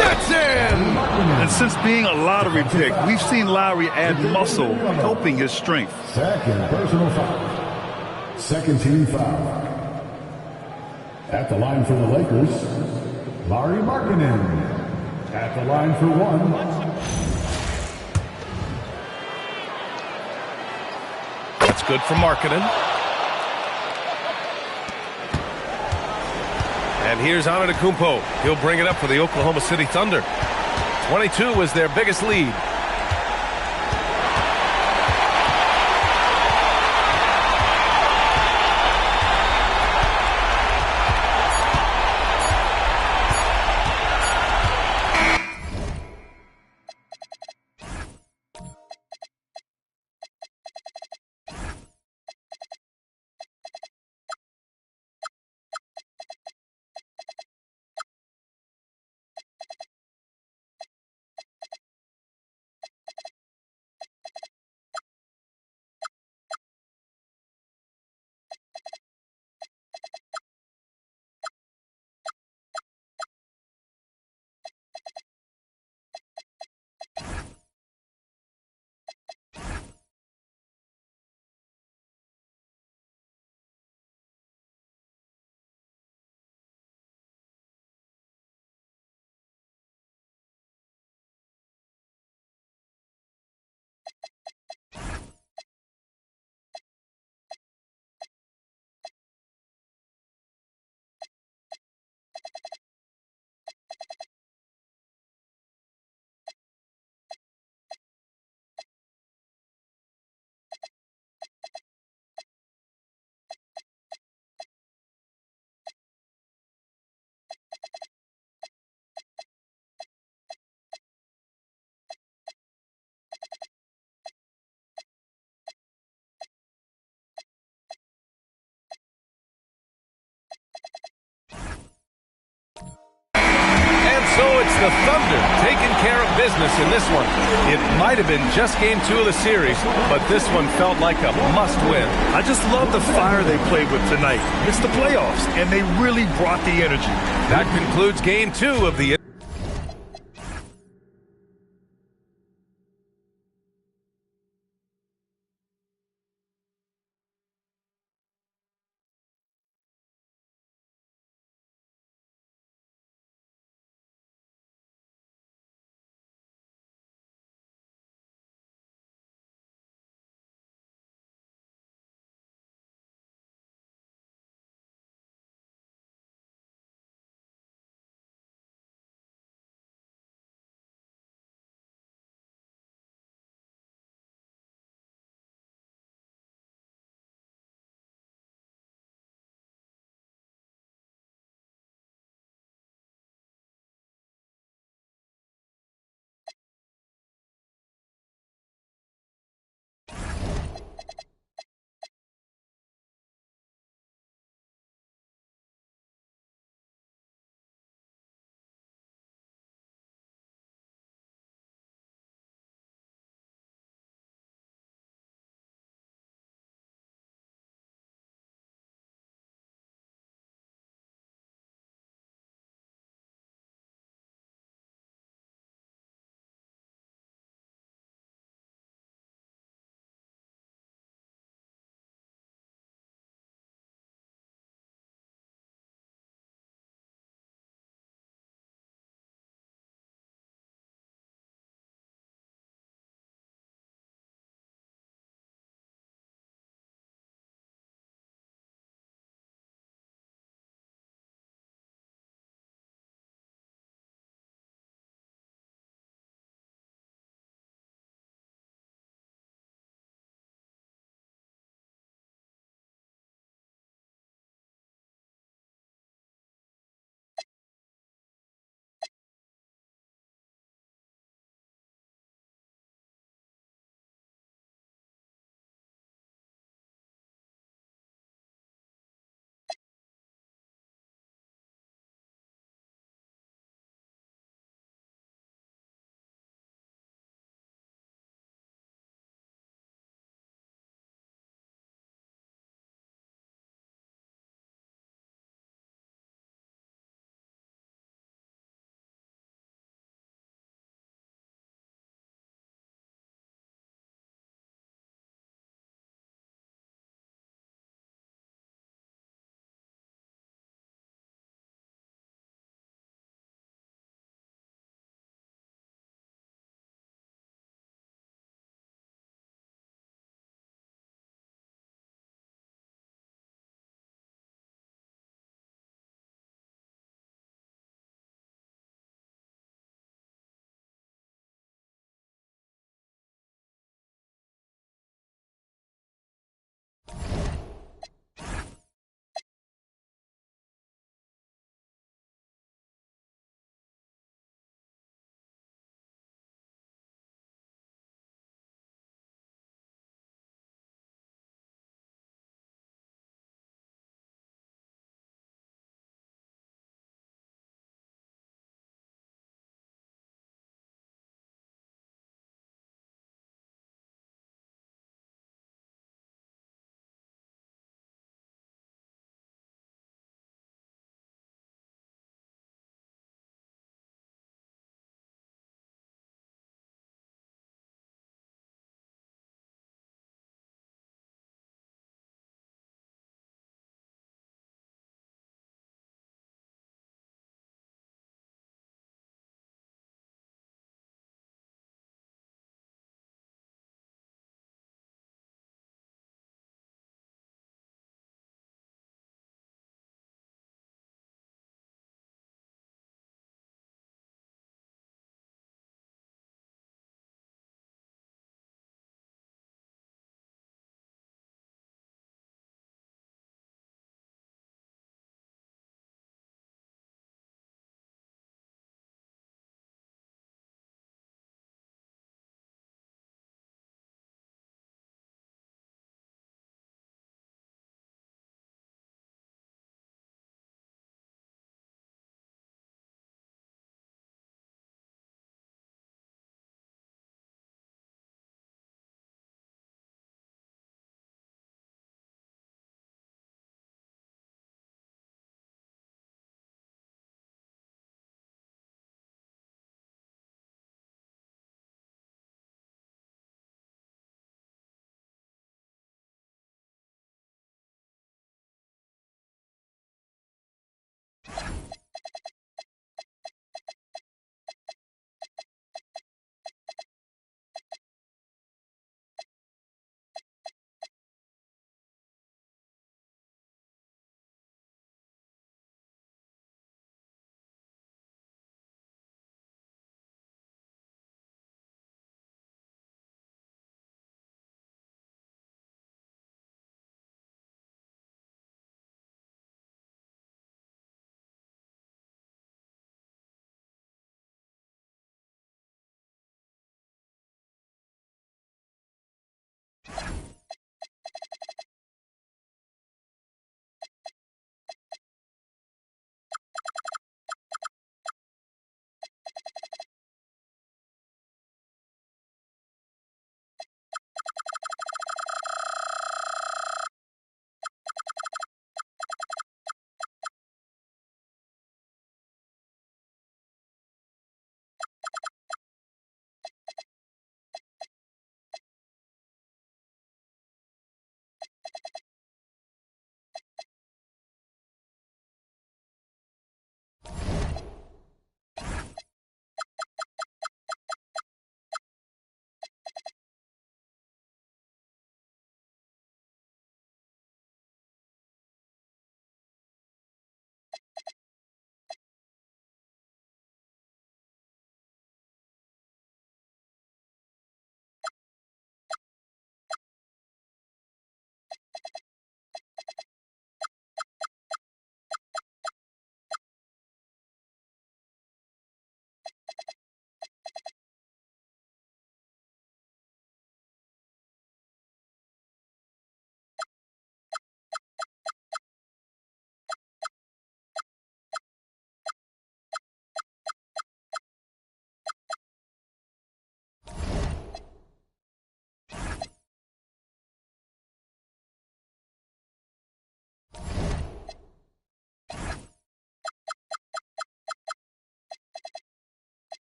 That's in. And since being a lottery pick, we've seen Lowry add muscle, helping his strength. Second personal foul. Second team foul. At the line for the Lakers, Lauri Markkanen. At the line for one. That's good for Markkanen. And here's Antetokounmpo. He'll bring it up for the Oklahoma City Thunder. 22 was their biggest lead. The Thunder taking care of business in this one. It might have been just game 2 of the series, but this one felt like a must-win. I just love the fire they played with tonight. It's the playoffs, and they really brought the energy. That concludes game 2 of the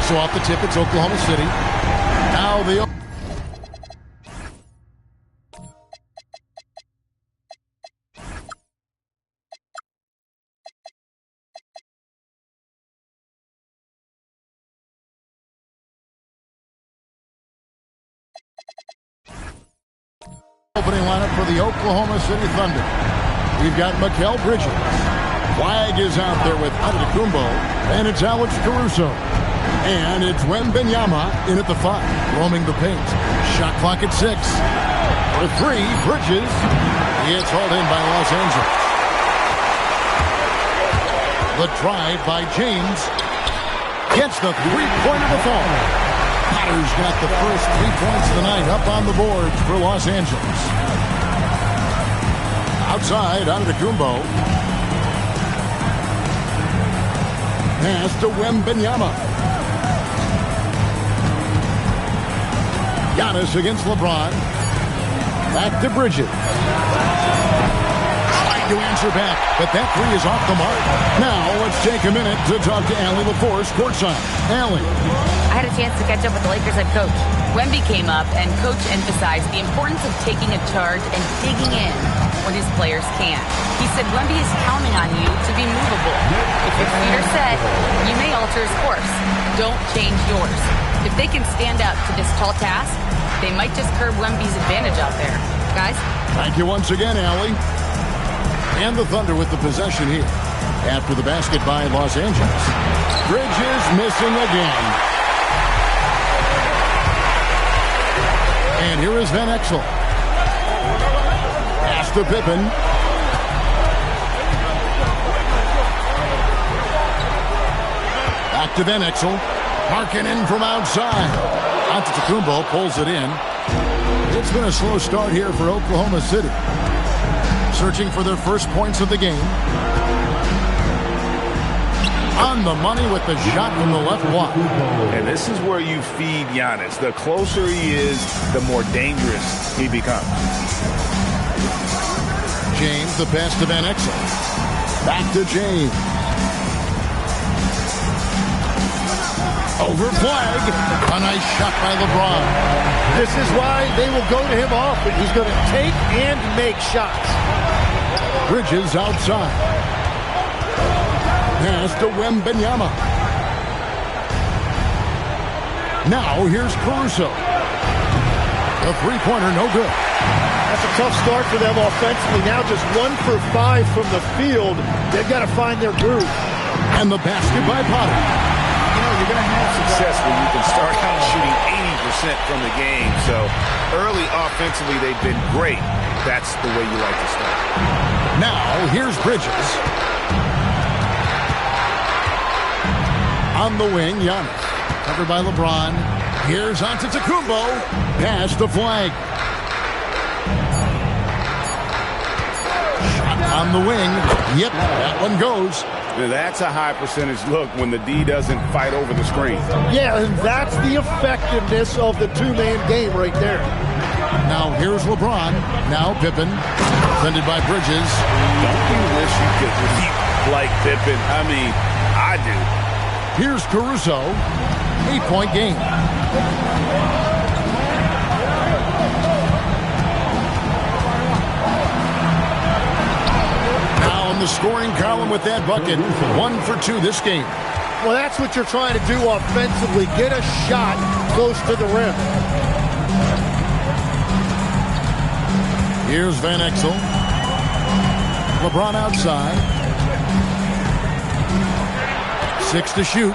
So off the tip, it's Oklahoma City. Now the opening lineup for the Oklahoma City Thunder. We've got Mikal Bridges. Flag is out there with Antetokounmpo, and it's Alex Caruso. And it's Wembanyama in at the 5, roaming the paint. Shot clock at 6. For 3, Bridges. It's hauled in by Los Angeles. The drive by James. Gets the three-pointer to fall. Potter's got the first 3 points of the night up on the board for Los Angeles. Outside, Antetokounmpo. Pass to Wembanyama. Giannis against LeBron. Back to Bridges. Trying to answer back, but that 3 is off the mark. Now let's take a minute to talk to Allie LaForce courtside. Allie. I had a chance to catch up with the Lakers head coach. Wemby came up, and Coach emphasized the importance of taking a charge and digging in when his players can't. He said Wemby is counting on you to be movable. If your feet are set, you may alter his course. Don't change yours. If they can stand up to this tall task, they might just curb Wemby's advantage out there. Guys? Thank you once again, Allie. And the Thunder with the possession here. After the basket by Los Angeles. Bridges missing again. And here is Van Exel. Pass to Pippen. Back to Van Exel. Markkanen from outside. Antetokounmpo pulls it in. It's been a slow start here for Oklahoma City. Searching for their first points of the game. On the money with the shot from the left block. And this is where you feed Giannis. The closer he is, the more dangerous he becomes. James, the pass to Van Exel. Back to James. Over flag. A nice shot by LeBron. This is why they will go to him often. He's going to take and make shots. Bridges outside. Pass to Wembanyama. Now here's Caruso. The three-pointer, no good. That's a tough start for them offensively. Now just 1 for 5 from the field. They've got to find their groove. And the basket by Potter. You know, you're going to have success when you can start out shooting 80% from the game. So early offensively, they've been great. That's the way you like to start. Now here's Bridges. On the wing, Giannis. Covered by LeBron. Here's Antetokounmpo. Pass the flag. Shot on the wing. Yep, that one goes. That's a high percentage look when the D doesn't fight over the screen. Yeah, and that's the effectiveness of the two-man game right there. Now here's LeBron. Now Pippen. Defended by Bridges. Don't you wish you could leap like Pippen? I mean, I do. Here's Caruso. 8-point game. Now in the scoring column with that bucket. 1 for 2 this game. Well, that's what you're trying to do offensively. Get a shot close to the rim. Here's Van Exel. LeBron outside. 6 to shoot.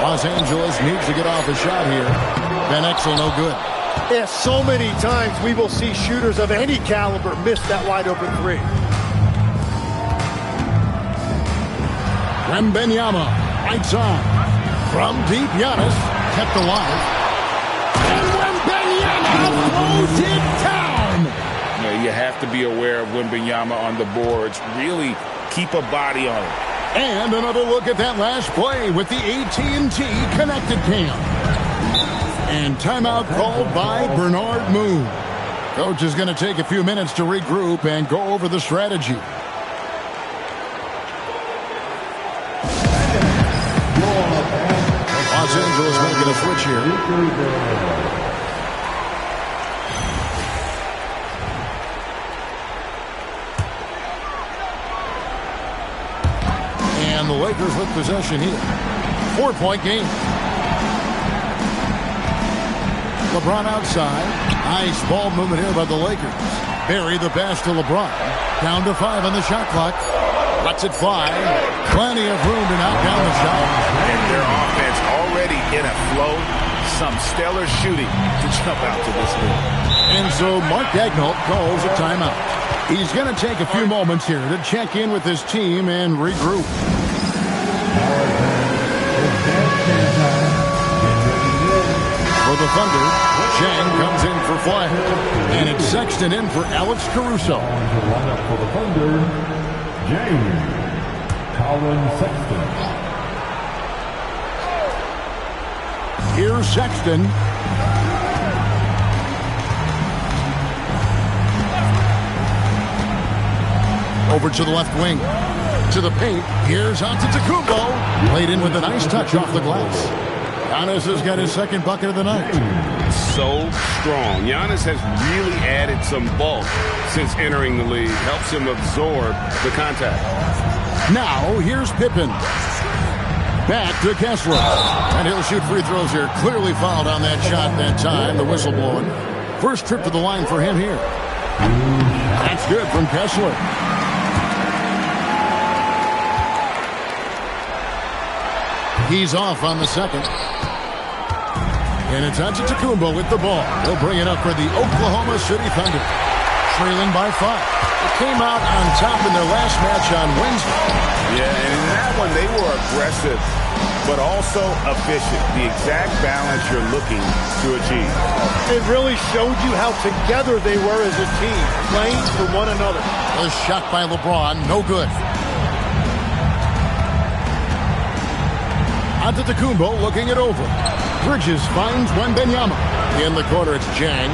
Los Angeles needs to get off a shot here. Van Exel no good. Yeah, so many times we will see shooters of any caliber miss that wide open 3. Wembanyama, right side. From deep, Giannis kept alive. And Wembanyama throws it down. Yeah, you have to be aware of Wembanyama on the boards. Really keep a body on it. And another look at that last play with the AT&T Connected Cam. And timeout called by Bernard Moon. Coach is going to take a few minutes to regroup and go over the strategy. switch here. And the Lakers with possession here. 4-point game. LeBron outside. Nice ball movement here by the Lakers. Barry the pass to LeBron. Down to 5 on the shot clock. Lets it fly. Plenty of room to knock down the shot. And their offense already in a flow. Some stellar shooting to jump out to this lead. And so Mark Daigneault calls a timeout. He's going to take a few moments here to check in with his team and regroup. For the Thunder, Chang comes in for Flash. And it's Sexton in for Alex Caruso. For the Thunder, James Colin Sexton. Here's Sexton. Over to the left wing. To the paint. Here's Antetokounmpo. Played in with a nice touch off the glass. Giannis has got his second bucket of the night. So strong. Giannis has really added some bulk since entering the league. Helps him absorb the contact. Now, here's Pippen. Back to Kessler. And he'll shoot free throws here. Clearly fouled on that shot that time. The whistle blowing. First trip to the line for him here. That's good from Kessler. He's off on the second. And it's Antetokounmpo with the ball. He'll bring it up for the Oklahoma City Thunder. Trailing by 5. It came out on top in their last match on Wednesday. Yeah, and in that one they were aggressive, but also efficient. The exact balance you're looking to achieve. It really showed you how together they were as a team, playing for one another. A shot by LeBron, no good. Antetokounmpo looking it over. Bridges finds Wembanyama. In the corner, it's Jang.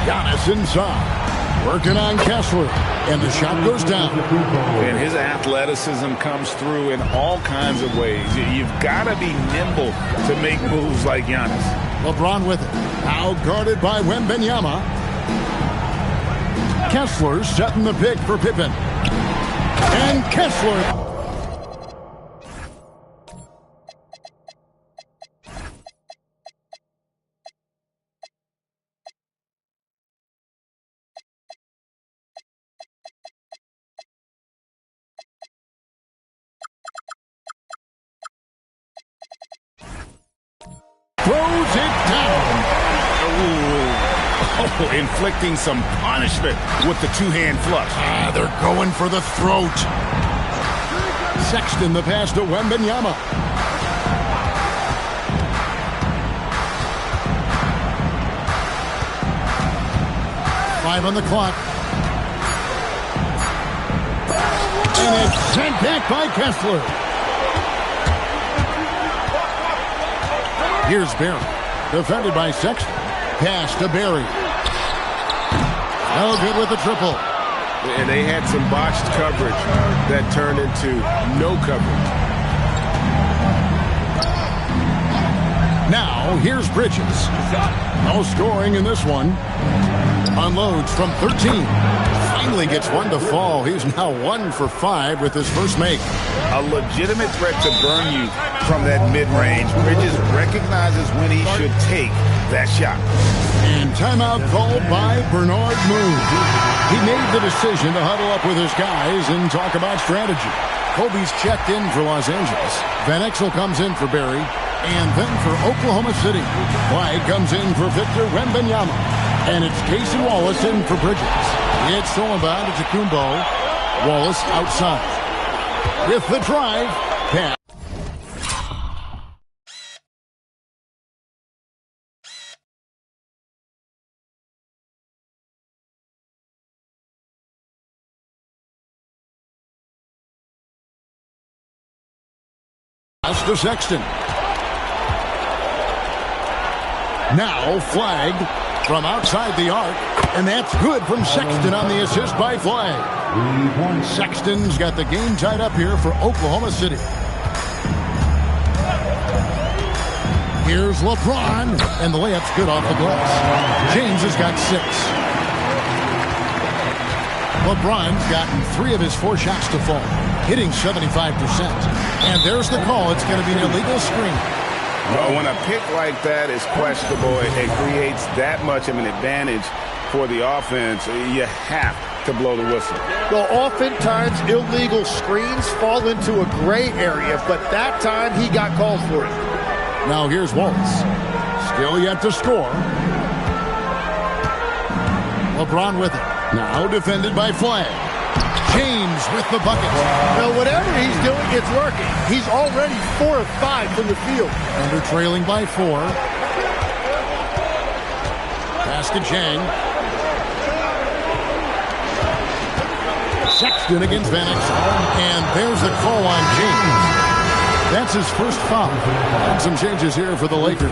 Giannis inside. Working on Kessler. And the shot goes down. And his athleticism comes through in all kinds of ways. You've got to be nimble to make moves like Giannis. LeBron with it. Now guarded by Wembanyama. Kessler setting the pick for Pippen. And Kessler. Throws it down. Oh, inflicting some punishment with the two-hand flush. They're going for the throat. Sexton the pass to Wembanyama. Five on the clock. And it's sent back by Kessler. Here's Barry. Defended by Sexton. Pass to Barry. No good with the triple. And they had some botched coverage that turned into no coverage. Now, here's Bridges. No scoring in this one. Unloads from 13. Finally gets one to fall. He's now 1 for 5 with his first make. A legitimate threat to burn you from that mid-range. Bridges recognizes when he should take that shot. And timeout called by Bernard Moon. He made the decision to huddle up with his guys and talk about strategy. Kobe's checked in for Los Angeles. Van Exel comes in for Barry. And then for Oklahoma City, Clyde comes in for Victor Wembanyama. And it's Cason Wallace in for Bridges. It's stolen by Antetokounmpo. Wallace outside. With the drive, pass. Pass to Sexton. Now flagged from outside the arc, and that's good from Sexton on the assist by Flag. Sexton's got the game tied up here for Oklahoma City. Here's LeBron, and the layup's good off the glass. James has got 6. LeBron's gotten 3 of his 4 shots to fall, hitting 75%. And there's the call. It's going to be an illegal screen. Well, when a pick like that is questionable, it creates that much of an advantage for the offense. You have to blow the whistle. Well, oftentimes illegal screens fall into a gray area, but that time he got called for it. Now here's Wallace. Still yet to score. LeBron with it. Now defended by Flag. James with the bucket. Well, whatever he's doing, it's working. He's already 4 of 5 from the field. Under trailing by 4. Pass to Chang. Sexton against Van Exel. And there's the call on James. That's his first foul. And some changes here for the Lakers.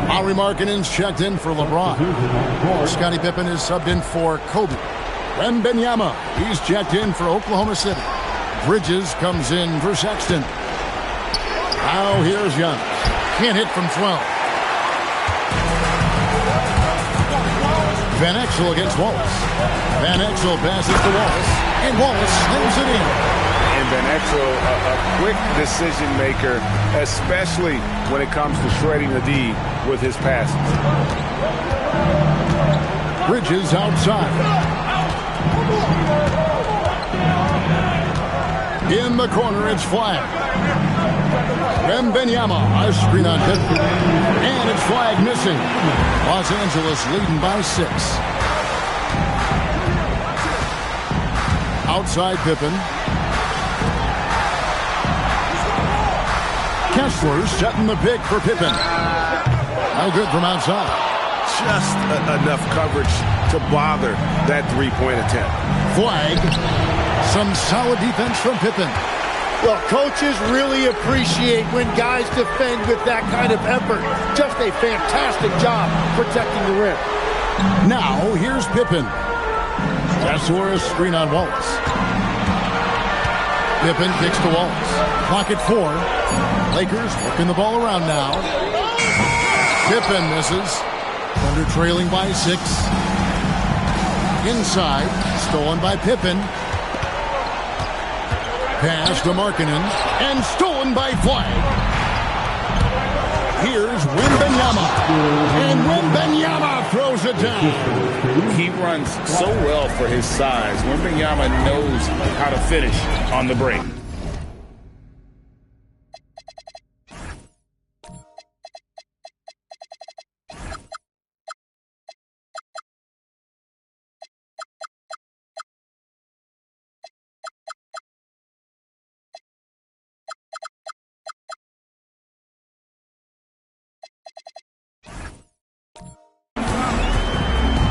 Lauri Markkanen's checked in for LeBron. Scottie Pippen is subbed in for Kobe. Wembanyama, he's checked in for Oklahoma City. Bridges comes in for Sexton. Now here's Giannis. Can't hit from 12. Van Exel against Wallace. Van Exel passes to Wallace, and Wallace slams it in. And Van Exel, a quick decision maker, especially when it comes to shredding the D with his passes. Bridges outside. In the corner, it's Flag. Wembanyama, a screen on hit. And it's Flag missing. Los Angeles leading by 6. Outside Pippen. Kessler setting the pick for Pippen. No good from outside. Just enough coverage to bother that three-point attempt. Flag. Some solid defense from Pippen. Well, coaches really appreciate when guys defend with that kind of effort. Just a fantastic job protecting the rim. Now, here's Pippen. Tesora screen on Wallace. Pippen kicks to Wallace. Clock at 4. Lakers working the ball around now. Pippen misses. Thunder trailing by 6. Inside. Stolen by Pippen. Pass to Markkanen. And stolen by Flag. Here's Wembanyama. And Wembanyama throws it down. He runs so well for his size. Wembanyama knows how to finish on the break.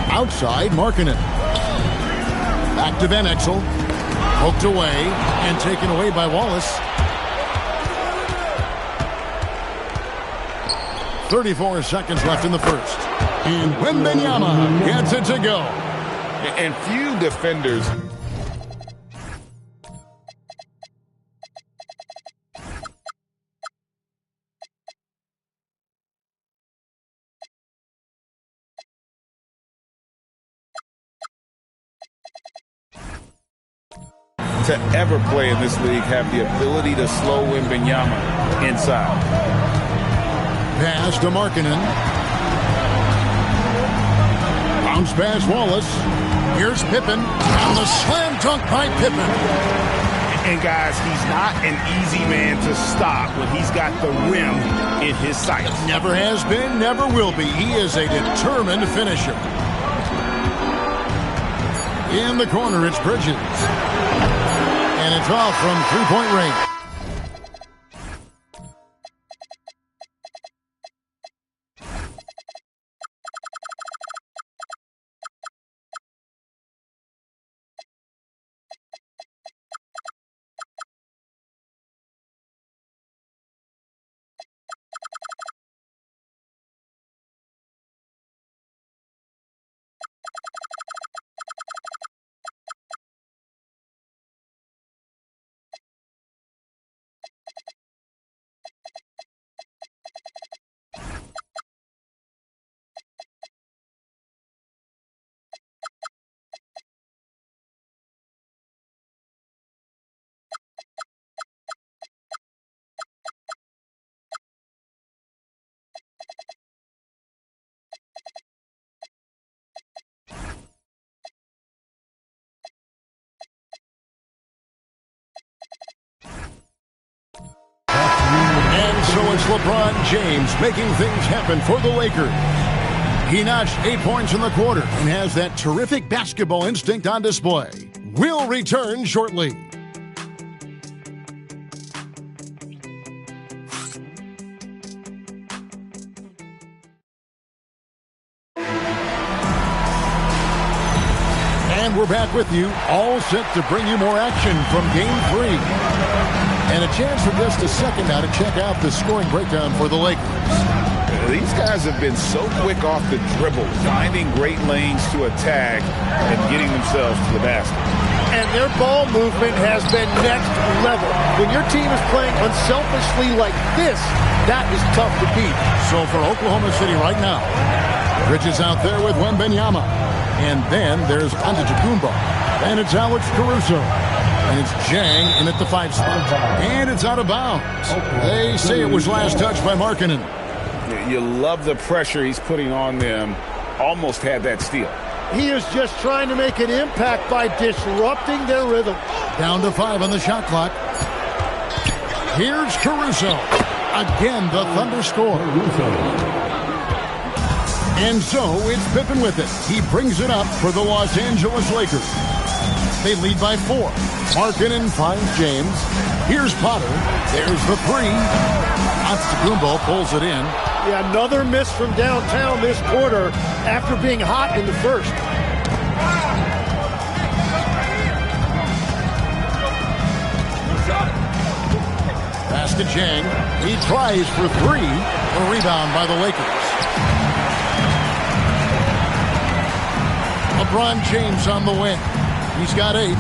Outside, Markkanen. Back to Van Exel. Poked away and taken away by Wallace. 34 seconds left in the first. And Wembanyama gets it to go. And few defenders to ever play in this league have the ability to slow Wembanyama inside. Pass to Markkanen. Bounce pass Wallace. Here's Pippen. And the slam dunk by Pippen. And guys, he's not an easy man to stop when he's got the rim in his sights. Never has been, never will be. He is a determined finisher. In the corner, it's Bridges. And it's off from three-point range. it's LeBron James making things happen for the Lakers. He notched 8 points in the quarter and has that terrific basketball instinct on display. We'll return shortly. And we're back with you, all set to bring you more action from Game 3. And a chance for just a second now to check out the scoring breakdown for the Lakers. These guys have been so quick off the dribble, finding great lanes to attack and getting themselves to the basket. And their ball movement has been next level. When your team is playing unselfishly like this, that is tough to beat. So for Oklahoma City right now, Bridges out there with Wembanyama. And then there's Antetokounmpo. And it's Alex Caruso. And it's Jang in at the 5 spot. And it's out of bounds. They say it was last touched by Markkanen. You love the pressure he's putting on them. Almost had that steal. He is just trying to make an impact by disrupting their rhythm. Down to 5 on the shot clock. Here's Caruso. Again, the Thunder score. And so it's Pippen with it. He brings it up for the Los Angeles Lakers. They lead by 4. Markkanen finds James. Here's Potter. There's the 3. Antetokounmpo pulls it in. Yeah, another miss from downtown this quarter after being hot in the first. Pass to Jang. He tries for 3. A rebound by the Lakers. LeBron James on the wing. He's got 8.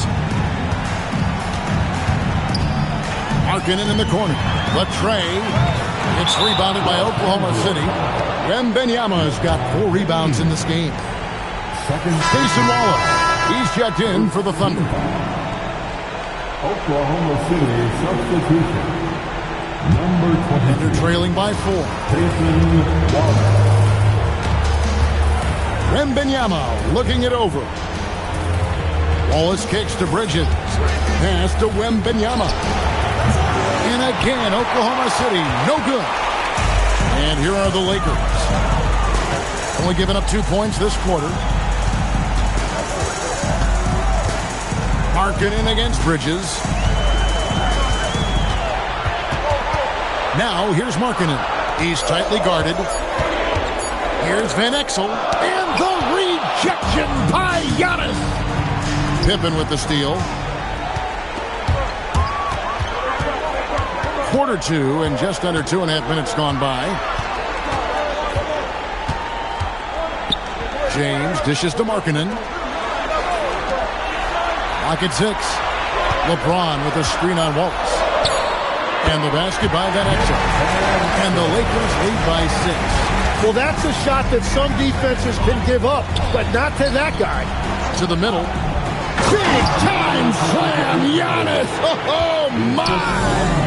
Markkanen in the corner. Latrey. It's rebounded by Oklahoma City. Wembanyama's got 4 rebounds in this game. Jason Wallace. He's checked in for the Thunder. Oklahoma City substitution. Number 20. And they're trailing by 4. Jason Wallace. Wembanyama looking it over. Wallace kicks to Bridges. Pass to Wembanyama. And again, Oklahoma City, no good. And here are the Lakers. Only giving up 2 points this quarter. Markkanen against Bridges. Now, here's Markkanen. He's tightly guarded. Here's Van Exel. And the rejection by Giannis. Pippen with the steal. Quarter 2 and just under 2.5 minutes gone by. James dishes to Markkanen. Lock at 6. LeBron with a screen on Wallace. And the basket by Van Exel. And the Lakers lead by 6. Well, that's a shot that some defenses can give up, but not to that guy. To the middle. Big time slam, Giannis. Oh, my.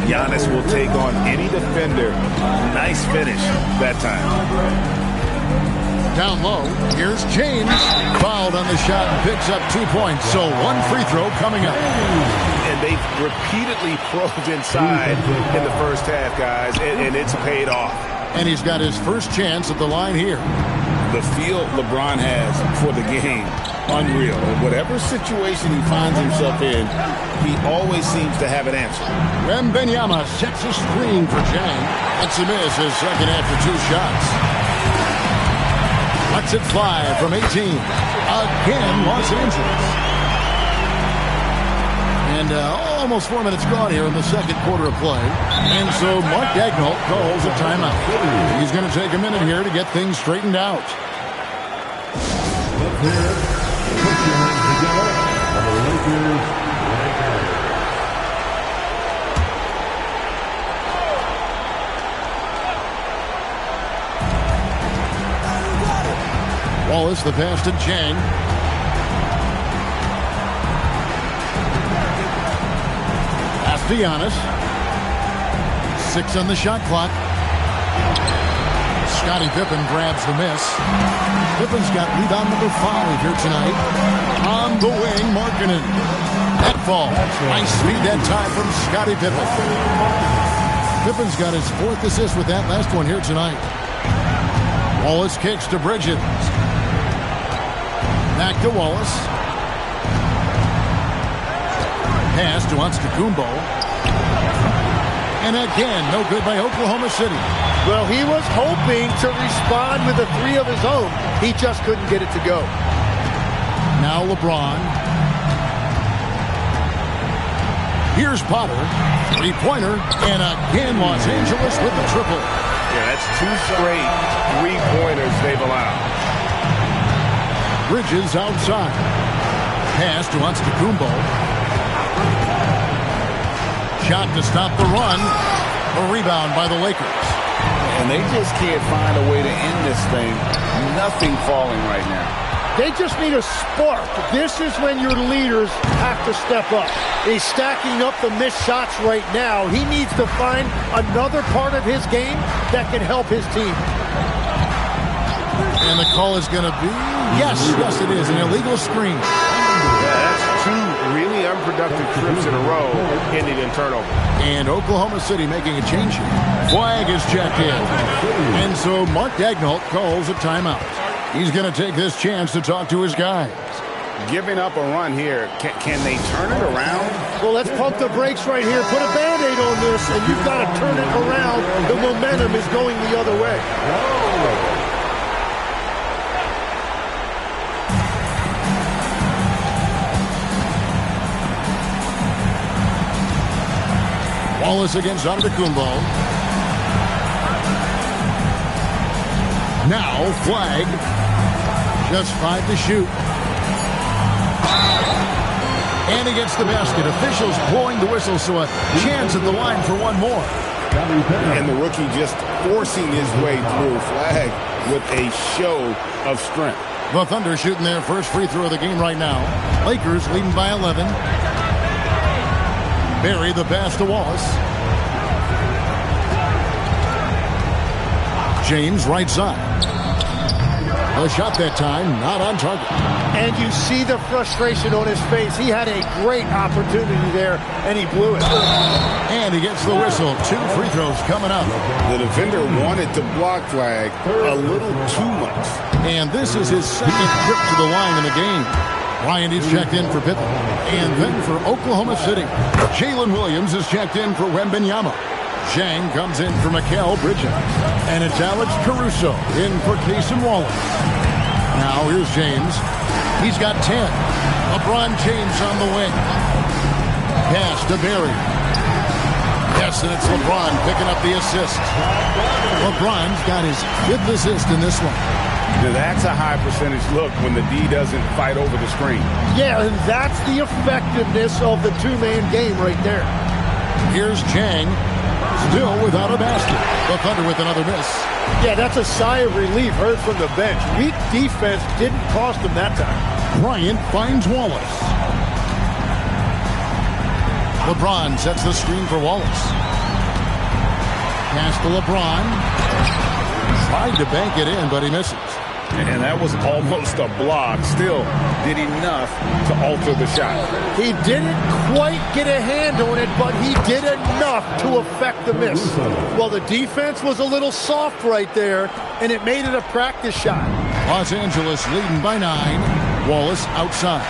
Giannis will take on any defender. Nice finish that time. Down low, here's James. Fouled on the shot and picks up 2 points. So 1 free throw coming up. And they've repeatedly probed inside in the first half, guys, and it's paid off. And he's got his first chance at the line here. The feel LeBron has for the game, unreal. Whatever situation he finds himself in, he always seems to have an answer. Wembanyama sets a screen for Jang. That's a miss, his second after 2 shots. Lets it fly from 18. Again, Los Angeles. And almost 4 minutes gone here in the second quarter of play. And so Mark Daigneault calls a timeout. He's going to take a minute here to get things straightened out. Let's hear it. Put your hands together for the Lakers. Wallace, the pass to Jang. Pass to Giannis. 6 on the shot clock. Scottie Pippen grabs the miss. Pippen's got rebound number 5 here tonight. On the wing, Markkanen. That fall. Nice speed that time from Scottie Pippen. Pippen's got his 4th assist with that last one here tonight. Wallace kicks to Bridges. Back to Wallace. Pass to Antetokounmpo. And again, no good by Oklahoma City. Well, he was hoping to respond with a 3 of his own. He just couldn't get it to go. Now LeBron. Here's Potter. 3-pointer. And again, Los Angeles with the triple. Yeah, that's 2 straight 3-pointers they've allowed. Bridges outside. Pass to Antetokounmpo. Shot to stop the run. A rebound by the Lakers. And they just can't find a way to end this thing. Nothing falling right now. They just need a spark. This is when your leaders have to step up. He's stacking up the missed shots right now. He needs to find another part of his game that can help his team. And the call is going to be, yes, it is, an illegal screen. Yeah, that's 2 really unproductive trips in a row, ending in turnover. And Oklahoma City making a change here. Flag is checked in. And so Mark Daigneault calls a timeout. He's going to take this chance to talk to his guys. Giving up a run here, can they turn it around? Well, let's pump the brakes right here. Put a Band-Aid on this, and you've got to turn it around. The momentum is going the other way. Wallace against Antetokounmpo. Now flag. Just 5 to shoot. And he gets the basket. Officials blowing the whistle, so a chance at the line for one more. And the rookie just forcing his way through. Flag with a show of strength. The Thunder shooting their first free throw of the game right now. Lakers leading by 11. Barry the pass to Wallace. James right side. A shot that time, not on target. And you see the frustration on his face. He had a great opportunity there, and he blew it. And he gets the whistle. 2 free throws coming up. The defender wanted to block Flag a little too much. And this is his 2nd trip to the line in the game. Bryant is checked in for Pippen. And then for Oklahoma City, Jalen Williams is checked in for Wembanyama. Zhang comes in for Mikal Bridges. And it's Alex Caruso in for Cason Wallace. Now here's James. He's got 10. LeBron James on the wing. Pass to Barry. Yes, and it's LeBron picking up the assist. LeBron's got his 5th assist in this one. Now that's a high percentage look when the D doesn't fight over the screen. Yeah, and that's the effectiveness of the 2-man game right there. Here's Zhang. Still without a basket. The Thunder with another miss. Yeah, that's a sigh of relief heard from the bench. Weak defense didn't cost them that time. Bryant finds Wallace. LeBron sets the screen for Wallace. Pass to LeBron. Tried to bank it in, but he misses. And that was almost a block. Still did enough to alter the shot. He didn't quite get a hand on it, but he did enough to affect the miss. Well, the defense was a little soft right there, and it made it a practice shot. Los Angeles leading by 9. Wallace outside.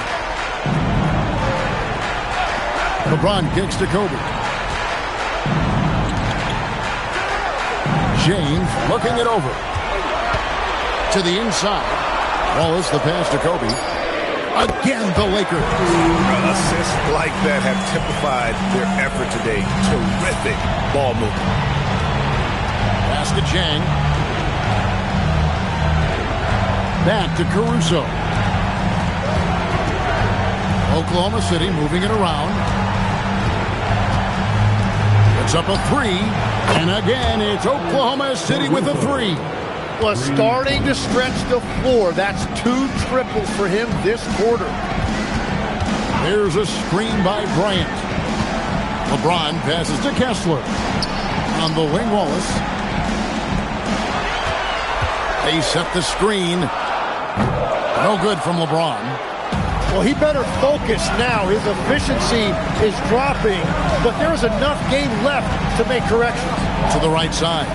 LeBron kicks to Kobe. James looking it over. To the inside. Wallace the pass to Kobe. Again, the Lakers. Assists like that have typified their effort today. Terrific ball movement. Pass to Zhang. Back to Caruso. Oklahoma City moving it around. It's up a 3. And again, it's Oklahoma City with a 3. Was starting to stretch the floor. That's 2 triples for him this quarter. There's a screen by Bryant. LeBron passes to Kessler. On the wing, Wallace. They set the screen. No good from LeBron. Well, he better focus now. His efficiency is dropping, but there's enough game left to make corrections. To the right side.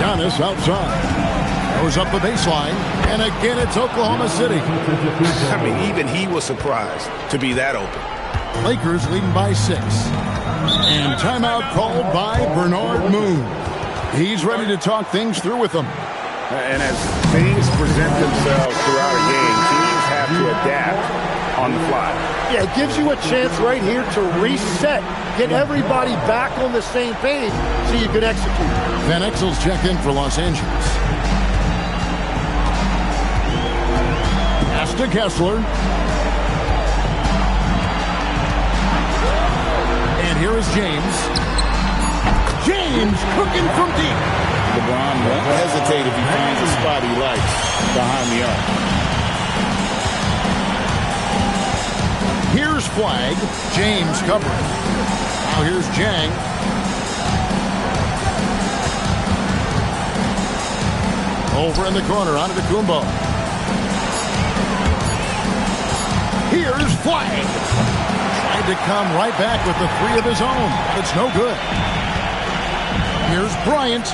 Giannis outside. Goes up the baseline. And again, it's Oklahoma City. I mean, even he was surprised to be that open. Lakers leading by 6. And timeout called by Bernard Moon. He's ready to talk things through with them. And as things present themselves throughout a game, teams have to adapt on the fly. Yeah, it gives you a chance right here to reset, get everybody back on the same page so you can execute. Van Exel's checked in for Los Angeles. Pass to Kessler. And here is James. James cooking from deep. LeBron won't hesitate if he finds a spot he likes behind the arc. Here's Flag. James covering. Now here's Jang. Over in the corner, onto Kumbo. Here's Flag. Tried to come right back with the 3 of his own. It's no good. Here's Bryant.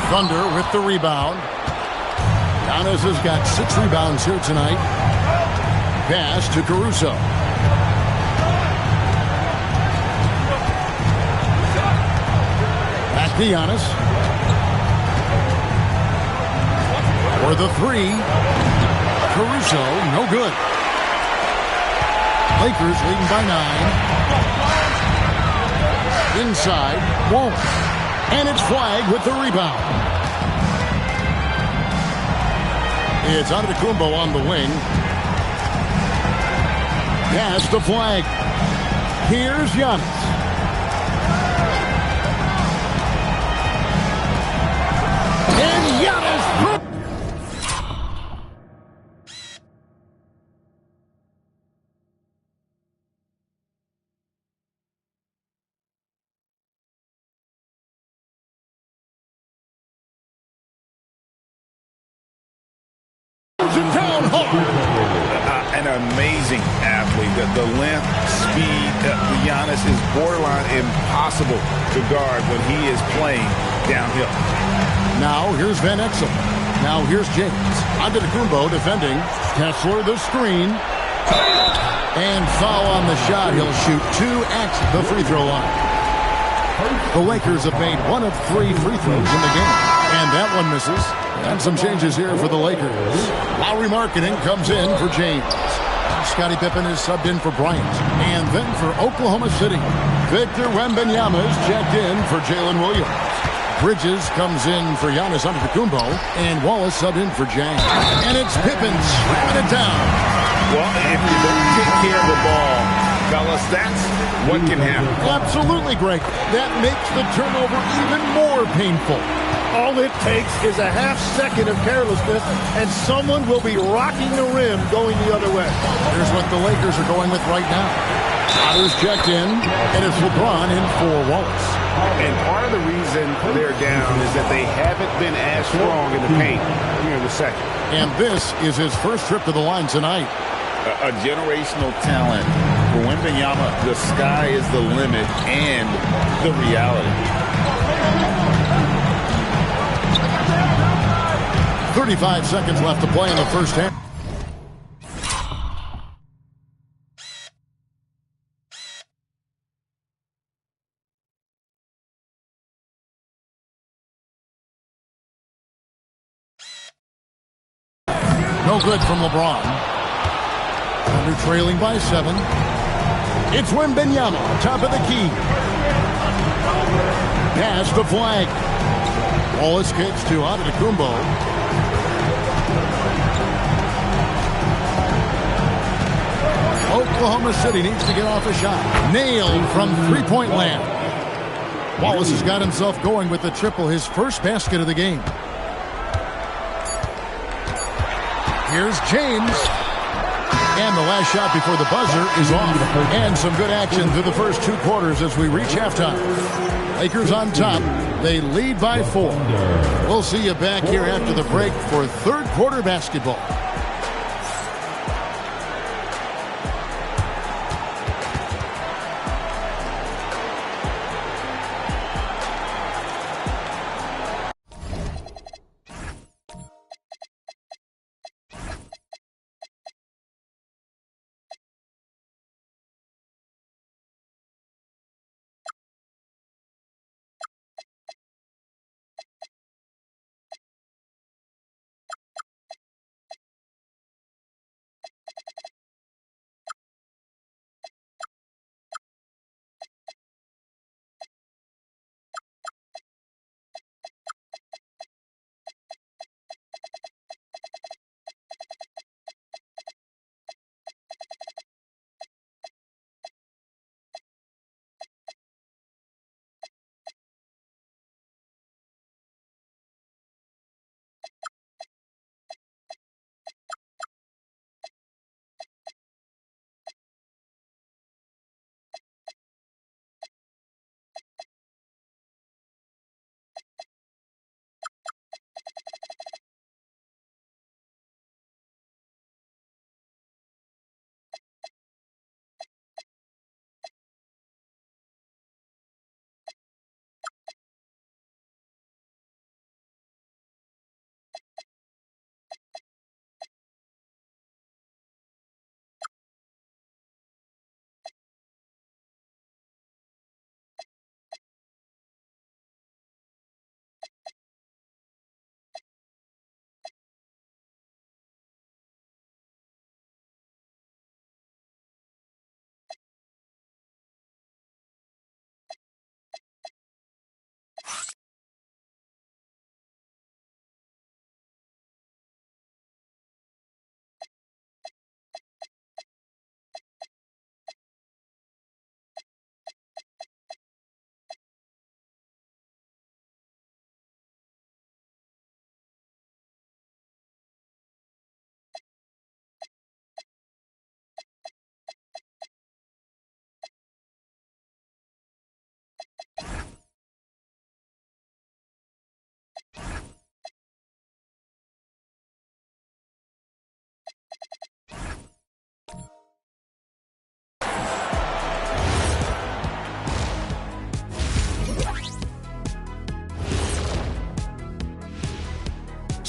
Thunder with the rebound. Giannis has got 6 rebounds here tonight. Pass to Caruso. Back to Giannis. For the 3. Caruso, no good. Lakers leading by 9. Inside, Wallace. And it's Flag with the rebound. It's Antetokounmpo on the wing. Pass to Flag. Here's Giannis. And Giannis. An amazing athlete. The length, speed, Giannis is borderline impossible to guard when he is playing downhill. Now here's Van Exel. Now here's James. Antetokounmpo defending. Kessler the screen. And foul on the shot. He'll shoot 2 at the free throw line. The Lakers have made 1 of 3 free throws in the game. And that one misses. And some changes here for the Lakers. Lauri Markkanen comes in for James. Scottie Pippen is subbed in for Bryant. And then for Oklahoma City, Victor Wembanyama is checked in for Jalen Williams. Bridges comes in for Giannis Antetokounmpo. And Wallace subbed in for Jang. And it's Pippen slamming it down. Well, if you don't take care of the ball, fellas, that's what can happen. Absolutely, Greg. That makes the turnover even more painful. All it takes is a half second of carelessness, and someone will be rocking the rim going the other way. Here's what the Lakers are going with right now. Otter's checked in, and it's LeBron in for Wallace. And part of the reason they're down is that they haven't been as strong in the paint here in the second. And this is his first trip to the line tonight. A generational talent. For Wembanyama, the sky is the limit and the reality. 35 seconds left to play in the first half. No good from LeBron. Under trailing by 7. It's Wembanyama, top of the key. Pass to Flag. Wallace kicks to Antetokounmpo. Oklahoma City needs to get off a shot. Nailed from three-point land. Wallace has got himself going with the triple, his first basket of the game. Here's James. And the last shot before the buzzer is off. And some good action through the first 2 quarters as we reach halftime. Lakers on top. They lead by 4. We'll see you back here after the break for third quarter basketball.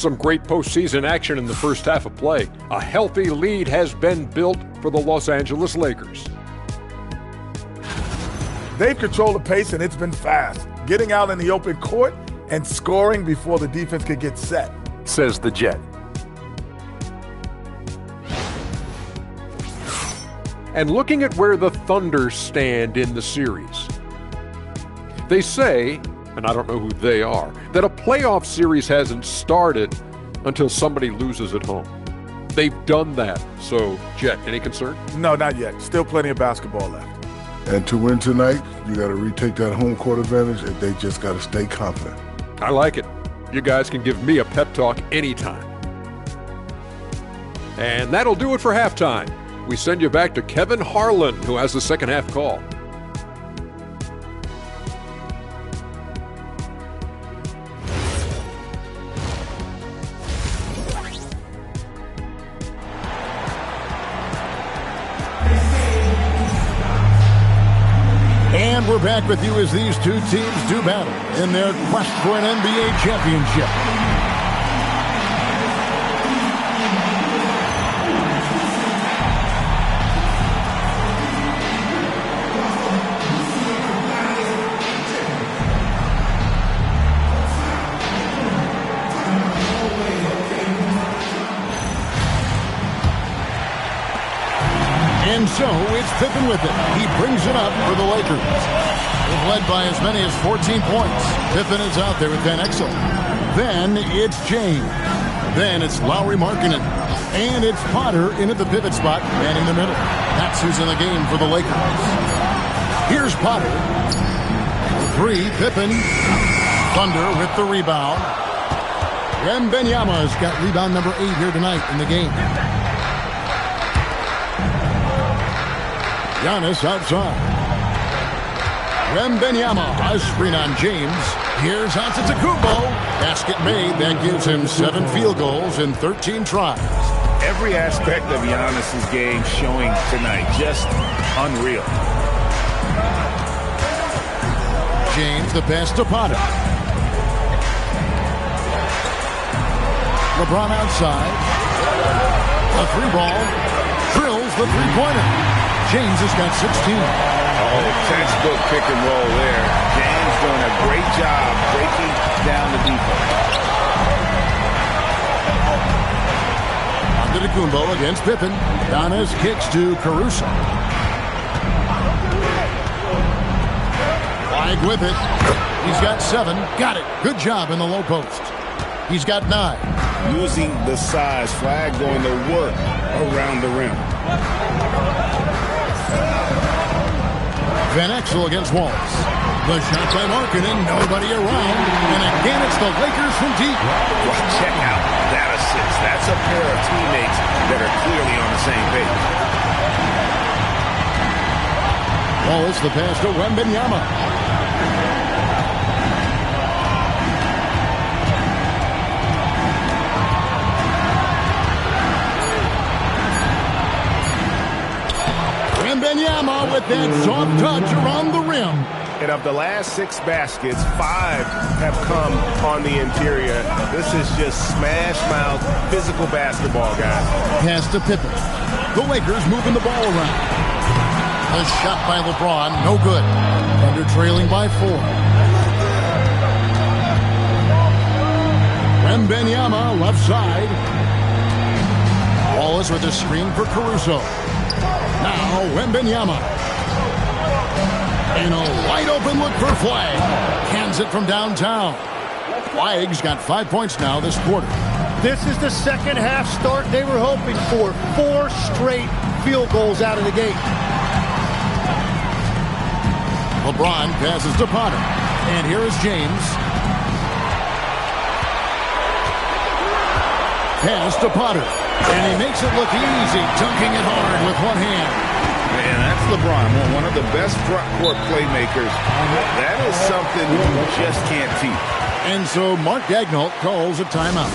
Some great postseason action in the first half of play. A healthy lead has been built for the Los Angeles Lakers. They've controlled the pace, and it's been fast. Getting out in the open court and scoring before the defense could get set, says the Jet. And looking at where the Thunder stand in the series. They say, and I don't know who they are, that a playoff series hasn't started until somebody loses at home. They've done that. So, Jet, any concern? No, not yet. Still plenty of basketball left. And to win tonight, you got to retake that home court advantage, and they just got to stay confident. I like it. You guys can give me a pep talk anytime. And that'll do it for halftime. We send you back to Kevin Harlan, who has the second half call. And we're back with you as these two teams do battle in their quest for an NBA championship. And so it's Pippen with it. He brings it up for the Lakers. They've led by as many as 14 points. Pippen is out there with Van Exel. Then it's James. Then it's Lauri Markkanen. And it's Potter in at the pivot spot and in the middle. That's who's in the game for the Lakers. Here's Potter. 3, Pippen. Thunder with the rebound. Wembanyama's got rebound number 8 here tonight in the game. Giannis outside. Wembanyama, a screen on James. Here's Antetokounmpo. Basket made. That gives him 7 field goals in 13 tries. Every aspect of Giannis's game showing tonight. Just unreal. James, the pass to Potter. LeBron outside. A 3-ball. Drills the 3-pointer. James has got 16. Oh, textbook pick and roll there. James doing a great job breaking down the defense. Antetokounmpo against Pippen. Giannis kicks to Caruso. Flag with it. He's got 7. Got it. Good job in the low post. He's got 9. Using the size. Flag going to work around the rim. Van Exel against Wallace. The shot by Markkanen, nobody around. And again, it's the Lakers from deep. Well, check out that assist. That's a pair of teammates that are clearly on the same page. Wallace, the pass to Wembanyama. Wembanyama with that soft touch around the rim. And of the last 6 baskets, 5 have come on the interior. This is just smash mouth physical basketball, guys. Pass to Pippen. The Lakers moving the ball around. A shot by LeBron, no good. Thunder trailing by 4. Wembanyama left side. Wallace with a screen for Caruso. Now Wembanyama. In a wide-open look for Flag. Cans it from downtown. Flag's got 5 points now this quarter. This is the second half start they were hoping for. 4 straight field goals out of the gate. LeBron passes to Potter. And here is James. Pass to Potter. And he makes it look easy, dunking it hard with one hand. Man, that's LeBron, one of the best front court playmakers. That is something you just can't teach. And so Mark Daigneault calls a timeout.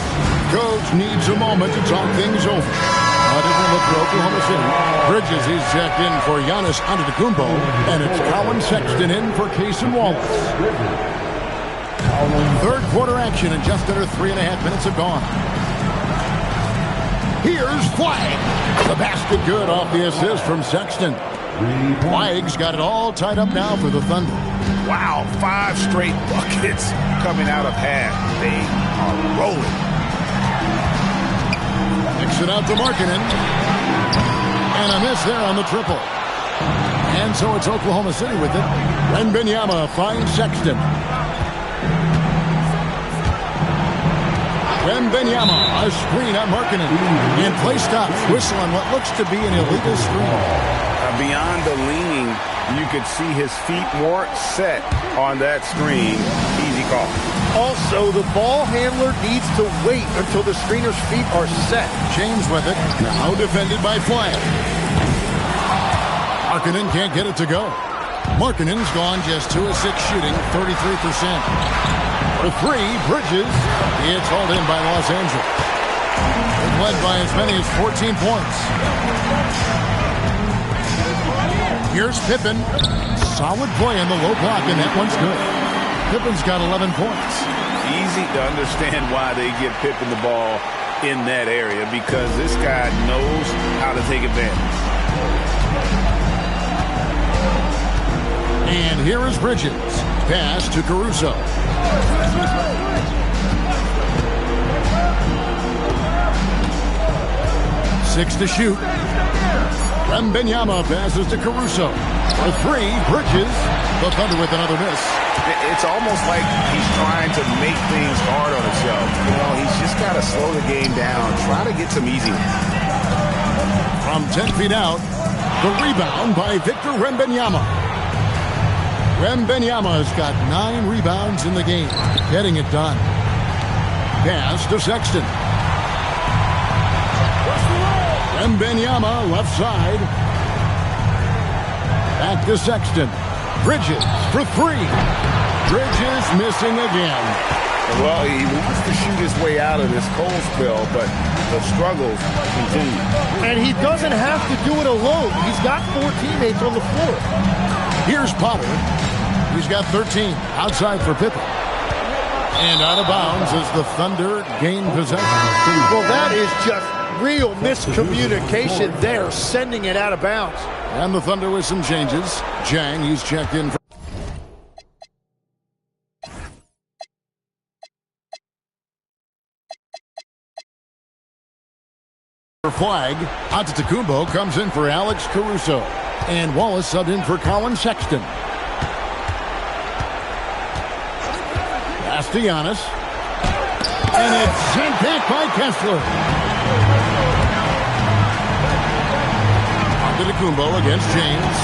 Coach needs a moment to talk things over. A different look for Oklahoma City. Bridges is checked in for Giannis Antetokounmpo, and it's Colin Sexton in for Cason Wallace. Third quarter action, and just under 3.5 minutes have gone. Here's Flagg. The basket good off the assist from Sexton. Flagg's got it all tied up now for the Thunder. Wow, 5 straight buckets coming out of half. They are rolling. Kicks it out to Markkanen. And a miss there on the triple. And so it's Oklahoma City with it. Wembanyama finds Sexton. Wembanyama, a screen on Markkanen. And play stops. Whistle on what looks to be an illegal screen. Beyond the leaning, you could see his feet more set on that screen. Easy call. Also, the ball handler needs to wait until the screener's feet are set. James with it. Now defended by Flagg. Markkanen can't get it to go. Markkanen's gone just 2 of 6 shooting, 33%. For 3, Bridges. It's hauled in by Los Angeles. It led by as many as 14 points. Here's Pippen. Solid play in the low block, and that one's good. Pippen's got 11 points. Easy to understand why they give Pippen the ball in that area, because this guy knows how to take advantage. And here is Bridges. Pass to Caruso. 6 to shoot. Wembanyama passes to Caruso. For 3, Bridges. The Thunder with another miss. It's almost like he's trying to make things hard on himself. You know, he's just got to slow the game down. Try to get some easy ones. From 10 feet out, the rebound by Victor Wembanyama. Wembanyama's got 9 rebounds in the game, getting it done. Pass to Sexton. Wembanyama left side. Back to Sexton. Bridges for 3. Bridges missing again. Well, he wants to shoot his way out of this cold spell, but the struggles continue. And he doesn't have to do it alone. He's got 4 teammates on the floor. Here's Potter. He's got 13 outside for Pippen. And out of bounds as the Thunder gain possession. Well, that is just real miscommunication there, sending it out of bounds. And the Thunder with some changes. Jang, he's checked in for Flagg. Antetokounmpo comes in for Alex Caruso. And Wallace subbed in for Colin Sexton. Pass to Giannis. And it's sent back by Kessler. Antetokounmpo against James.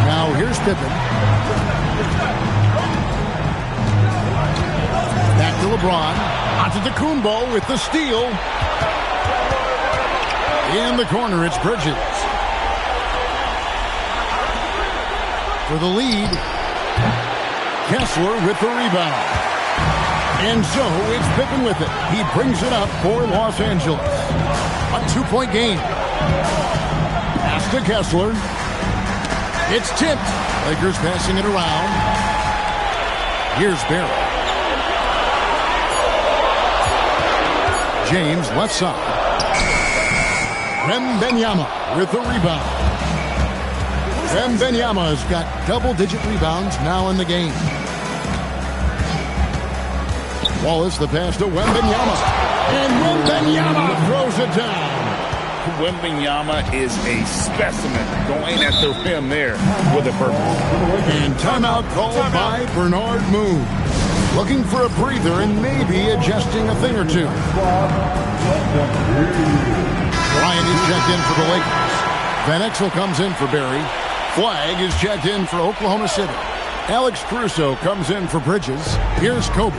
Now here's Pippen. Back to LeBron. Antetokounmpo with the steal. In the corner, it's Bridges. For the lead, Kessler with the rebound. And so it's Pippen with it. He brings it up for Los Angeles. A 2-point game. Pass to Kessler. It's tipped. Lakers passing it around. Here's Barrett. James left side. Wembanyama with the rebound. Wembanyama's got double-digit rebounds now in the game. Wallace, the pass to Wembanyama. And Wembanyama throws it down. Wembanyama is a specimen going at the rim there with a purpose. And timeout called by Bernard Moon. Looking for a breather and maybe adjusting a thing or two. Ryan is checked in for the Lakers. Van Exel comes in for Barry. Flagg is checked in for Oklahoma City. Alex Caruso comes in for Bridges. Here's Kobe.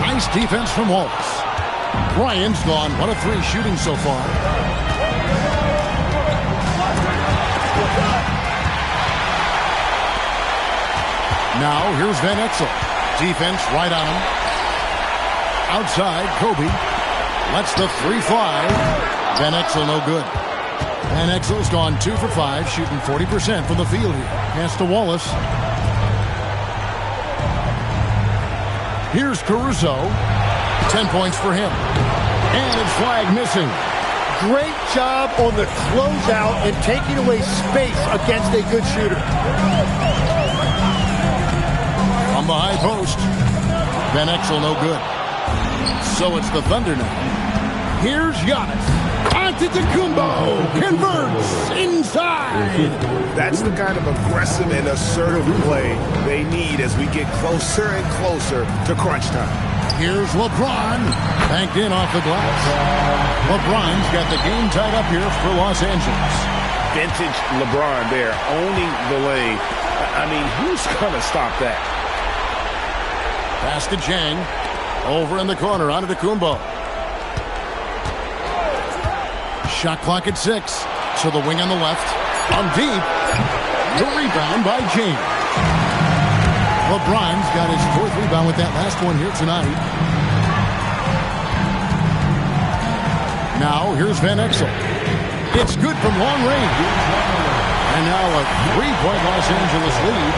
Nice defense from Wallace. Bryant's gone 1 of 3 shooting so far. Now here's Van Exel. Defense right on him. Outside, Kobe lets the 3 fly. Van Exel no good. Van Exel's gone 2 for 5, shooting 40% from the field here. Pass to Wallace. Here's Caruso. 10 points for him. And it's flag missing. Great job on the closeout and taking away space against a good shooter. From the high post. Van Exel no good. So it's the Thunder now. Here's Giannis. Antetokounmpo converts inside. That's the kind of aggressive and assertive play they need as we get closer and closer to crunch time. Here's LeBron, banked in off the glass. LeBron's got the game tied up here for Los Angeles. Vintage LeBron there, owning the lane. I mean, who's going to stop that? Pass to Jang. Over in the corner, Antetokounmpo. Shot clock at 6. So the wing on the left. On deep. The rebound by James. LeBron's got his 4th rebound with that last one here tonight. Now, here's Van Exel. It's good from long range. And now a 3-point Los Angeles lead.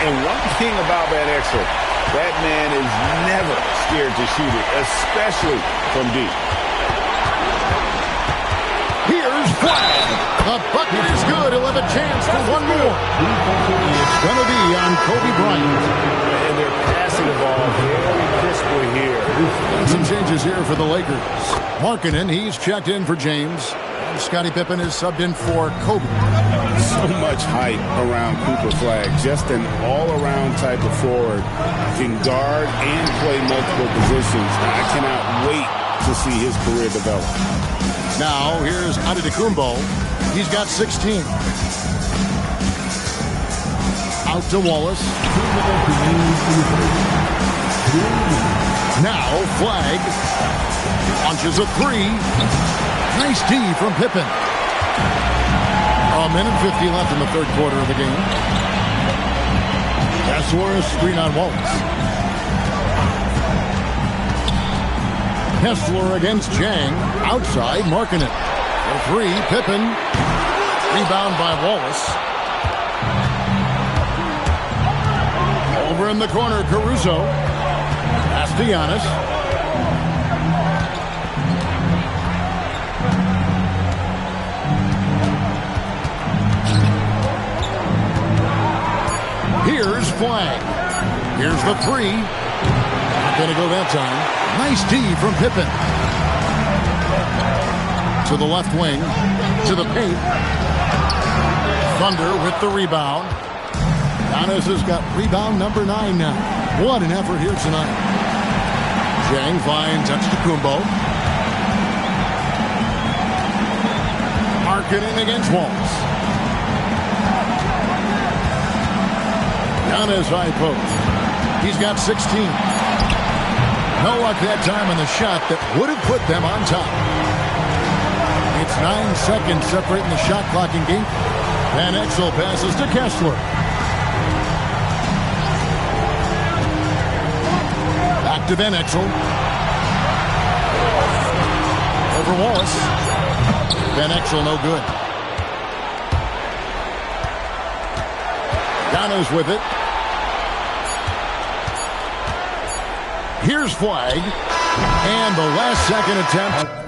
And one thing about Van Exel, that man is never scared to shoot it, especially from deep. Here's Flag. The bucket is good. He'll have a chance for one more. It's going to be on Kobe Bryant. And they're passing the ball very crisply here. And some changes here for the Lakers. Markkanen, he's checked in for James. And Scottie Pippen is subbed in for Kobe. So much hype around Cooper Flag. Just an all-around type of forward. Can guard and play multiple positions. I cannot wait to see his career develop. Now, here's Antetokounmpo. He's got 16. Out to Wallace. Now, Flag. Launches a 3. Nice D from Pippen. A minute 50 left in the 3rd quarter of the game. Kessler screen on Wallace. Kessler against Jang. Outside, Markkanen. For 3, Pippen. Rebound by Wallace. Over in the corner, Caruso. Pass to Giannis. Here's Flag. Here's the 3. Not going to go that time. Nice D from Pippen. To the left wing. To the paint. Thunder with the rebound. Giannis has got rebound number 9 now. What an effort here tonight. Jang finds Antetokounmpo. Markkanen against Wallace. Giannis high post. He's got 16. No luck that time on the shot that would have put them on top. It's 9 seconds separating the shot clock in game. Van Exel passes to Kessler. Back to Van Exel. Over Wallace. Van Exel no good. Giannis with it. Here's Flag. And the last second attempt.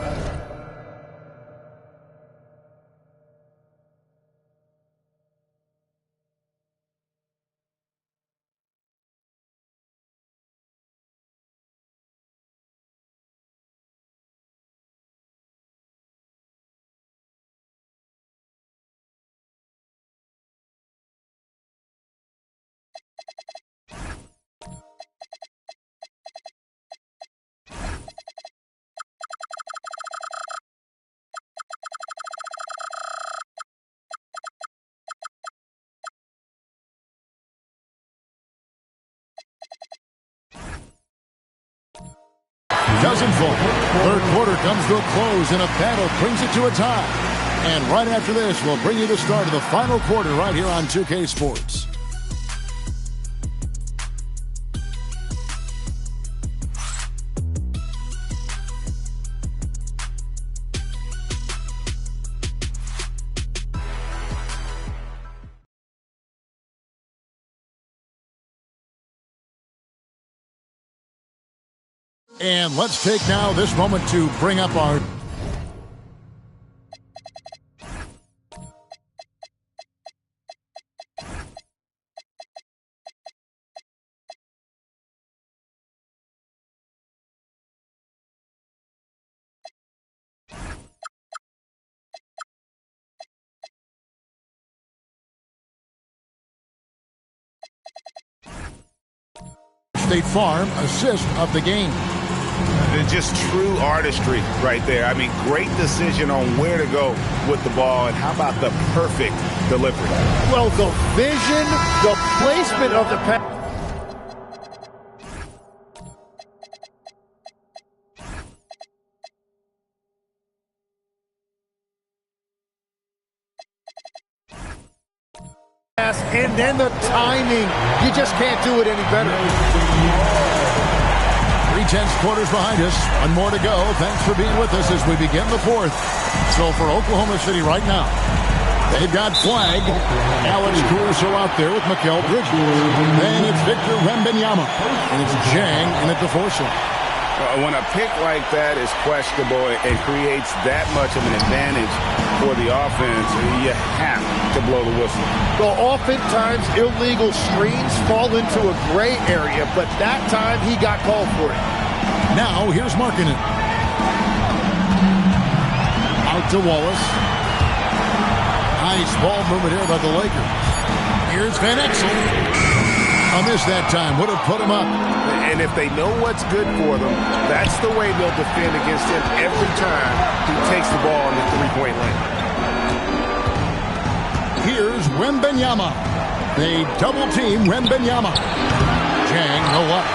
Doesn't fall. 3rd quarter comes to a close and a battle brings it to a tie. And right after this, we'll bring you the start of the final quarter right here on 2K Sports. And let's take now this moment to bring up our State Farm assist of the game. Just true artistry right there. I mean, great decision on where to go with the ball, and how about the perfect delivery? Well, the vision, the placement of the pass. And then the timing. You just can't do it any better. 3/10 quarters behind us. One more to go. Thanks for being with us as we begin the fourth. So for Oklahoma City right now, they've got Flag, Alex Caruso out there with Mikal Bridges. Then it's Victor Wembanyama. And it's Jang in at the forcing. When a pick like that is questionable and creates that much of an advantage for the offense, you have to blow the whistle. Well, oftentimes illegal screens fall into a gray area, but that time he got called for it. Now here's Markkanen. Out to Wallace. Nice ball movement here by the Lakers. Here's Van Exel. A miss that time. Would have put him up. And if they know what's good for them, that's the way they'll defend against him every time he takes the ball in the three-point lane. Here's Wembanyama. They double-team Wembanyama. Jang, no luck.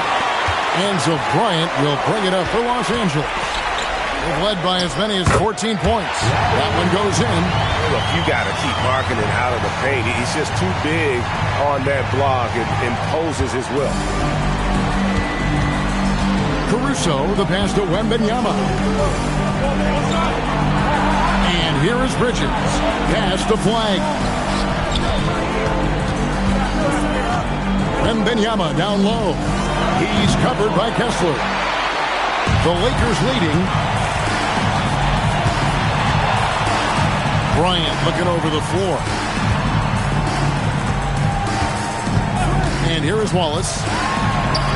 Enzo Bryant will bring it up for Los Angeles. They've led by as many as 14 points. That one goes in. Look, you got to keep Markkanen out of the paint. He's just too big on that block. It imposes his will. Caruso, the pass to Wembanyama. And here is Bridges. Pass to Flag. Wembanyama down low. He's covered by Kessler. The Lakers leading. Bryant looking over the floor. And here is Wallace.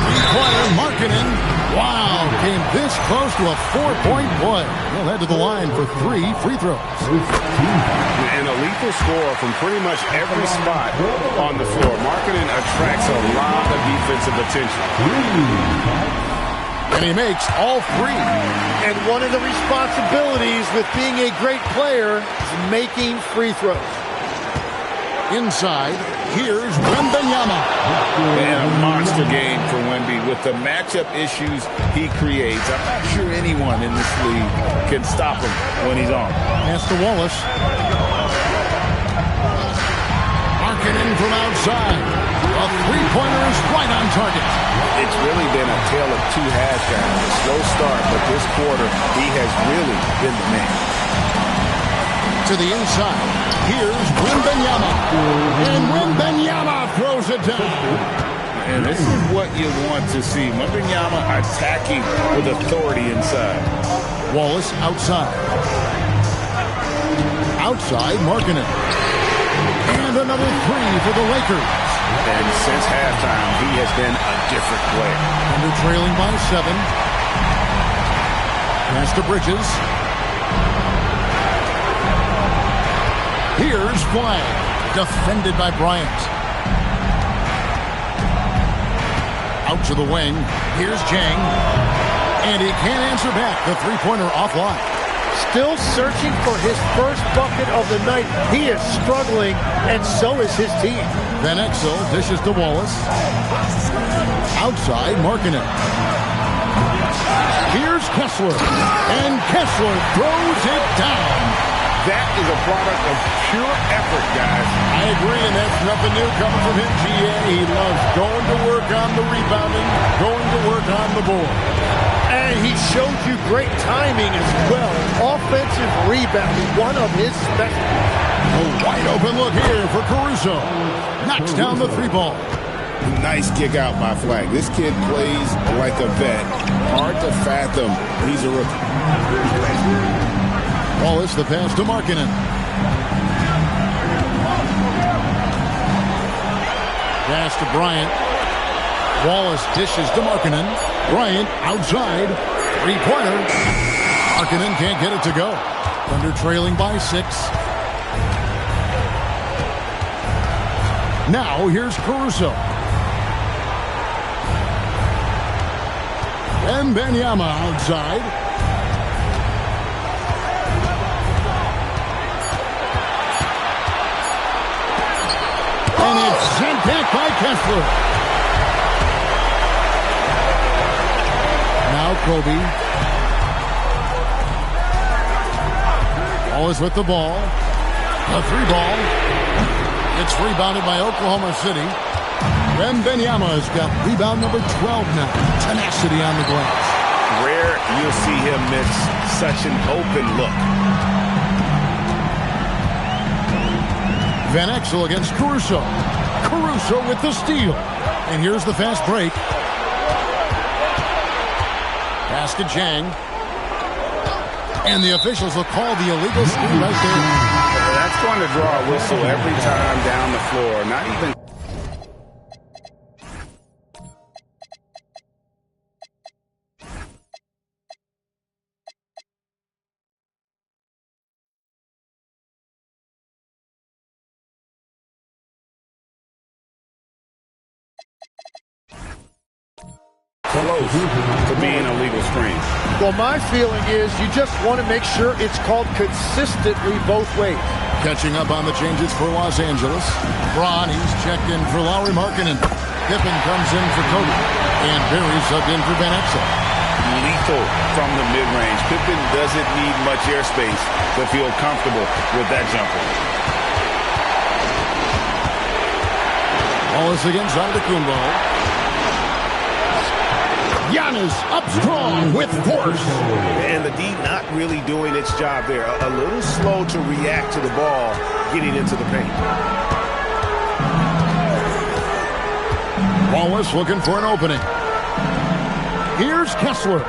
Three-pointer, Markkanen. Wow, came this close to a four-point play. He'll head to the line for 3 free throws. And a lethal score from pretty much every spot on the floor. Markkanen attracts a lot of defensive attention. And he makes all 3. And one of the responsibilities with being a great player is making free throws. Inside, here's Wembanyama. And a monster game for Wemby with the matchup issues he creates. I'm not sure anyone in this league can stop him when he's on. Pass to Wallace. Markkanen from outside. A three-pointer is right on target. It's really been a tale of two halves, guys. A slow start, but this quarter, he has really been the man. To the inside. Here's Wembanyama. And Wembanyama throws it down. And this is what you want to see. Wembanyama attacking with authority inside. Wallace outside. Outside, Markkanen. And another 3 for the Lakers. And since halftime, he has been a different player. And they're trailing by 7. Pass to Bridges. Here's Flag, defended by Bryant. Out to the wing. Here's Jang. And he can't answer back. The three-pointer offline. Still searching for his first bucket of the night. He is struggling, and so is his team. Van Exel dishes to Wallace. Outside, Markkanen. Here's Kessler. And Kessler throws it down. That is a product of pure effort, guys. I agree, and that's nothing new coming from him, GA. He loves going to work on the rebounding, going to work on the board. And he showed you great timing as well. Offensive rebounding, one of his specialties. A wide open look here for Caruso. Knocks down the 3 ball. Nice kick out by Flag. This kid plays like a vet. Hard to fathom. He's a rookie. Wallace, the pass to Markkanen. Pass to Bryant. Wallace dishes to Markkanen. Bryant outside. Three-pointer. Markkanen can't get it to go. Thunder trailing by 6. Now here's Caruso. And Wembanyama outside. And it's sent back by Kessler. Now Kobe. Wallace with the ball. A 3-ball. It's rebounded by Oklahoma City. Wembanyama has got rebound number 12 now. Tenacity on the glass. Rare you'll see him miss such an open look. Van Exel against Caruso. Caruso with the steal. And here's the fast break. Pass to Jang. And the officials will call the illegal screen right there. That's going to draw a whistle every time down the floor. Not even... close to being a legal screen. Well, my feeling is you just want to make sure it's called consistently both ways. Catching up on the changes for Los Angeles. Braun, he's checked in for Lauri Markkanen. Pippen comes in for Kobe. And Barry subbed in for Van Exel. Lethal from the mid-range. Pippen doesn't need much airspace to feel comfortable with that jumper. Wallace against Antetokounmpo. Giannis up strong with force. And the D not really doing its job there. A little slow to react to the ball getting into the paint. Wallace looking for an opening. Here's Kessler.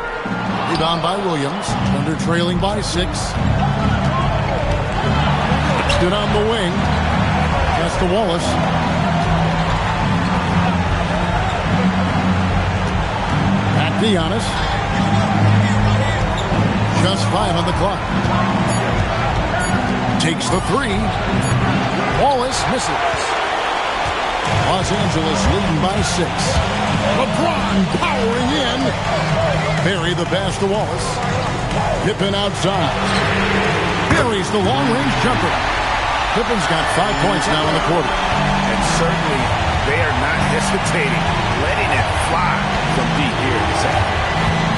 Rebound by Williams. Thunder trailing by 6. Stood on the wing. Pass to Wallace. To Giannis. Just 5 on the clock. Takes the 3. Wallace misses. Los Angeles leading by 6. LeBron powering in. Barry the pass to Wallace. Pippen outside. Barry's the long-range jumper. Pippen's got 5 points now in the quarter. And certainly they are not hesitating, letting it fly from deep here this afternoon.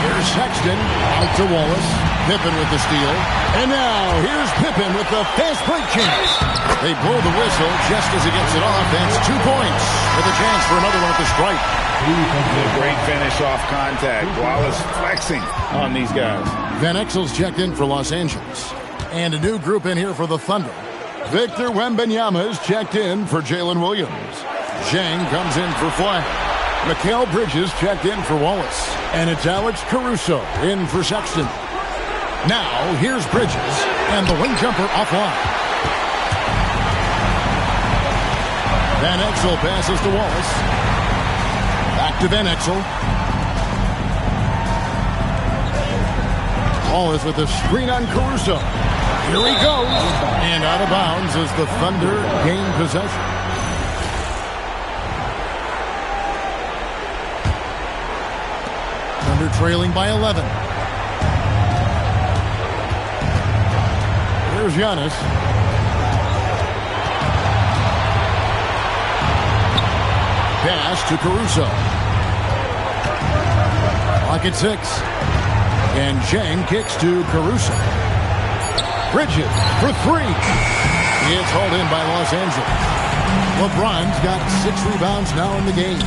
Here's Sexton, out to Wallace. Pippen with the steal. And now, here's Pippen with the fast break chance. They blow the whistle just as he gets it off. That's 2 points with a chance for another one at the stripe. A great finish off contact. Wallace flexing on these guys. Van Exel's checked in for Los Angeles. And a new group in here for the Thunder. Victor Wembanyama is checked in for Jalen Williams. Zhang comes in for Flag. Mikal Bridges checked in for Wallace. And it's Alex Caruso in for Sexton. Now, here's Bridges. And the wing jumper offline. Van Exel passes to Wallace. Back to Van Exel. Wallace with the screen on Caruso. Here he goes. And out of bounds as the Thunder gain possession. Thunder trailing by 11. Here's Giannis. Pass to Caruso. Clock at 6. And Zhang kicks to Caruso. Bridges for 3. It's hauled in by Los Angeles. LeBron's got 6 rebounds now in the game.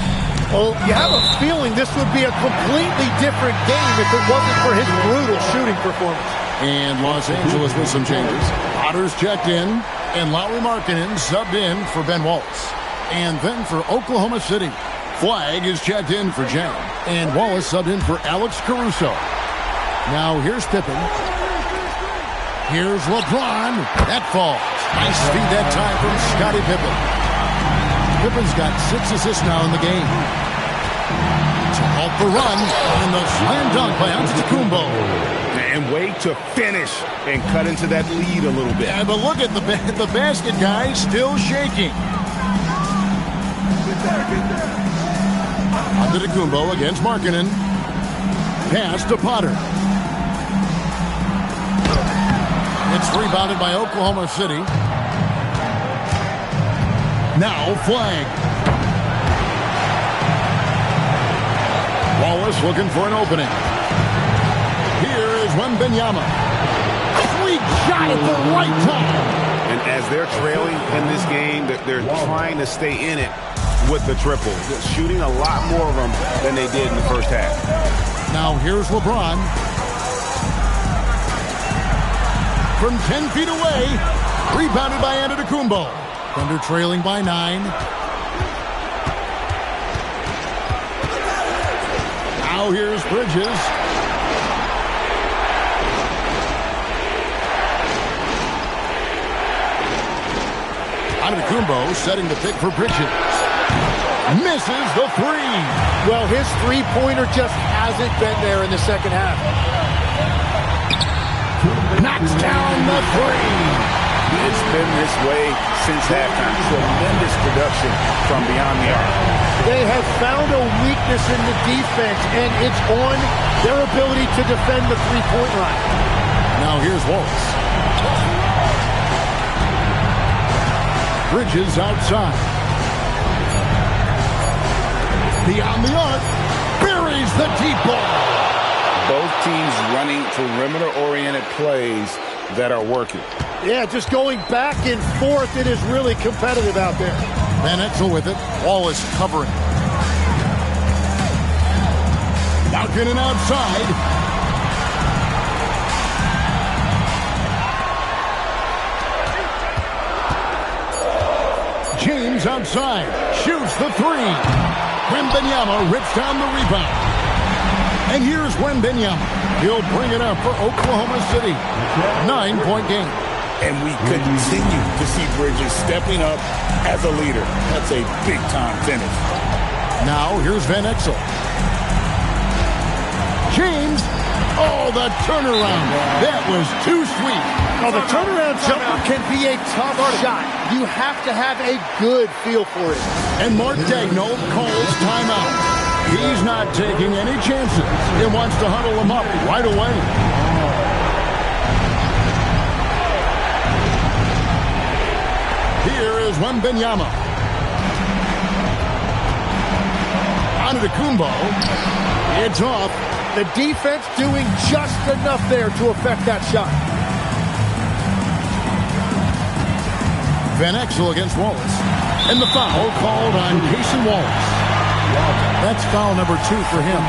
Well, you have a feeling this would be a completely different game if it wasn't for his brutal shooting performance. And Los Angeles with some changes. Potter's checked in, and Lauri Markkanen subbed in for Ben Wallace. And then for Oklahoma City, Flag is checked in for Jay. And Wallace subbed in for Alex Caruso. Now here's Pippen. Here's LeBron. That falls. Nice feed that time from Scottie Pippen. Pippen's got 6 assists now in the game. To halt the run. And the slam dunk by Antetokounmpo. And wait to finish and cut into that lead a little bit. Yeah, but look at the basket guy still shaking. Antetokounmpo against Markkanen. Pass to Potter. It's rebounded by Oklahoma City. Now Flag. Wallace looking for an opening. Here is Wembanyama. Sweet shot at the right time. And as they're trailing in this game, they're trying to stay in it with the triple. They're shooting a lot more of them than they did in the first half. Now here's LeBron. From 10 feet away. Rebounded by Antetokounmpo. Thunder trailing by 9. Now here's Bridges. Antetokounmpo setting the pick for Bridges. Misses the 3. Well, his three-pointer just hasn't been there in the second half. Knocks down the 3. It's been this way since halftime. Tremendous production from beyond the arc. They have found a weakness in the defense, and it's on their ability to defend the three-point line. Now here's Wallace. Bridges outside. Beyond the arc. Buries the deep ball. Both teams running perimeter-oriented plays that are working. Yeah, just going back and forth. It is really competitive out there. Van Exel with it. Wallace covering. Markkanen outside. James outside. Shoots the 3. Wembanyama rips down the rebound. And here's Wembanyama. He'll bring it up for Oklahoma City. 9-point game. And we continue to see Bridges stepping up as a leader. That's a big-time finish. Now, here's Van Exel. James. Oh, the turnaround. That was too sweet. Oh, the turnaround jumper can be a tough shot. You have to have a good feel for it. And Mark Daigneault calls timeout. He's not taking any chances. He wants to huddle him up right away. Here is Wembanyama. Antetokounmpo. It's off. The defense doing just enough there to affect that shot. Van Exel against Wallace. And the foul called on Cason Wallace. That's foul number 2 for him.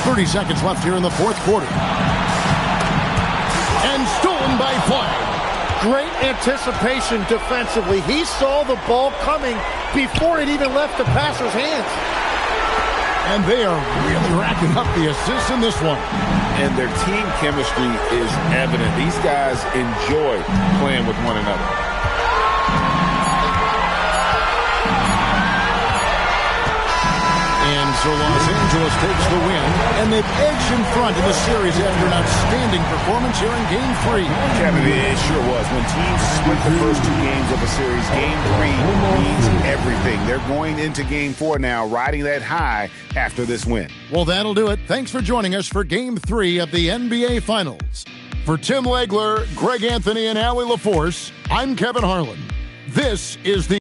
30 seconds left here in the fourth quarter. And stolen by Flag. Great anticipation defensively. He saw the ball coming before it even left the passer's hands. And they are really racking up the assists in this one. And their team chemistry is evident. These guys enjoy playing with one another. And so Los Angeles takes the win, and they've edged in front in the series after an outstanding performance here in Game 3. Kevin, it sure was. When teams split the first 2 games of a series, Game 3 means everything. They're going into Game 4 now, riding that high after this win. Well, that'll do it. Thanks for joining us for Game 3 of the NBA Finals. For Tim Legler, Greg Anthony, and Allie LaForce, I'm Kevin Harlan. This is the